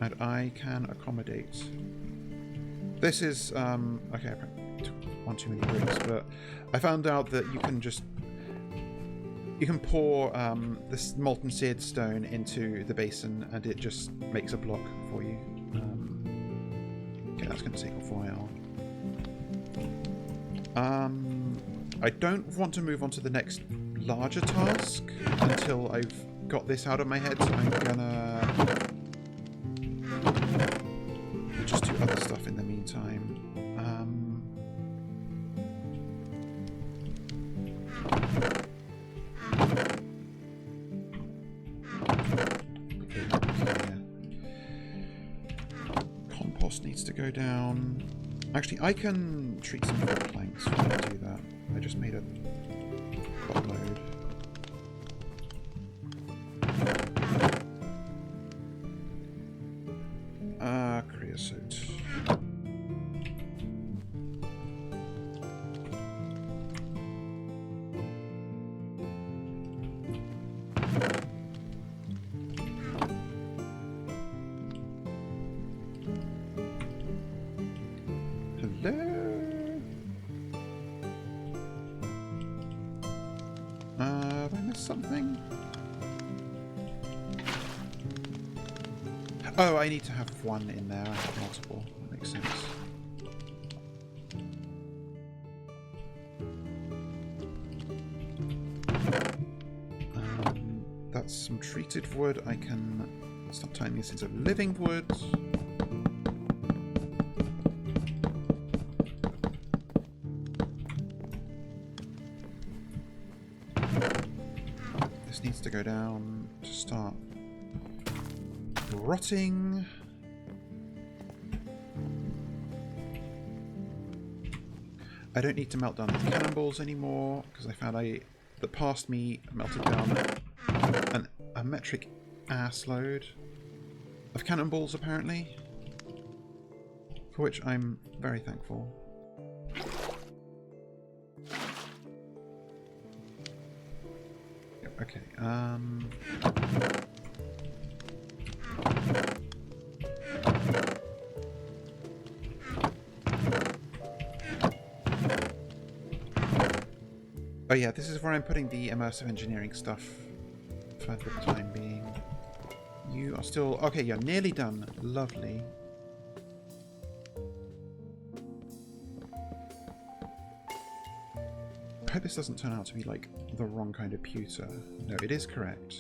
And I can accommodate... This is... okay, I took one too many bricks, but I found out that you can just... You can pour this molten seared stone into the basin and it just makes a block for you. Okay, that's going to take a while. I don't want to move on to the next larger task until I've got this out of my head, so I'm gonna just do other stuff in the meantime. Compost needs to go down. Actually, I can treat some wood planks while I do that. I just made a buttload. Creosote. Have I missed something? Oh, I need to have one in there. I have multiple. That makes sense. That's some treated wood. I can start turning this into living wood. This needs to go down to start rotting. I don't need to melt down the cannonballs anymore because I found that past me melted down a metric ass load of cannonballs apparently, for which I'm very thankful. Yep, okay. Oh yeah, this is where I'm putting the immersive engineering stuff for the time being. You are still... Okay, you're nearly done. Lovely. I hope this doesn't turn out to be like the wrong kind of pewter. No, it is correct.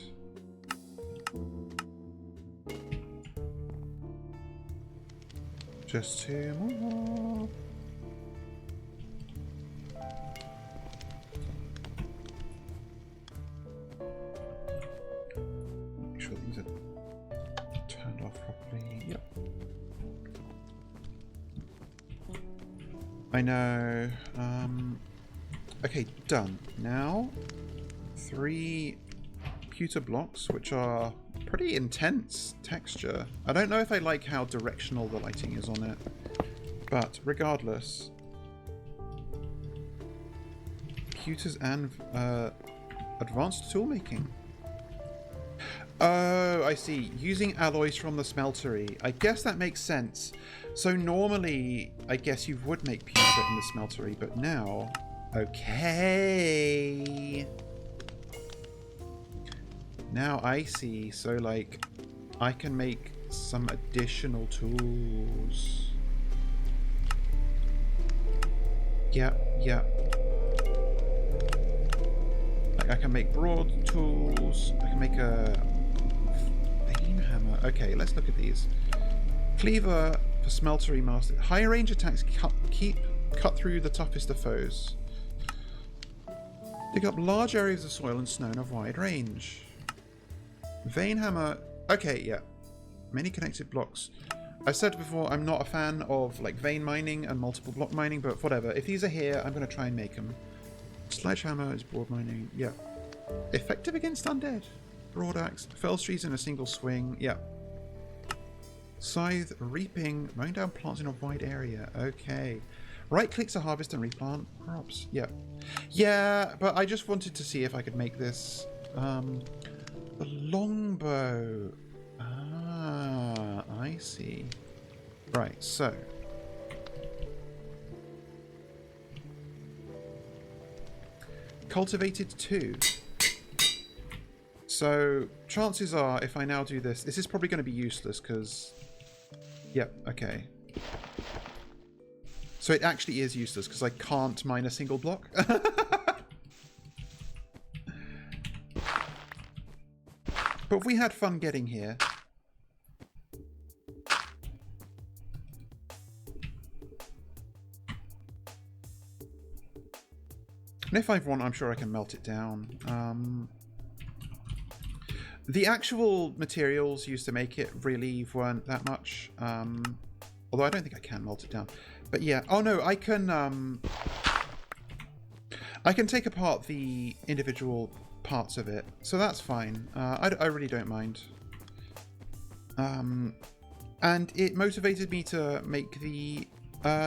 Just 2 more. Make sure these are turned off properly. Yep. I know. Okay, done. Now, 3 pewter blocks, which are pretty intense texture. I don't know if I like how directional the lighting is on it, but regardless, pewters and advanced toolmaking. Oh, I see. Using alloys from the smeltery. I guess that makes sense. So normally, I guess you would make pewter in the smeltery, but now... Okay. Now I see. So, like, I can make some additional tools. Yep. Like, I can make broad tools. I can make a vein hammer. Okay, let's look at these. Cleaver for smeltery master. High range attacks cut through the toughest of foes. Dig up large areas of soil and snow in a wide range. Vein hammer. Okay, yeah. Many connected blocks. I said before, I'm not a fan of like vein mining and multiple block mining, but whatever. If these are here, I'm going to try and make them. Sledgehammer is broad mining. Yeah. Effective against undead. Broad axe. Fells trees in a single swing. Yeah. Scythe, reaping, mowing down plants in a wide area. Okay. Right click to harvest and replant crops. Yeah. Yeah, but I just wanted to see if I could make this. The longbow. Ah, I see. Right, so. Cultivated 2. So chances are, if I now do this, this is probably going to be useless because... Yep, okay. So it actually is useless because I can't mine a single block. But we had fun getting here. And if I want, I'm sure I can melt it down. The actual materials used to make it really weren't that much. Although I don't think I can melt it down. But yeah. Oh no, I can take apart the individual parts of it. So that's fine. I really don't mind. And it motivated me to make the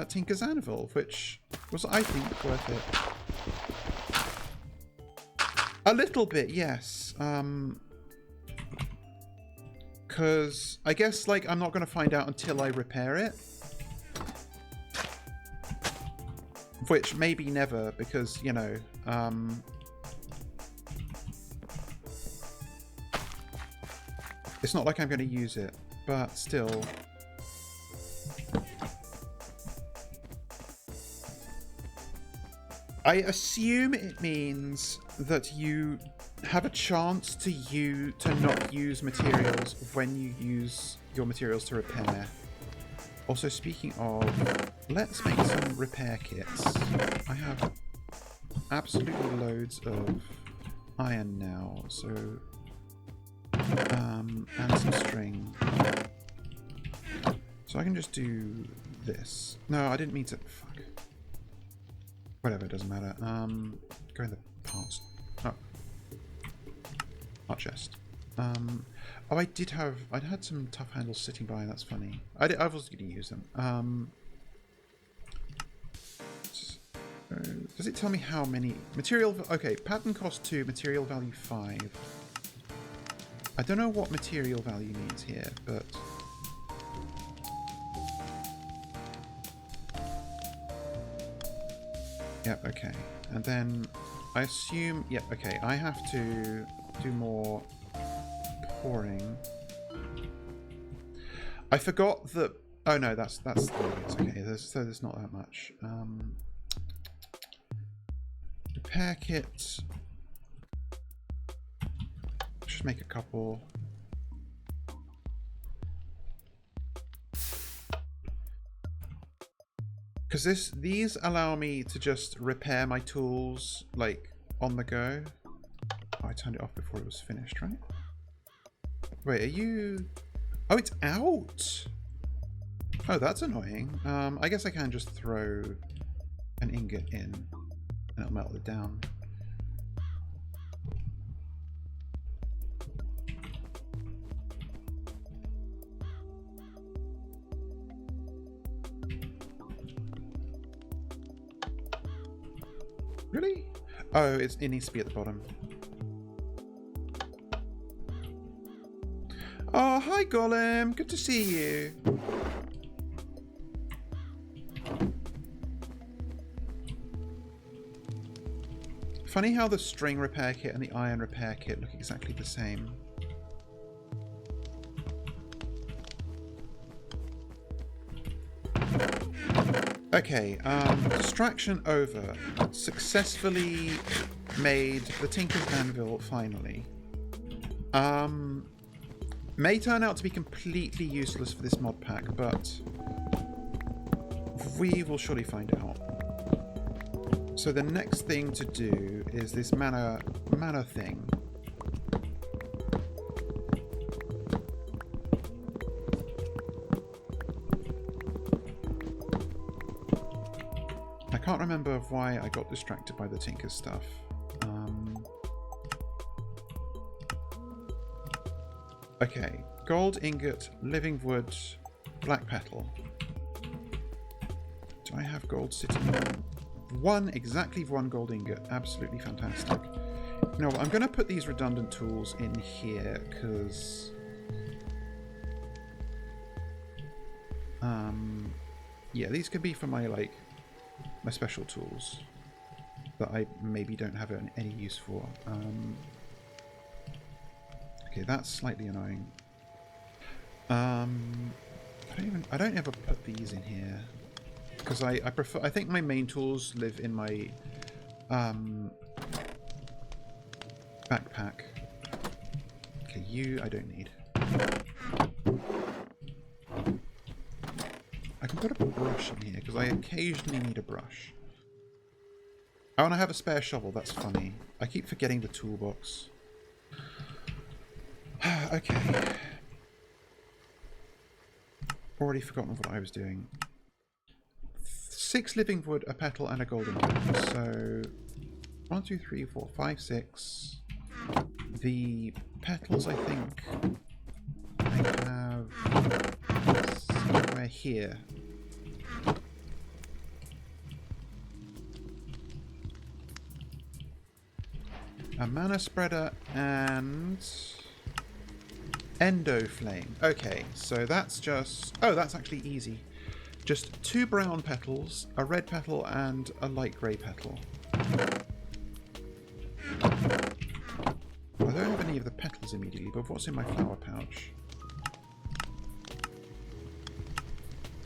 Tinker's Anvil, which was, I think, worth it. A little bit, yes. Because I guess, like, I'm not going to find out until I repair it. Which maybe never, because, you know, it's not like I'm going to use it, but still. I assume it means that you have a chance to not use materials when you use your materials to repair. Also, speaking of, let's make some repair kits. I have absolutely loads of iron now, so and some string. So I can just do this. No, I didn't mean to. Fuck. Whatever, it doesn't matter. Go in the parts. Oh. Art chest. Oh, I'd had some tough handles sitting by, that's funny. I was going to use them. So, does it tell me how many? Material, okay, pattern cost 2, material value 5. I don't know what material value means here, but... Yep, okay. And then I assume, yep, okay, I have to do more pouring. I forgot that, oh no, that's okay, so there's not that much. Repair kit. Just make a couple. Because these allow me to just repair my tools, like, on the go. Oh, I turned it off before it was finished, right? Wait, are you... Oh, it's out! Oh, that's annoying. I guess I can just throw an ingot in, and it'll melt it down. Really? Oh, it needs to be at the bottom. Oh, hi Golem. Good to see you. Funny how the string repair kit and the iron repair kit look exactly the same. Okay, distraction over. Successfully made the Tinker's Anvil, finally. May turn out to be completely useless for this mod pack, but we will surely find out. So the next thing to do is this mana thing. I can't remember why I got distracted by the Tinker stuff. Okay, gold ingot, living wood, black petal. Do I have gold sitting on? Exactly one gold ingot. Absolutely fantastic. You know what, I'm going to put these redundant tools in here, because... yeah, these could be for my, like, my special tools that I maybe don't have any use for. Okay, that's slightly annoying. I don't ever put these in here because I prefer. I think my main tools live in my backpack. Okay, you I don't need. I can put a brush in here because I occasionally need a brush. Oh, and I have a spare shovel. That's funny. I keep forgetting the toolbox. Okay. Already forgotten what I was doing. 6 living wood, a petal, and a golden wood. So 1, 2, 3, 4, 5, 6. The petals, I think, I have somewhere here. A mana spreader and endo flame. Okay, so that's just... Oh, that's actually easy. Just 2 brown petals, a red petal, and a light grey petal. I don't have any of the petals immediately, but what's in my flower pouch?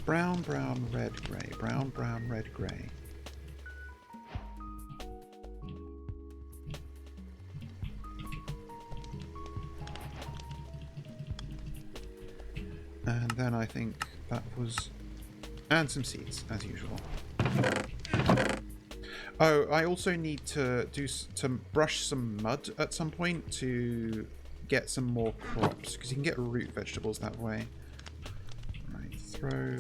Brown, brown, red, grey. Brown, brown, red, grey. And then I think that was... And some seeds, as usual. Oh, I also need to brush some mud at some point to get some more crops, because you can get root vegetables that way. Right, throw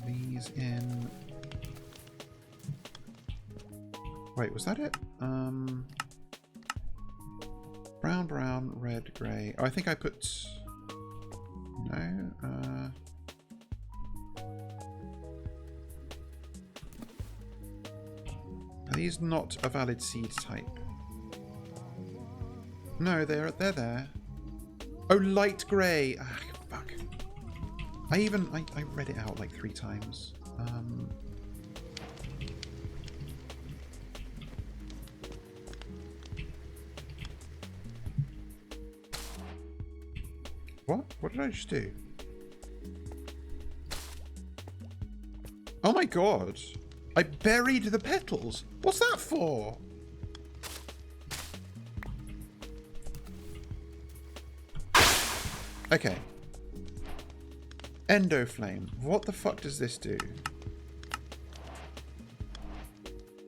these in. Wait, was that it? Brown, brown, red, grey. Oh, I think I put... No, are these not a valid seed type? No, they're there. Oh, light grey. Ah, fuck. I read it out like 3 times. What did I just do? Oh my god! I buried the petals! What's that for? Okay. Endo flame. What the fuck does this do?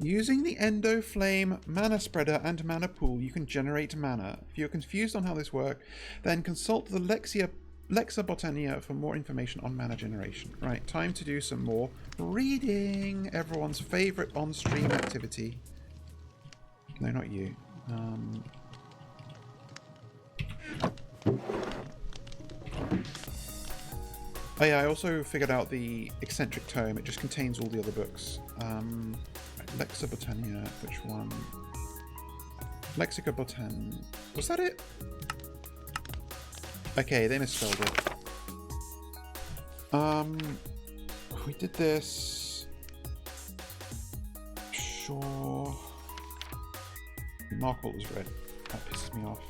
Using the Endo Flame mana spreader and mana pool, you can generate mana. If you're confused on how this works, then consult the Lexa Botania for more information on mana generation. Right, time to do some more reading. Everyone's favourite on-stream activity. No, not you. Oh yeah, I also figured out the eccentric tome. It just contains all the other books. Lexa Botania, which one? Lexica Botan. Was that it? Okay, they misspelled it. We did this. Sure. Mark what was red. That pisses me off.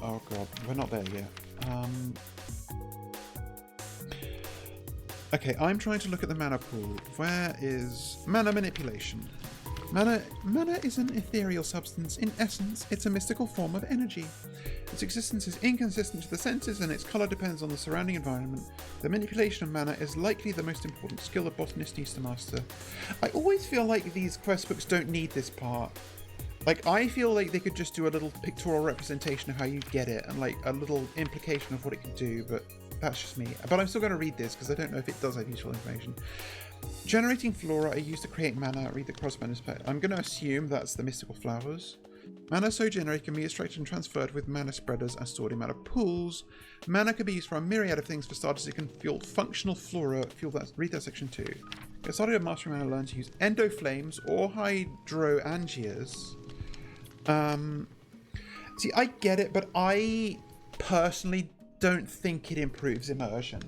Oh god, we're not there yet. Okay, I'm trying to look at the mana pool. Where is mana manipulation? Mana is an ethereal substance. In essence, it's a mystical form of energy. Its existence is inconsistent to the senses and its colour depends on the surrounding environment. The manipulation of mana is likely the most important skill a botanist needs to master. I always feel like these quest books don't need this part. Like, I feel like they could just do a little pictorial representation of how you get it and like a little implication of what it could do, but that's just me. But I'm still going to read this because I don't know if it does have useful information. Generating flora are used to create mana. Read the corresponding spec. I'm going to assume that's the mystical flowers. Mana so generated can be extracted and transferred with mana spreaders and stored in mana pools. Mana can be used for a myriad of things. For starters, it can fuel functional flora. Read that section too. Get started with mastering mana, learn to use endo flames or hydrangeas. See, I get it, but I personally don't think it improves immersion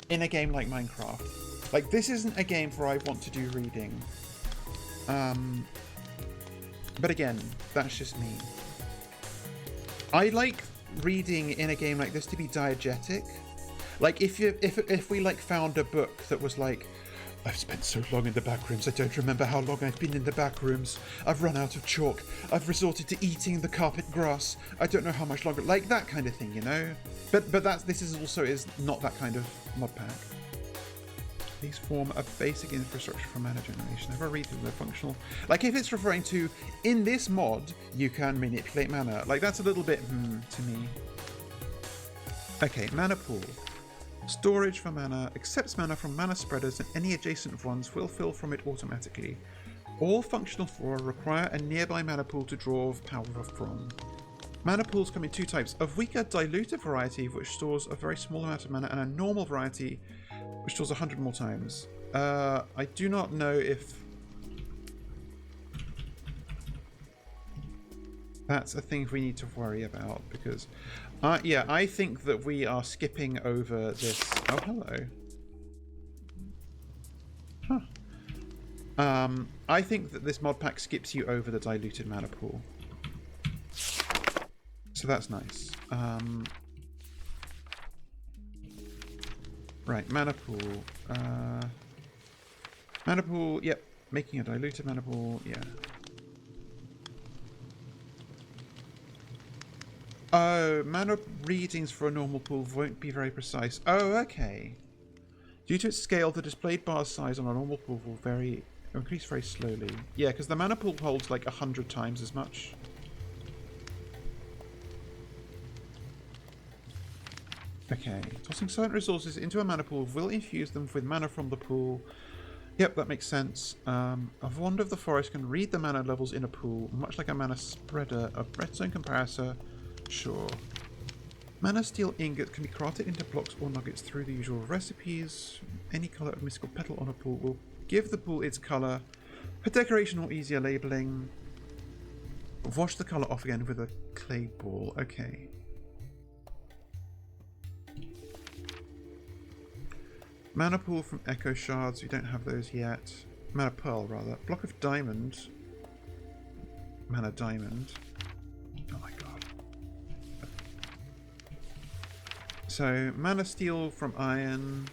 in a game like Minecraft. Like, this isn't a game where I want to do reading. But again, that's just me. I like reading in a game like this to be diegetic. Like if we like found a book that was like, I've spent so long in the back rooms, I don't remember how long I've been in the back rooms. I've run out of chalk. I've resorted to eating the carpet grass. I don't know how much longer. Like that kind of thing, you know? But this is also not that kind of mod pack. These form a basic infrastructure for mana generation. Have a read through their functional. Like if it's referring to, in this mod, you can manipulate mana. Like that's a little bit, to me. Okay, mana pool. Storage for mana. Accepts mana from mana spreaders and any adjacent ones will fill from it automatically. All functional flora require a nearby mana pool to draw power from. Mana pools come in two types. A weaker diluted variety, which stores a very small amount of mana, and a normal variety, which stores 100 more times. I do not know if that's a thing we need to worry about, because yeah, I think that we are skipping over this. Oh, hello. Huh. I think that this mod pack skips you over the diluted mana pool. So that's nice. Right, mana pool. Mana pool, yep. Making a diluted mana pool, yeah. Oh, mana readings for a normal pool won't be very precise. Oh, okay. Due to its scale, the displayed bar size on a normal pool will increase very slowly. Yeah, because the mana pool holds like 100 times as much. Okay, tossing certain resources into a mana pool will infuse them with mana from the pool. Yep, that makes sense. A Wand of the Forest can read the mana levels in a pool, much like a mana spreader. A redstone compressor, sure. Mana steel ingot can be crafted into blocks or nuggets through the usual recipes. Any color of mystical petal on a pool will give the pool its color. For decoration or easier labeling, wash the color off again with a clay ball. Okay. Mana pool from echo shards, we don't have those yet. Mana pearl, rather. Block of diamond. Mana diamond. Oh my god. So, mana steel from iron.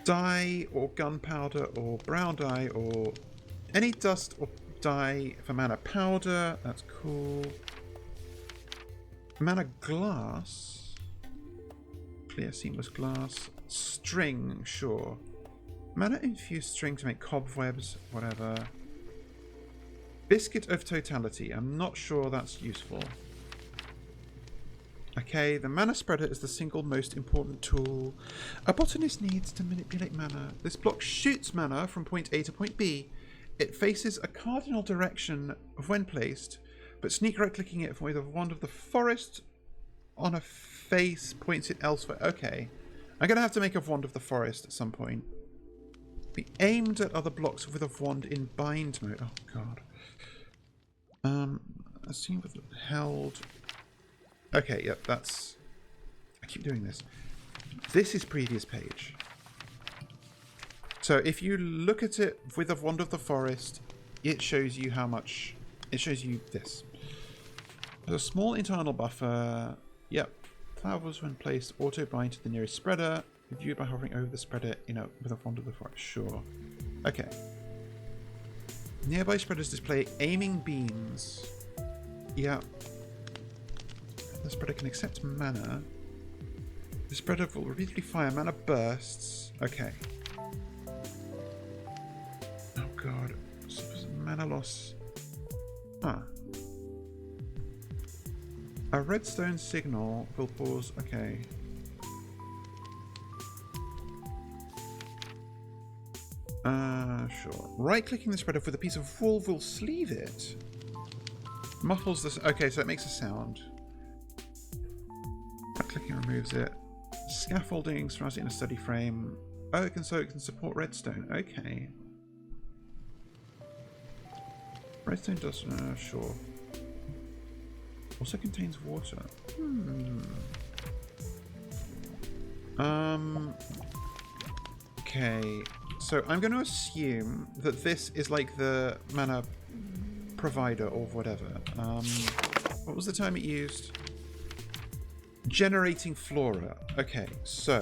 Dye or gunpowder or brown dye or any dust or dye for mana powder. That's cool. Mana glass. Clear seamless glass. String, sure. Mana infused string to make cobwebs, whatever. Biscuit of totality. I'm not sure that's useful. Okay, the mana spreader is the single most important tool a botanist needs to manipulate mana. This block shoots mana from point A to point B. It faces a cardinal direction when placed, but sneak right clicking it with a Wand of the Forest on a face points it elsewhere. Okay. I'm going to have to make a Wand of the Forest at some point. Be aimed at other blocks with a wand in bind mode. Oh, God. Assume with held. Okay, yep, that's... I keep doing this. This is previous page. So if you look at it with a Wand of the Forest, it shows you how much... It shows you this. There's a small internal buffer. Yep. Flowers, when placed, auto bind to the nearest spreader. Viewed by hovering over the spreader, with a Wand of the Forest. Sure. Okay. Nearby spreaders display aiming beams. Yeah. The spreader can accept mana. The spreader will repeatedly fire mana bursts. Okay. Oh god. Mana loss. Huh. A redstone signal will pause. Okay. Sure. Right-clicking the spreader with a piece of wool will sleeve it. Muffles this. Okay, so it makes a sound. Right-clicking removes it. Scaffolding surrounds it in a steady frame. Oh, it can support redstone. Okay. Redstone does. Sure. Also contains water. Okay. so I'm going to assume that this is like the mana provider or whatever. What was the term it used? Generating flora. Okay, so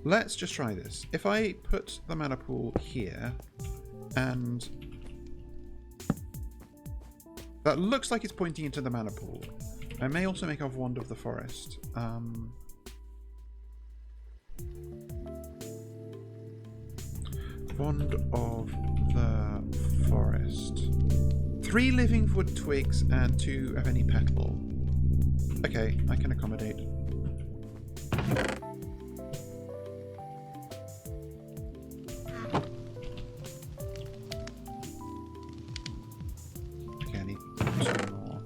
let's just try this. If I put the mana pool here, and that looks like it's pointing into the mana pool. I may also make a wand of the forest. Wand of the forest. 3 living wood twigs and 2 of any petal. Okay, I can accommodate. Okay, I need 2 more.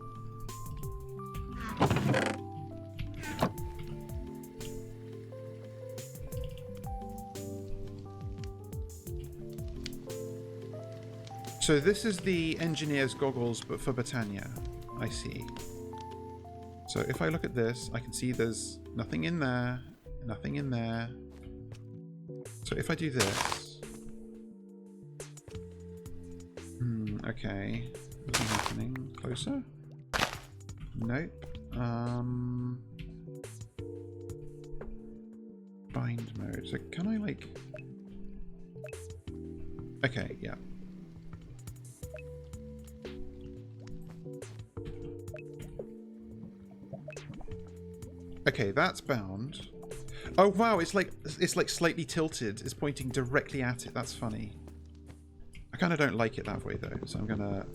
So this is the engineer's goggles, but for Botania. I see. So if I look at this, I can see there's nothing in there, nothing in there. So if I do this... okay. Nothing happening. Closer? Nope. Bind mode. So can I like... Okay, yeah. Okay, that's bound. Oh wow, it's like slightly tilted. It's pointing directly at it. That's funny. I kind of don't like it that way though, so I'm gonna.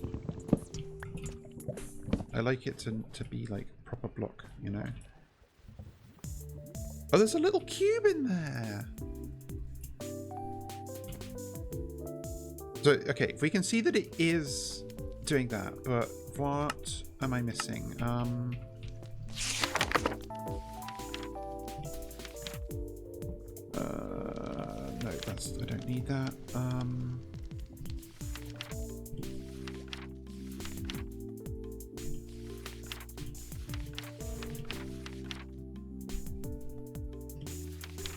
I like it to be like proper block, you know. Oh, there's a little cube in there. So okay, if we can see that it is doing that, but what am I missing? No, I don't need that.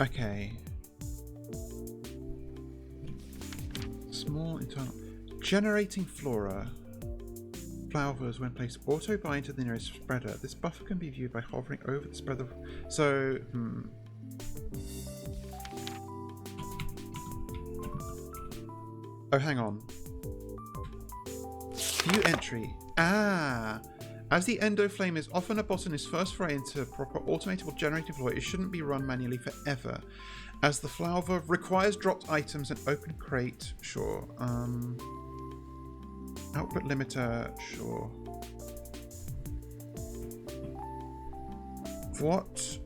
Okay. Small internal generating flora. Flowers when placed auto bind to the nearest spreader. This buffer can be viewed by hovering over the spreader. So, Oh, hang on. View entry. Ah! As the endoflame is often a botanist's first foray into proper automated or generated flora, it shouldn't be run manually forever. As the flowv requires dropped items and open crate, sure. Output limiter, sure. What?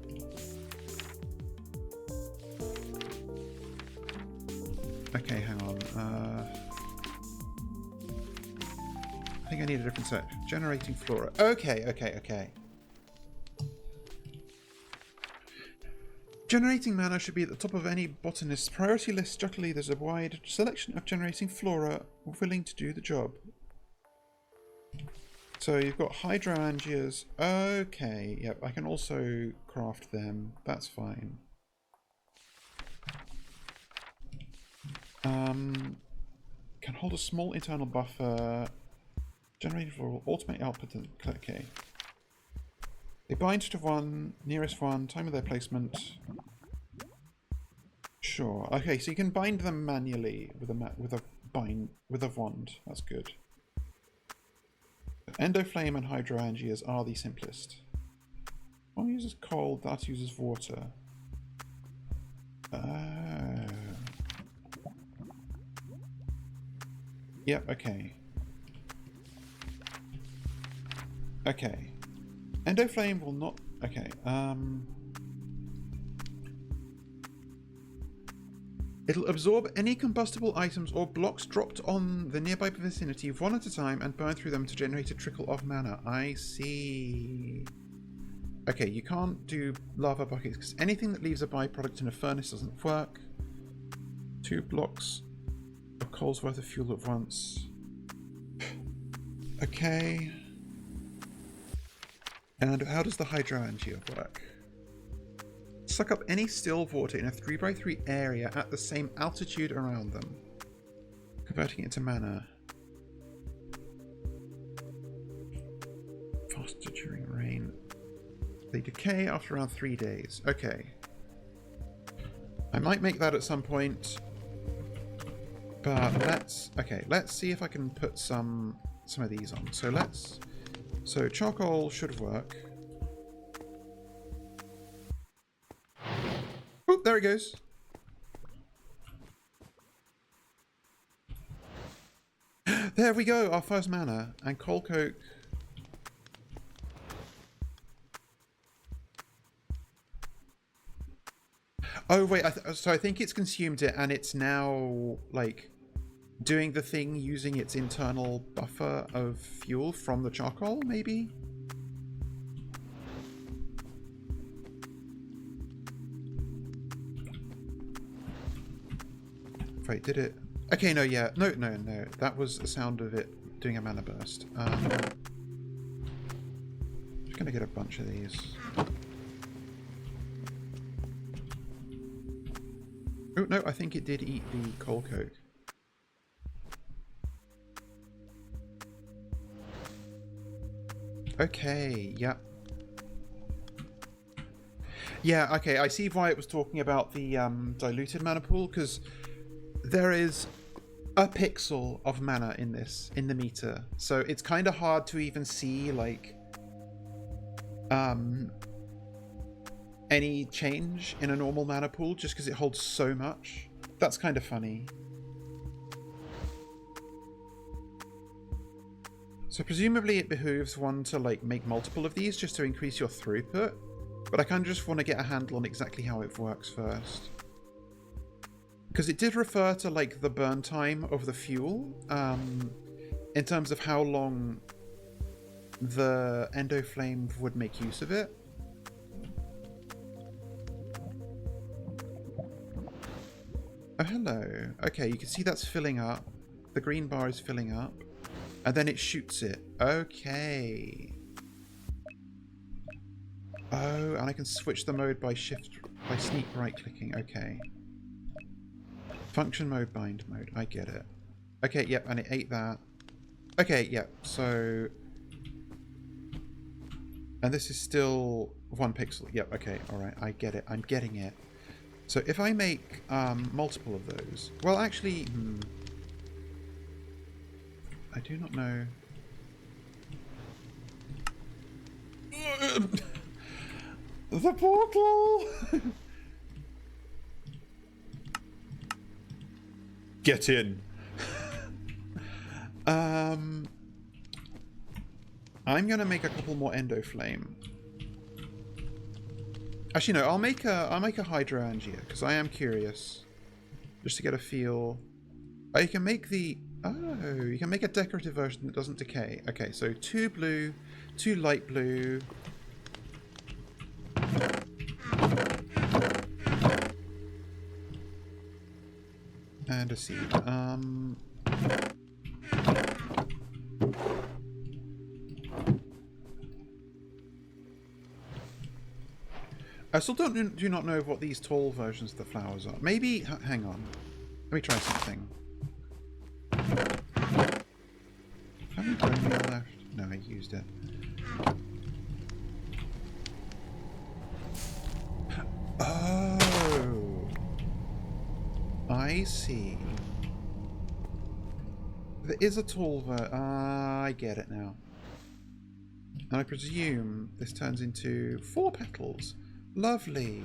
Okay, hang on. I think I need a different search. Generating flora. Okay. Generating mana should be at the top of any botanist's priority list. Structurally, there's a wide selection of generating flora willing to do the job. So you've got hydrangeas. Okay, yep, I can also craft them. That's fine. Can hold a small internal buffer. Generated floral, automate output. Okay. They bind to one, nearest one, time of their placement. Sure. Okay, so you can bind them manually with a wand. That's good. Endoflame and hydrangeas are the simplest. One uses cold, that uses water. Yep, okay. Okay. Endoflame will not... Okay, it'll absorb any combustible items or blocks dropped on the nearby vicinity one at a time and burn through them to generate a trickle of mana. I see. Okay, you can't do lava buckets because anything that leaves a byproduct in a furnace doesn't work. 2 blocks of coal's worth of fuel at once. Okay. And how does the hydrangea work? Suck up any still water in a 3x3 area at the same altitude around them. Converting it into mana. Faster during rain. They decay after around 3 days. Okay. I might make that at some point. But let's see if I can put some of these on. So charcoal should work. Oh, there it goes. There we go, our first mana. And coal coke. Oh wait, so I think it's consumed it and it's now like doing the thing using its internal buffer of fuel from the charcoal, maybe? Wait, did it? Okay, no, yeah. No. That was the sound of it doing a mana burst. Just gonna get a bunch of these. Oh, no, I think it did eat the coal coke. Okay, yeah. Yeah, okay, I see why it was talking about the diluted mana pool, because there is a pixel of mana in this, in the meter. So it's kind of hard to even see, like, any change in a normal mana pool just because it holds so much. That's kind of funny. So presumably it behooves one to like make multiple of these just to increase your throughput, but I kind of just want to get a handle on exactly how it works first. Because it did refer to like the burn time of the fuel in terms of how long the endo flame would make use of it. Oh, hello. Okay, you can see that's filling up. The green bar is filling up. And then it shoots it. Okay. Oh, and I can switch the mode by sneak right-clicking. Okay. Function mode, bind mode. I get it. Okay, yep, and it ate that. Okay, yep, so... And this is still 1 pixel. Yep, okay, alright, I get it. I'm getting it. So if I make multiple of those... Well, actually... I do not know... The portal! Get in! I'm gonna make a couple more endo flame. Actually, no. I'll make a hydrangeia because I am curious, just to get a feel. Oh, you can make the you can make a decorative version that doesn't decay. Okay, so 2 blue, 2 light blue. And a seed. I still do not know what these tall versions of the flowers are. Maybe... hang on. Let me try something. How many bone meal left? No, I used it. Oh! I see. There is a tall I get it now. And I presume this turns into 4 petals. Lovely.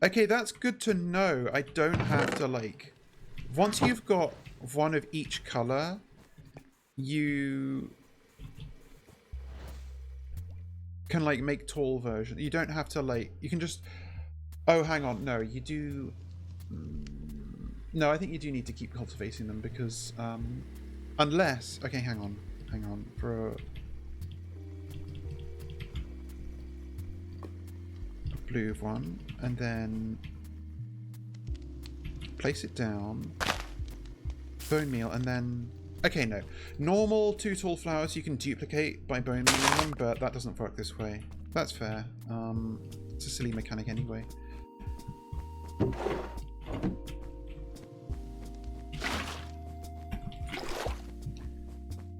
Okay, that's good to know. I don't have to, like... Once you've got one of each colour, you can, like, make tall versions. You don't have to, like... You can just... Oh, hang on. No, you do... No, I think you do need to keep cultivating them because... Unless... Okay, hang on. Hang on. For a... blue one, and then place it down, bone meal, and then okay, no, normal 2 tall flowers you can duplicate by bone mealing them, but that doesn't work this way. That's fair. It's a silly mechanic anyway.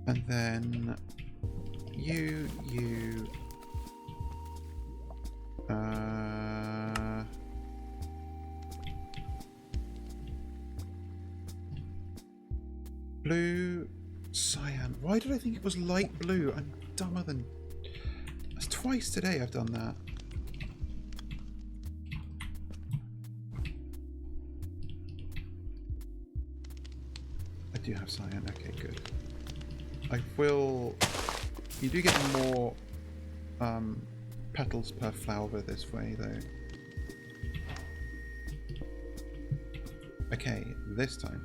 And then you, blue, cyan. Why did I think it was light blue? I'm dumber than... That's twice today I've done that. I do have cyan. Okay, good. I will... You do get more petals per flower this way, though. Okay, this time.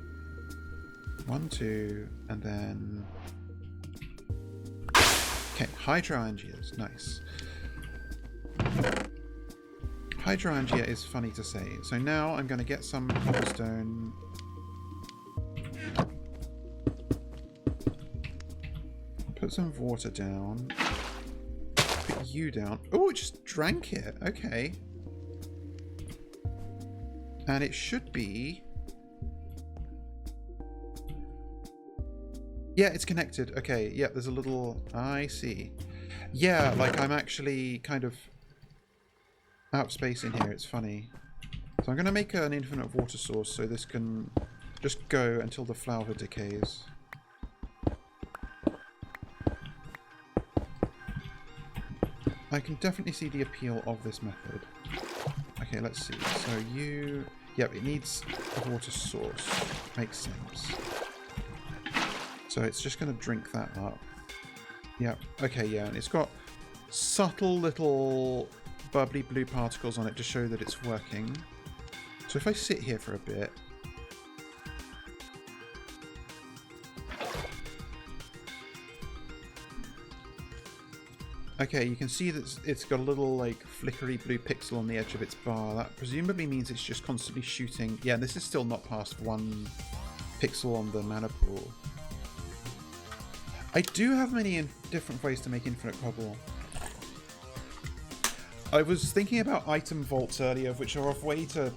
1, 2, and then... Okay, hydrangeas. Nice. Hydrangea is funny to say. So now I'm going to get some cobblestone. Put some water down. Put you down. Oh, it just drank it. Okay. And it should be... Yeah, it's connected. Okay, yeah, there's a little... I see. Yeah, like I'm actually kind of out of space in here. It's funny. So I'm going to make an infinite water source so this can just go until the flower decays. I can definitely see the appeal of this method. Okay, let's see. So you... Yep, it needs a water source. Makes sense. So it's just going to drink that up. Yep. Okay, yeah, and it's got subtle little bubbly blue particles on it to show that it's working. So if I sit here for a bit... Okay, you can see that it's got a little, like, flickery blue pixel on the edge of its bar. That presumably means it's just constantly shooting... Yeah, this is still not past 1 pixel on the mana pool. I do have many different ways to make infinite cobble. I was thinking about item vaults earlier, which are a way to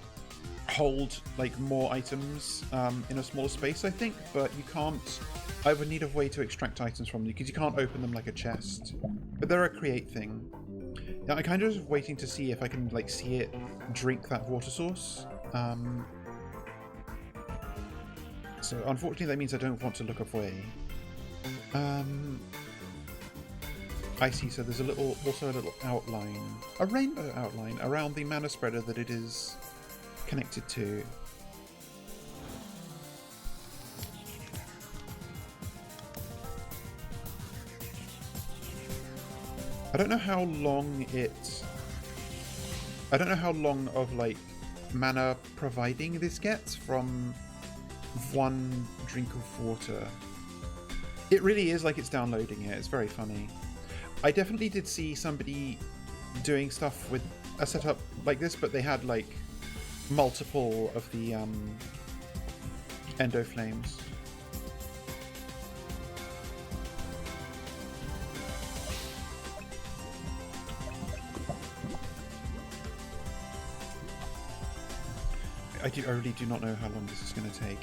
hold, like, more items in a smaller space, I think, but you can't... I would need a way to extract items from them, because you can't open them like a chest. But they're a create thing. Yeah, I'm kind of just waiting to see if I can, like, see it drink that water source. So, unfortunately, that means I don't want to look away. I see, so there's also a little outline, a rainbow outline around the mana spreader that it is connected to. I don't know how long of, like, mana providing this gets from 1 drink of water. It really is like it's downloading it. It's very funny. I definitely did see somebody doing stuff with a setup like this, but they had, like, multiple of the endo flames. I really do not know how long this is going to take.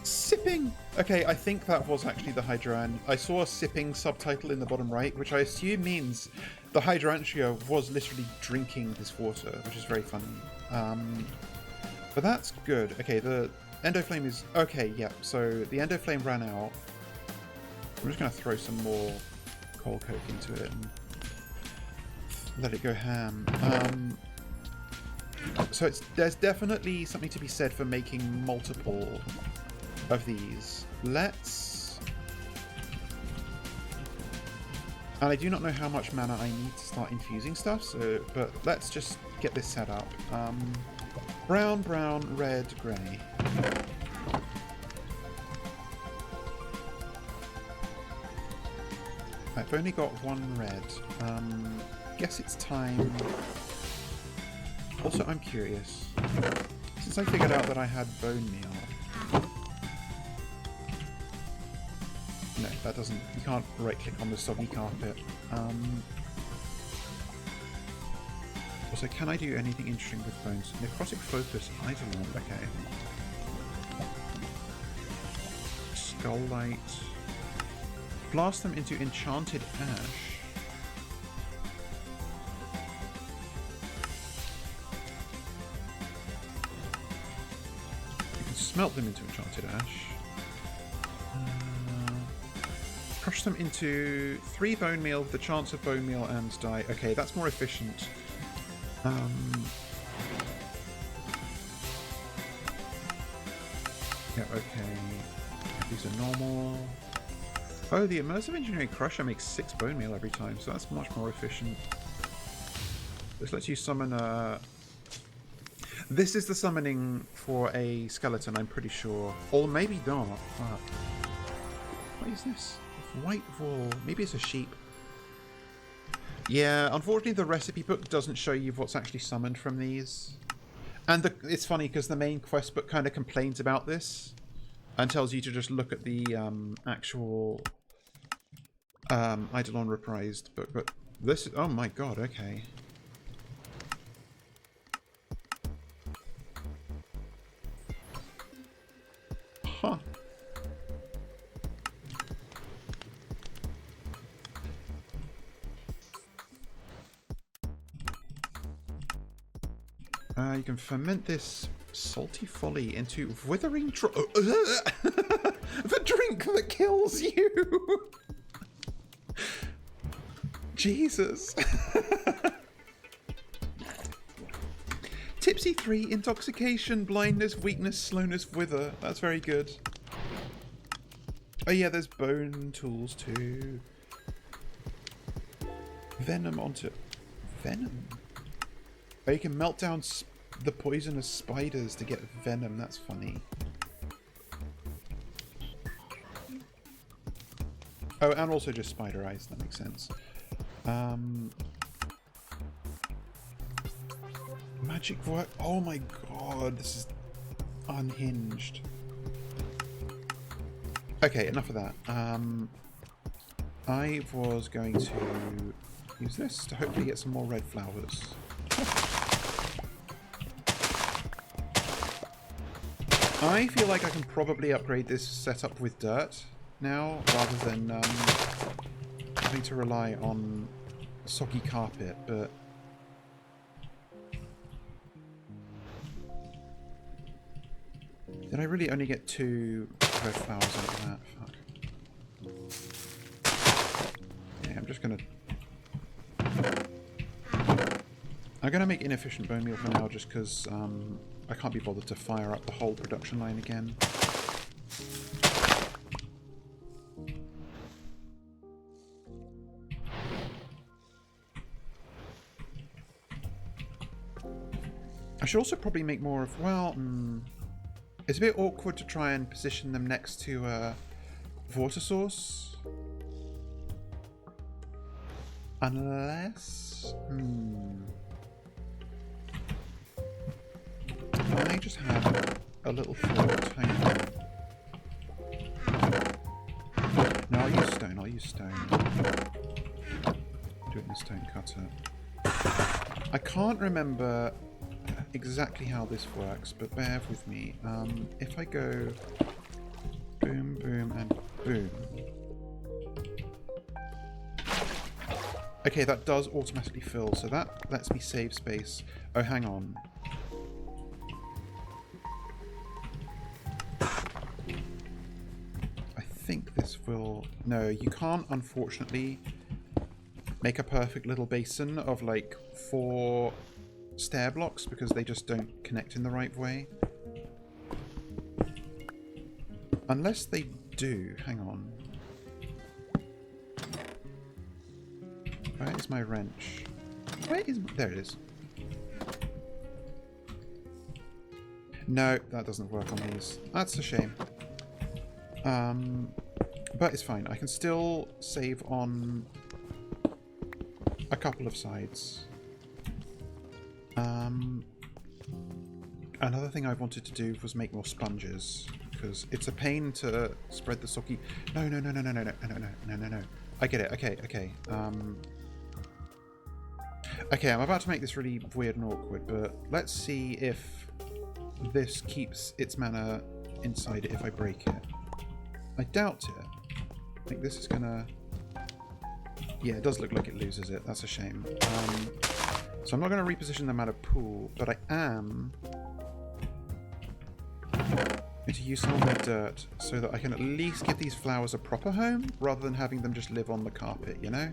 Sipping! Okay, I think that was actually the hydrant. I saw a sipping subtitle in the bottom right, which I assume means the hydrangea was literally drinking this water, which is very funny. But that's good. Okay, the endo flame is... Okay, yeah, so the endo flame ran out. I'm just going to throw some more coal coke into it and let it go ham. So there's definitely something to be said for making multiple of these. Let's... And I do not know how much mana I need to start infusing stuff, so but let's just get this set up. Brown, brown, red, grey. I've only got 1 red. Guess it's time. Also, I'm curious. Since I figured out that I had bone meal. No, that doesn't... You can't right-click on the soggy carpet. Also, can I do anything interesting with bones? Necrotic focus, Eidolon, okay. Skull light. Blast them into enchanted ash. You can smelt them into enchanted ash. Crush them into 3 bone meal with the chance of bone meal and die. Okay, that's more efficient. Yeah, okay. These are normal. Oh, the immersive engineering crusher makes 6 bone meal every time, so that's much more efficient. This lets you summon a... This is the summoning for a skeleton, I'm pretty sure. Or maybe not. Fuck. What is this? White wool. Maybe it's a sheep. Yeah, unfortunately the recipe book doesn't show you what's actually summoned from these. And it's funny because the main quest book kind of complains about this and tells you to just look at the actual Eidolon reprised book. But this is... Oh my god, okay. Huh. You can ferment this salty folly into withering the drink that kills you. Jesus. Tipsy 3, intoxication, blindness, weakness, slowness, wither. That's very good. Oh yeah, there's bone tools too. Venom onto... Venom? Oh, you can melt down the poisonous spiders to get venom. That's funny. Oh, and also just spider eyes. That makes sense. Magic work. Oh my god, this is unhinged. Okay, enough of that. I was going to use this to hopefully get some more red flowers. I feel like I can probably upgrade this setup with dirt now, rather than having to rely on soggy carpet, but... Did I really only get 2 red flowers out of that? Fuck. Yeah, I'm just gonna... I'm gonna make inefficient bone meal for now, just because I can't be bothered to fire up the whole production line again. I should also probably make more of... Well, it's a bit awkward to try and position them next to a water source. Unless... I just have a little float. Hang on. No, I'll use stone. I'll use stone. Do it in the stone cutter. I can't remember exactly how this works, but bear with me. If I go boom, boom, and boom. Okay, that does automatically fill, so that lets me save space. Oh, hang on. I think this will... No, you can't, unfortunately, make a perfect little basin of, like, 4 stair blocks because they just don't connect in the right way. Unless they do. Hang on. Where is my wrench? Where is... There it is. No, that doesn't work on these. That's a shame. But it's fine. I can still save on a couple of sides. Another thing I wanted to do was make more sponges, because it's a pain to spread the soggy... No. I get it. Okay. Okay, I'm about to make this really weird and awkward, but let's see if this keeps its mana inside it if I break it. I doubt it. I think this is gonna... Yeah, it does look like it loses it. That's a shame. So I'm not going to reposition the mana pool, but I am going to use some of my dirt so that I can at least give these flowers a proper home, rather than having them just live on the carpet, you know?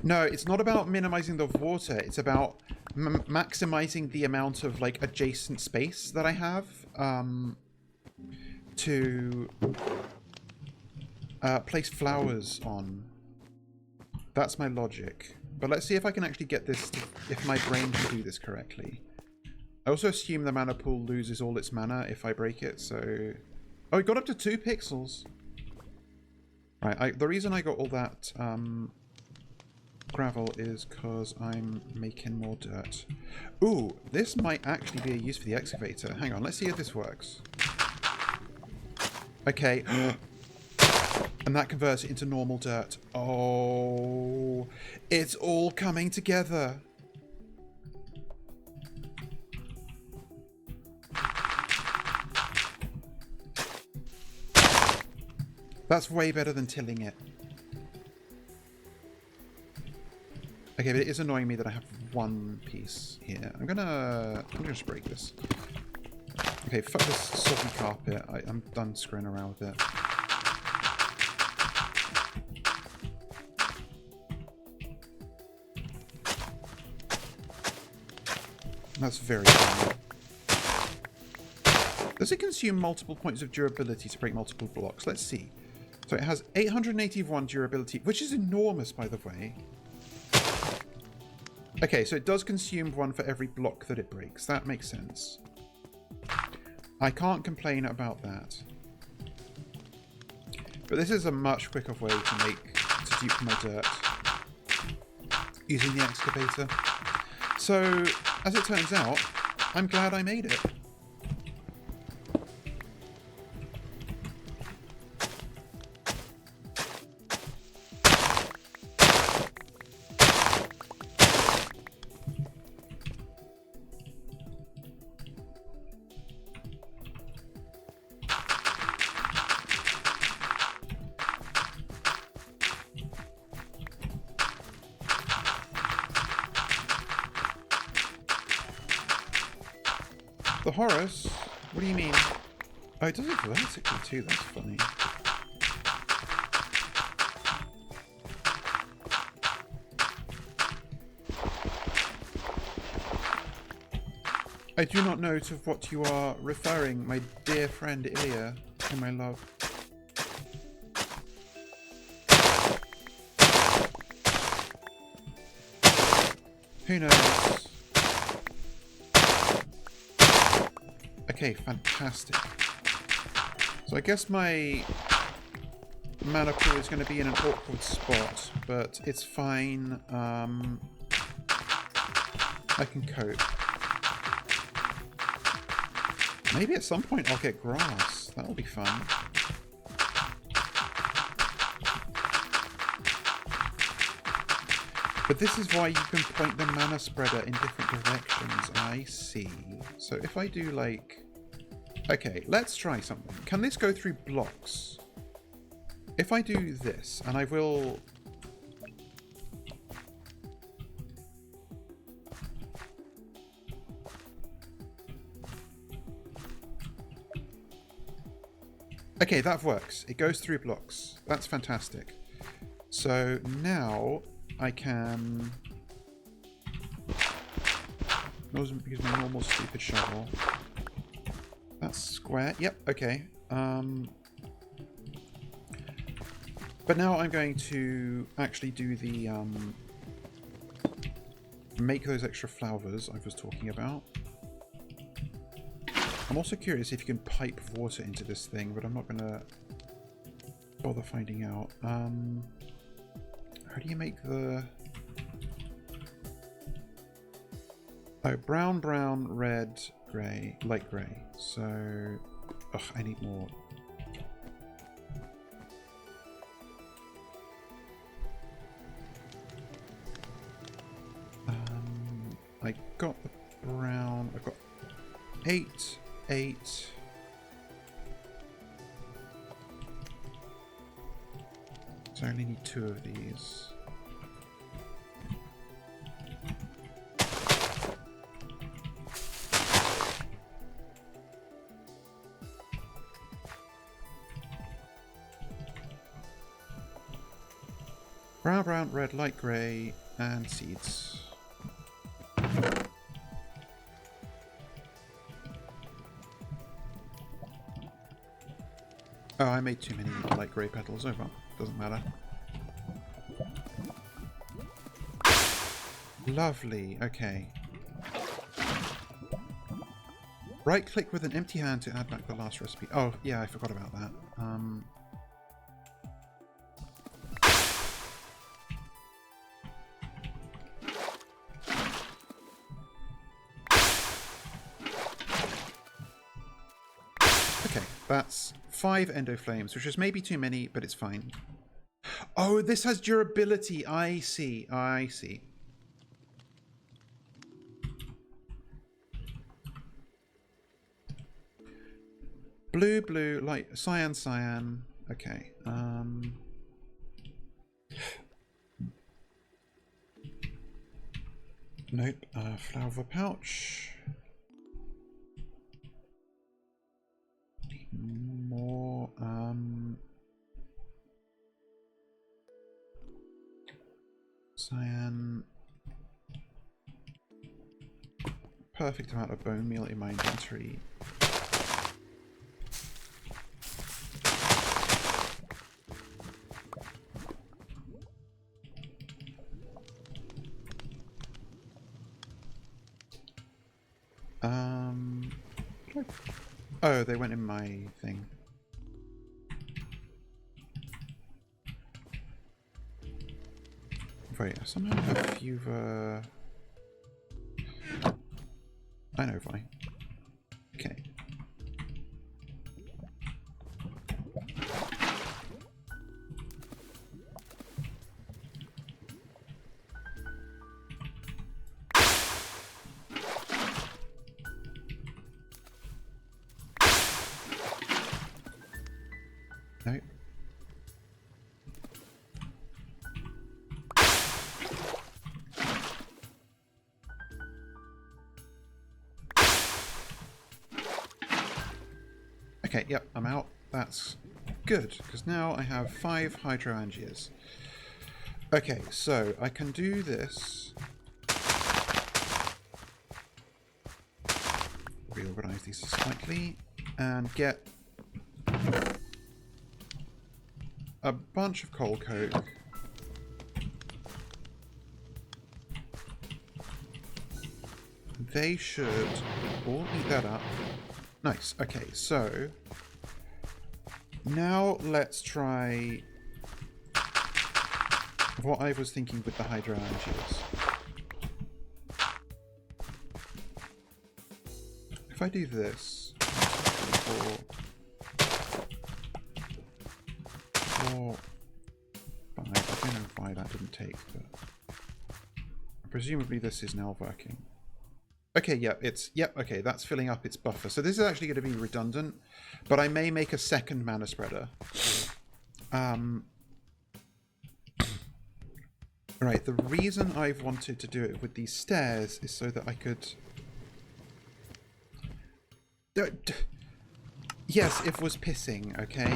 No, it's not about minimizing the water. It's about maximizing the amount of like adjacent space that I have to place flowers on. That's my logic. But let's see if I can actually get this to, if my brain can do this correctly. I also assume the mana pool loses all its mana if I break it, so... Oh, it got up to 2 pixels. Right, the reason I got all that gravel is because I'm making more dirt. Ooh, this might actually be a use for the excavator. Hang on, let's see if this works. Okay. And that converts it into normal dirt. Oh, it's all coming together. That's way better than tilling it. Okay, but it is annoying me that I have 1 piece here. I'm gonna just break this. Okay, fuck this soggy carpet. I'm done screwing around with it. That's very funny. Does it consume multiple points of durability to break multiple blocks? Let's see. So it has 881 durability, which is enormous, by the way. Okay, so it does consume 1 for every block that it breaks. That makes sense. I can't complain about that. But this is a much quicker way to dupe my dirt using the excavator. So, as it turns out, I'm glad I made it. The Horus? What do you mean? Oh, it does it vertically too, that's funny. I do not know to what you are referring, my dear friend Ilya, and my love. Who knows? Okay, fantastic. So I guess my mana pool is going to be in an awkward spot, but it's fine. I can cope. Maybe at some point I'll get grass. That'll be fun. But this is why you can point the mana spreader in different directions. I see. So if I do like... Okay, let's try something. Can this go through blocks? If I do this, and I will... Okay, that works. It goes through blocks. That's fantastic. So now I can... use my normal stupid shovel. That's square. Yep, okay. But now I'm going to actually do the... make those extra flowers I was talking about. I'm also curious if you can pipe water into this thing, but I'm not going to bother finding out. How do you make the... Oh, brown, brown, red, grey, light grey. So, ugh, I need more. I got the brown. I've got 8, 8. So I only need 2 of these. Brown, brown, red, light grey, and seeds. Oh, I made too many light grey petals. Oh well, doesn't matter. Lovely, okay. Right click with an empty hand to add back the last recipe. Oh, yeah, I forgot about that. Okay, that's 5 endo flames, which is maybe too many, but it's fine. Oh, this has durability. I see, I see. Blue, blue, light, cyan, cyan. Okay. Nope. Flowv pouch. More. Cyan. Perfect amount of bone meal in my inventory. Oh, they went in my thing. Wait, I somehow have a few I know why. Okay. No. Okay, yep, I'm out. That's good, because now I have 5 hydroangias. Okay, so I can do this. Reorganize these slightly and get a bunch of coal coke. They should all eat that up. Nice. Okay, so now let's try what I was thinking with the hydroangias. If I do this, 4, 5, I don't know why that didn't take, but presumably this is now working. Okay, yep, okay, that's filling up its buffer. So this is actually going to be redundant, but I may make a second mana spreader. Right, the reason I've wanted to do it with these stairs is so that I could... Yes, it was pissing, okay?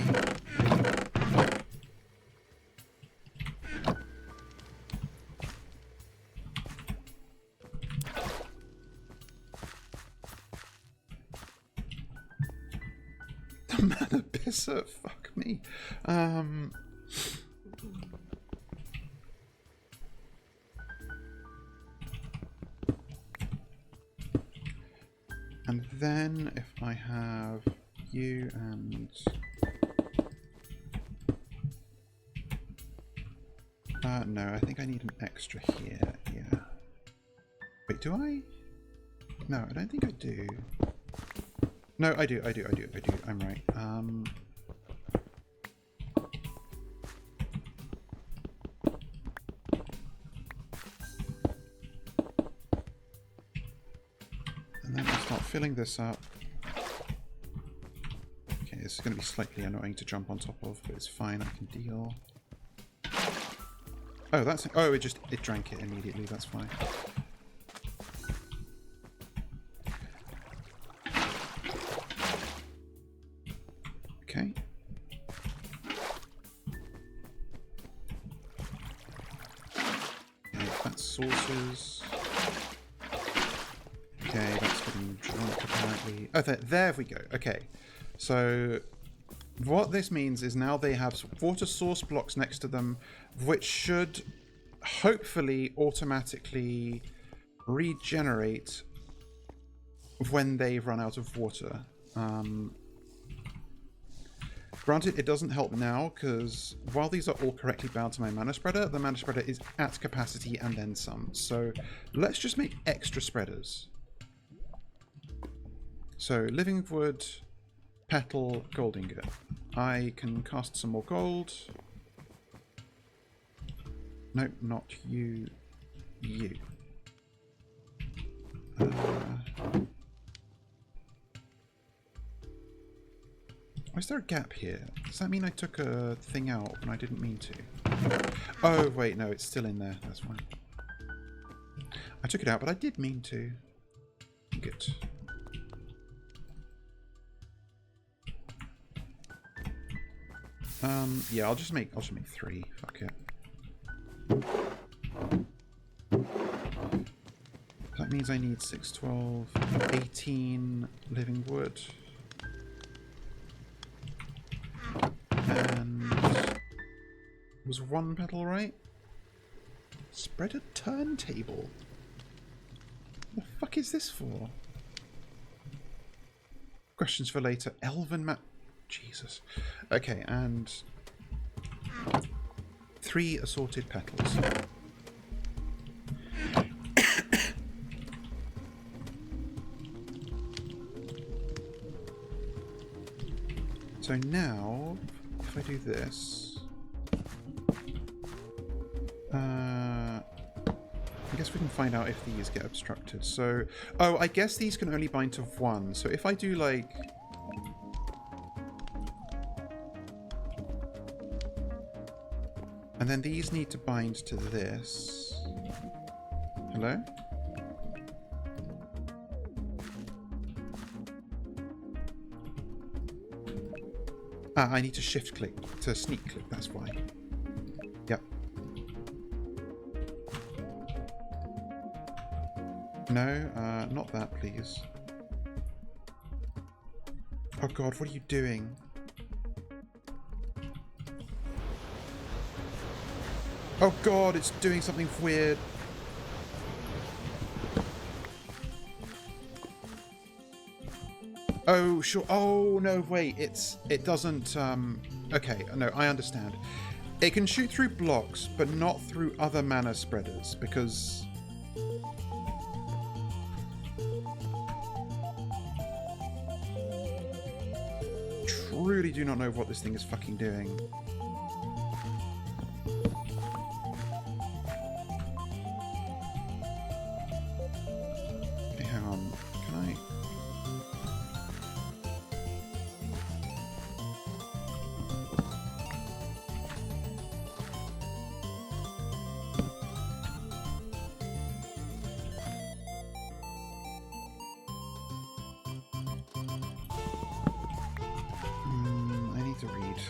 The mana pisser, fuck me. And then if I have you and... no, I think I need an extra here, yeah. Wait, do I? No, I don't think I do. No, I do. I'm right. And then I'll start filling this up. Okay, this is going to be slightly annoying to jump on top of, but it's fine. I can deal. Oh, that's... Oh, it drank it immediately. That's fine. Okay. Okay, that's sauces. Okay, that's getting drunk apparently. Oh, there we go. Okay. So what this means is now they have water source blocks next to them, which should hopefully automatically regenerate when they run out of water. Granted, it doesn't help now, because while these are all correctly bound to my mana spreader, the mana spreader is at capacity and then some. So let's just make extra spreaders. So living wood, petal, gold ingot. I can cast some more gold. Nope, not you. You. Is there a gap here? Does that mean I took a thing out when I didn't mean to? Oh, wait, no, it's still in there. That's fine. I took it out, but I did mean to. Good. Yeah, I'll just make 3. Fuck it. That means I need 6, 12, 18 living wood. And was 1 petal right? Spread a turntable. What the fuck is this for? Questions for later. Elven map. Jesus. Okay, and 3 assorted petals. So now, if I do this, I guess we can find out if these get obstructed. So, oh, I guess these can only bind to 1. So if I do like... And then these need to bind to this. Hello? Ah, I need to shift click to sneak click, that's why. Yep. No, not that, please. Oh god, what are you doing? Oh god, it's doing something weird. Oh, sure. Oh, no, wait. It doesn't... Okay, no, I understand. It can shoot through blocks, but not through other mana spreaders, because... Truly do not know what this thing is fucking doing. Okay, hang on. Can I... I need to read.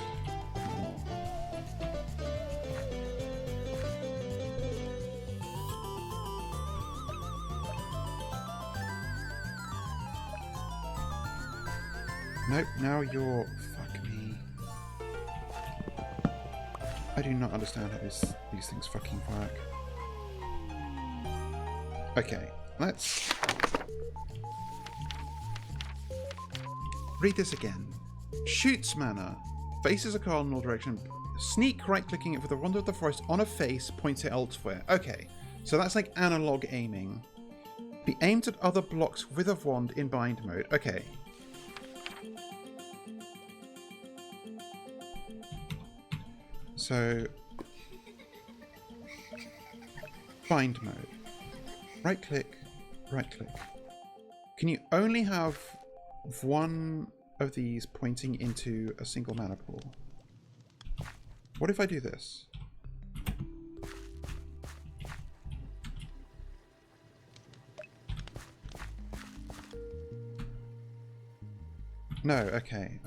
Nope, now you're... Fuck me. I do not understand how these things fucking work. Okay, let's... read this again. Shoots mana. Faces a card in all direction. Sneak right-clicking it with the wand of the forest on a face, points it elsewhere. Okay, so that's like analog aiming. Be aimed at other blocks with a wand in bind mode. Okay. So find mode. Right click, right click. Can you only have one of these pointing into a single mana pool? What if I do this? No, okay,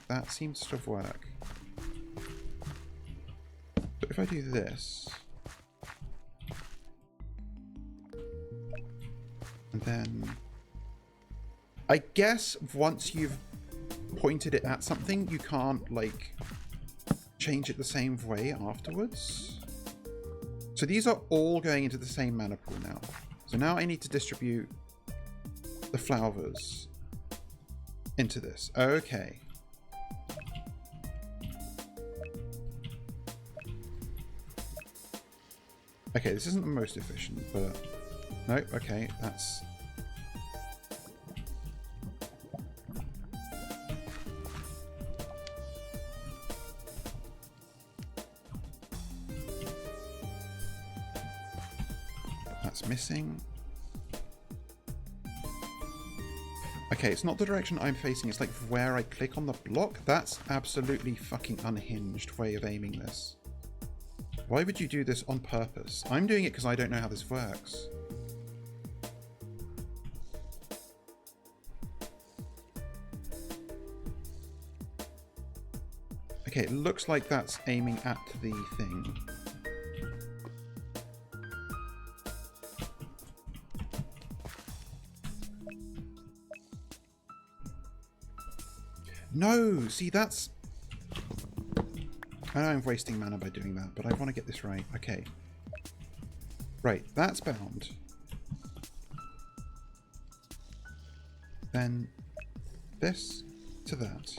that seems to work. But if I do this, and then I guess once you've pointed it at something, you can't like change it the same way afterwards. So these are all going into the same mana pool now. So now I need to distribute the flowers into this. Okay. Okay, this isn't the most efficient, but no, okay, that's missing. Okay, it's not the direction I'm facing, it's like where I click on the block. That's absolutely fucking unhinged way of aiming this. Why would you do this on purpose? I'm doing it because I don't know how this works. Okay, it looks like that's aiming at the thing. No! See, that's... I know I'm wasting mana by doing that, but I want to get this right. Okay. Right, that's bound. Then this to that.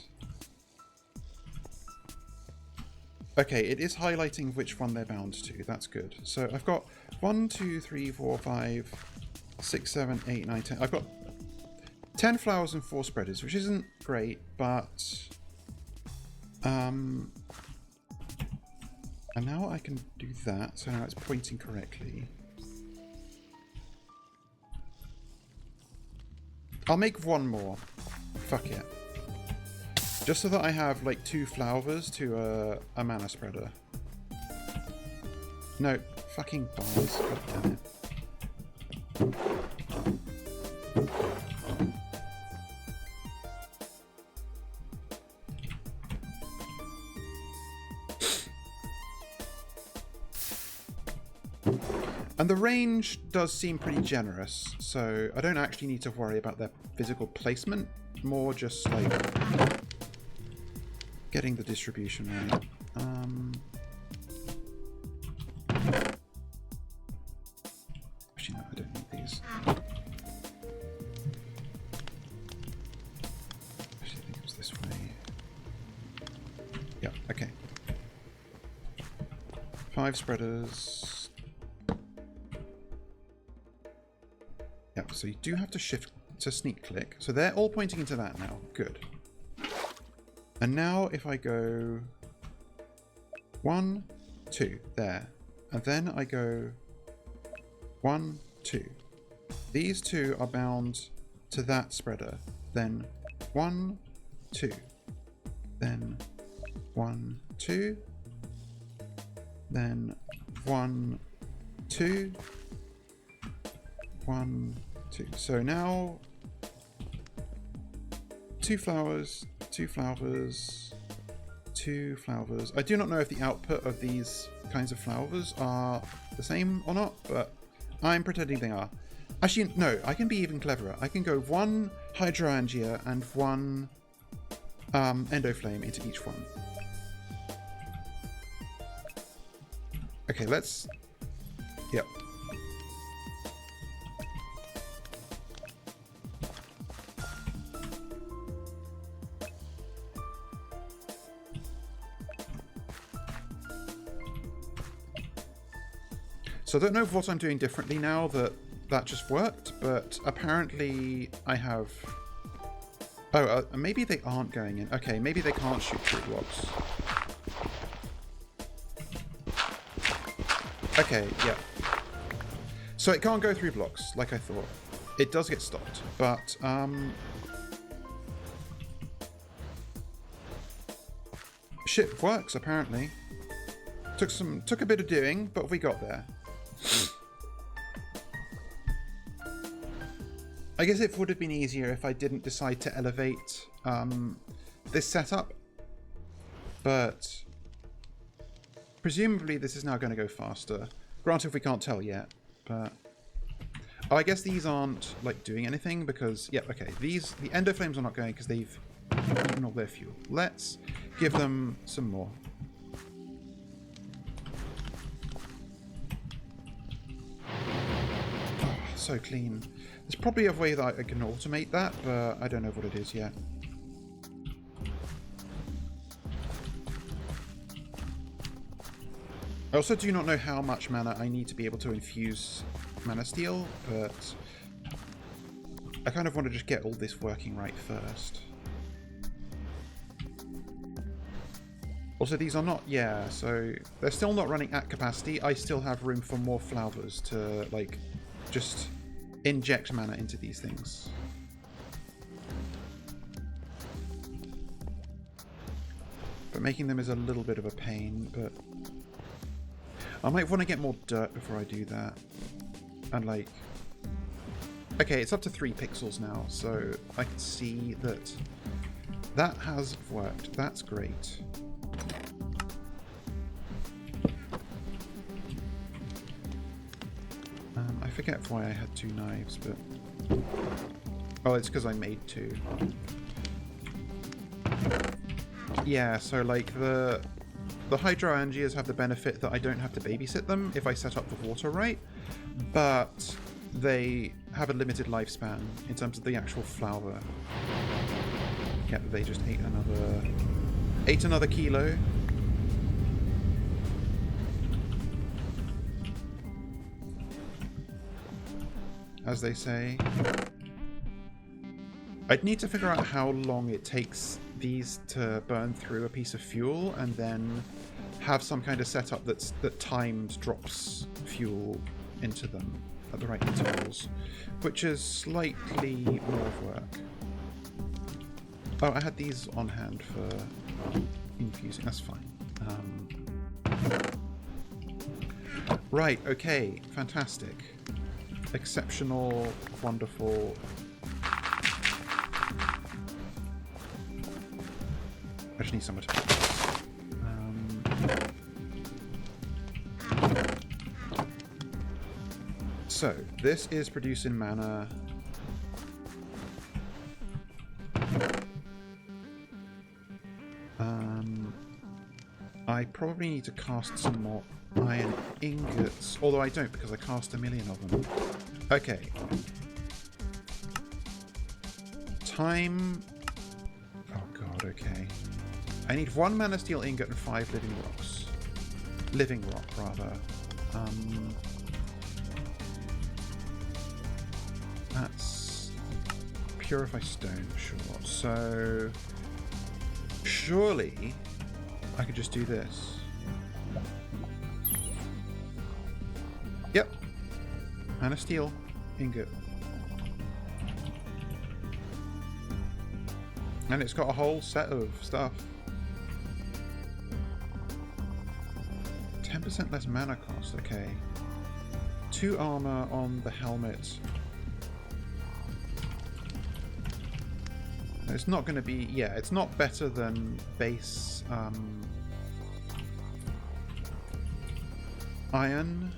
Okay, it is highlighting which one they're bound to. That's good. So I've got 1, 2, 3, 4, 5, 6, 7, 8, 9, 10. I've got 10 flowers and 4 spreaders, which isn't great, but and now I can do that, so now it's pointing correctly. I'll make one more. Fuck it. Just so that I have like 2 flowers to a mana spreader. No, fucking bars. God damn it. And the range does seem pretty generous, so I don't actually need to worry about their physical placement, more just like getting the distribution right. Actually, no, I don't need these. Actually, I think it was this way. Yeah, okay. 5 spreaders. Yeah, so you do have to shift to sneak click. So they're all pointing into that now. Good. And now if I go 1, 2, there. And then I go 1, 2. These 2 are bound to that spreader. Then 1, 2. Then 1, 2. Then 1, 2. 1, 2. So now 2 flowers, 2 flowers, 2 flowers. I do not know if the output of these kinds of flowers are the same or not, but I'm pretending they are. Actually, no, I can be even cleverer. I can go 1 hydrangea and 1 endoflame into each one. Okay, let's... Yep. So I don't know what I'm doing differently now that that just worked, but apparently I have... Oh, maybe they aren't going in. Okay, maybe they can't shoot through blocks. Okay, yeah. So it can't go through blocks, like I thought. It does get stopped, but shit works apparently. Took a bit of doing, but we got there. I guess it would have been easier if I didn't decide to elevate this setup, but presumably this is now going to go faster. Granted, we can't tell yet, but oh, I guess these aren't like doing anything because yeah, okay, the endo flames are not going because they've eaten all their fuel. Let's give them some more. Oh, so clean. There's probably a way that I can automate that, but I don't know what it is yet. I also do not know how much mana I need to be able to infuse mana steel, but I kind of want to just get all this working right first. Also, these are not, yeah, so they're still not running at capacity. I still have room for more flowers to, like, just inject mana into these things. But making them is a little bit of a pain, but I might want to get more dirt before I do that. And like, okay, it's up to 3 pixels now, so I can see that that has worked. That's great. I forget why I had 2 knives, but oh, it's because I made 2. Yeah, so like the hydrangeas have the benefit that I don't have to babysit them if I set up the water right, but they have a limited lifespan in terms of the actual flower. Yeah, they just ate another kilo. As they say. I'd need to figure out how long it takes these to burn through a piece of fuel and then have some kind of setup that timed drops fuel into them at the right intervals, which is slightly more work. Oh, I had these on hand for infusing. That's fine. Right, okay, fantastic. Exceptional, wonderful. I just need somewhere to put this. So, this is producing mana. I probably need to cast some more iron ingots, although I don't because I cast 1 million of them. Okay. Time. Oh god, okay. I need 1 mana steel ingot and 5 living rocks. Living rock, rather. That's purify stone, sure. So surely I could just do this. Yep. And a steel ingot. And it's got a whole set of stuff. 10% less mana cost, okay. 2 armor on the helmet. It's not going to be, yeah, it's not better than base iron.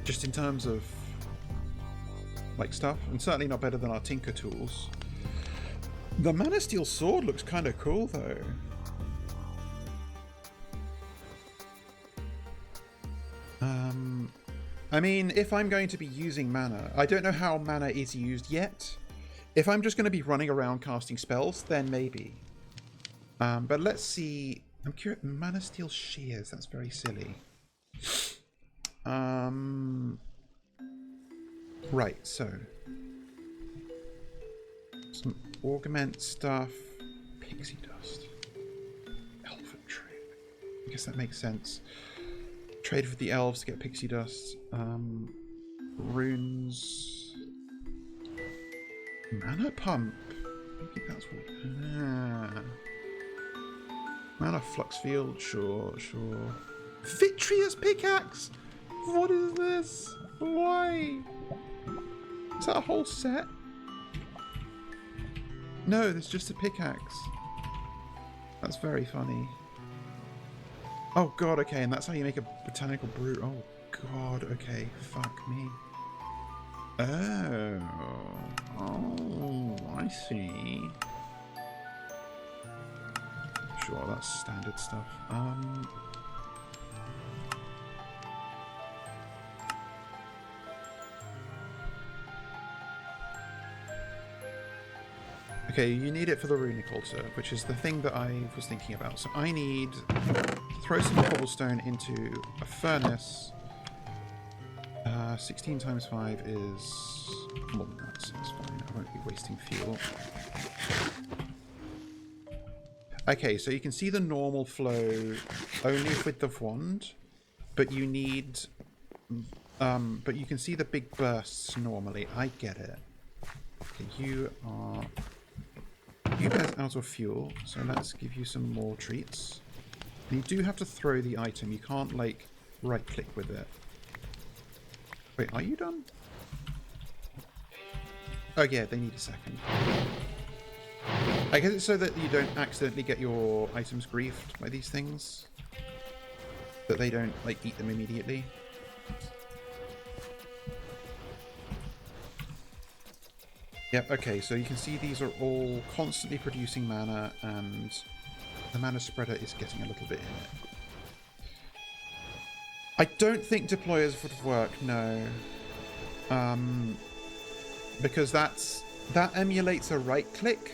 Just in terms of like stuff, and certainly not better than our tinker tools. The mana steel sword looks kind of cool though. I mean, if I'm going to be using mana, I don't know how mana is used yet. If I'm just going to be running around casting spells, then maybe. But let's see. I'm curious. Mana steel shears. That's very silly. Right. So some augment stuff. Pixie dust. Elephant tree. I guess that makes sense. Trade with the elves to get pixie dust. Runes. Mana pump. I think that's what. Mana flux field. Sure. Vitreous pickaxe. What is this? Why? Is that a whole set? No, there's just a pickaxe. That's very funny. Oh god, okay, and that's how you make a botanical brew. Oh god, okay, fuck me. Oh, I see. Sure, that's standard stuff. Okay, you need it for the runic altar, which is the thing that I was thinking about. So I need to throw some cobblestone into a furnace. 16 times 5 is more than that, so that's fine. I won't be wasting fuel. Okay, so you can see the normal flow only with width of wand, but you need... but you can see the big bursts normally. I get it. Okay, you guys out of fuel, so let's give you some more treats. And you do have to throw the item. You can't, like, right-click with it. Wait, are you done? Oh yeah, they need a second. I guess it's so that you don't accidentally get your items griefed by these things. That they don't, like, eat them immediately. Yep, okay, so you can see these are all constantly producing mana, and the mana spreader is getting a little bit in it. I don't think deployers would work, no. Because that emulates a right click.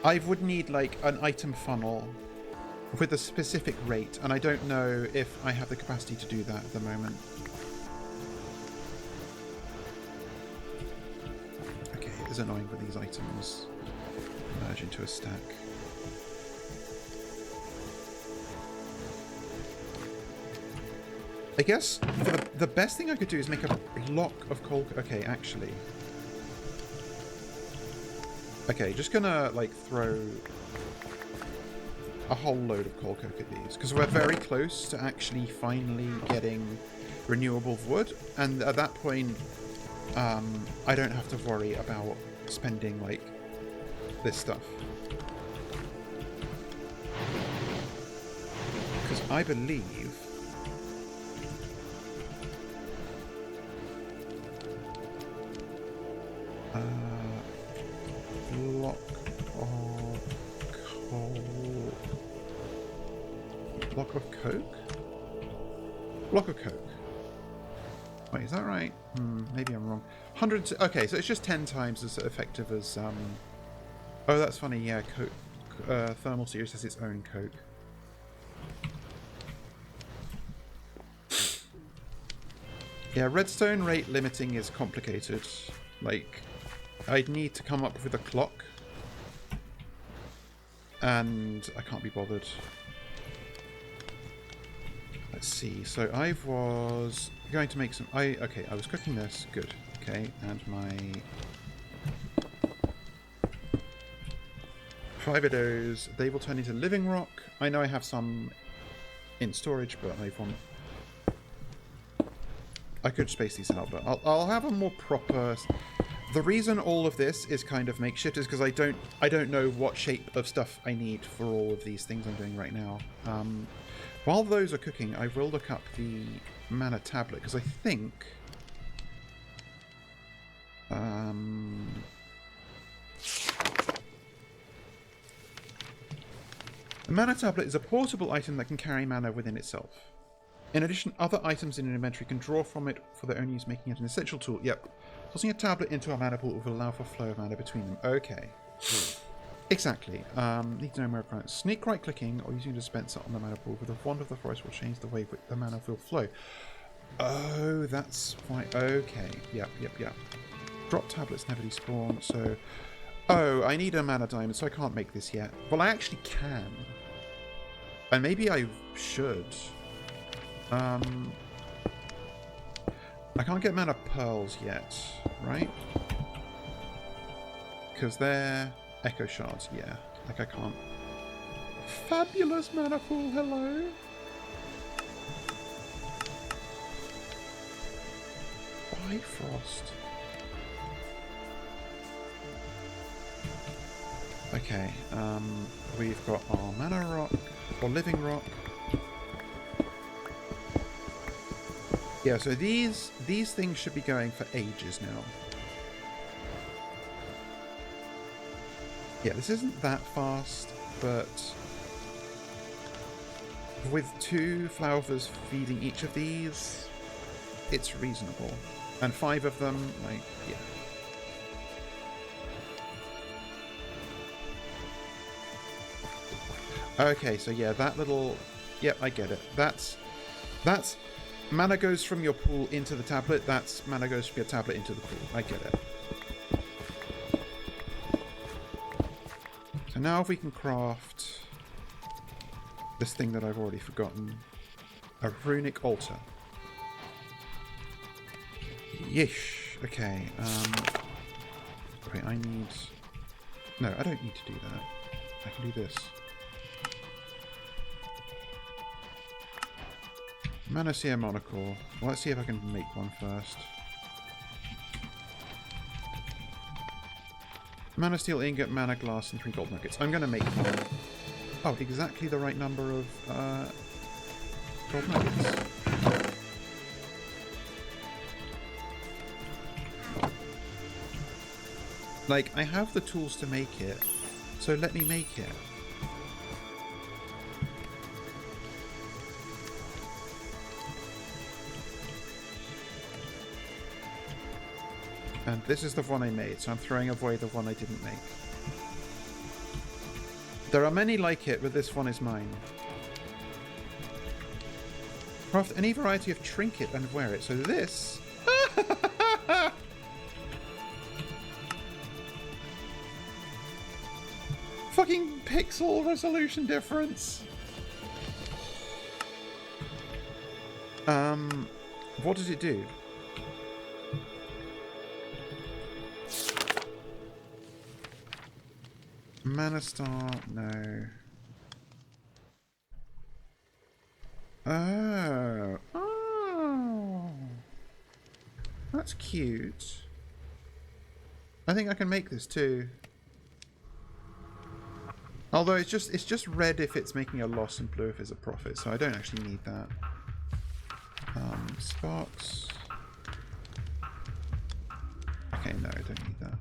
I would need like an item funnel with a specific rate, and I don't know if I have the capacity to do that at the moment. Okay, it is annoying when these items merge into a stack. I guess the best thing I could do is make a block of coal. Okay, actually. Okay, just gonna like throw a whole load of coal coke at these, because we're very close to actually finally getting renewable wood, and at that point I don't have to worry about spending like this stuff. Because I believe block of coal. Block of coke? Block of coke. Wait, is that right? Maybe I'm wrong. 100. Okay, so it's just 10 times as effective as. Oh, that's funny. Yeah, coke. Thermal series has its own coke. Yeah, redstone rate limiting is complicated. Like, I'd need to come up with a clock, and I can't be bothered. Let's see. So I was going to make some. Okay. I was cooking this. Good. Okay, and my 5 of those. They will turn into living rock. I know I have some in storage, but I could space these out, but I'll have a more proper. The reason all of this is kind of makeshift is because I don't know what shape of stuff I need for all of these things I'm doing right now. While those are cooking, I will look up the mana tablet, because I think the mana tablet is a portable item that can carry mana within itself. In addition, other items in an inventory can draw from it for their own use, making it an essential tool. Yep. Tossing a tablet into a mana pool will allow for flow of mana between them. Okay. Exactly. Need to know more requirements. Sneak right clicking or using a dispenser on the mana pool with a wand of the forest will change the way the mana will flow. Oh, that's why. Okay. Yep. Drop tablets never despawn, so. Oh, I need a mana diamond, so I can't make this yet. Well, I actually can. And maybe I should. I can't get mana pearls yet, right? Because they're echo shards, yeah. Like I can't. Fabulous mana pool, hello. Bifrost. Okay, we've got our mana rock, or living rock. Yeah, so these things should be going for ages now. Yeah, this isn't that fast, but with 2 flowvers feeding each of these, it's reasonable. And 5 of them, like, yeah. Okay, so yeah, that little... Yep, I get it. That's... Mana goes from your pool into the tablet. That's mana goes from your tablet into the pool. I get it. So now if we can craft this thing that I've already forgotten. A runic altar. Yeesh. Okay, wait, I need... No, I don't need to do that. I can do this. Mana Seer Monocle. Well, let's see if I can make one first. Mana Steel Ingot, Mana Glass, and 3 Gold Nuggets. I'm going to make one. Oh, exactly the right number of Gold Nuggets. Like, I have the tools to make it, so let me make it. And this is the one I made, so I'm throwing away the one I didn't make. There are many like it, but this one is mine. Craft any variety of trinket and wear it. So this... Fucking pixel resolution difference! What does it do? Mana Star, no. Oh. Oh. That's cute. I think I can make this too. Although it's just red if it's making a loss and blue if it's a profit, so I don't actually need that. Sparks. Okay, no, I don't need that.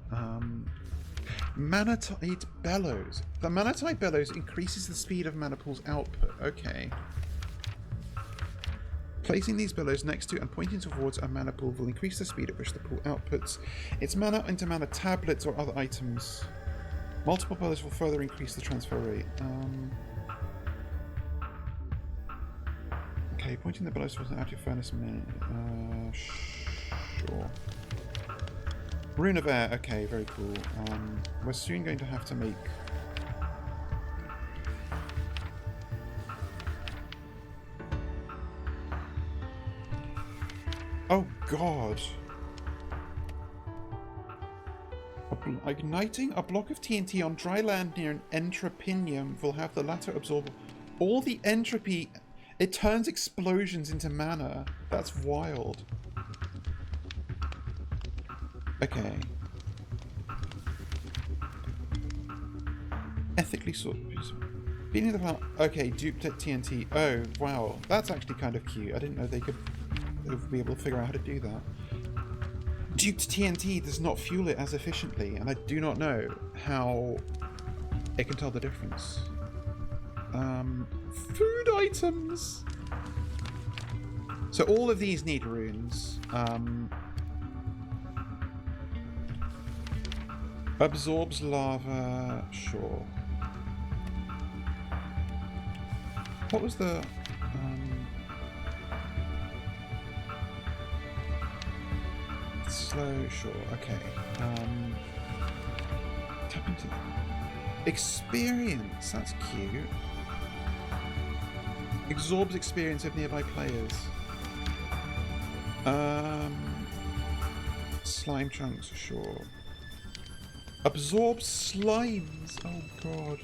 Manatite Bellows. The Manatite Bellows increases the speed of mana pool's output. Okay. Placing these bellows next to and pointing towards a mana pool will increase the speed at which the pool outputs its mana into mana tablets or other items. Multiple bellows will further increase the transfer rate. Okay, pointing the bellows towards an active furnace. Sure. Rune of Air, okay, very cool. We're soon going to have to make... Oh god! Igniting a block of TNT on dry land near an entropinium will have the latter absorb all the entropy. It turns explosions into mana. That's wild. Okay. Ethically sort. Beating the plant. Okay, duped at TNT. Oh, wow. That's actually kind of cute. I didn't know they could be able to figure out how to do that. Duped TNT does not fuel it as efficiently, and I do not know how it can tell the difference. Food items! So all of these need runes. Absorbs lava, sure. What was the... slow, sure, okay. Tap into... Experience, that's cute. Absorbs experience of nearby players. Slime chunks, sure. Absorbs slimes. Oh god.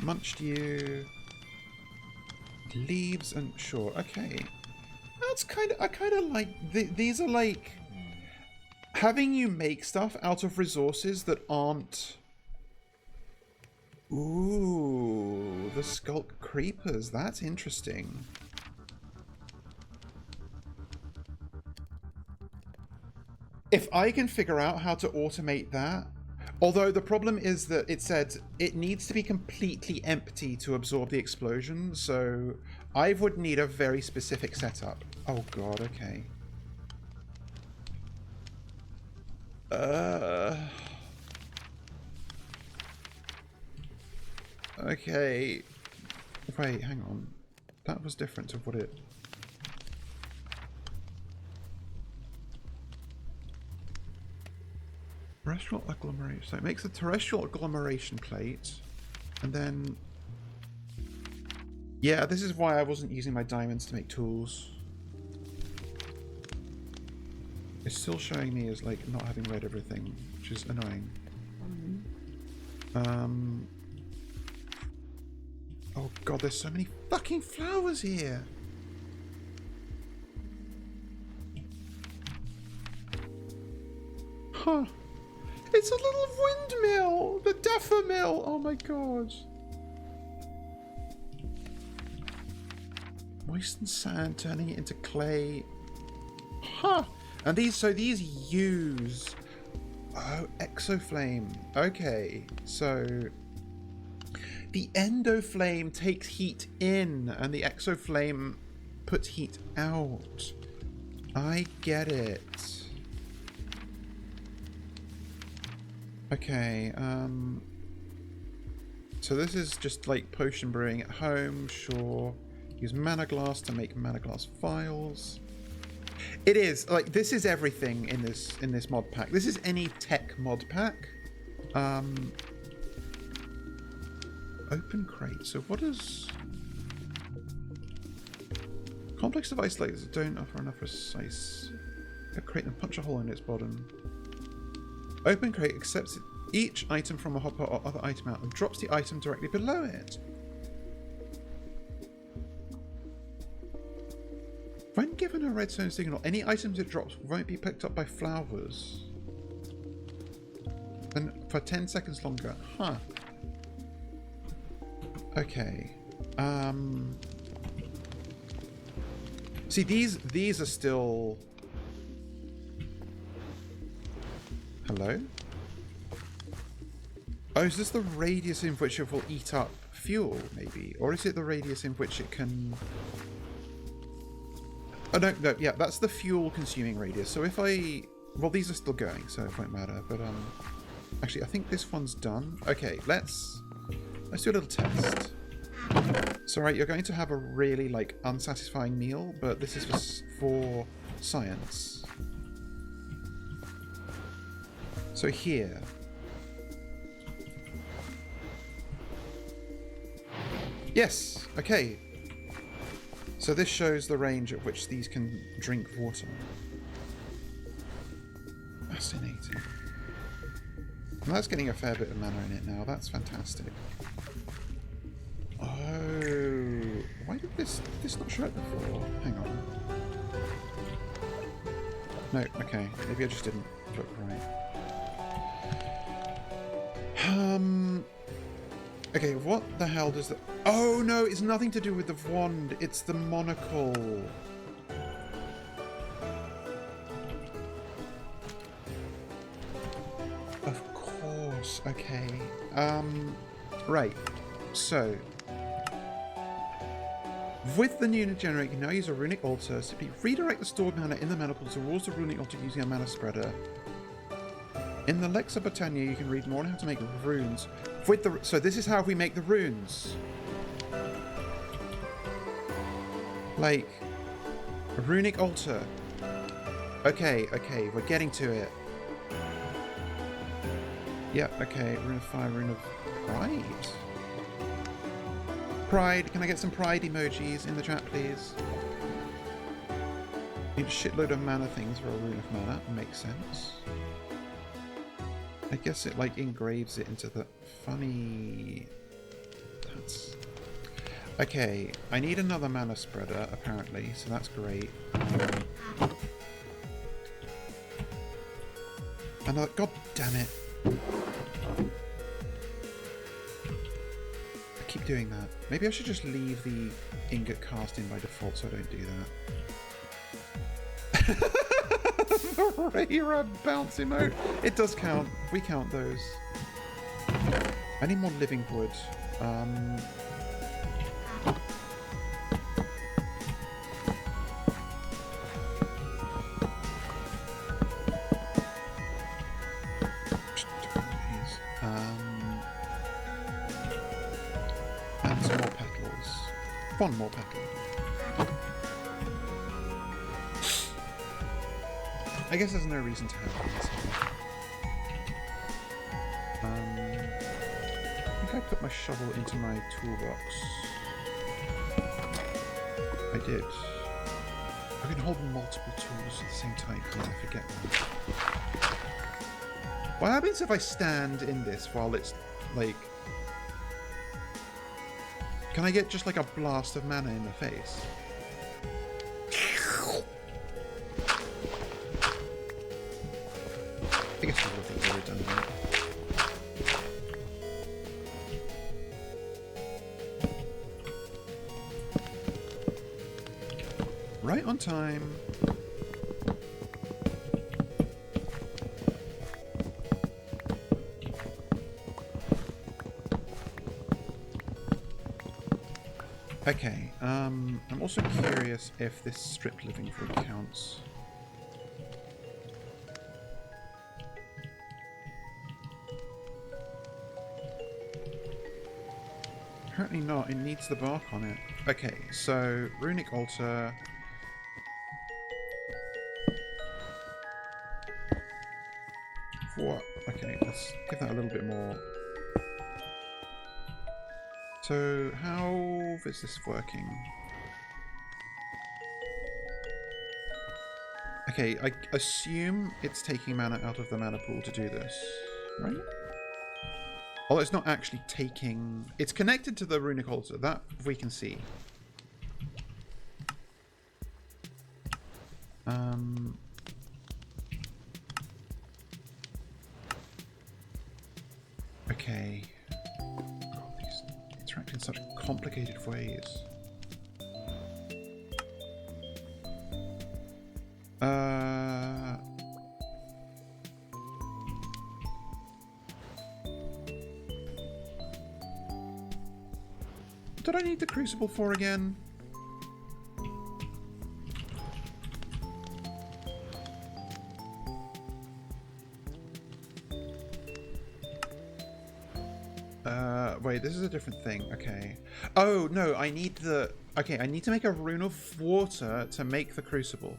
Munched you. Leaves and sure. Okay. That's kind of. I kind of like. These are like having you make stuff out of resources that aren't. Ooh, the sculk creepers. That's interesting. If I can figure out how to automate that, although the problem is that it said it needs to be completely empty to absorb the explosion, so I would need a very specific setup. Oh god, okay. Okay. Wait, hang on. That was different to what it... Terrestrial agglomeration. So it makes a terrestrial agglomeration plate. And then... Yeah, this is why I wasn't using my diamonds to make tools. It's still showing me as, like, not having read everything, which is annoying. Oh god, there's so many fucking flowers here! Huh. It's a little windmill! The Duffer Mill! Oh my god. Moisten sand, turning it into clay. Huh! And these, so these use... Oh, exoflame. Okay, so... The endoflame takes heat in, and the exoflame puts heat out. I get it. Okay, so this is just like potion brewing at home, sure. Use mana glass to make mana glass vials. It is, like, this is everything in this mod pack. This is any tech mod pack. Open crate. So what is... Complex device layers that don't offer enough precise... A crate and punch a hole in its bottom. Open crate accepts each item from a hopper or other item out and drops the item directly below it. When given a redstone signal, any items it drops won't be picked up by flowers. And for 10 seconds longer. Huh. Okay. See, these are still... Hello? Oh, is this the radius in which it will eat up fuel, maybe? Or is it the radius in which it can... Oh, no, yeah, that's the fuel-consuming radius. So if I... Well, these are still going, so it won't matter. But, actually, I think this one's done. Okay, let's do a little test. So, right, you're going to have a really, like, unsatisfying meal, but this is for science. So here. Yes, okay. So this shows the range at which these can drink water. Fascinating. And that's getting a fair bit of mana in it now. That's fantastic. Oh, why did this not show it before? Hang on. No, okay. Maybe I just didn't look right. Okay, what the hell does that... Oh, no, it's nothing to do with the wand. It's the monocle. Of course, okay. Right. So, with the new generator, you can now use a runic altar. Simply redirect the stored mana in the mana pool towards the runic altar using a mana spreader. In the Lexa Britannia, you can read more on how to make runes. With the, so this is how we make the runes. Like, a runic altar. Okay, okay, we're getting to it. Yeah, okay, rune of fire, rune of... Right. Pride. Can I get some pride emojis in the chat, please? Need a shitload of mana things for a rune of mana. Makes sense. I guess it like engraves it into the funny... That's... Okay, I need another mana spreader apparently, so that's great. Another... God damn it. I keep doing that. Maybe I should just leave the ingot cast in by default so I don't do that. Rayra bounce emote. It does count. We count those. I need more living wood. And some more petals. One more petal. I guess there's no reason to have these. I think I put my shovel into my toolbox. I did. I can hold multiple tools at the same time. I forget that. What happens if I stand in this while it's like... Can I get just like a blast of mana in the face? I guess I would have already done that. Right on time. Okay, I'm also curious if this strip living wood counts. Apparently not, it needs the bark on it. Okay, so runic altar. What? Okay, let's give that a little bit more. So, how is this working? Okay, I assume it's taking mana out of the mana pool to do this, right? Although it's not actually taking... It's connected to the runic altar, that we can see. Okay. God, these interact in such complicated ways. What did I need the crucible for again? Wait, this is a different thing. Okay. Oh, no, I need the... Okay, I need to make a rune of water to make the crucible.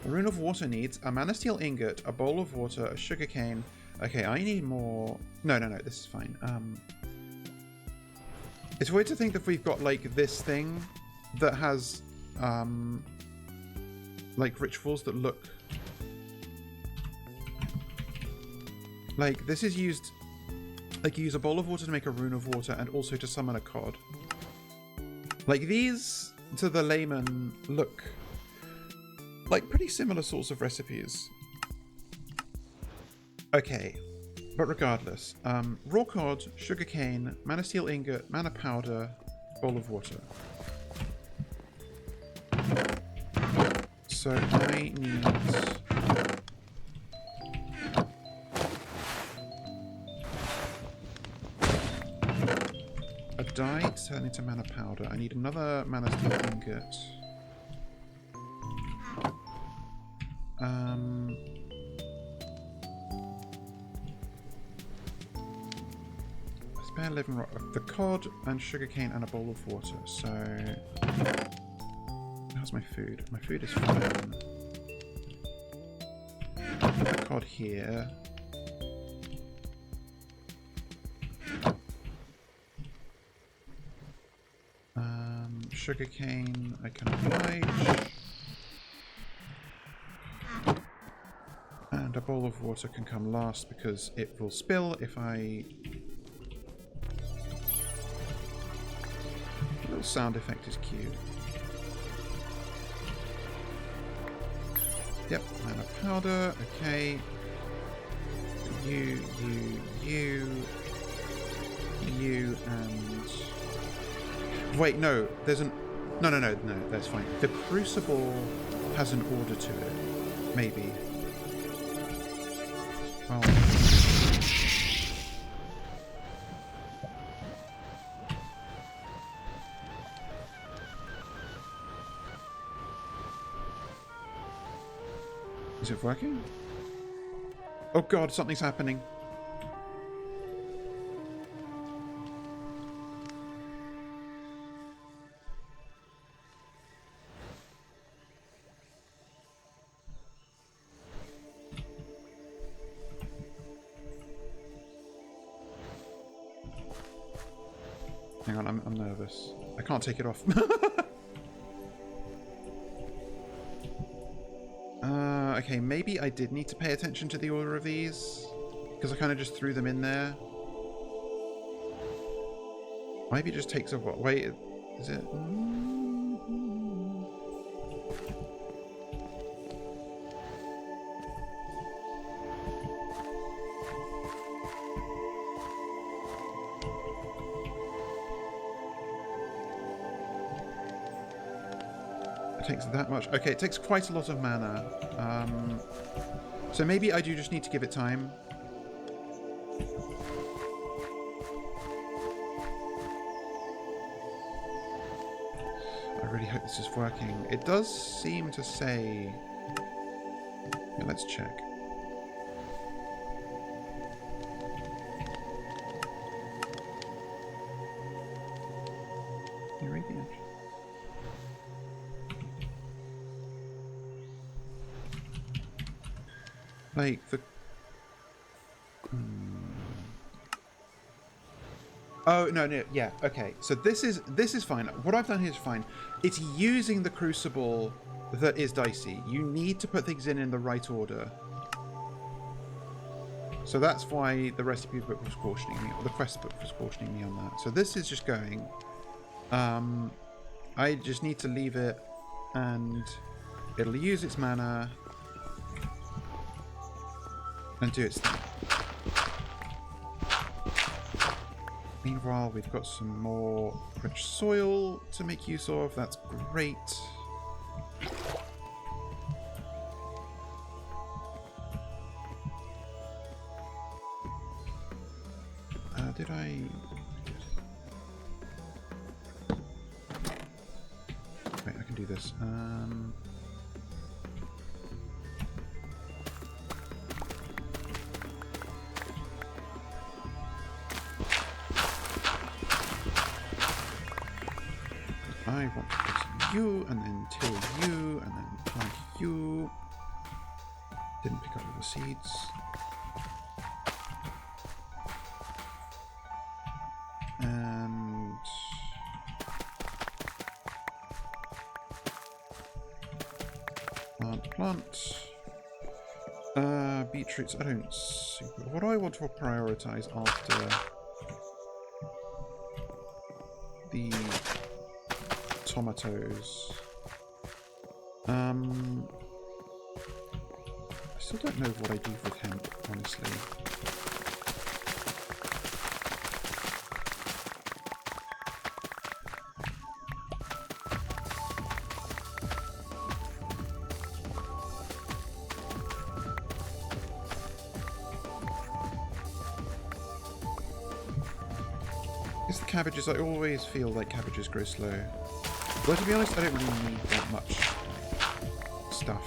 A rune of water needs a mana steel ingot, a bowl of water, a sugarcane. Okay, I need more... No, this is fine. It's weird to think that we've got, like, this thing that has, like, rituals that look... Like, this is used... Like, you use a bowl of water to make a rune of water and also to summon a cod. Like, these, to the layman, look like pretty similar sorts of recipes. Okay, but regardless. Raw cod, sugarcane, mana steel ingot, mana powder, bowl of water. So I need... a dye to turn into mana powder. I need another mana steel ingot. A spare living rock, the cod and sugarcane and a bowl of water. So how's my food? My food is fine. Put the cod here. sugarcane I can oblige. And a bowl of water can come last because it will spill if I... A little sound effect is cute. Yep, mana powder, okay. You, and... Wait, no, there's an... No, that's fine. The Crucible has an order to it. Maybe. Well... Is it working? Oh god, something's happening. Hang on, I'm nervous. I can't take it off. Okay, maybe I did need to pay attention to the order of these, because I kind of just threw them in there. Maybe it just takes a while. Wait, is it? It takes that much. Okay, it takes quite a lot of mana. So maybe I do just need to give it time. I really hope this is working. It does seem to say... Yeah, let's check. Radiant. Like the... Oh, no, yeah, okay. So this is fine. What I've done here is fine. It's using the Crucible that is dicey. You need to put things in the right order. So that's why the recipe book was cautioning me, or the quest book was cautioning me on that. So this is just going. I just need to leave it, and it'll use its mana and do its thing. Meanwhile, we've got some more rich soil to make use of. That's great. Did I... Wait, I can do this. I want to put you, and then till you, and then plant you. Didn't pick up all the seeds. And... plant. Beetroots, I don't super... What do I want to prioritize after the tomatoes? I still don't know what I do with hemp, honestly. It's the cabbages. I always feel like cabbages grow slow. But to be honest, I don't really need that much stuff.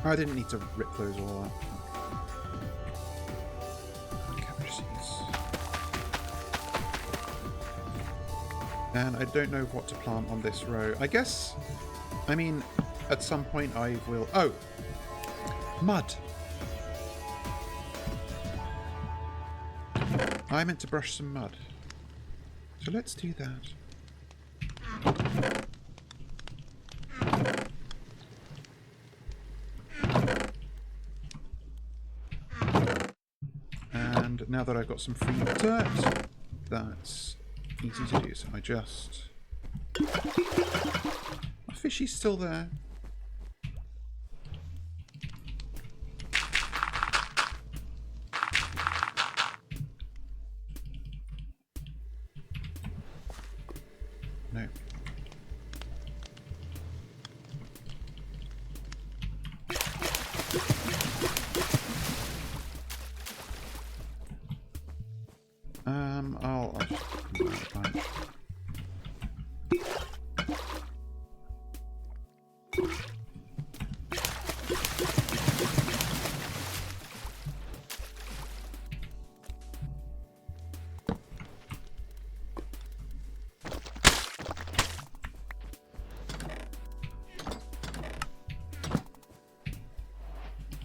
I didn't need to rip those all up. Cabbage seeds. And I don't know what to plant on this row. I guess, I mean, at some point I will... Oh! Mud! I meant to brush some mud. So let's do that. And now that I've got some free dirt, that's easy to do. So I just... My fishy's still there. No. I'll just put that a bunch.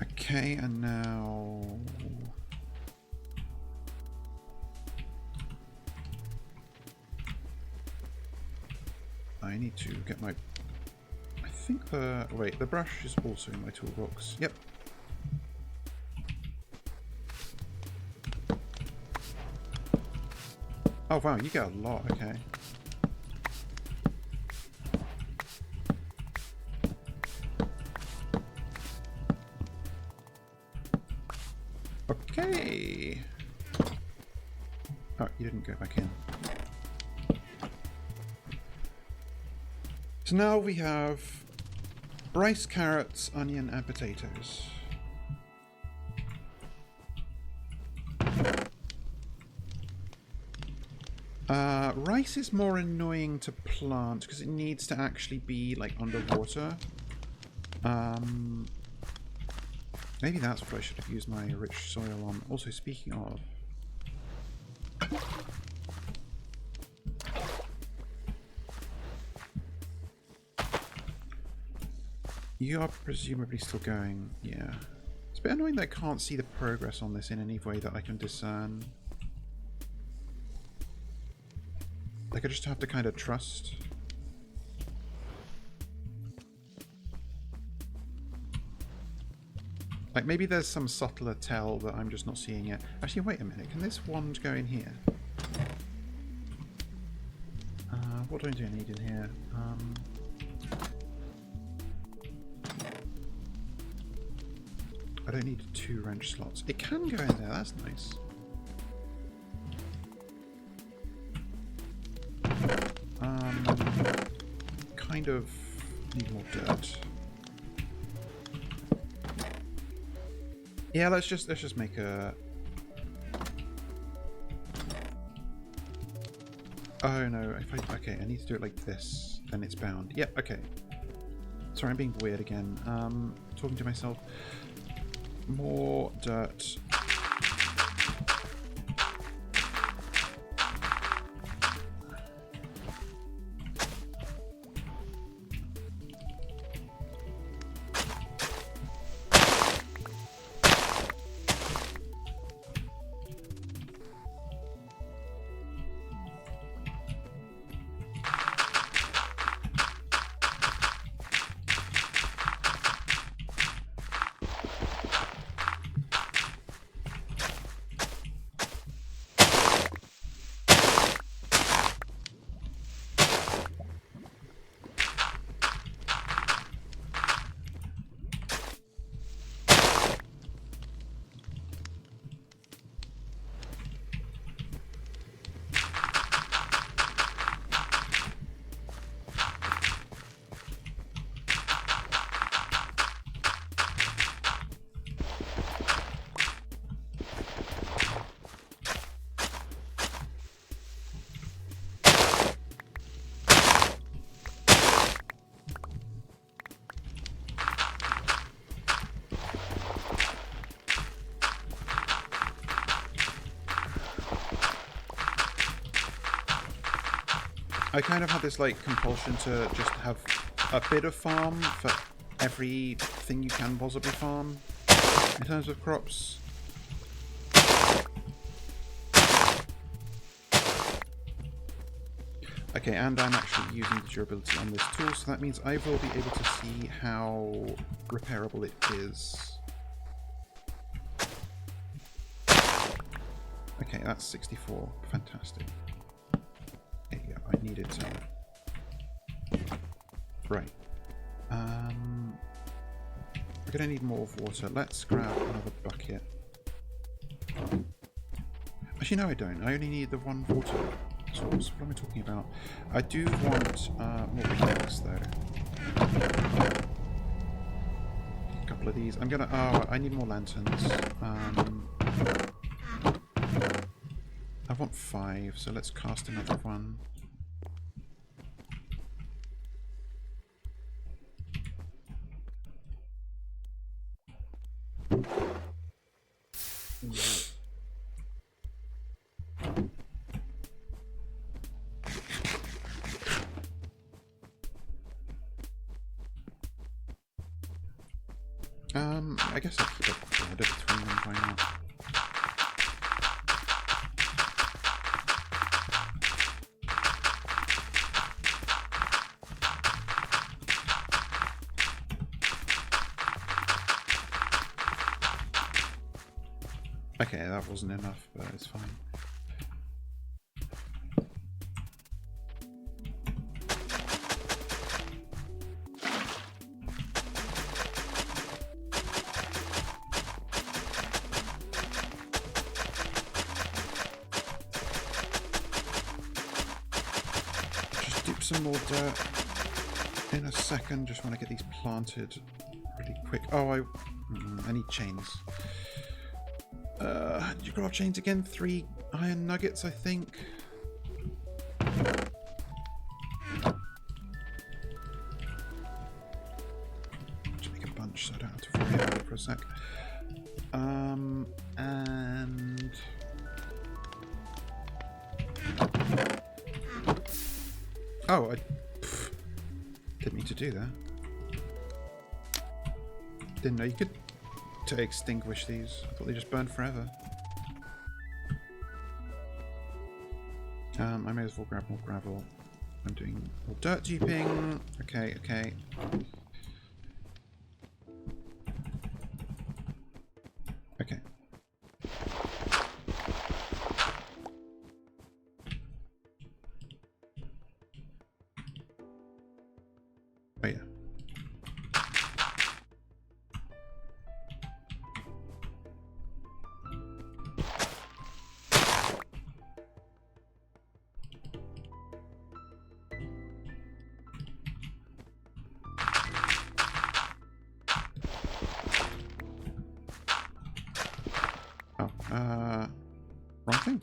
Okay, and now... I need to get my... I think the... Wait, the brush is also in my toolbox. Yep. Oh wow, you get a lot, okay. Okay. Oh, you didn't go back in. So now we have rice, carrots, onion, and potatoes. Rice is more annoying to plant because it needs to actually be like underwater. Maybe that's what I should have used my rich soil on. Also, speaking of... You are presumably still going, yeah. It's a bit annoying that I can't see the progress on this in any way that I can discern. Like, I just have to kind of trust. Like, maybe there's some subtler tell that I'm just not seeing yet. Actually, wait a minute. Can this wand go in here? What do I need in here? I don't need 2 wrench slots. It can go in there. That's nice. Kind of need more dirt. Yeah, let's just make a... Oh no, okay, I need to do it like this, then it's bound. Yep, okay. Sorry, I'm being weird again. Talking to myself. More dirt. I kind of had this like compulsion to just have a bit of farm for everything you can possibly farm in terms of crops. Okay, and I'm actually using the durability on this tool, so that means I will be able to see how repairable it is. Okay, that's 64. Fantastic. Okay, yeah, I needed to... Right. We're going to need more water. Let's grab another bucket. Actually, no, I don't. I only need the one water source. What am I talking about? I do want more picks, though. A couple of these. I'm going to... Oh, I need more lanterns. I want 5, so let's cast another one. I guess I'll keep it border between them, why not? Okay, that wasn't enough, but it's fine. Just dip some more dirt in a second. Just want to get these planted really quick. Oh, I need chains. Did you grab chains again? 3 iron nuggets, I think. Just make a bunch so I don't have to worry about it for a sec. And... Oh, I didn't mean to do that. Didn't know you could extinguish these. I thought they just burned forever. I may as well grab more gravel. I'm doing more dirt duping. Okay, okay. Okay. Oh yeah. Wrong thing.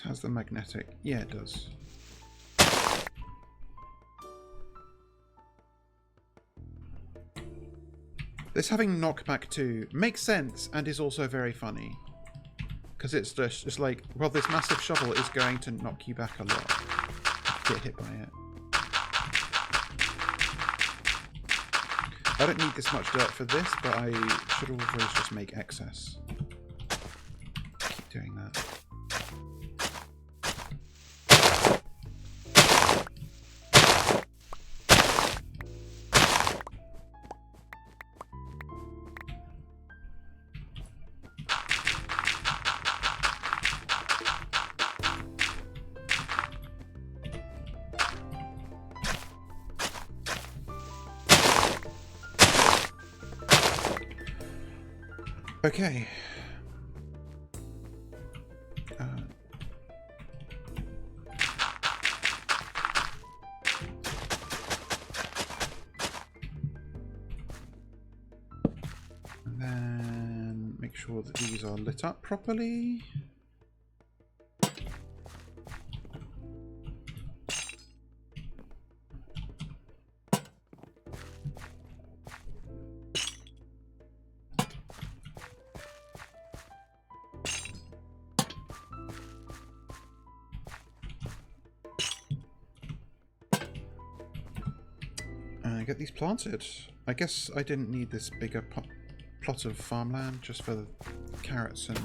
Has the magnetic? Yeah, it does. This having knockback 2 makes sense and is also very funny. Because it's just like, well, this massive shovel is going to knock you back a lot. Get hit by it. I don't need this much dirt for this, but I should always just make excess. Keep doing that. Okay. sure that these are lit up properly. Get these planted. I guess I didn't need this bigger plot of farmland just for the carrots and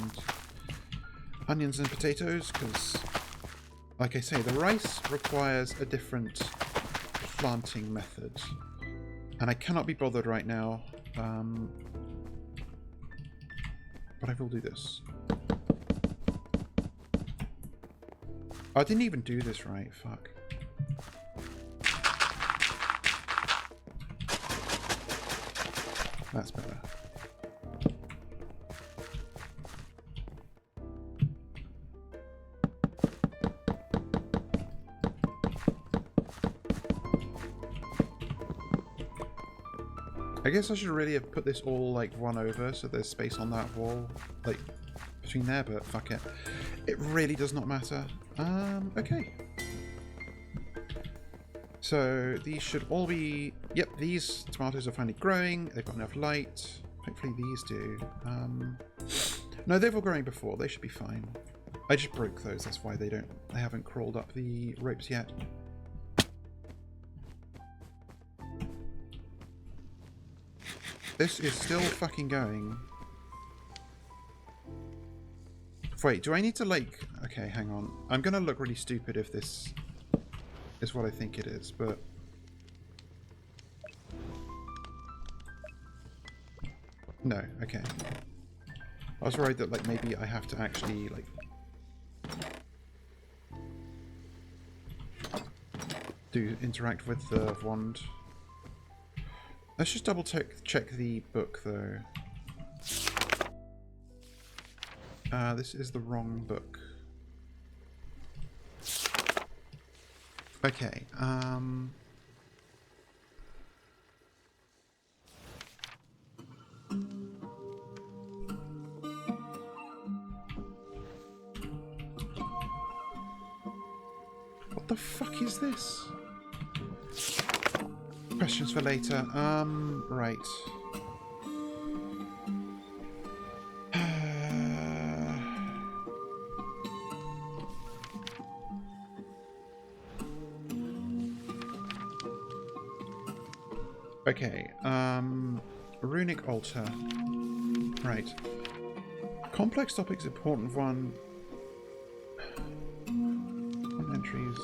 onions and potatoes, because, like I say, the rice requires a different planting method, and I cannot be bothered right now, but I will do this. I didn't even do this right, fuck. That's better. I guess I should really have put this all like run over so there's space on that wall, like between there, but fuck it. It really does not matter. Okay. So these should all be... Yep, these tomatoes are finally growing. They've got enough light. Hopefully these do. No, they've all growing before. They should be fine. I just broke those. That's why they haven't crawled up the ropes yet. This is still fucking going. Wait, do I need to like... Okay, hang on. I'm gonna look really stupid if this is what I think it is, but... No, okay. I was worried that like maybe I have to actually like... interact with the wand. Let's just double check the book though. This is the wrong book. Okay, what the fuck is this? Questions for later. Right. Okay, runic altar. Right. Complex topics, important one. Entries.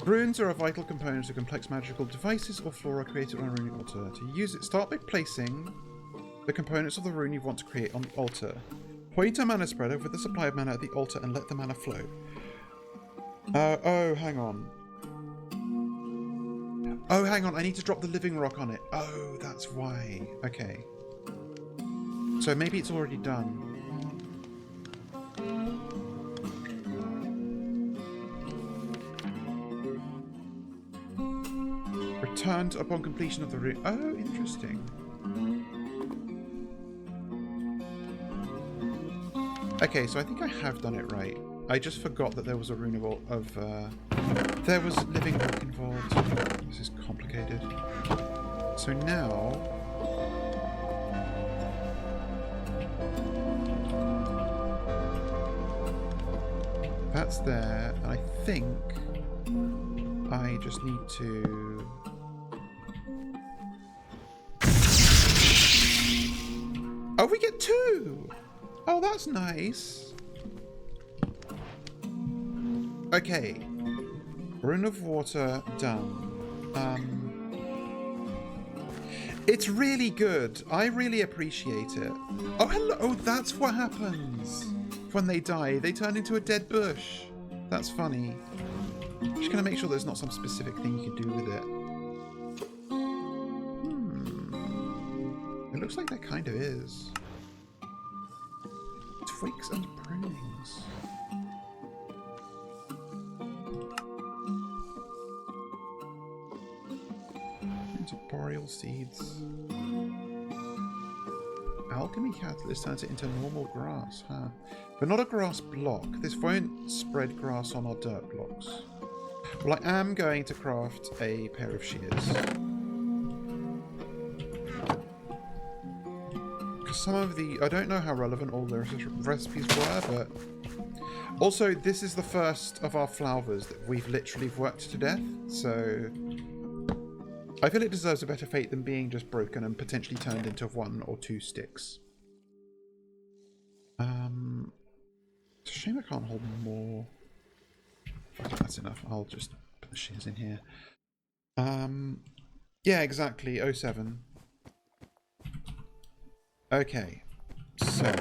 Runes are a vital component of complex magical devices or flora created on a runic altar. To use it, start by placing the components of the rune you want to create on the altar. Point a mana spreader with the supply of mana at the altar and let the mana flow. Oh, hang on. Oh, hang on, I need to drop the living rock on it. Oh, that's why. Okay. So maybe it's already done. Returned upon completion of the rune. Oh, interesting. Okay, so I think I have done it right. I just forgot that there was a rune of there was living rock involved. This is complicated. So now... That's there, and I think I just need to... Oh, we get 2! Oh, that's nice. Okay. Rune of water done. It's really good. I really appreciate it. Oh, hello. Oh, that's what happens when they die. They turn into a dead bush. That's funny. Just gonna make sure there's not some specific thing you can do with it. It looks like there kind of is. Twigs and prunings. Into boreal seeds. alchemy catalyst turns it into normal grass, huh? But not a grass block. This won't spread grass on our dirt blocks. Well, I am going to craft a pair of shears. Because some of the... I don't know how relevant all the recipes were, but... Also, this is the first of our flowvers that we've literally worked to death, so... I feel it deserves a better fate than being just broken and potentially turned into 1 or 2 sticks. It's a shame I can't hold more. I think that's enough. I'll just put the shears in here. Yeah, exactly. 07. Okay, so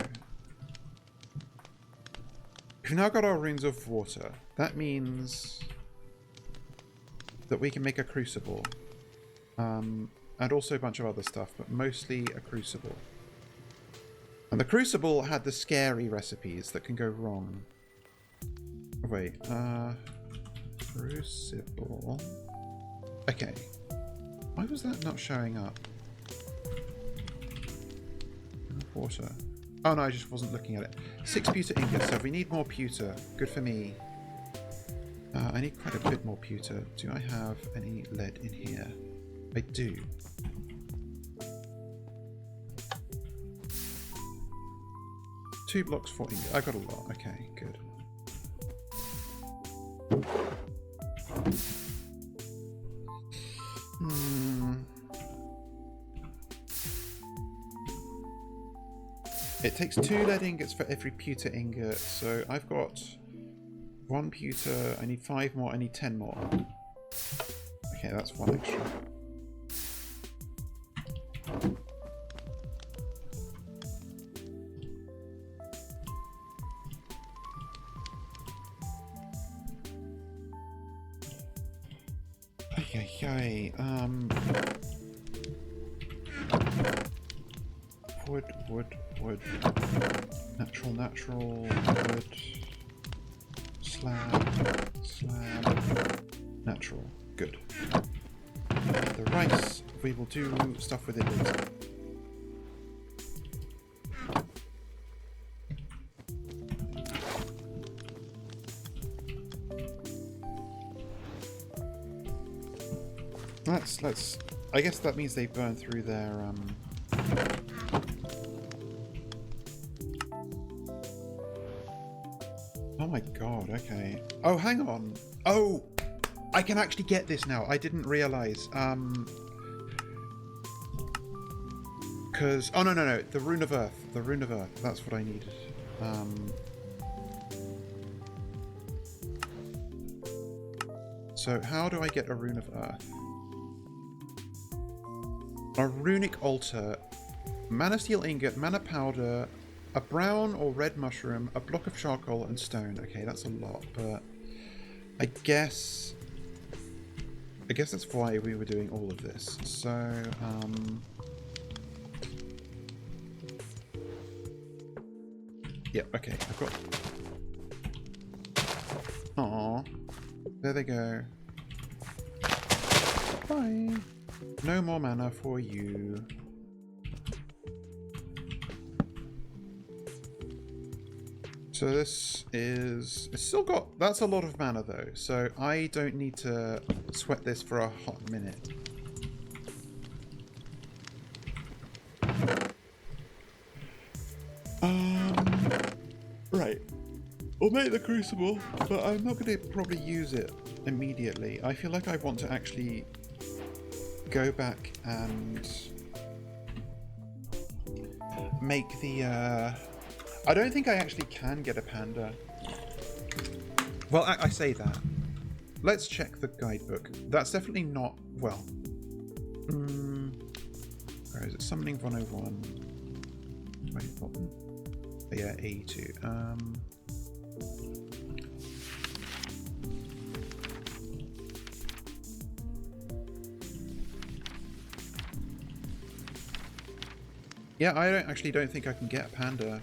we've now got our runes of water. That means that we can make a crucible. And also a bunch of other stuff, but mostly a crucible. And the crucible had the scary recipes that can go wrong. Wait, crucible. Okay. Why was that not showing up? Water. Oh no, I just wasn't looking at it. 6 pewter ingots, so if we need more pewter, good for me. I need quite a bit more pewter. Do I have any lead in here? I do. Two blocks, 4 ingots. I got a lot. Okay, good. It takes 2 lead ingots for every pewter ingot, so I've got 1 pewter. I need 5 more. I need 10 more. Okay, that's 1 extra. Okay, wood. Natural, wood. Slab. Natural. Good. The rice, we will do stuff with it later. Let's I guess that means they burn through their Oh my god, okay. Oh, hang on. Oh, I can actually get this now. I didn't realize. Because oh no, the rune of earth. The rune of earth. That's what I needed. So how do I get a rune of earth? A runic altar, mana steel ingot, mana powder, a brown or red mushroom, a block of charcoal, and stone. Okay, that's a lot, but I guess that's why we were doing all of this. So, yeah, okay, I've got... Aww. There they go. Bye. No more mana for you. So this is... It's still got... That's a lot of mana though, so I don't need to sweat this for a hot minute. Right. We'll make the crucible, but I'm not going to probably use it immediately. I feel like I want to actually go back and make the... I don't think I actually can get a panda. Well, I say that. Let's check the guidebook. That's definitely not... Well. Where is it? Summoning 101. Wait, what? Oh, yeah, A2. Yeah, I actually don't think I can get a panda.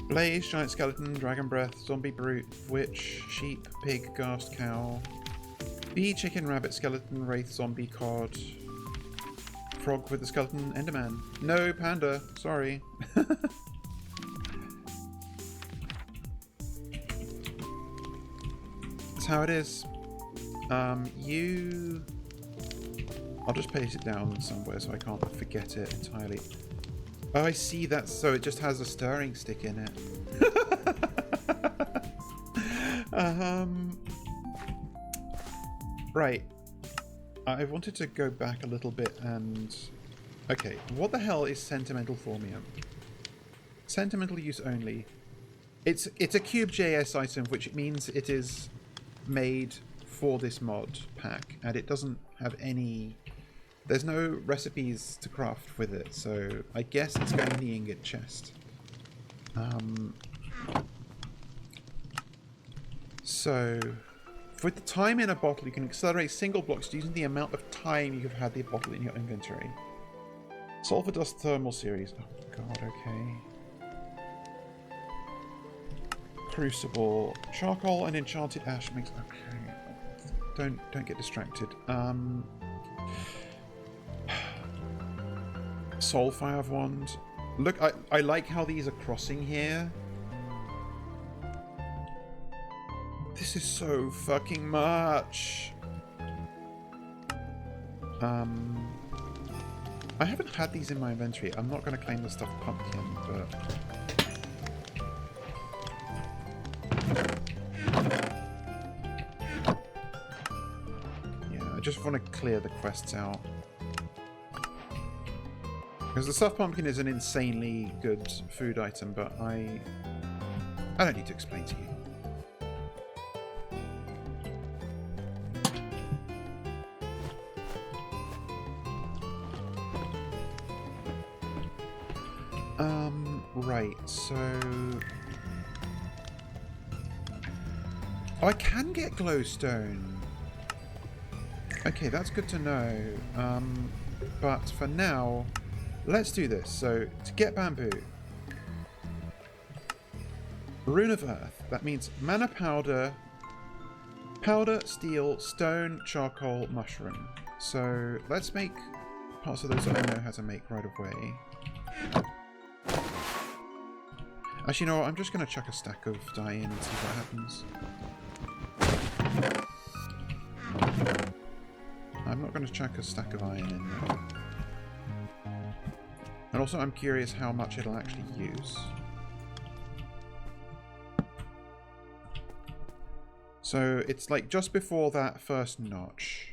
Blaze, giant skeleton, dragon breath, zombie brute, witch, sheep, pig, ghast, cow, bee, chicken, rabbit, skeleton, wraith, zombie, cod, frog with the skeleton Enderman. No, panda. Sorry. That's how it is. You... I'll just paste it down somewhere so I can't forget it entirely. Oh, I see that. So it just has a stirring stick in it. Right. I wanted to go back a little bit and... Okay, what the hell is sentimental formium? Sentimental use only. It's a Cube.js item, which means it is made for this mod pack, and it doesn't have any... There's no recipes to craft with it, so I guess it's going in the ingot chest. So... With the time in a bottle, you can accelerate single blocks using the amount of time you've had the bottle in your inventory. Sulfur Dust Thermal Series. Oh god, okay. Crucible. Charcoal and Enchanted Ash makes... Okay. Don't get distracted. Soulfire Wand. Look, I like how these are crossing here. This is so fucking much. I haven't had these in my inventory. I'm not going to claim the stuffed pumpkin, but... Yeah, I just want to clear the quests out. Because the stuffed pumpkin is an insanely good food item, but I don't need to explain to you. Right, so... Oh, I can get glowstone. Okay, that's good to know. But for now, let's do this. So, to get bamboo. Rune of Earth. That means mana powder, steel, stone, charcoal, mushroom. So, let's make parts of those that I know how to make right away. Actually, you know what? I'm just going to chuck a stack of dye in and see what happens. I'm not going to chuck a stack of iron in there. And also, I'm curious how much it'll actually use. So, it's like just before that first notch.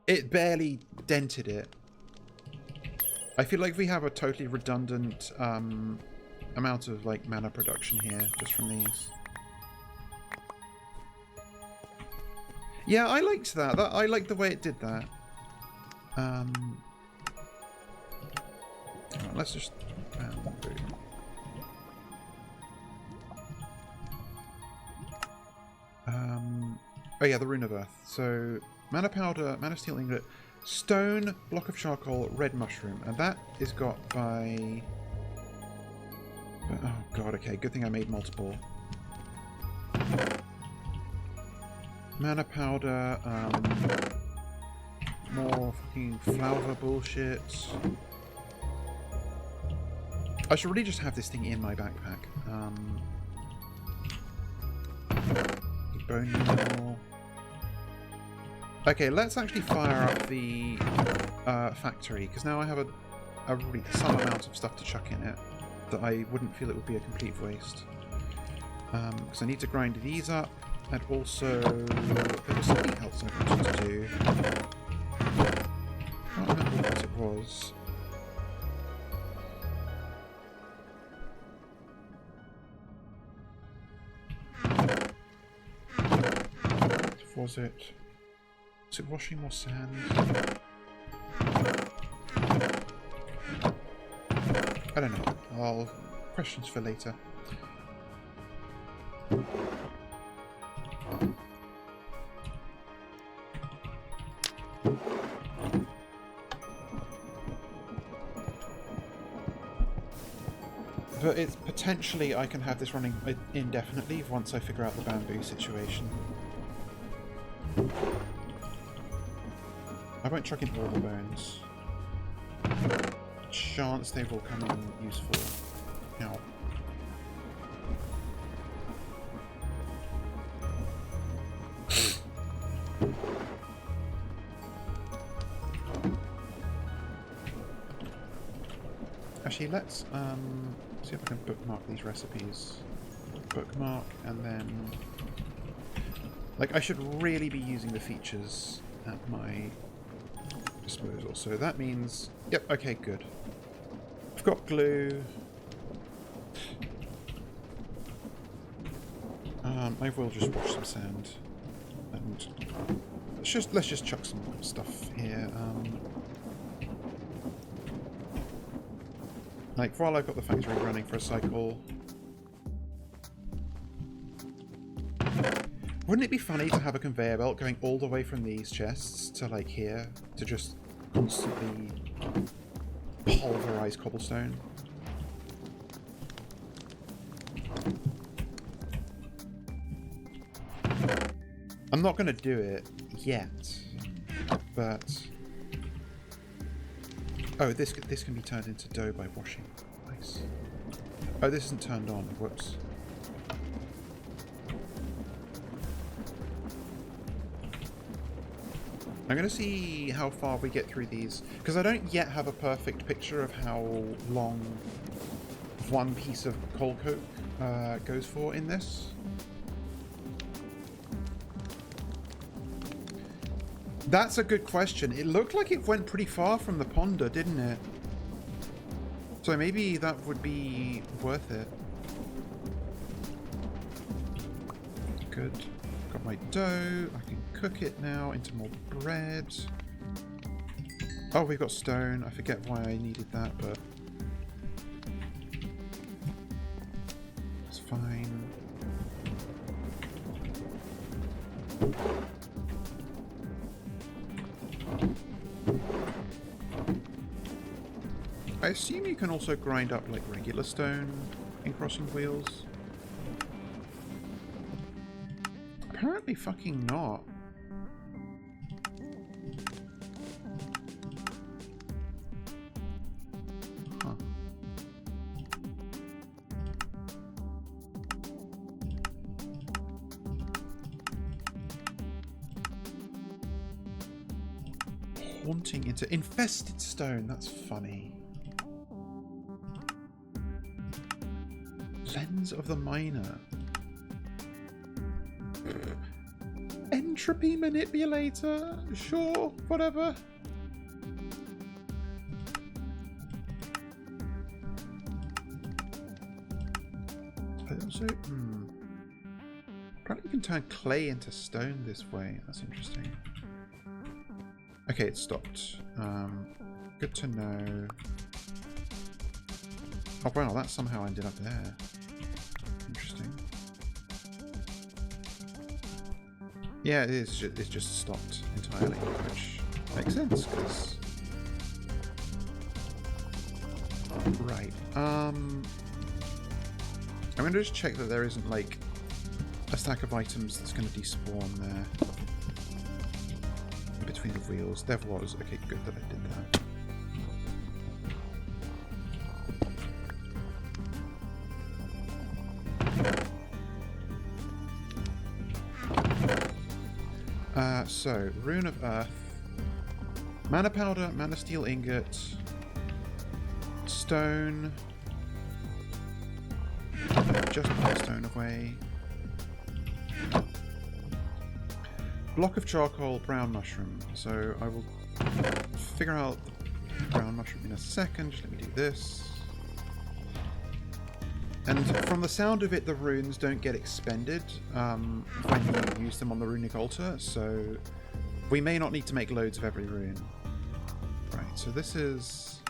It barely dented it. I feel like we have a totally redundant amount of like mana production here just from these. Yeah, I liked that. I liked the way it did that. Let's just oh yeah, the Rune of Earth. So mana powder, mana steel ingot, stone, block of charcoal, red mushroom, and that is got by... Oh god, okay, good thing I made multiple. Mana powder, more fucking flowv bullshit. I should really just have this thing in my backpack. Bone meal. Okay, let's actually fire up the factory, because now I have some amount of stuff to chuck in it that I wouldn't feel it would be a complete waste. Because I need to grind these up, and also there was something else I wanted to do. I can't remember what it was. Was it? Was it washing more sand? I don't know. Questions for later. But it's potentially I can have this running indefinitely once I figure out the bamboo situation. I won't chuck in all the bones. Chance they will come in useful. Now. Actually, let's see if I can bookmark these recipes. Bookmark, and then... Like, I should really be using the features at my disposal. So that means... Yep, okay, good. I've got glue. I will just wash some sand. And let's just chuck some stuff here. Like, while I've got the factory running for a cycle... Wouldn't it be funny to have a conveyor belt going all the way from these chests to, like, here? To just constantly pulverize cobblestone? I'm not going to do it yet, but... Oh, this can be turned into dough by washing. Nice. Oh, this isn't turned on. Whoops. I'm going to see how far we get through these, because I don't yet have a perfect picture of how long one piece of coal coke goes for in this. That's a good question. It looked like it went pretty far from the ponder, didn't it? So maybe that would be worth it. Good. Got my dough. I can cook it now into more bread. Oh, we've got stone. I forget why I needed that, but it's fine. I assume you can also grind up like regular stone in crossing wheels. Apparently fucking not. Huh. Haunting into infested stone, that's funny. Lens of the miner. Entropy manipulator? Sure, whatever. I also... Apparently you can turn clay into stone this way. That's interesting. Okay, it stopped. Good to know. Oh, well, that somehow ended up there. Interesting. Yeah, it's just stopped entirely, which makes sense, because... Right. I'm going to just check that there isn't, like, a stack of items that's going to despawn there. Between the wheels. There was. Okay, good that I did that. So, Rune of Earth, Mana Powder, Mana Steel Ingot, Stone, just put the stone away, Block of Charcoal, Brown Mushroom, so I will figure out the Brown Mushroom in a second. Just let me do this. And from the sound of it, the runes don't get expended when you use them on the runic altar, so we may not need to make loads of every rune. Right, so this is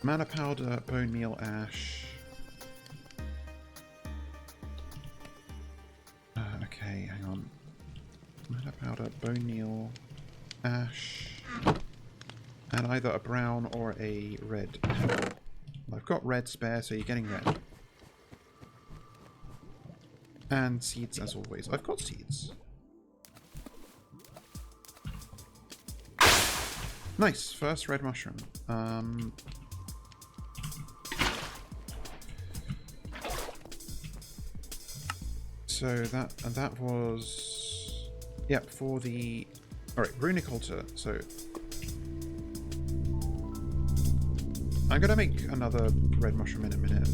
Mana Powder, Bone Meal, Ash. Okay, hang on. Mana Powder, Bone Meal, Ash. And either a brown or a red petal. I've got red spare, so you're getting red. And seeds as always. I've got seeds. Nice, first red mushroom. So that was, yep, for the, all right, runic altar. So I'm gonna make another red mushroom in a minute,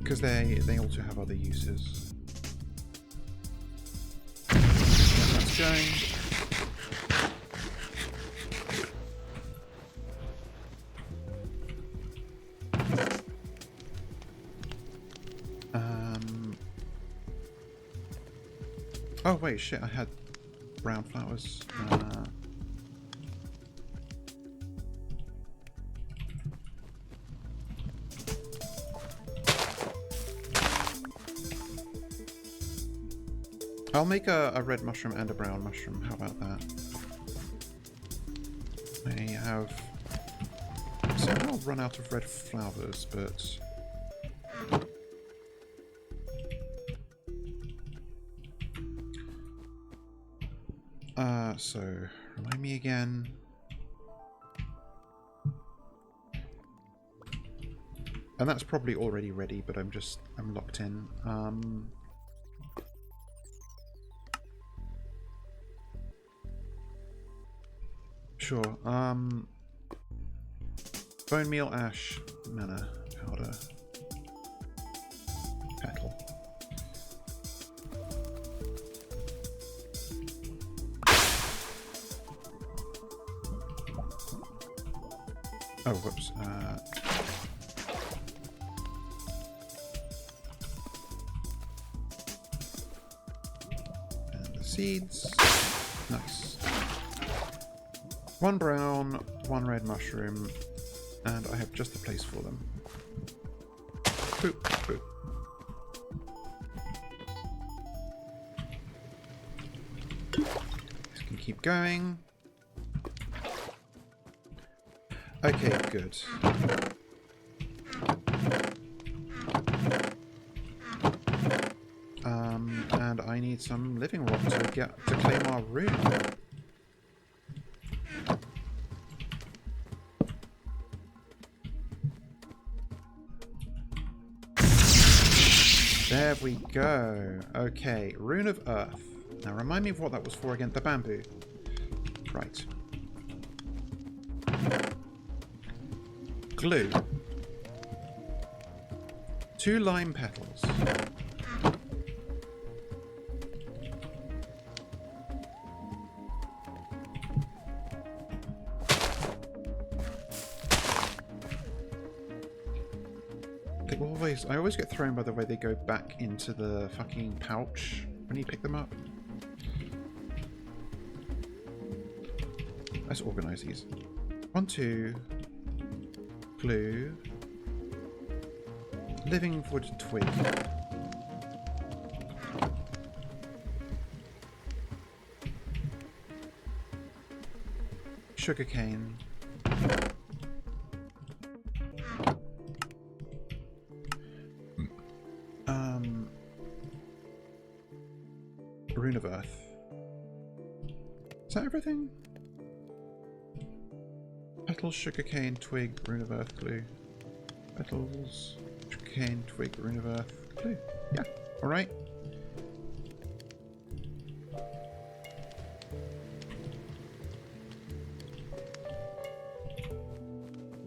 because they also have other uses. That's going. Oh wait, shit! I had brown flowers. I'll make a red mushroom and a brown mushroom. How about that? I have somehow run out of red flowers, but so remind me again. And that's probably already ready, but I'm locked in. Sure. Bone meal, ash, mana, powder, petal. Oh, whoops. And the seeds. Nice. One brown, one red mushroom, and I have just the place for them. Boop, boop. This can keep going. Okay, good. And I need some living rock to claim our room. There we go. Okay, Rune of Earth. Now remind me of what that was for again. The bamboo. Right. Glue. 2 lime petals. I always get thrown by the way they go back into the fucking pouch when you pick them up. Let's organize these. 1, 2. Glue. Living wood twig. Sugarcane. Rune of Earth. Is that everything? Petals, sugarcane, twig, Rune of Earth, glue. Petals, sugarcane, twig, Rune of Earth, glue. Yeah, alright.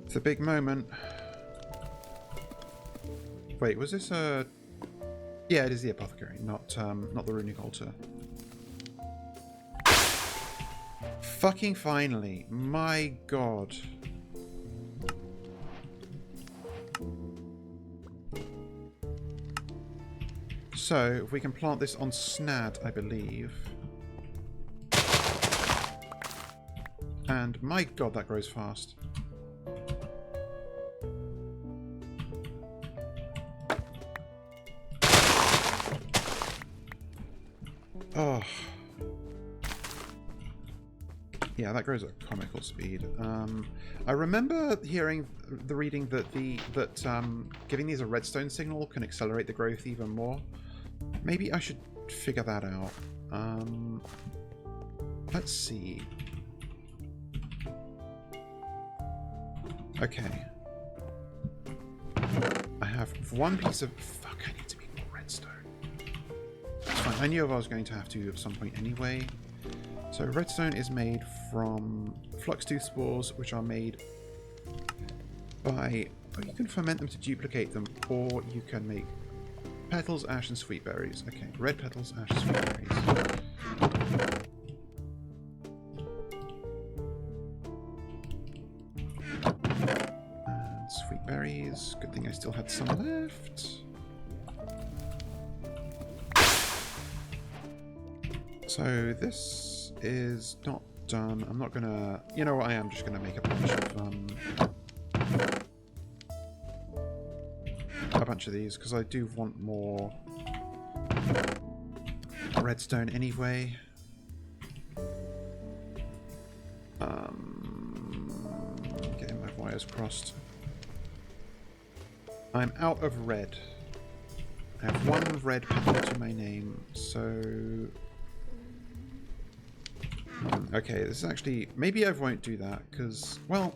It's a big moment. Wait, was this a... Yeah, it is the apothecary, not the runic altar. Fucking finally. My god. So, if we can plant this on Snad, I believe. And my god, that grows fast. Oh. Yeah, that grows at comical speed. I remember hearing the reading that giving these a redstone signal can accelerate the growth even more. Maybe I should figure that out. Let's see. Okay. I have one piece of... Fuck, I need to make more redstone. That's fine. I knew I was going to have to at some point anyway. So redstone is made from flux tooth spores, which are made by... Oh, you can ferment them to duplicate them, or you can make petals, ash, and sweet berries. Okay, red petals, ash, sweet berries. And sweet berries. Good thing I still had some left. So this is not done. I'm not gonna... You know what? I am just gonna make a bunch of these because I do want more redstone anyway. Getting my wires crossed. I'm out of red. I have one red petal to my name, so... Okay, this is actually... Maybe I won't do that, because... Well...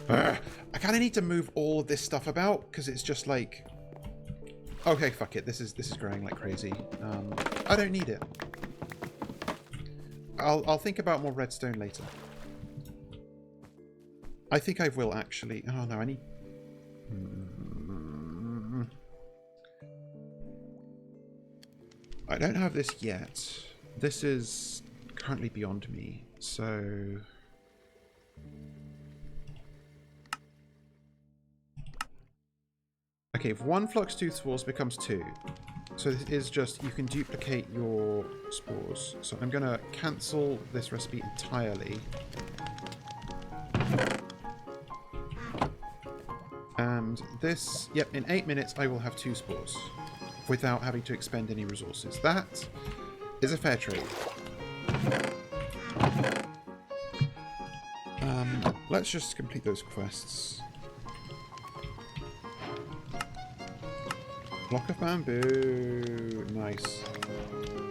I kind of need to move all of this stuff about, because it's just like... Okay, fuck it. This is growing like crazy. I don't need it. I'll think about more redstone later. I think I will, actually. Oh, no, I need... I don't have this yet. This is currently beyond me, so... Okay, if one flux tooth spores becomes 2. So this is just, you can duplicate your spores. So I'm going to cancel this recipe entirely. And this, yep, in 8 minutes I will have 2 spores without having to expend any resources. That is a fair trade. Let's just complete those quests. Block of bamboo. Nice.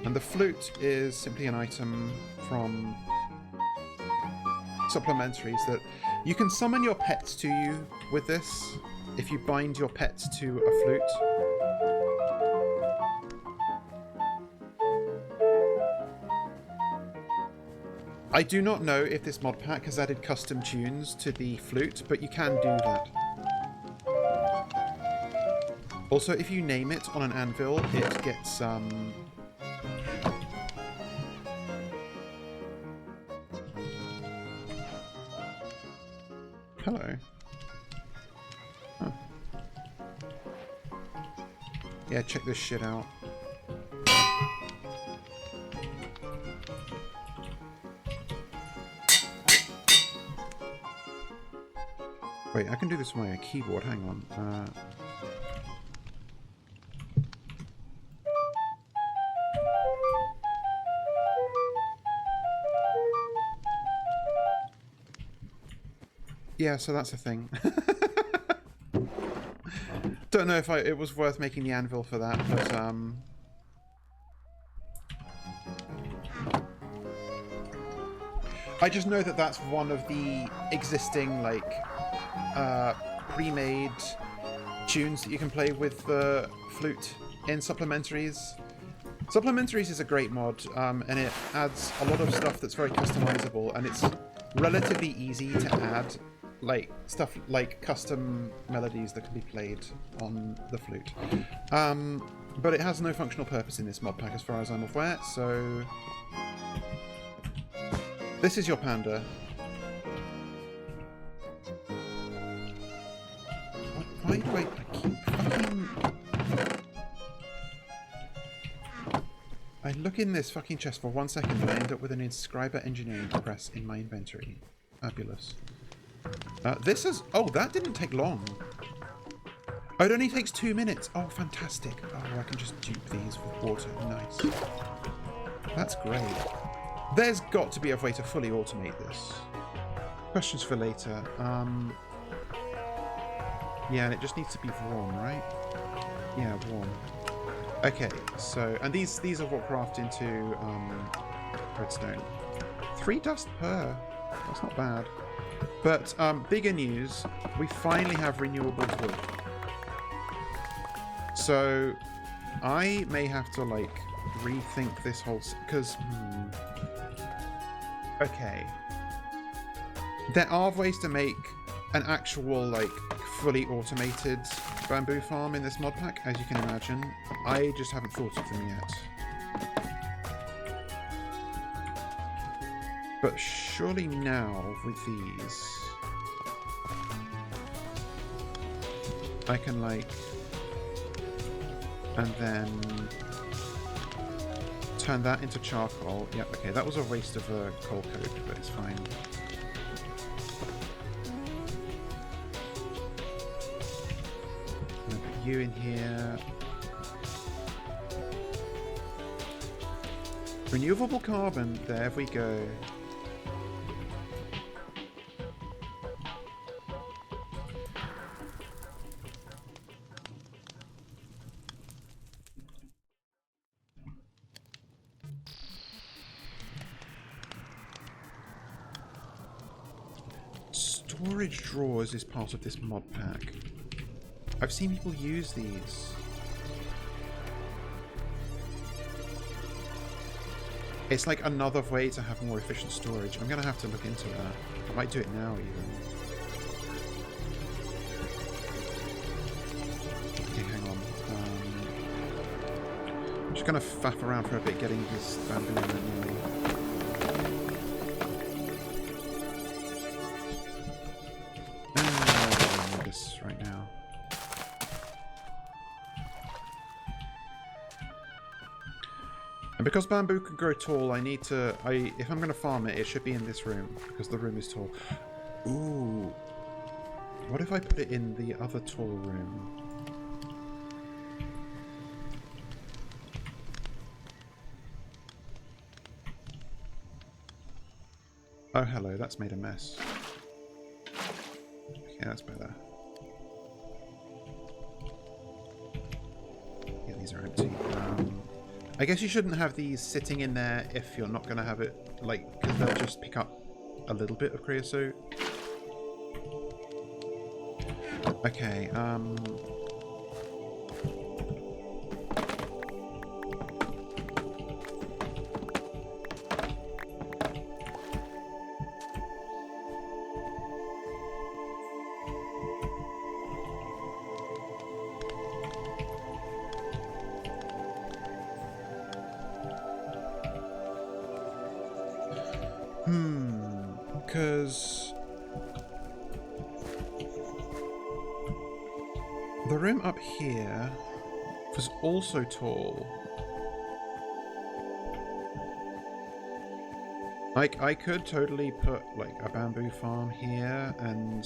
And the flute is simply an item from supplementaries that you can summon your pets to you with this if you bind your pets to a flute. I do not know if this mod pack has added custom tunes to the flute, but you can do that. Also, if you name it on an anvil, it gets, Hello. Huh. Yeah, check this shit out. Wait, I can do this with my keyboard, hang on. Yeah, so that's a thing. Don't know if it was worth making the anvil for that, but I just know that that's one of the existing, like, pre-made tunes that you can play with the flute in Supplementaries. Supplementaries is a great mod, and it adds a lot of stuff that's very customizable, and it's relatively easy to add, like, stuff like custom melodies that can be played on the flute. But it has no functional purpose in this mod pack as far as I'm aware, so... This is your panda. Why do I keep fucking... I look in this fucking chest for 1 second and I end up with an inscriber engineering press in my inventory. Fabulous. This is... Oh, that didn't take long. Oh, it only takes 2 minutes. Oh, fantastic. Oh, I can just dupe these with water. Nice. That's great. There's got to be a way to fully automate this. Questions for later. Yeah, and it just needs to be warm, right? Yeah, warm. Okay, so, and these are what craft into redstone. 3 dust per. That's not bad. But bigger news, we finally have renewable wood. So I may have to like rethink this whole, because okay, there are ways to make an actual like fully automated bamboo farm in this mod pack, as you can imagine. I just haven't thought of them yet. But surely now with these I can like, and then turn that into charcoal. Yep, okay, that was a waste of a coal coat, but it's fine. I'm gonna put you in here. Renewable carbon, there we go. Storage drawers is part of this mod pack. I've seen people use these. It's like another way to have more efficient storage. I'm going to have to look into that. I might do it now even. Okay, hang on. I'm just going to faff around for a bit getting this bamboo anyway. Right now. And because bamboo can grow tall, I need to, if I'm going to farm it, it should be in this room, because the room is tall. Ooh. What if I put it in the other tall room? Oh, hello, that's made a mess. Okay, that's better. Yeah, these are empty. I guess you shouldn't have these sitting in there if you're not going to have it, like, because they'll just pick up a little bit of creosote. Okay, because the room up here was also tall. Like, I could totally put like a bamboo farm here and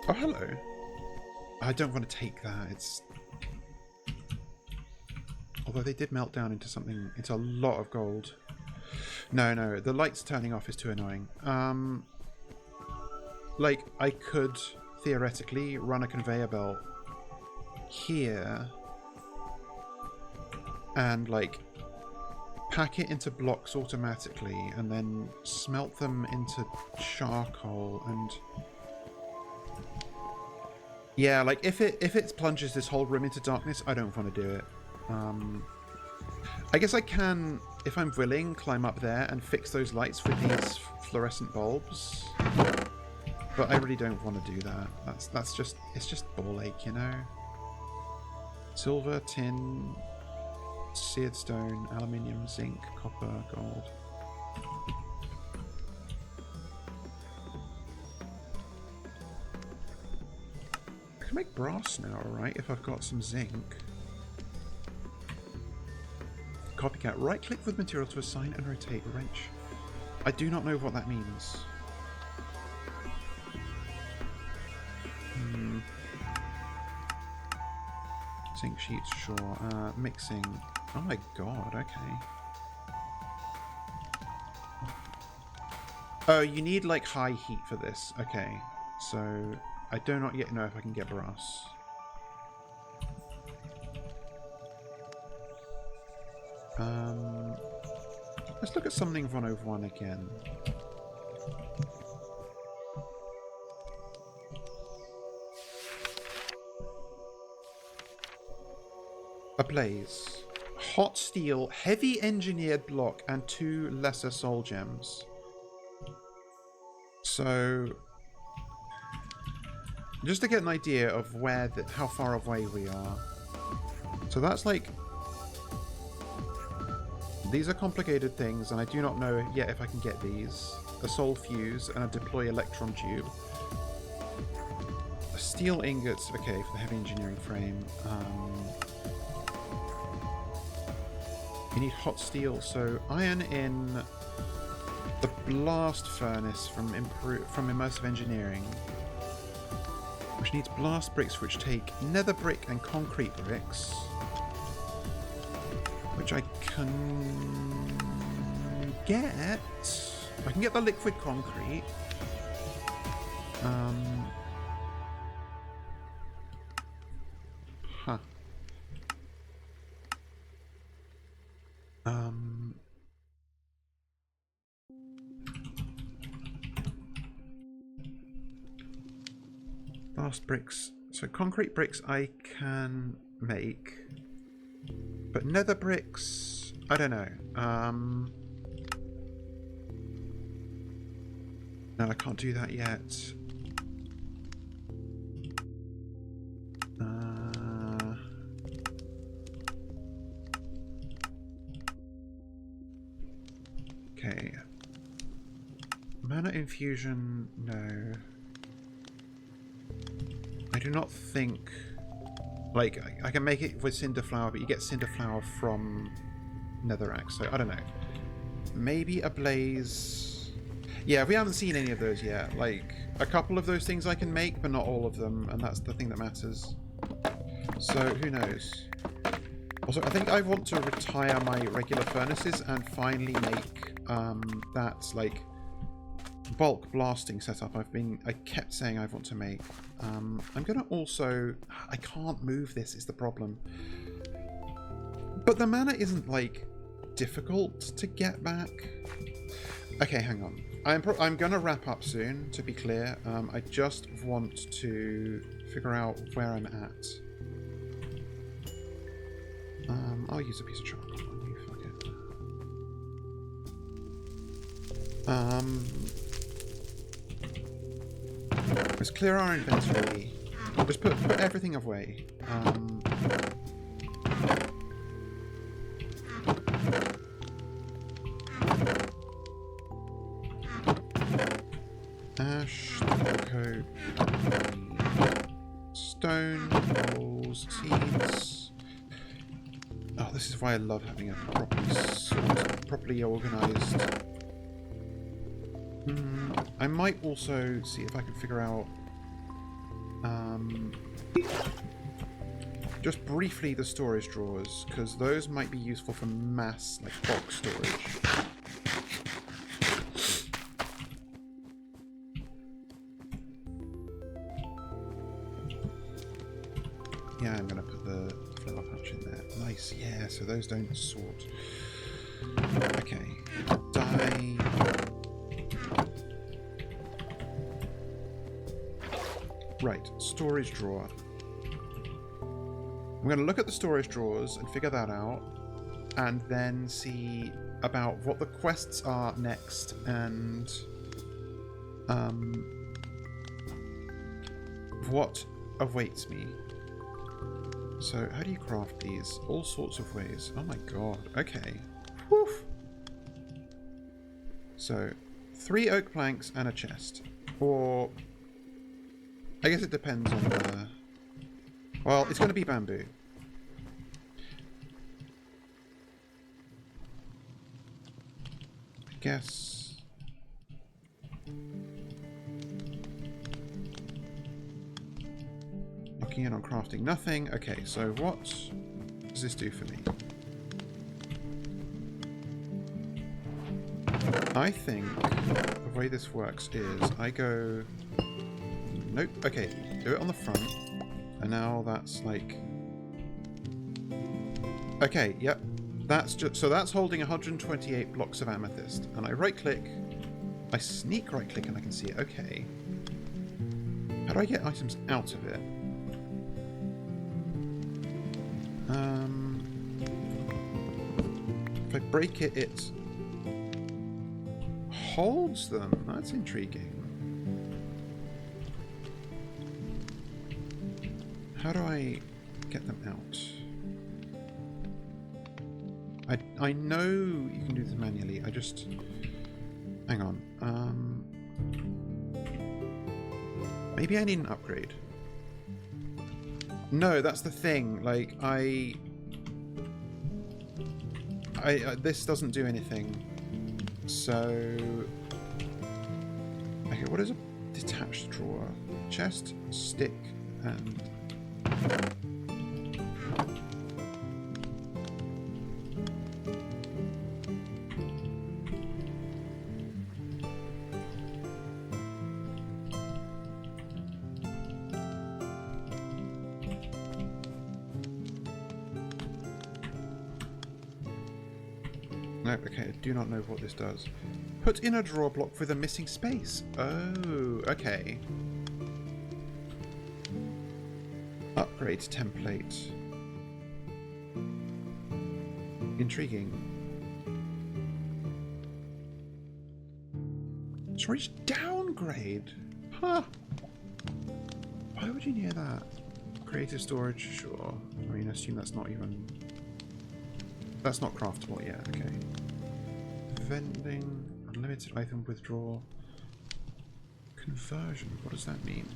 oh, hello. I don't want to take that. It's, although they did melt down into something, it's a lot of gold. No, the lights turning off is too annoying. Like, I could theoretically run a conveyor belt here and like pack it into blocks automatically and then smelt them into charcoal. And yeah, like if it plunges this whole room into darkness, I don't want to do it. I guess I can, if I'm willing, climb up there and fix those lights with these fluorescent bulbs. But I really don't want to do that. That's just, it's just ball ache, you know? Silver, tin, seared stone, aluminium, zinc, copper, gold. I can make brass now, right? If I've got some zinc. Copycat. Right-click with material to assign and rotate a wrench. I do not know what that means. Zinc sheets, sure. Mixing. Oh my god, okay. Oh, you need like high heat for this. Okay. So I do not yet know if I can get brass. Let's look at something 101 again. Ablaze. Hot steel, heavy engineered block, and 2 lesser soul gems. So, just to get an idea of where, how far away we are. So that's like, these are complicated things, and I do not know yet if I can get these. A soul fuse and a deploy electron tube. Steel ingots, okay, for the heavy engineering frame. You need hot steel, so iron in the blast furnace from immersive engineering, which needs blast bricks, which take nether brick and concrete bricks, which I can get. I can get the liquid concrete. Huh. Blast bricks. So concrete bricks I can make, but nether bricks, I don't know. No, I can't do that yet. Okay. Mana infusion, no. I do not think... Like, I can make it with cinder flower, but you get cinder flower from netherrack, so I don't know. Maybe a blaze... Yeah, we haven't seen any of those yet. Like, a couple of those things I can make, but not all of them, and that's the thing that matters. So, who knows? Also, I think I want to retire my regular furnaces and finally make that, like, bulk blasting setup I kept saying I want to make. I'm gonna also... I can't move this is the problem. But the mana isn't, like, difficult to get back. Okay, hang on. I'm gonna wrap up soon, to be clear. I just want to figure out where I'm at. I'll use a piece of charcoal on you, fuck it. Let's clear our inventory. Just put everything away. Ash, cocoa, stone, balls, seeds. Oh, this is why I love having a properly organised. I might also see if I can figure out just briefly the storage drawers, because those might be useful for mass, like, box storage. Yeah, I'm going to put the flower pouch in there. Nice, yeah, so those don't sort. Okay. Dye. Right, storage drawer. I'm going to look at the storage drawers and figure that out, and then see about what the quests are next, and what awaits me. So, how do you craft these? All sorts of ways. Oh my god. Okay. Whew. So, 3 oak planks and a chest. Or... I guess it depends on the... Well, it's going to be bamboo. I guess... Checking in on crafting. Nothing. Okay, so what does this do for me? I think the way this works is I go... Nope. Okay, do it on the front. And now that's like... Okay, yep. That's just... So that's holding 128 blocks of amethyst. And I right-click. I sneak right-click and I can see it. Okay. How do I get items out of it? If I break it, it holds them. That's intriguing. How do I get them out? I know you can do this manually. I just... Hang on. Maybe I need an upgrade. No, that's the thing. Like, this doesn't do anything. So... Okay, what is a detached drawer? Chest, stick, and... No, okay, I do not know what this does. Put in a drawer block with a missing space. Oh, okay. Upgrade template. Intriguing. Storage downgrade? Huh. Why would you need that? Creative storage, sure. I mean, I assume that's not even... That's not craftable yet, okay. Vending, unlimited item withdrawal. Conversion, what does that mean?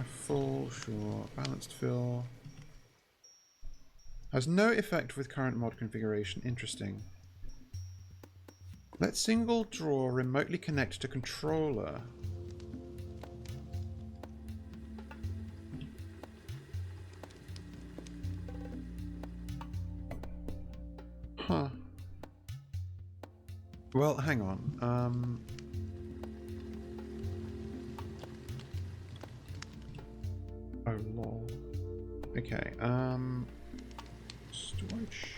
Full, sure. Balanced fill. Has no effect with current mod configuration. Interesting. Let single drawer remotely connect to controller. Huh. Well, hang on. Oh, lol. Okay, storage.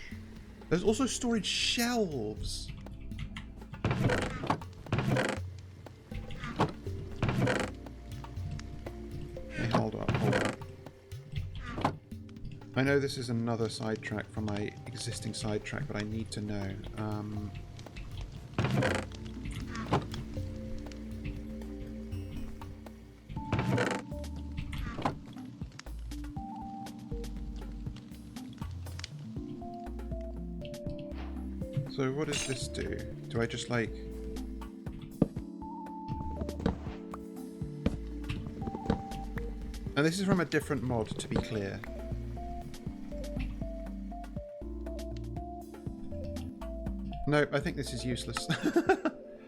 There's also storage shelves. Hey, hold up. I know this is another sidetrack from my existing sidetrack, but I need to know. So what does this do? Do I just like... And this is from a different mod, to be clear. No, I think this is useless.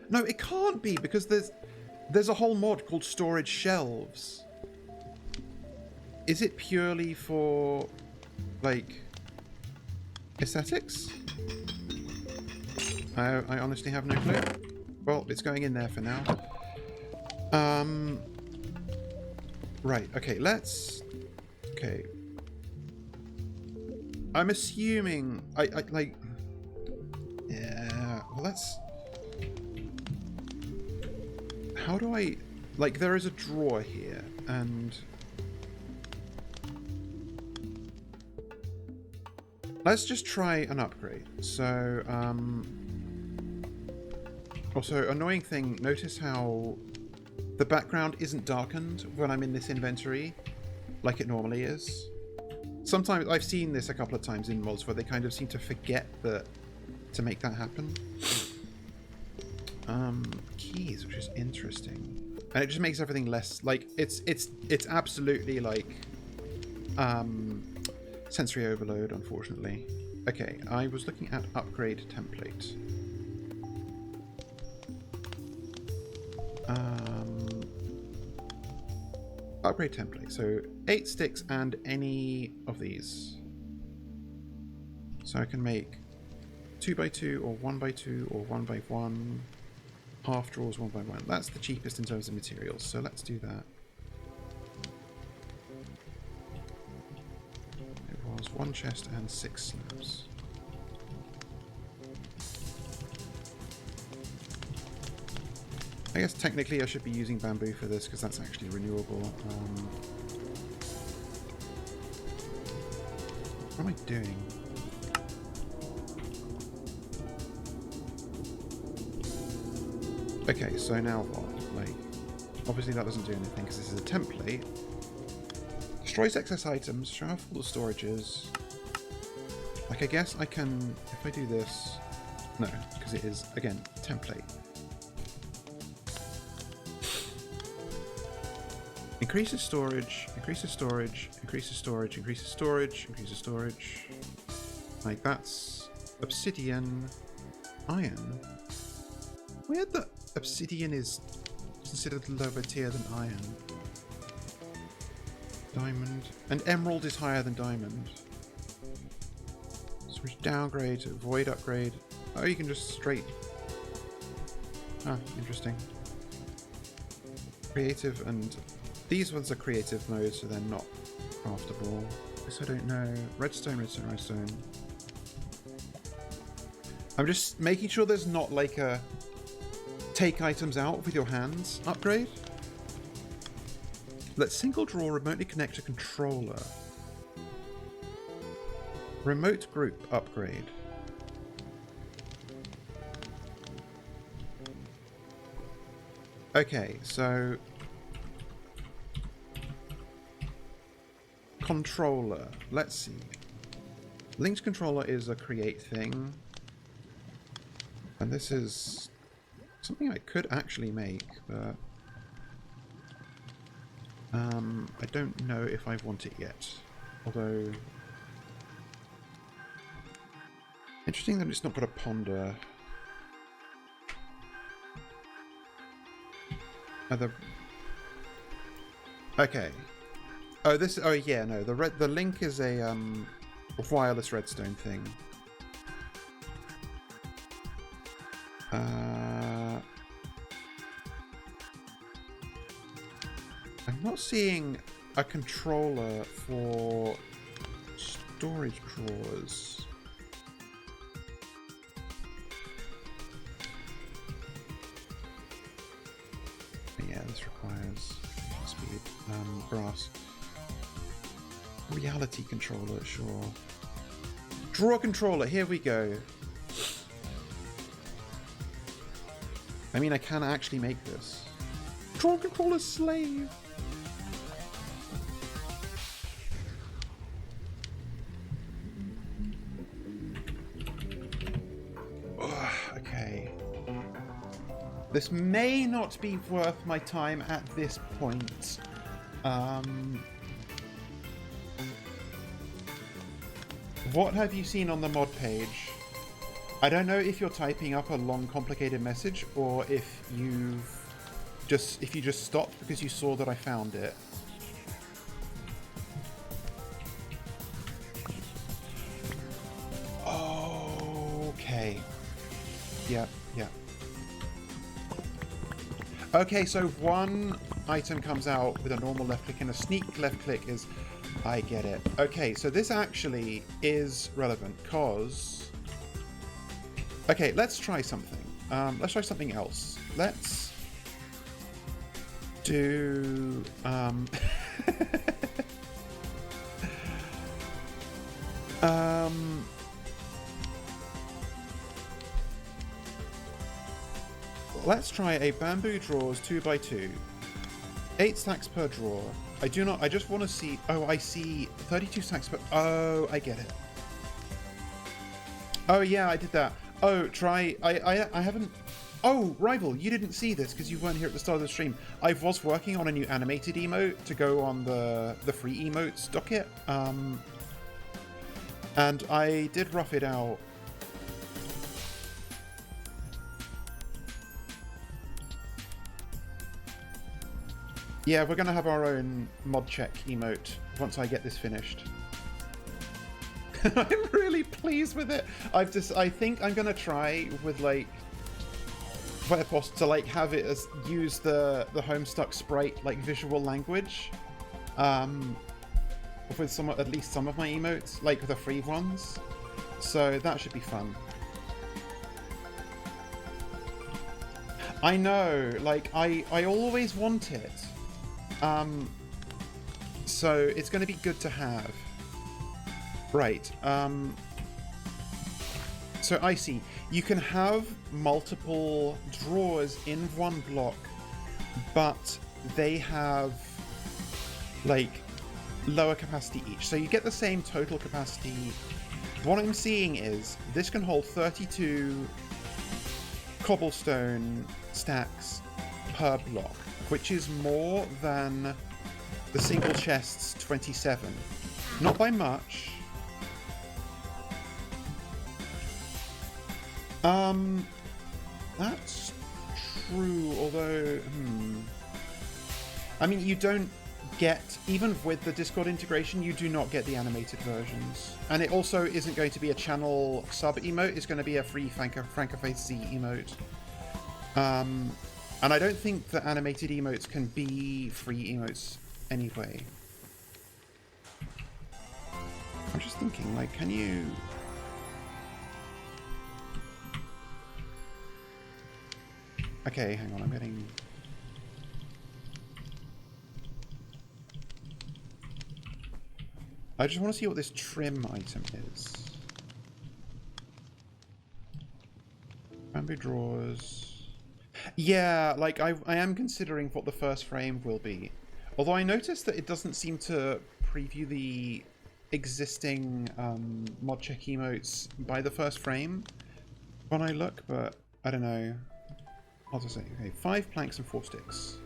No, it can't be, because there's a whole mod called storage shelves. Is it purely for, like, aesthetics? I honestly have no clue. Well, it's going in there for now. Right, okay, let's... Okay. I'm assuming... I like... Yeah, well, that's... How do I... Like, there is a drawer here, and... Let's just try an upgrade. So, Also, annoying thing, notice how the background isn't darkened when I'm in this inventory, like it normally is. Sometimes, I've seen this a couple of times in mods where they kind of seem to forget that to make that happen. Keys, which is interesting. And it just makes everything less, like, it's absolutely, like, sensory overload, unfortunately. Okay, I was looking at upgrade template. Upgrade template. So 8 sticks and any of these. So I can make 2x2 or 1x2 or 1x1. Half drawers 1x1. That's the cheapest in terms of materials. So let's do that. It was 1 chest and 6 slabs. I guess technically I should be using bamboo for this because that's actually renewable. What am I doing? Okay, so now what? Like, obviously that doesn't do anything because this is a template. Destroys excess items, show how full the storage is. Like, I guess I can, if I do this... No, because it is, again, template. Increases storage, increases storage, increases storage, increases storage, increases storage. Like, that's obsidian, iron. Weird that obsidian is considered lower tier than iron. Diamond. And emerald is higher than diamond. Switch downgrade to void upgrade. Oh, you can just straight... Ah, interesting. Creative and... These ones are creative mode, so they're not craftable. This I don't know. Redstone, redstone, redstone. I'm just making sure there's not like a take items out with your hands upgrade. Let single drawer remotely connect to controller. Remote group upgrade. Okay, so controller. Let's see. Linked controller is a create thing. And this is something I could actually make, but I don't know if I want it yet. Although interesting that it's not got a ponder. Okay. Oh, this. Oh, yeah. No, the link is a wireless redstone thing. I'm not seeing a controller for storage drawers. Yeah, this requires speed. Brass. Reality controller, sure. Drawer controller, here we go. I mean, I can actually make this. Drawer controller slave! Okay. This may not be worth my time at this point. What have you seen on the mod page? I don't know if you're typing up a long, complicated message or if you just stopped because you saw that I found it. Okay. Yeah. Okay, so one item comes out with a normal left click and a sneak left click is... I get it. Okay, so this actually is relevant because... Okay, let's try something. Let's try something else. Let's do... Let's try a bamboo drawers 2x2. 8 stacks per drawer. I just want to see... Oh, I see 32 stacks per... Oh, I get it. Oh, yeah, I did that. Oh, try... I haven't... Oh, Rival, you didn't see this because you weren't here at the start of the stream. I was working on a new animated emote to go on the free emotes docket. And I did rough it out. Yeah, we're going to have our own mod check emote once I get this finished. I'm really pleased with it. I think I'm going to try with, like, where possible, to, like, have it as use the Homestuck sprite, like, visual language. With some, at least some of my emotes, like the free ones. So that should be fun. I know, like, I always want it. So it's going to be good to have. Right. So I see. You can have multiple drawers in one block, but they have, like, lower capacity each. So you get the same total capacity. What I'm seeing is this can hold 32 cobblestone stacks per block, which is more than the single chest's 27. Not by much. That's true, although, I mean, you don't get, even with the Discord integration, you do not get the animated versions. And it also isn't going to be a channel sub emote, it's going to be a free Francoface Z emote. And I don't think that animated emotes can be free emotes anyway. I'm just thinking, like, can you... Okay, hang on, I'm getting... I just want to see what this trim item is. Bamboo drawers. Yeah, like, I am considering what the first frame will be. Although I noticed that it doesn't seem to preview the existing mod check emotes by the first frame when I look, but I don't know. I'll just say, okay, 5 planks and 4 sticks.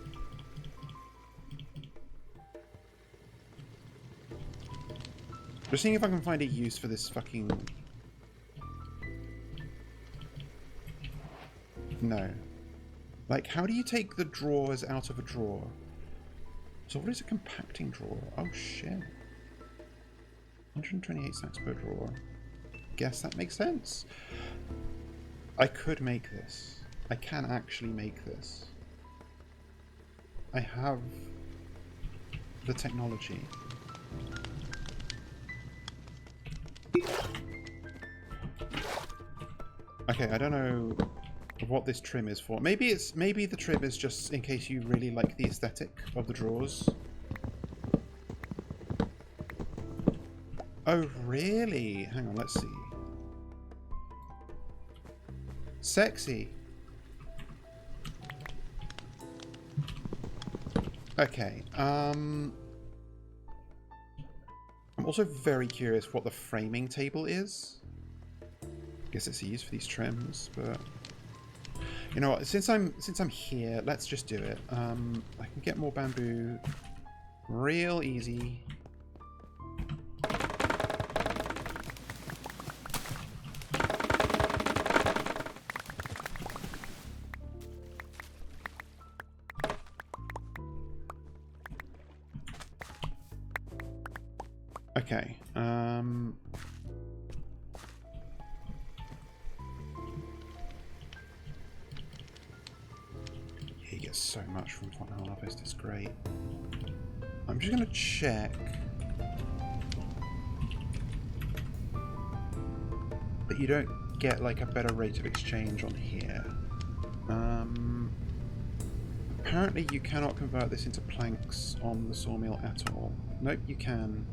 Just seeing if I can find a use for this fucking... No. Like, how do you take the drawers out of a drawer? So what is a compacting drawer? Oh shit. 128 stacks per drawer. Guess that makes sense. I could make this. I can actually make this. I have the technology. Okay, I don't know what this trim is for. Maybe the trim is just in case you really like the aesthetic of the drawers. Oh, really? Hang on, let's see. Sexy. Okay, I'm also very curious what the framing table is. I guess it's a use for these trims, but you know what? Since I'm here, let's just do it. I can get more bamboo real easy. Okay. You get so much from Final Harvest, it's great. I'm just going to check that you don't get like a better rate of exchange on here. Apparently you cannot convert this into planks on the sawmill at all. Nope, you can.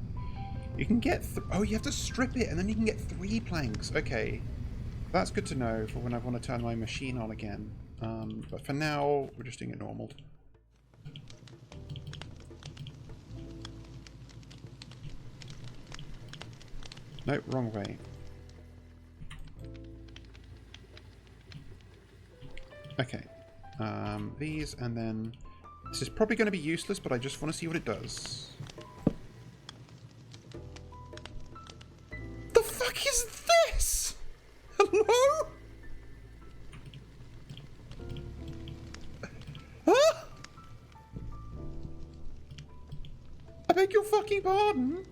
You can get... oh, you have to strip it, and then you can get 3 planks. Okay. That's good to know for when I want to turn my machine on again. But for now, we're just doing it normal. Nope, wrong way. Okay. These, and then... this is probably going to be useless, but I just want to see what it does. fuck is this? Hello? Huh? I beg your fucking pardon?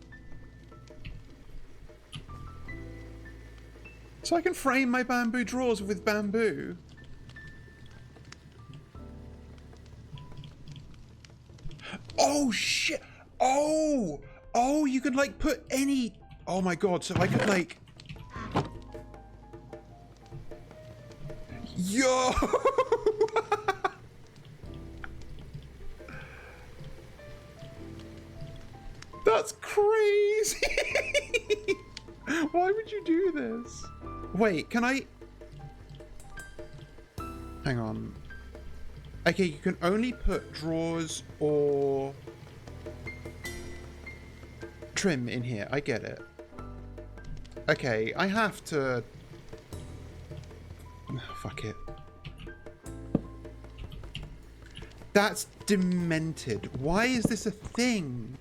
So I can frame my bamboo drawers with bamboo? Oh shit! Oh! Oh, you could like put any... Oh my god, so I could like... Yo! That's crazy! Why would you do this? Wait, can I... Hang on. Okay, you can only put drawers or trim in here. I get it. Okay, I have to... Fuck it. That's demented. Why is this a thing?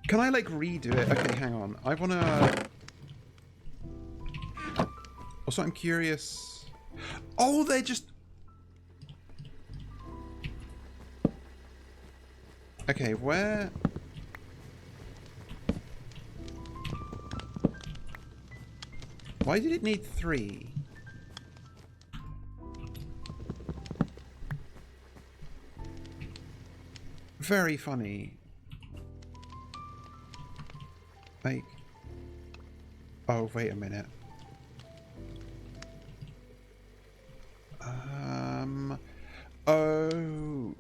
Can I, like, redo it? Okay, hang on. I want to... Also, I'm curious... Oh, they're just... Okay, where... Why did it need 3? Very funny. Like... Oh, wait a minute. Oh...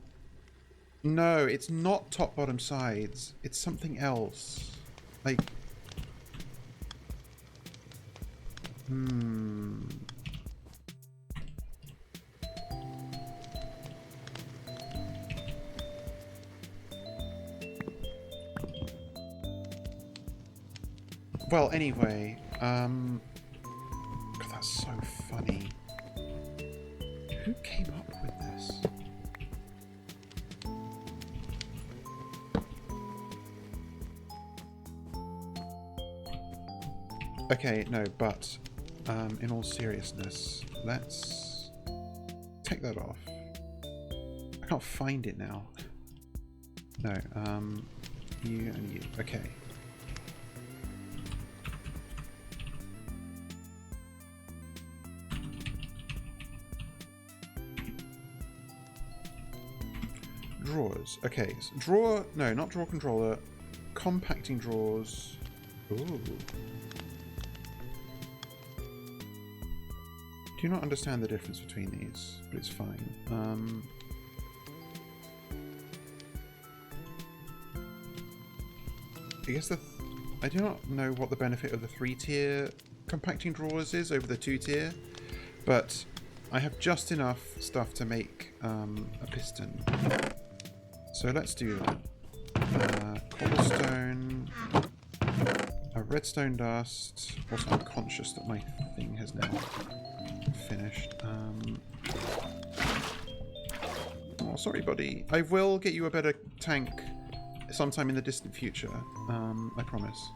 No, it's not top, bottom, sides. It's something else. Like... Well, anyway, God, that's so funny. Who came up with this? Okay, no, but in all seriousness, let's take that off. I can't find it now. No, you and you. Okay. Drawers. Okay, so drawer... No, not drawer controller. Compacting drawers. Ooh. Do not understand the difference between these, but it's fine. I guess I do not know what the benefit of the 3-tier compacting drawers is over the 2-tier, but I have just enough stuff to make a piston. So let's do that. Cobblestone, a redstone dust. Also, I'm conscious that my thing has now finished. Oh, sorry, buddy. I will get you a better tank sometime in the distant future. I promise.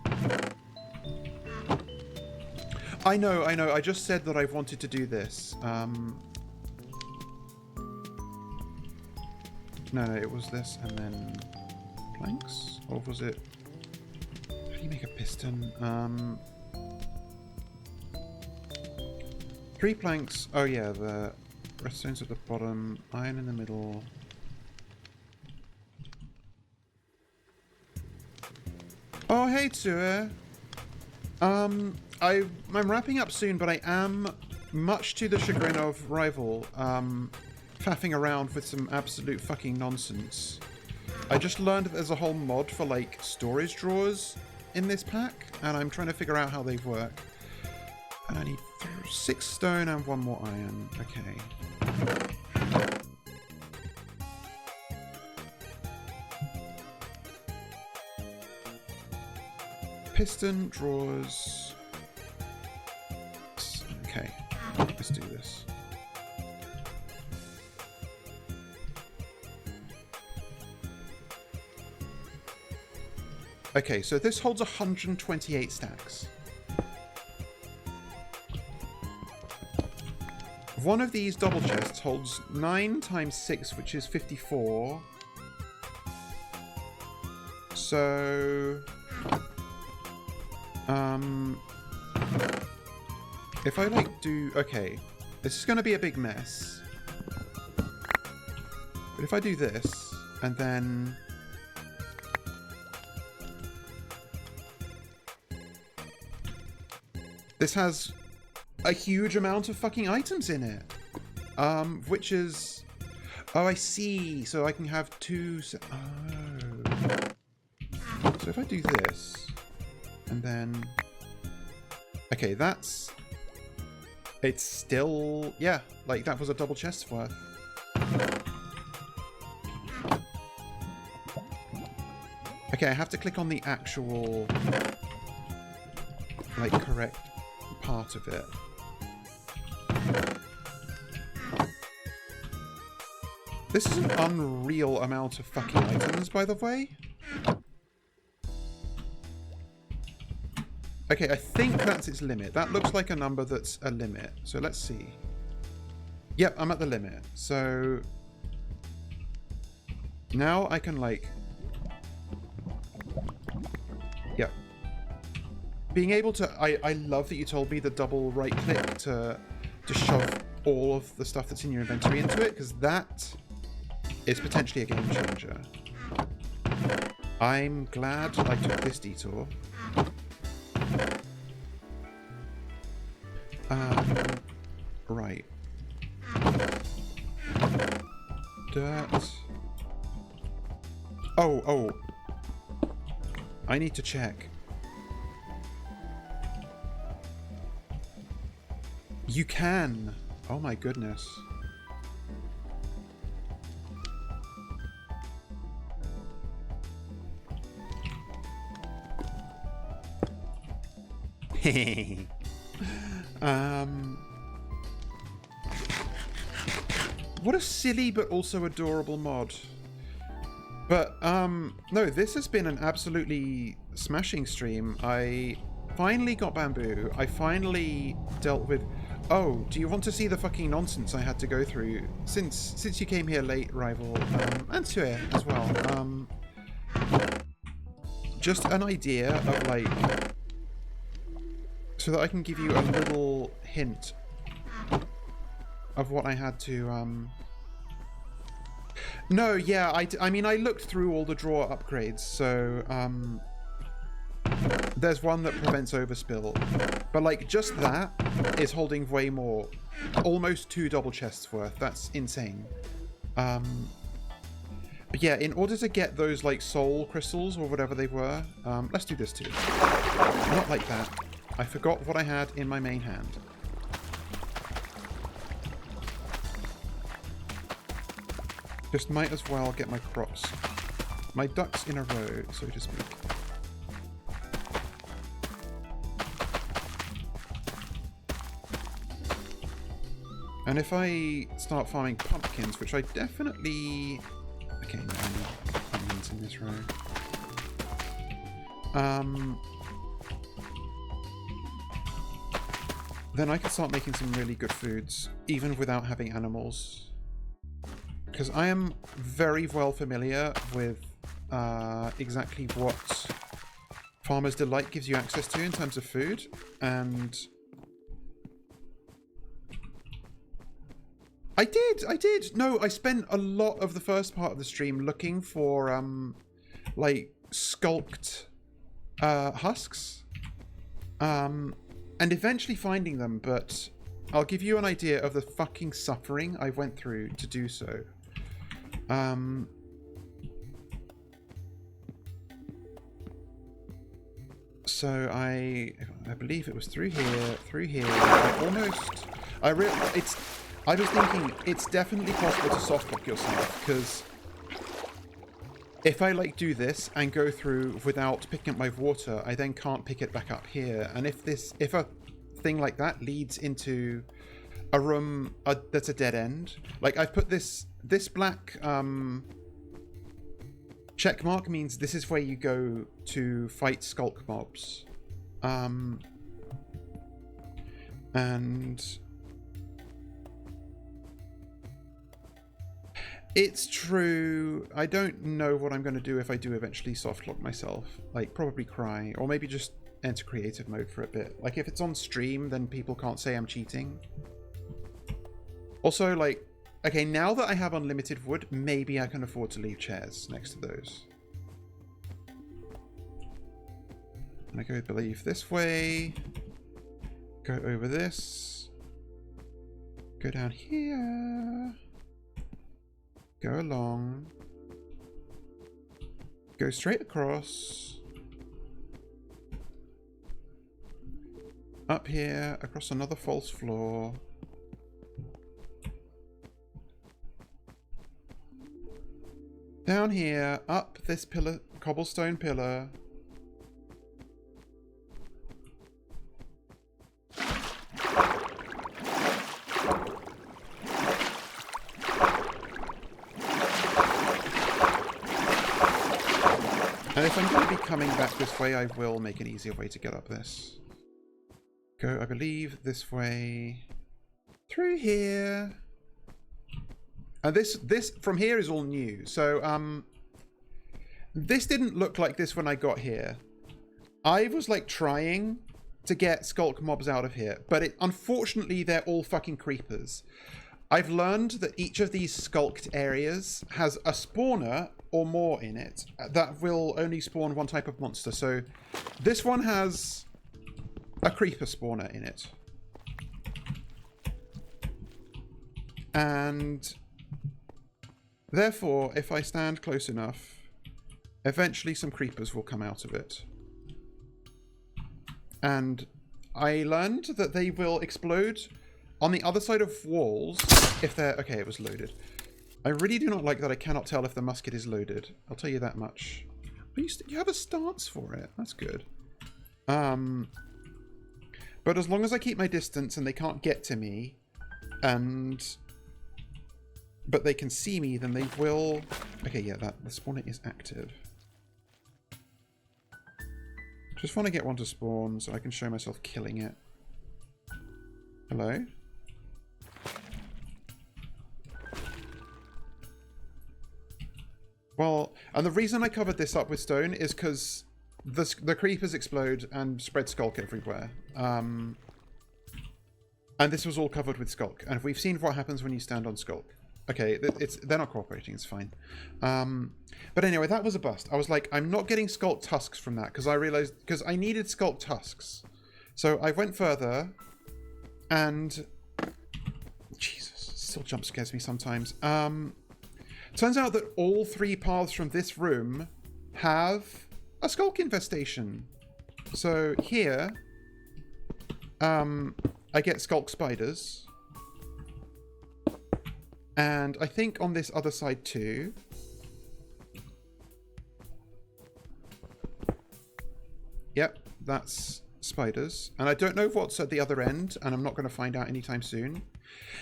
I know. I just said that I've wanted to do this. No, it was this and then planks? Or was it... How do you make a piston? 3 planks. Oh yeah, the redstone's at the bottom, iron in the middle. Oh, hey, Tsue. I'm wrapping up soon, but I am, much to the chagrin of Rival, faffing around with some absolute fucking nonsense. I just learned that there's a whole mod for, like, storage drawers in this pack, and I'm trying to figure out how they work. And I need 6 stone and 1 more iron. Okay. Piston, drawers... Okay, let's do this. Okay, so this holds 128 stacks. One of these double chests holds 9 times 6, which is 54. So... if I, like, do... Okay, this is going to be a big mess. But if I do this, and then... This has a huge amount of fucking items in it. Which is... Oh, I see. So I can have two... Oh. So if I do this, and then... Okay, that's... It's still... Yeah, like that was a double chest's worth. Okay, I have to click on the actual... like, correct part of it. This is an unreal amount of fucking items, by the way. Okay, I think that's its limit. That looks like a number that's a limit. So let's see. Yep, I'm at the limit. So now I can, like... Yep. Being able to... I love that you told me the double right click to shove all of the stuff that's in your inventory into it, because that is potentially a game changer. I'm glad I took this detour. Right. Dirt. Oh. I need to check. You can. Oh my goodness. What a silly but also adorable mod. But no, this has been an absolutely smashing stream. I finally got bamboo. I finally dealt with... Oh, do you want to see the fucking nonsense I had to go through since you came here late, Rival, and Tuer as well? Just an idea of, like, so that I can give you a little hint of what I had to, No, yeah, I mean, I looked through all the drawer upgrades, so, there's one that prevents overspill, but, like, just that is holding way more. Almost 2 double chests worth. That's insane. But yeah, in order to get those, like, soul crystals or whatever they were, let's do this too. Not like that. I forgot what I had in my main hand. Just might as well get my crops. My ducks in a row, so to speak. And if I start farming pumpkins, which I definitely... Okay, no, I need pumpkins in this row. Then I can start making some really good foods, even without having animals. Because I am very well familiar with exactly what Farmer's Delight gives you access to in terms of food, and... I did! No, I spent a lot of the first part of the stream looking for, like, sculked husks. And eventually finding them, but I'll give you an idea of the fucking suffering I went through to do so. So I believe it was through here. I was thinking it's definitely possible to softlock yourself, because if I, like, do this and go through without picking up my water, I then can't pick it back up here. And if a thing like that leads into a room that's a dead end, like, I've put this black Check mark means this is where you go to fight sculk mobs. And it's true. I don't know what I'm going to do if I do eventually softlock myself. Like, probably cry, or maybe just enter creative mode for a bit. Like, if it's on stream, then people can't say I'm cheating. Also, like, okay, now that I have unlimited wood, maybe I can afford to leave chairs next to those. And I go, I believe, this way. Go over this. Go down here. Go along. Go straight across. Up here, across another false floor. Down here, up this pillar, cobblestone pillar. And if I'm going to be coming back this way, I will make an easier way to get up this. Go, I believe, this way. Through here. And this from here is all new. So, this didn't look like this when I got here. I was, like, trying to get sculk mobs out of here. But unfortunately, they're all fucking creepers. I've learned that each of these sculked areas has a spawner or more in it that will only spawn one type of monster. So this one has a creeper spawner in it. And therefore, if I stand close enough, eventually some creepers will come out of it. And I learned that they will explode on the other side of walls if they're... Okay, it was loaded. I really do not like that I cannot tell if the musket is loaded. I'll tell you that much. You have a stance for it. That's good. But as long as I keep my distance and they can't get to me, but they can see me, then they will... Okay, yeah, the spawner is active. Just want to get one to spawn so I can show myself killing it. Hello? Well, and the reason I covered this up with stone is because the creepers explode and spread sculk everywhere. And this was all covered with sculk. And we've seen what happens when you stand on sculk. Okay, they're not cooperating, it's fine. But anyway, that was a bust. I was like, I'm not getting sculk tusks from that because I realized, because I needed sculk tusks. So I went further and... Jesus, still jump scares me sometimes. Turns out that all three paths from this room have a sculk infestation. So here, I get sculk spiders. And I think on this other side too. Yep, that's spiders. And I don't know what's at the other end, and I'm not going to find out anytime soon.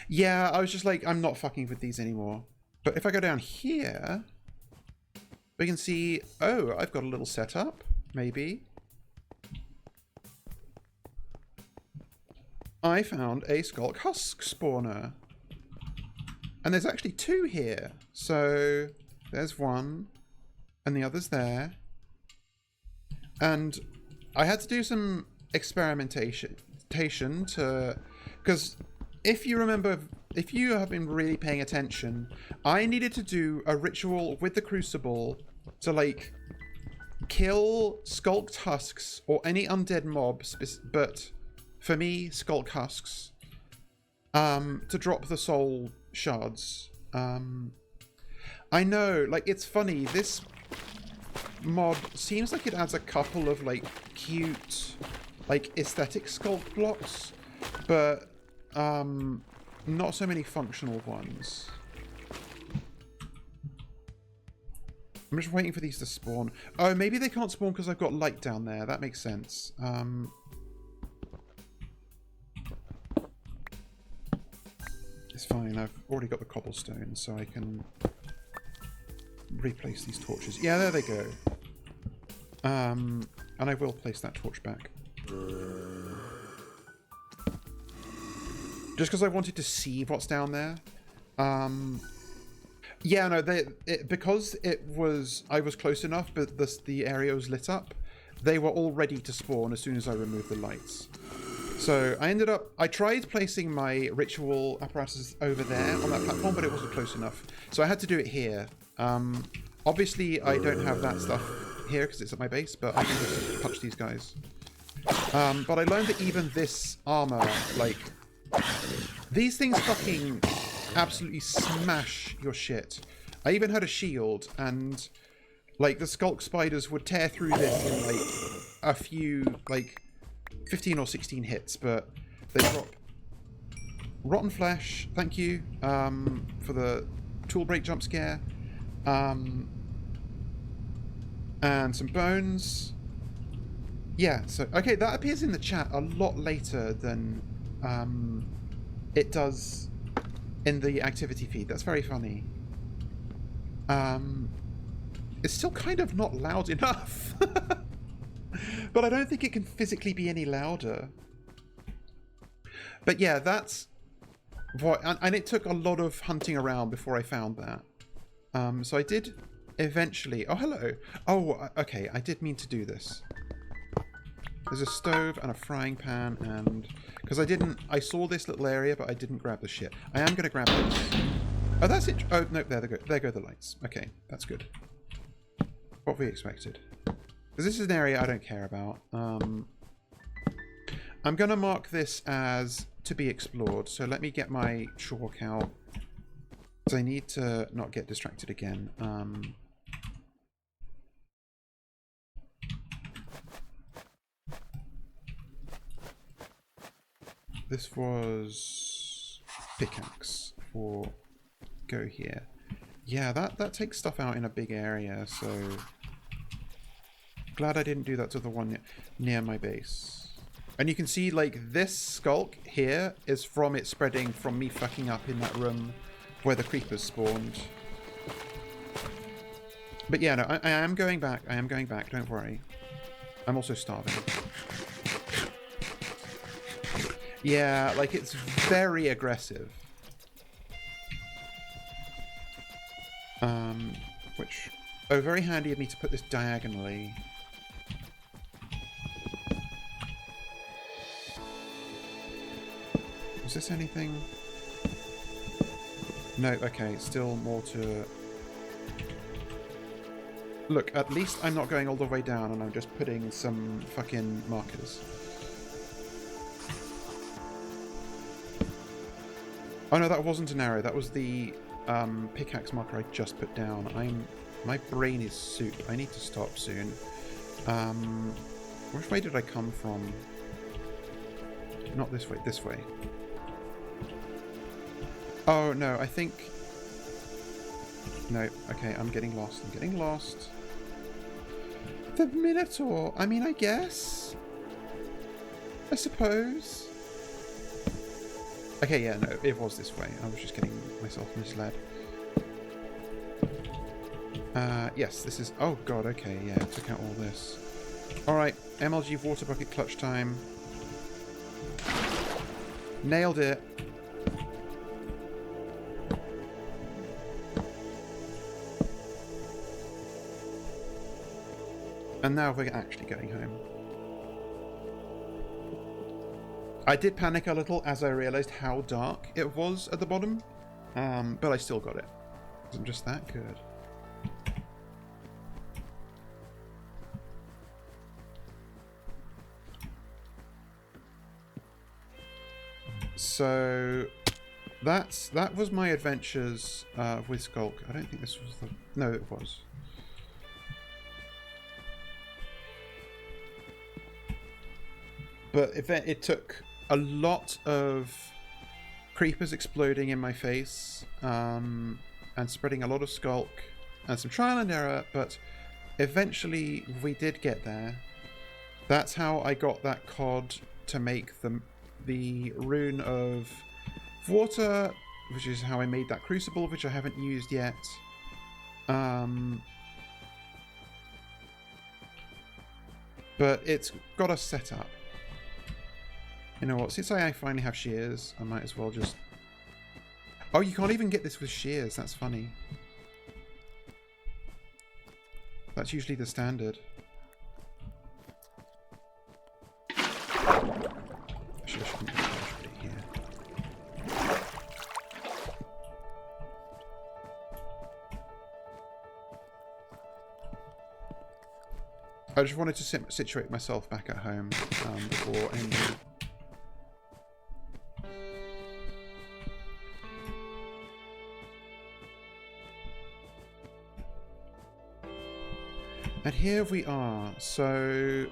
Yeah, I was just like, I'm not fucking with these anymore. But if I go down here, we can see, oh, I've got a little setup, maybe. I found a sculk husk spawner. And there's actually two here. So there's one, and the other's there. And I had to do some experimentation to, because if you remember, if you have been really paying attention, I needed to do a ritual with the crucible to like kill sculked husks or any undead mobs, but for me, sculk husks, to drop the soul shards. I know, like, it's funny, this mod seems like it adds a couple of like cute like aesthetic sculk blocks, but not so many functional ones. I'm just waiting for these to spawn. Oh, maybe they can't spawn because I've got light down there. That makes sense. It's fine. I've already got the cobblestone, so I can... replace these torches. Yeah, there they go. And I will place that torch back. Just because I wanted to see what's down there. Yeah, no, because I was close enough, but the area was lit up. They were all ready to spawn as soon as I removed the lights. So I tried placing my ritual apparatus over there on that platform, but it wasn't close enough. So I had to do it here. Obviously, I don't have that stuff here because it's at my base, but I can just touch these guys. But I learned that even this armor, like, these things fucking absolutely smash your shit. I even had a shield, and like the sculk spiders would tear through this in like a few, like 15 or 16 hits, but they drop rotten flesh. Thank you for the tool break jump scare, and some bones. Yeah, so okay, that appears in the chat a lot later than it does in the activity feed. That's very funny. It's still kind of not loud enough. But I don't think it can physically be any louder. But yeah, that's what, and it took a lot of hunting around before I found that. So I did eventually, oh hello. Oh, okay, I did mean to do this. There's a stove and a frying pan, and because I saw this little area, but I didn't grab the shit. I am going to grab this. Oh, that's it. Oh, no, there they go. There go the lights. Okay, that's good. What we expected. Because this is an area I don't care about. I'm going to mark this as to be explored. So let me get my chalk out. Because I need to not get distracted again. This was pickaxe for go here. Yeah, that takes stuff out in a big area, so glad I didn't do that to the one near my base. And you can see, like, this sculk here is from it spreading from me fucking up in that room where the creepers spawned. But yeah, no, I am going back. I am going back, don't worry. I'm also starving. Yeah, like, it's very aggressive. Which, oh, very handy of me to put this diagonally. Is this anything? No, okay, still more to... Look, at least I'm not going all the way down and I'm just putting some fucking markers. Oh no, that wasn't an arrow, that was the pickaxe marker I just put down. My brain is soup. I need to stop soon. Which way did I come from? Not this way, this way. Oh no, I think... No, okay, I'm getting lost. I'm getting lost. The Minotaur! I mean, I guess? I suppose? Okay, yeah, no, it was this way. I was just getting myself misled. Yes, this is... Oh god, okay, yeah, it took out all this. Alright, MLG water bucket clutch time. Nailed it. And now we're actually going home. I did panic a little as I realised how dark it was at the bottom, but I still got it. I'm just that good. So that was my adventures with Sculk. I don't think this was the... No, it was. But it took a lot of creepers exploding in my face, and spreading a lot of Sculk and some trial and error, but eventually we did get there. That's how I got that cod to make the rune of water, which is how I made that crucible, which I haven't used yet. But it's got us set up. You know what? Since I finally have shears, I might as well just... Oh, you can't even get this with shears. That's funny. That's usually the standard. Actually, I shouldn't put it here. I just wanted to situate myself back at home before ending. And here we are. So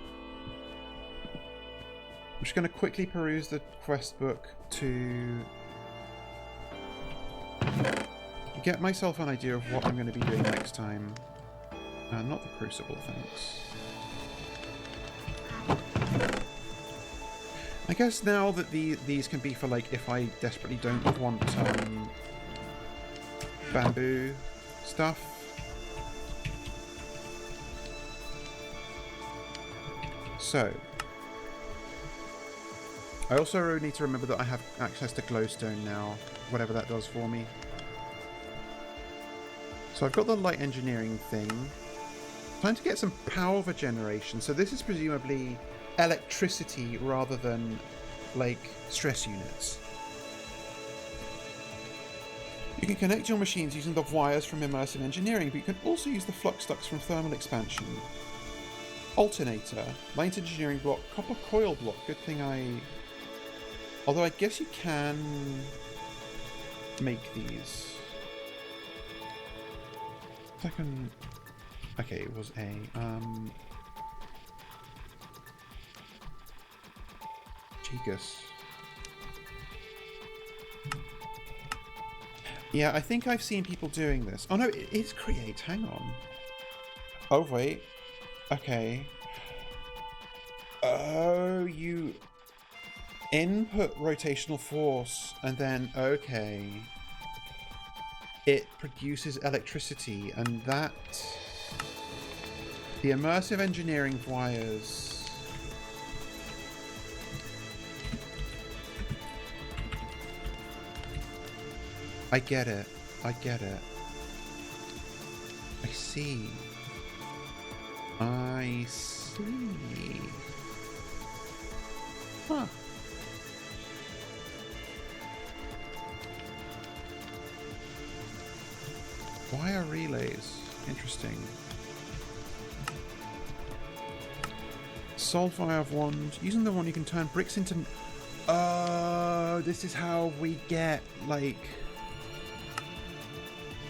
I'm just going to quickly peruse the quest book to get myself an idea of what I'm going to be doing next time. Not the crucible, thanks. I guess now that these can be for, like, if I desperately don't want bamboo stuff. So, I also need to remember that I have access to glowstone now, whatever that does for me. So I've got the light engineering thing. Time to get some power generation. So this is presumably electricity rather than, like, stress units. You can connect your machines using the wires from immersive engineering, but you can also use the flux ducts from thermal expansion. Alternator, light engineering block, copper coil block. Good thing I... Although I guess you can make these. Second... Okay, it was a... Gigas. Yeah, I think I've seen people doing this. Oh no, it is create. Hang on. Oh wait. Okay. Oh, you input rotational force and then, okay. It produces electricity, and that... The immersive engineering wires... I get it. I get it. I see. I see. Huh. Wire relays. Interesting. Solve via wand. Using the wand you can turn bricks into... Oh, this is how we get, like...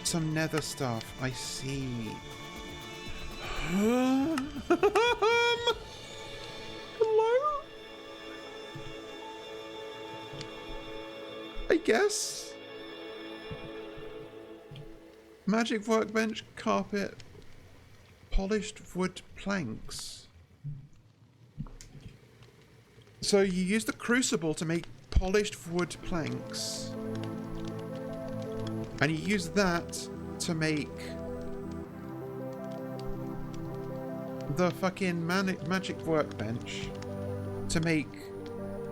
some nether stuff. I see. Hello? I guess. Magic workbench, carpet, polished wood planks. So you use the crucible to make polished wood planks. And you use that to make the fucking magic workbench to make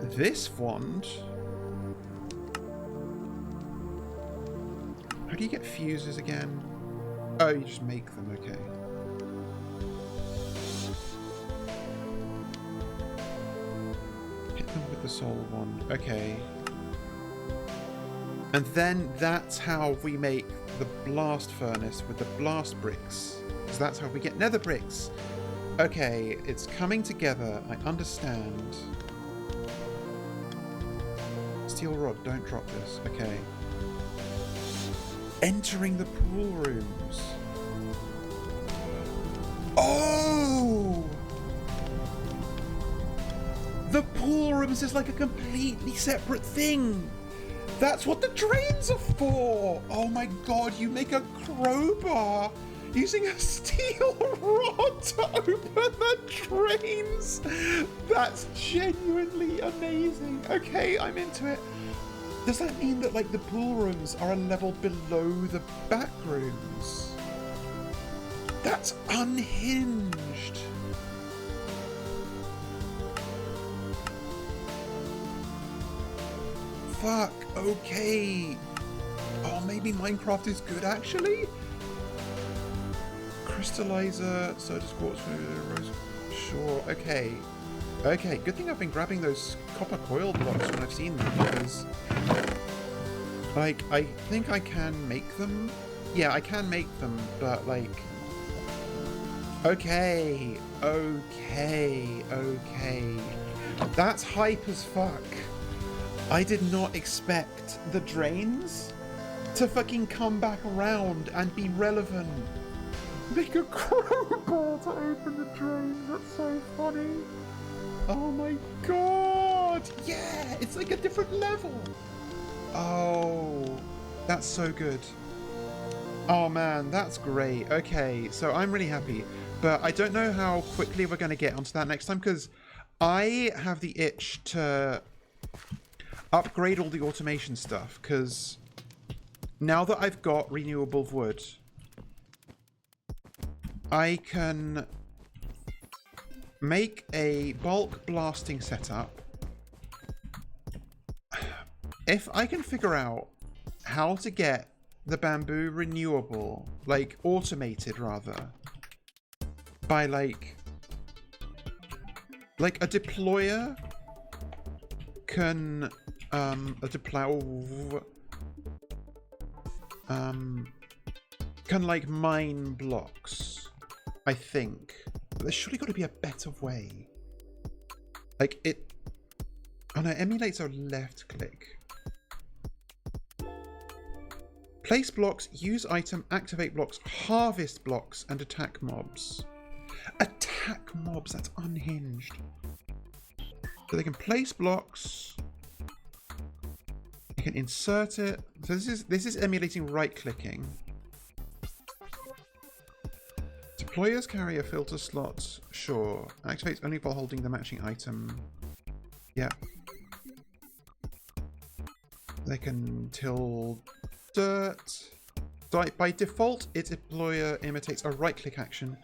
this wand. How do you get fuses again? Oh, you just make them, okay. Hit them with the soul wand, okay. And then that's how we make the blast furnace with the blast bricks. Because that's how we get nether bricks. Okay, it's coming together. I understand. Steel rod, don't drop this. Okay. Entering the pool rooms. Oh! The pool rooms is like a completely separate thing. That's what the drains are for! Oh my god, you make a crowbar using a steel rod to open the drains! That's genuinely amazing. Okay, I'm into it. Does that mean that, like, the pool rooms are a level below the back rooms? That's unhinged. Fuck, okay. Oh, maybe Minecraft is good, actually? Crystallizer, Soda Quartz, Rose. Sure, okay. Okay, good thing I've been grabbing those copper coil blocks when I've seen them, because... like, I think I can make them. Yeah, I can make them, but, like... Okay. That's hype as fuck. I did not expect the drains to fucking come back around and be relevant. Make a crowbar to open the drains, that's so funny. Oh my god! Yeah! It's like a different level! Oh, that's so good. Oh man, that's great. Okay, so I'm really happy. But I don't know how quickly we're going to get onto that next time, because I have the itch to upgrade all the automation stuff, because now that I've got renewable wood, I can make a bulk blasting setup. If I can figure out how to get the bamboo renewable, like automated rather, by like a deployer can can like mine blocks, I think. But there's surely got to be a better way. Like it... Oh no, emulates a left click. Place blocks, use item, activate blocks, harvest blocks, and attack mobs. Attack mobs, that's unhinged. So they can place blocks. You can insert it. So this is emulating right clicking. Deployers carry a filter slot. Sure. Activates only while holding the matching item. Yeah. They can till dirt. By default, its deployer imitates a right click action.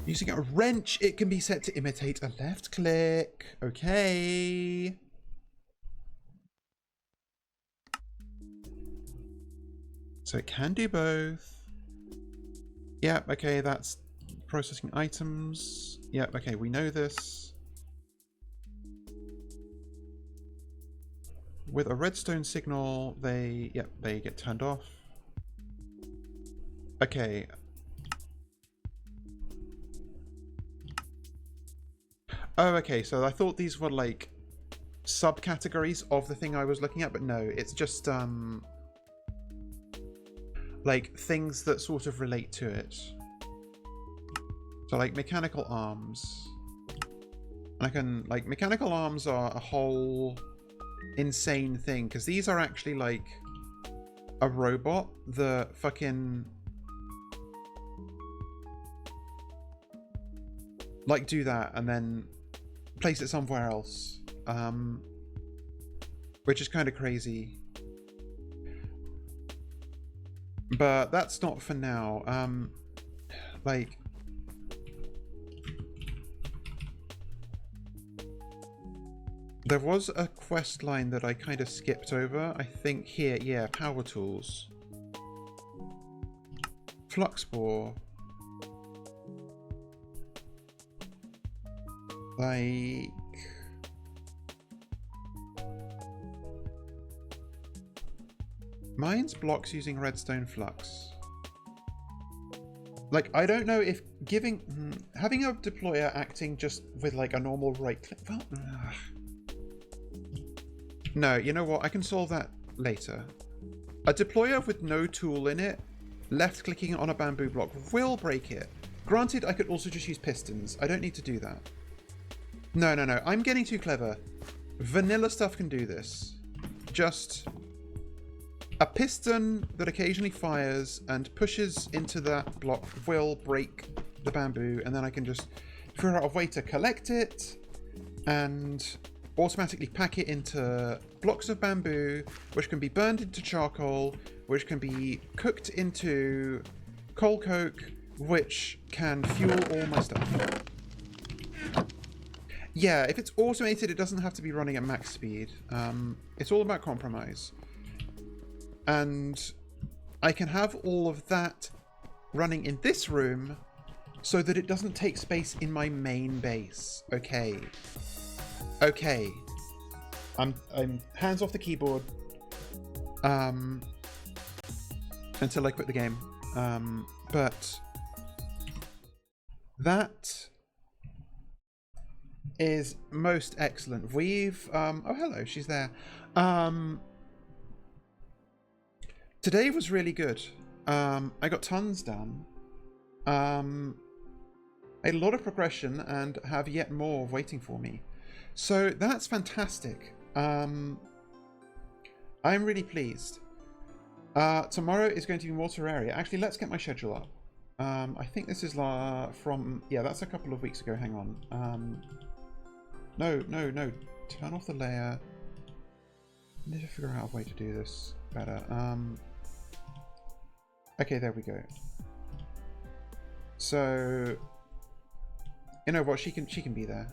Using a wrench, it can be set to imitate a left click. Okay. So it can do both. Yep, okay, that's processing items. Yep, okay, we know this. With a redstone signal, they get turned off. Okay. Oh, okay, so I thought these were like subcategories of the thing I was looking at, but no, it's just like things that sort of relate to it. So like mechanical arms. And I can, like, mechanical arms are a whole insane thing, because these are actually like a robot that fucking like do that and then place it somewhere else, which is kind of crazy. But that's not for now. Like, there was a quest line that I kind of skipped over. I think here, yeah, power tools. Flux bore. Like... Mines blocks using redstone flux. Like, I don't know if having a deployer acting just with like a normal right click. Well, no, you know what? I can solve that later. A deployer with no tool in it, left clicking on a bamboo block will break it. Granted, I could also just use pistons. I don't need to do that. No. I'm getting too clever. Vanilla stuff can do this. Just a piston that occasionally fires and pushes into that block will break the bamboo, and then I can just figure out a way to collect it and automatically pack it into blocks of bamboo, which can be burned into charcoal, which can be cooked into coal coke, which can fuel all my stuff. Yeah, if it's automated, it doesn't have to be running at max speed. It's all about compromise. And I can have all of that running in this room so that it doesn't take space in my main base. Okay. Okay. I'm hands off the keyboard. Until I quit the game. But that is most excellent. We've oh hello, she's there. Today was really good. I got tons done. A lot of progression and have yet more waiting for me. So that's fantastic. I'm really pleased. Tomorrow is going to be more Terraria. Actually, let's get my schedule up. I think this is from... Yeah, that's a couple of weeks ago. Hang on. No. Turn off the layer. I need to figure out a way to do this better. Okay, there we go. So... You know what? She can be there.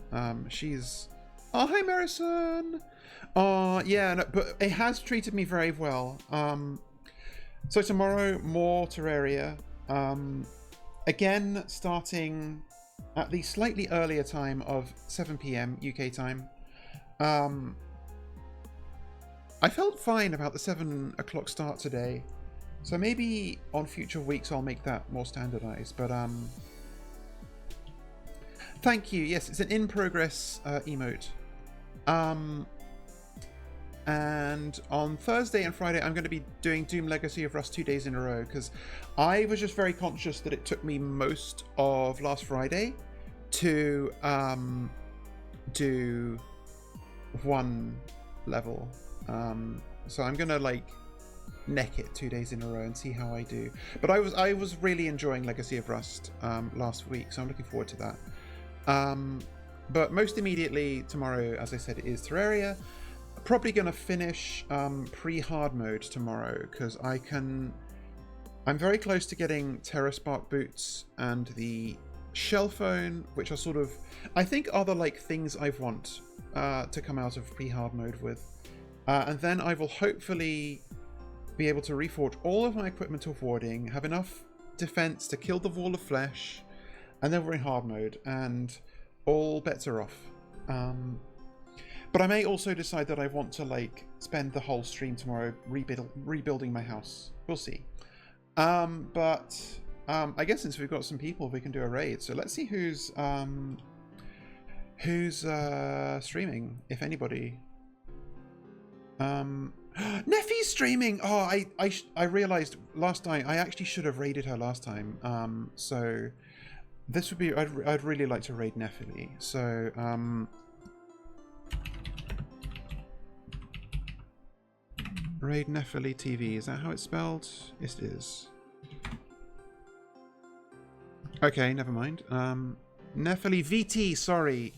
She's... Oh, hi, Marison! Oh, yeah, no, but it has treated me very well. So tomorrow, more Terraria. Again, starting at the slightly earlier time of 7 PM UK time. I felt fine about the 7 o'clock start today. So maybe on future weeks I'll make that more standardized. But thank you. Yes, it's an in-progress emote. And on Thursday and Friday, I'm going to be doing Doom Legacy of Rust 2 days in a row, because I was just very conscious that it took me most of last Friday to do one level. So I'm going to like neck it 2 days in a row and see how I do. But I was really enjoying Legacy of Rust last week, so I'm looking forward to that. But most immediately tomorrow, as I said, it is Terraria. Probably going to finish pre-hard mode tomorrow, because I'm very close to getting TerraSpark boots and the shell phone, which are sort of, I think, are the like things I want to come out of pre-hard mode with. And then I will hopefully be able to reforge all of my equipment of warding, have enough defense to kill the wall of flesh, and then we're in hard mode, and all bets are off. But I may also decide that I want to like spend the whole stream tomorrow rebuilding my house. We'll see. But I guess since we've got some people, we can do a raid. So let's see who's streaming, if anybody. Neffy's streaming. Oh, I realized last time I actually should have raided her last time. So this would be I'd really like to raid Neffy. So raid Neffy TV. Is that how it's spelled? Yes, it is. Okay, never mind. Neffy VT. Sorry.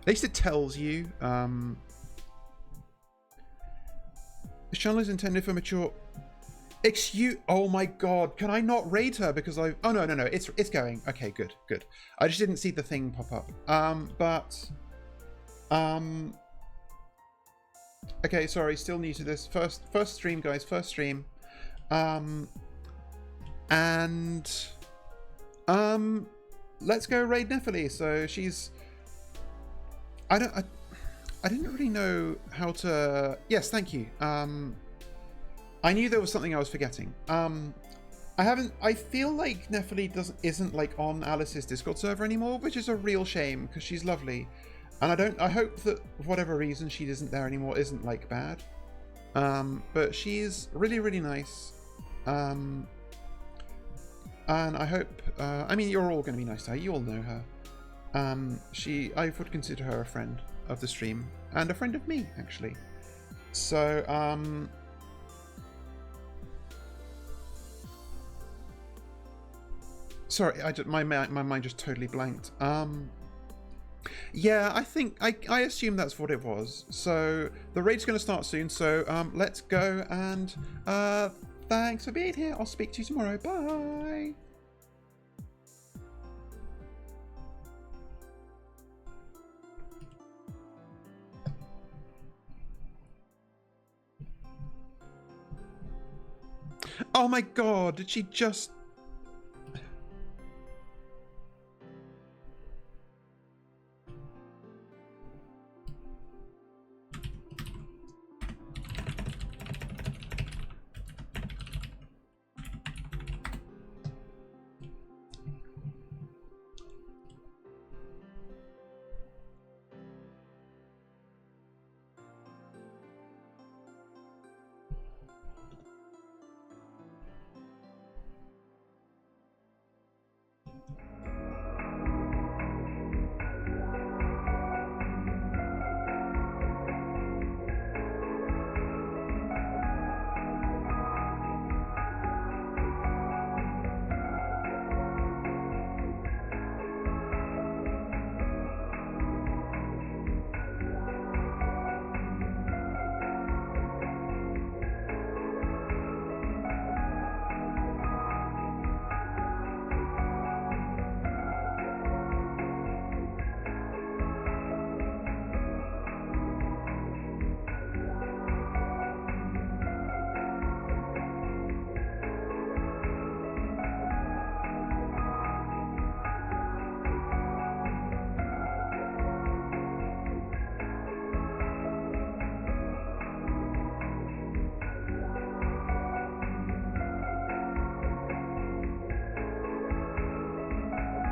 At least it tells you. This channel is intended for mature. Excuse. Oh my god! Can I not raid her because I? Oh no! It's going. Okay, good. I just didn't see the thing pop up. Okay, sorry. Still new to this. First stream, guys. First stream. Let's go raid Neffy. So she's. I didn't really know how to... Yes, thank you. I knew there was something I was forgetting. I feel like Neffy isn't like on Alice's Discord server anymore, which is a real shame because she's lovely. And I hope that for whatever reason she isn't there anymore isn't like bad. But she's really, really nice. And I hope, I mean, you're all going to be nice to her. You all know her. I would consider her a friend of the stream and a friend of me, actually. So, sorry, my mind just totally blanked. Yeah, I think I assume that's what it was. So the raid's going to start soon. So let's go and thanks for being here. I'll speak to you tomorrow. Bye. Oh my god, did she just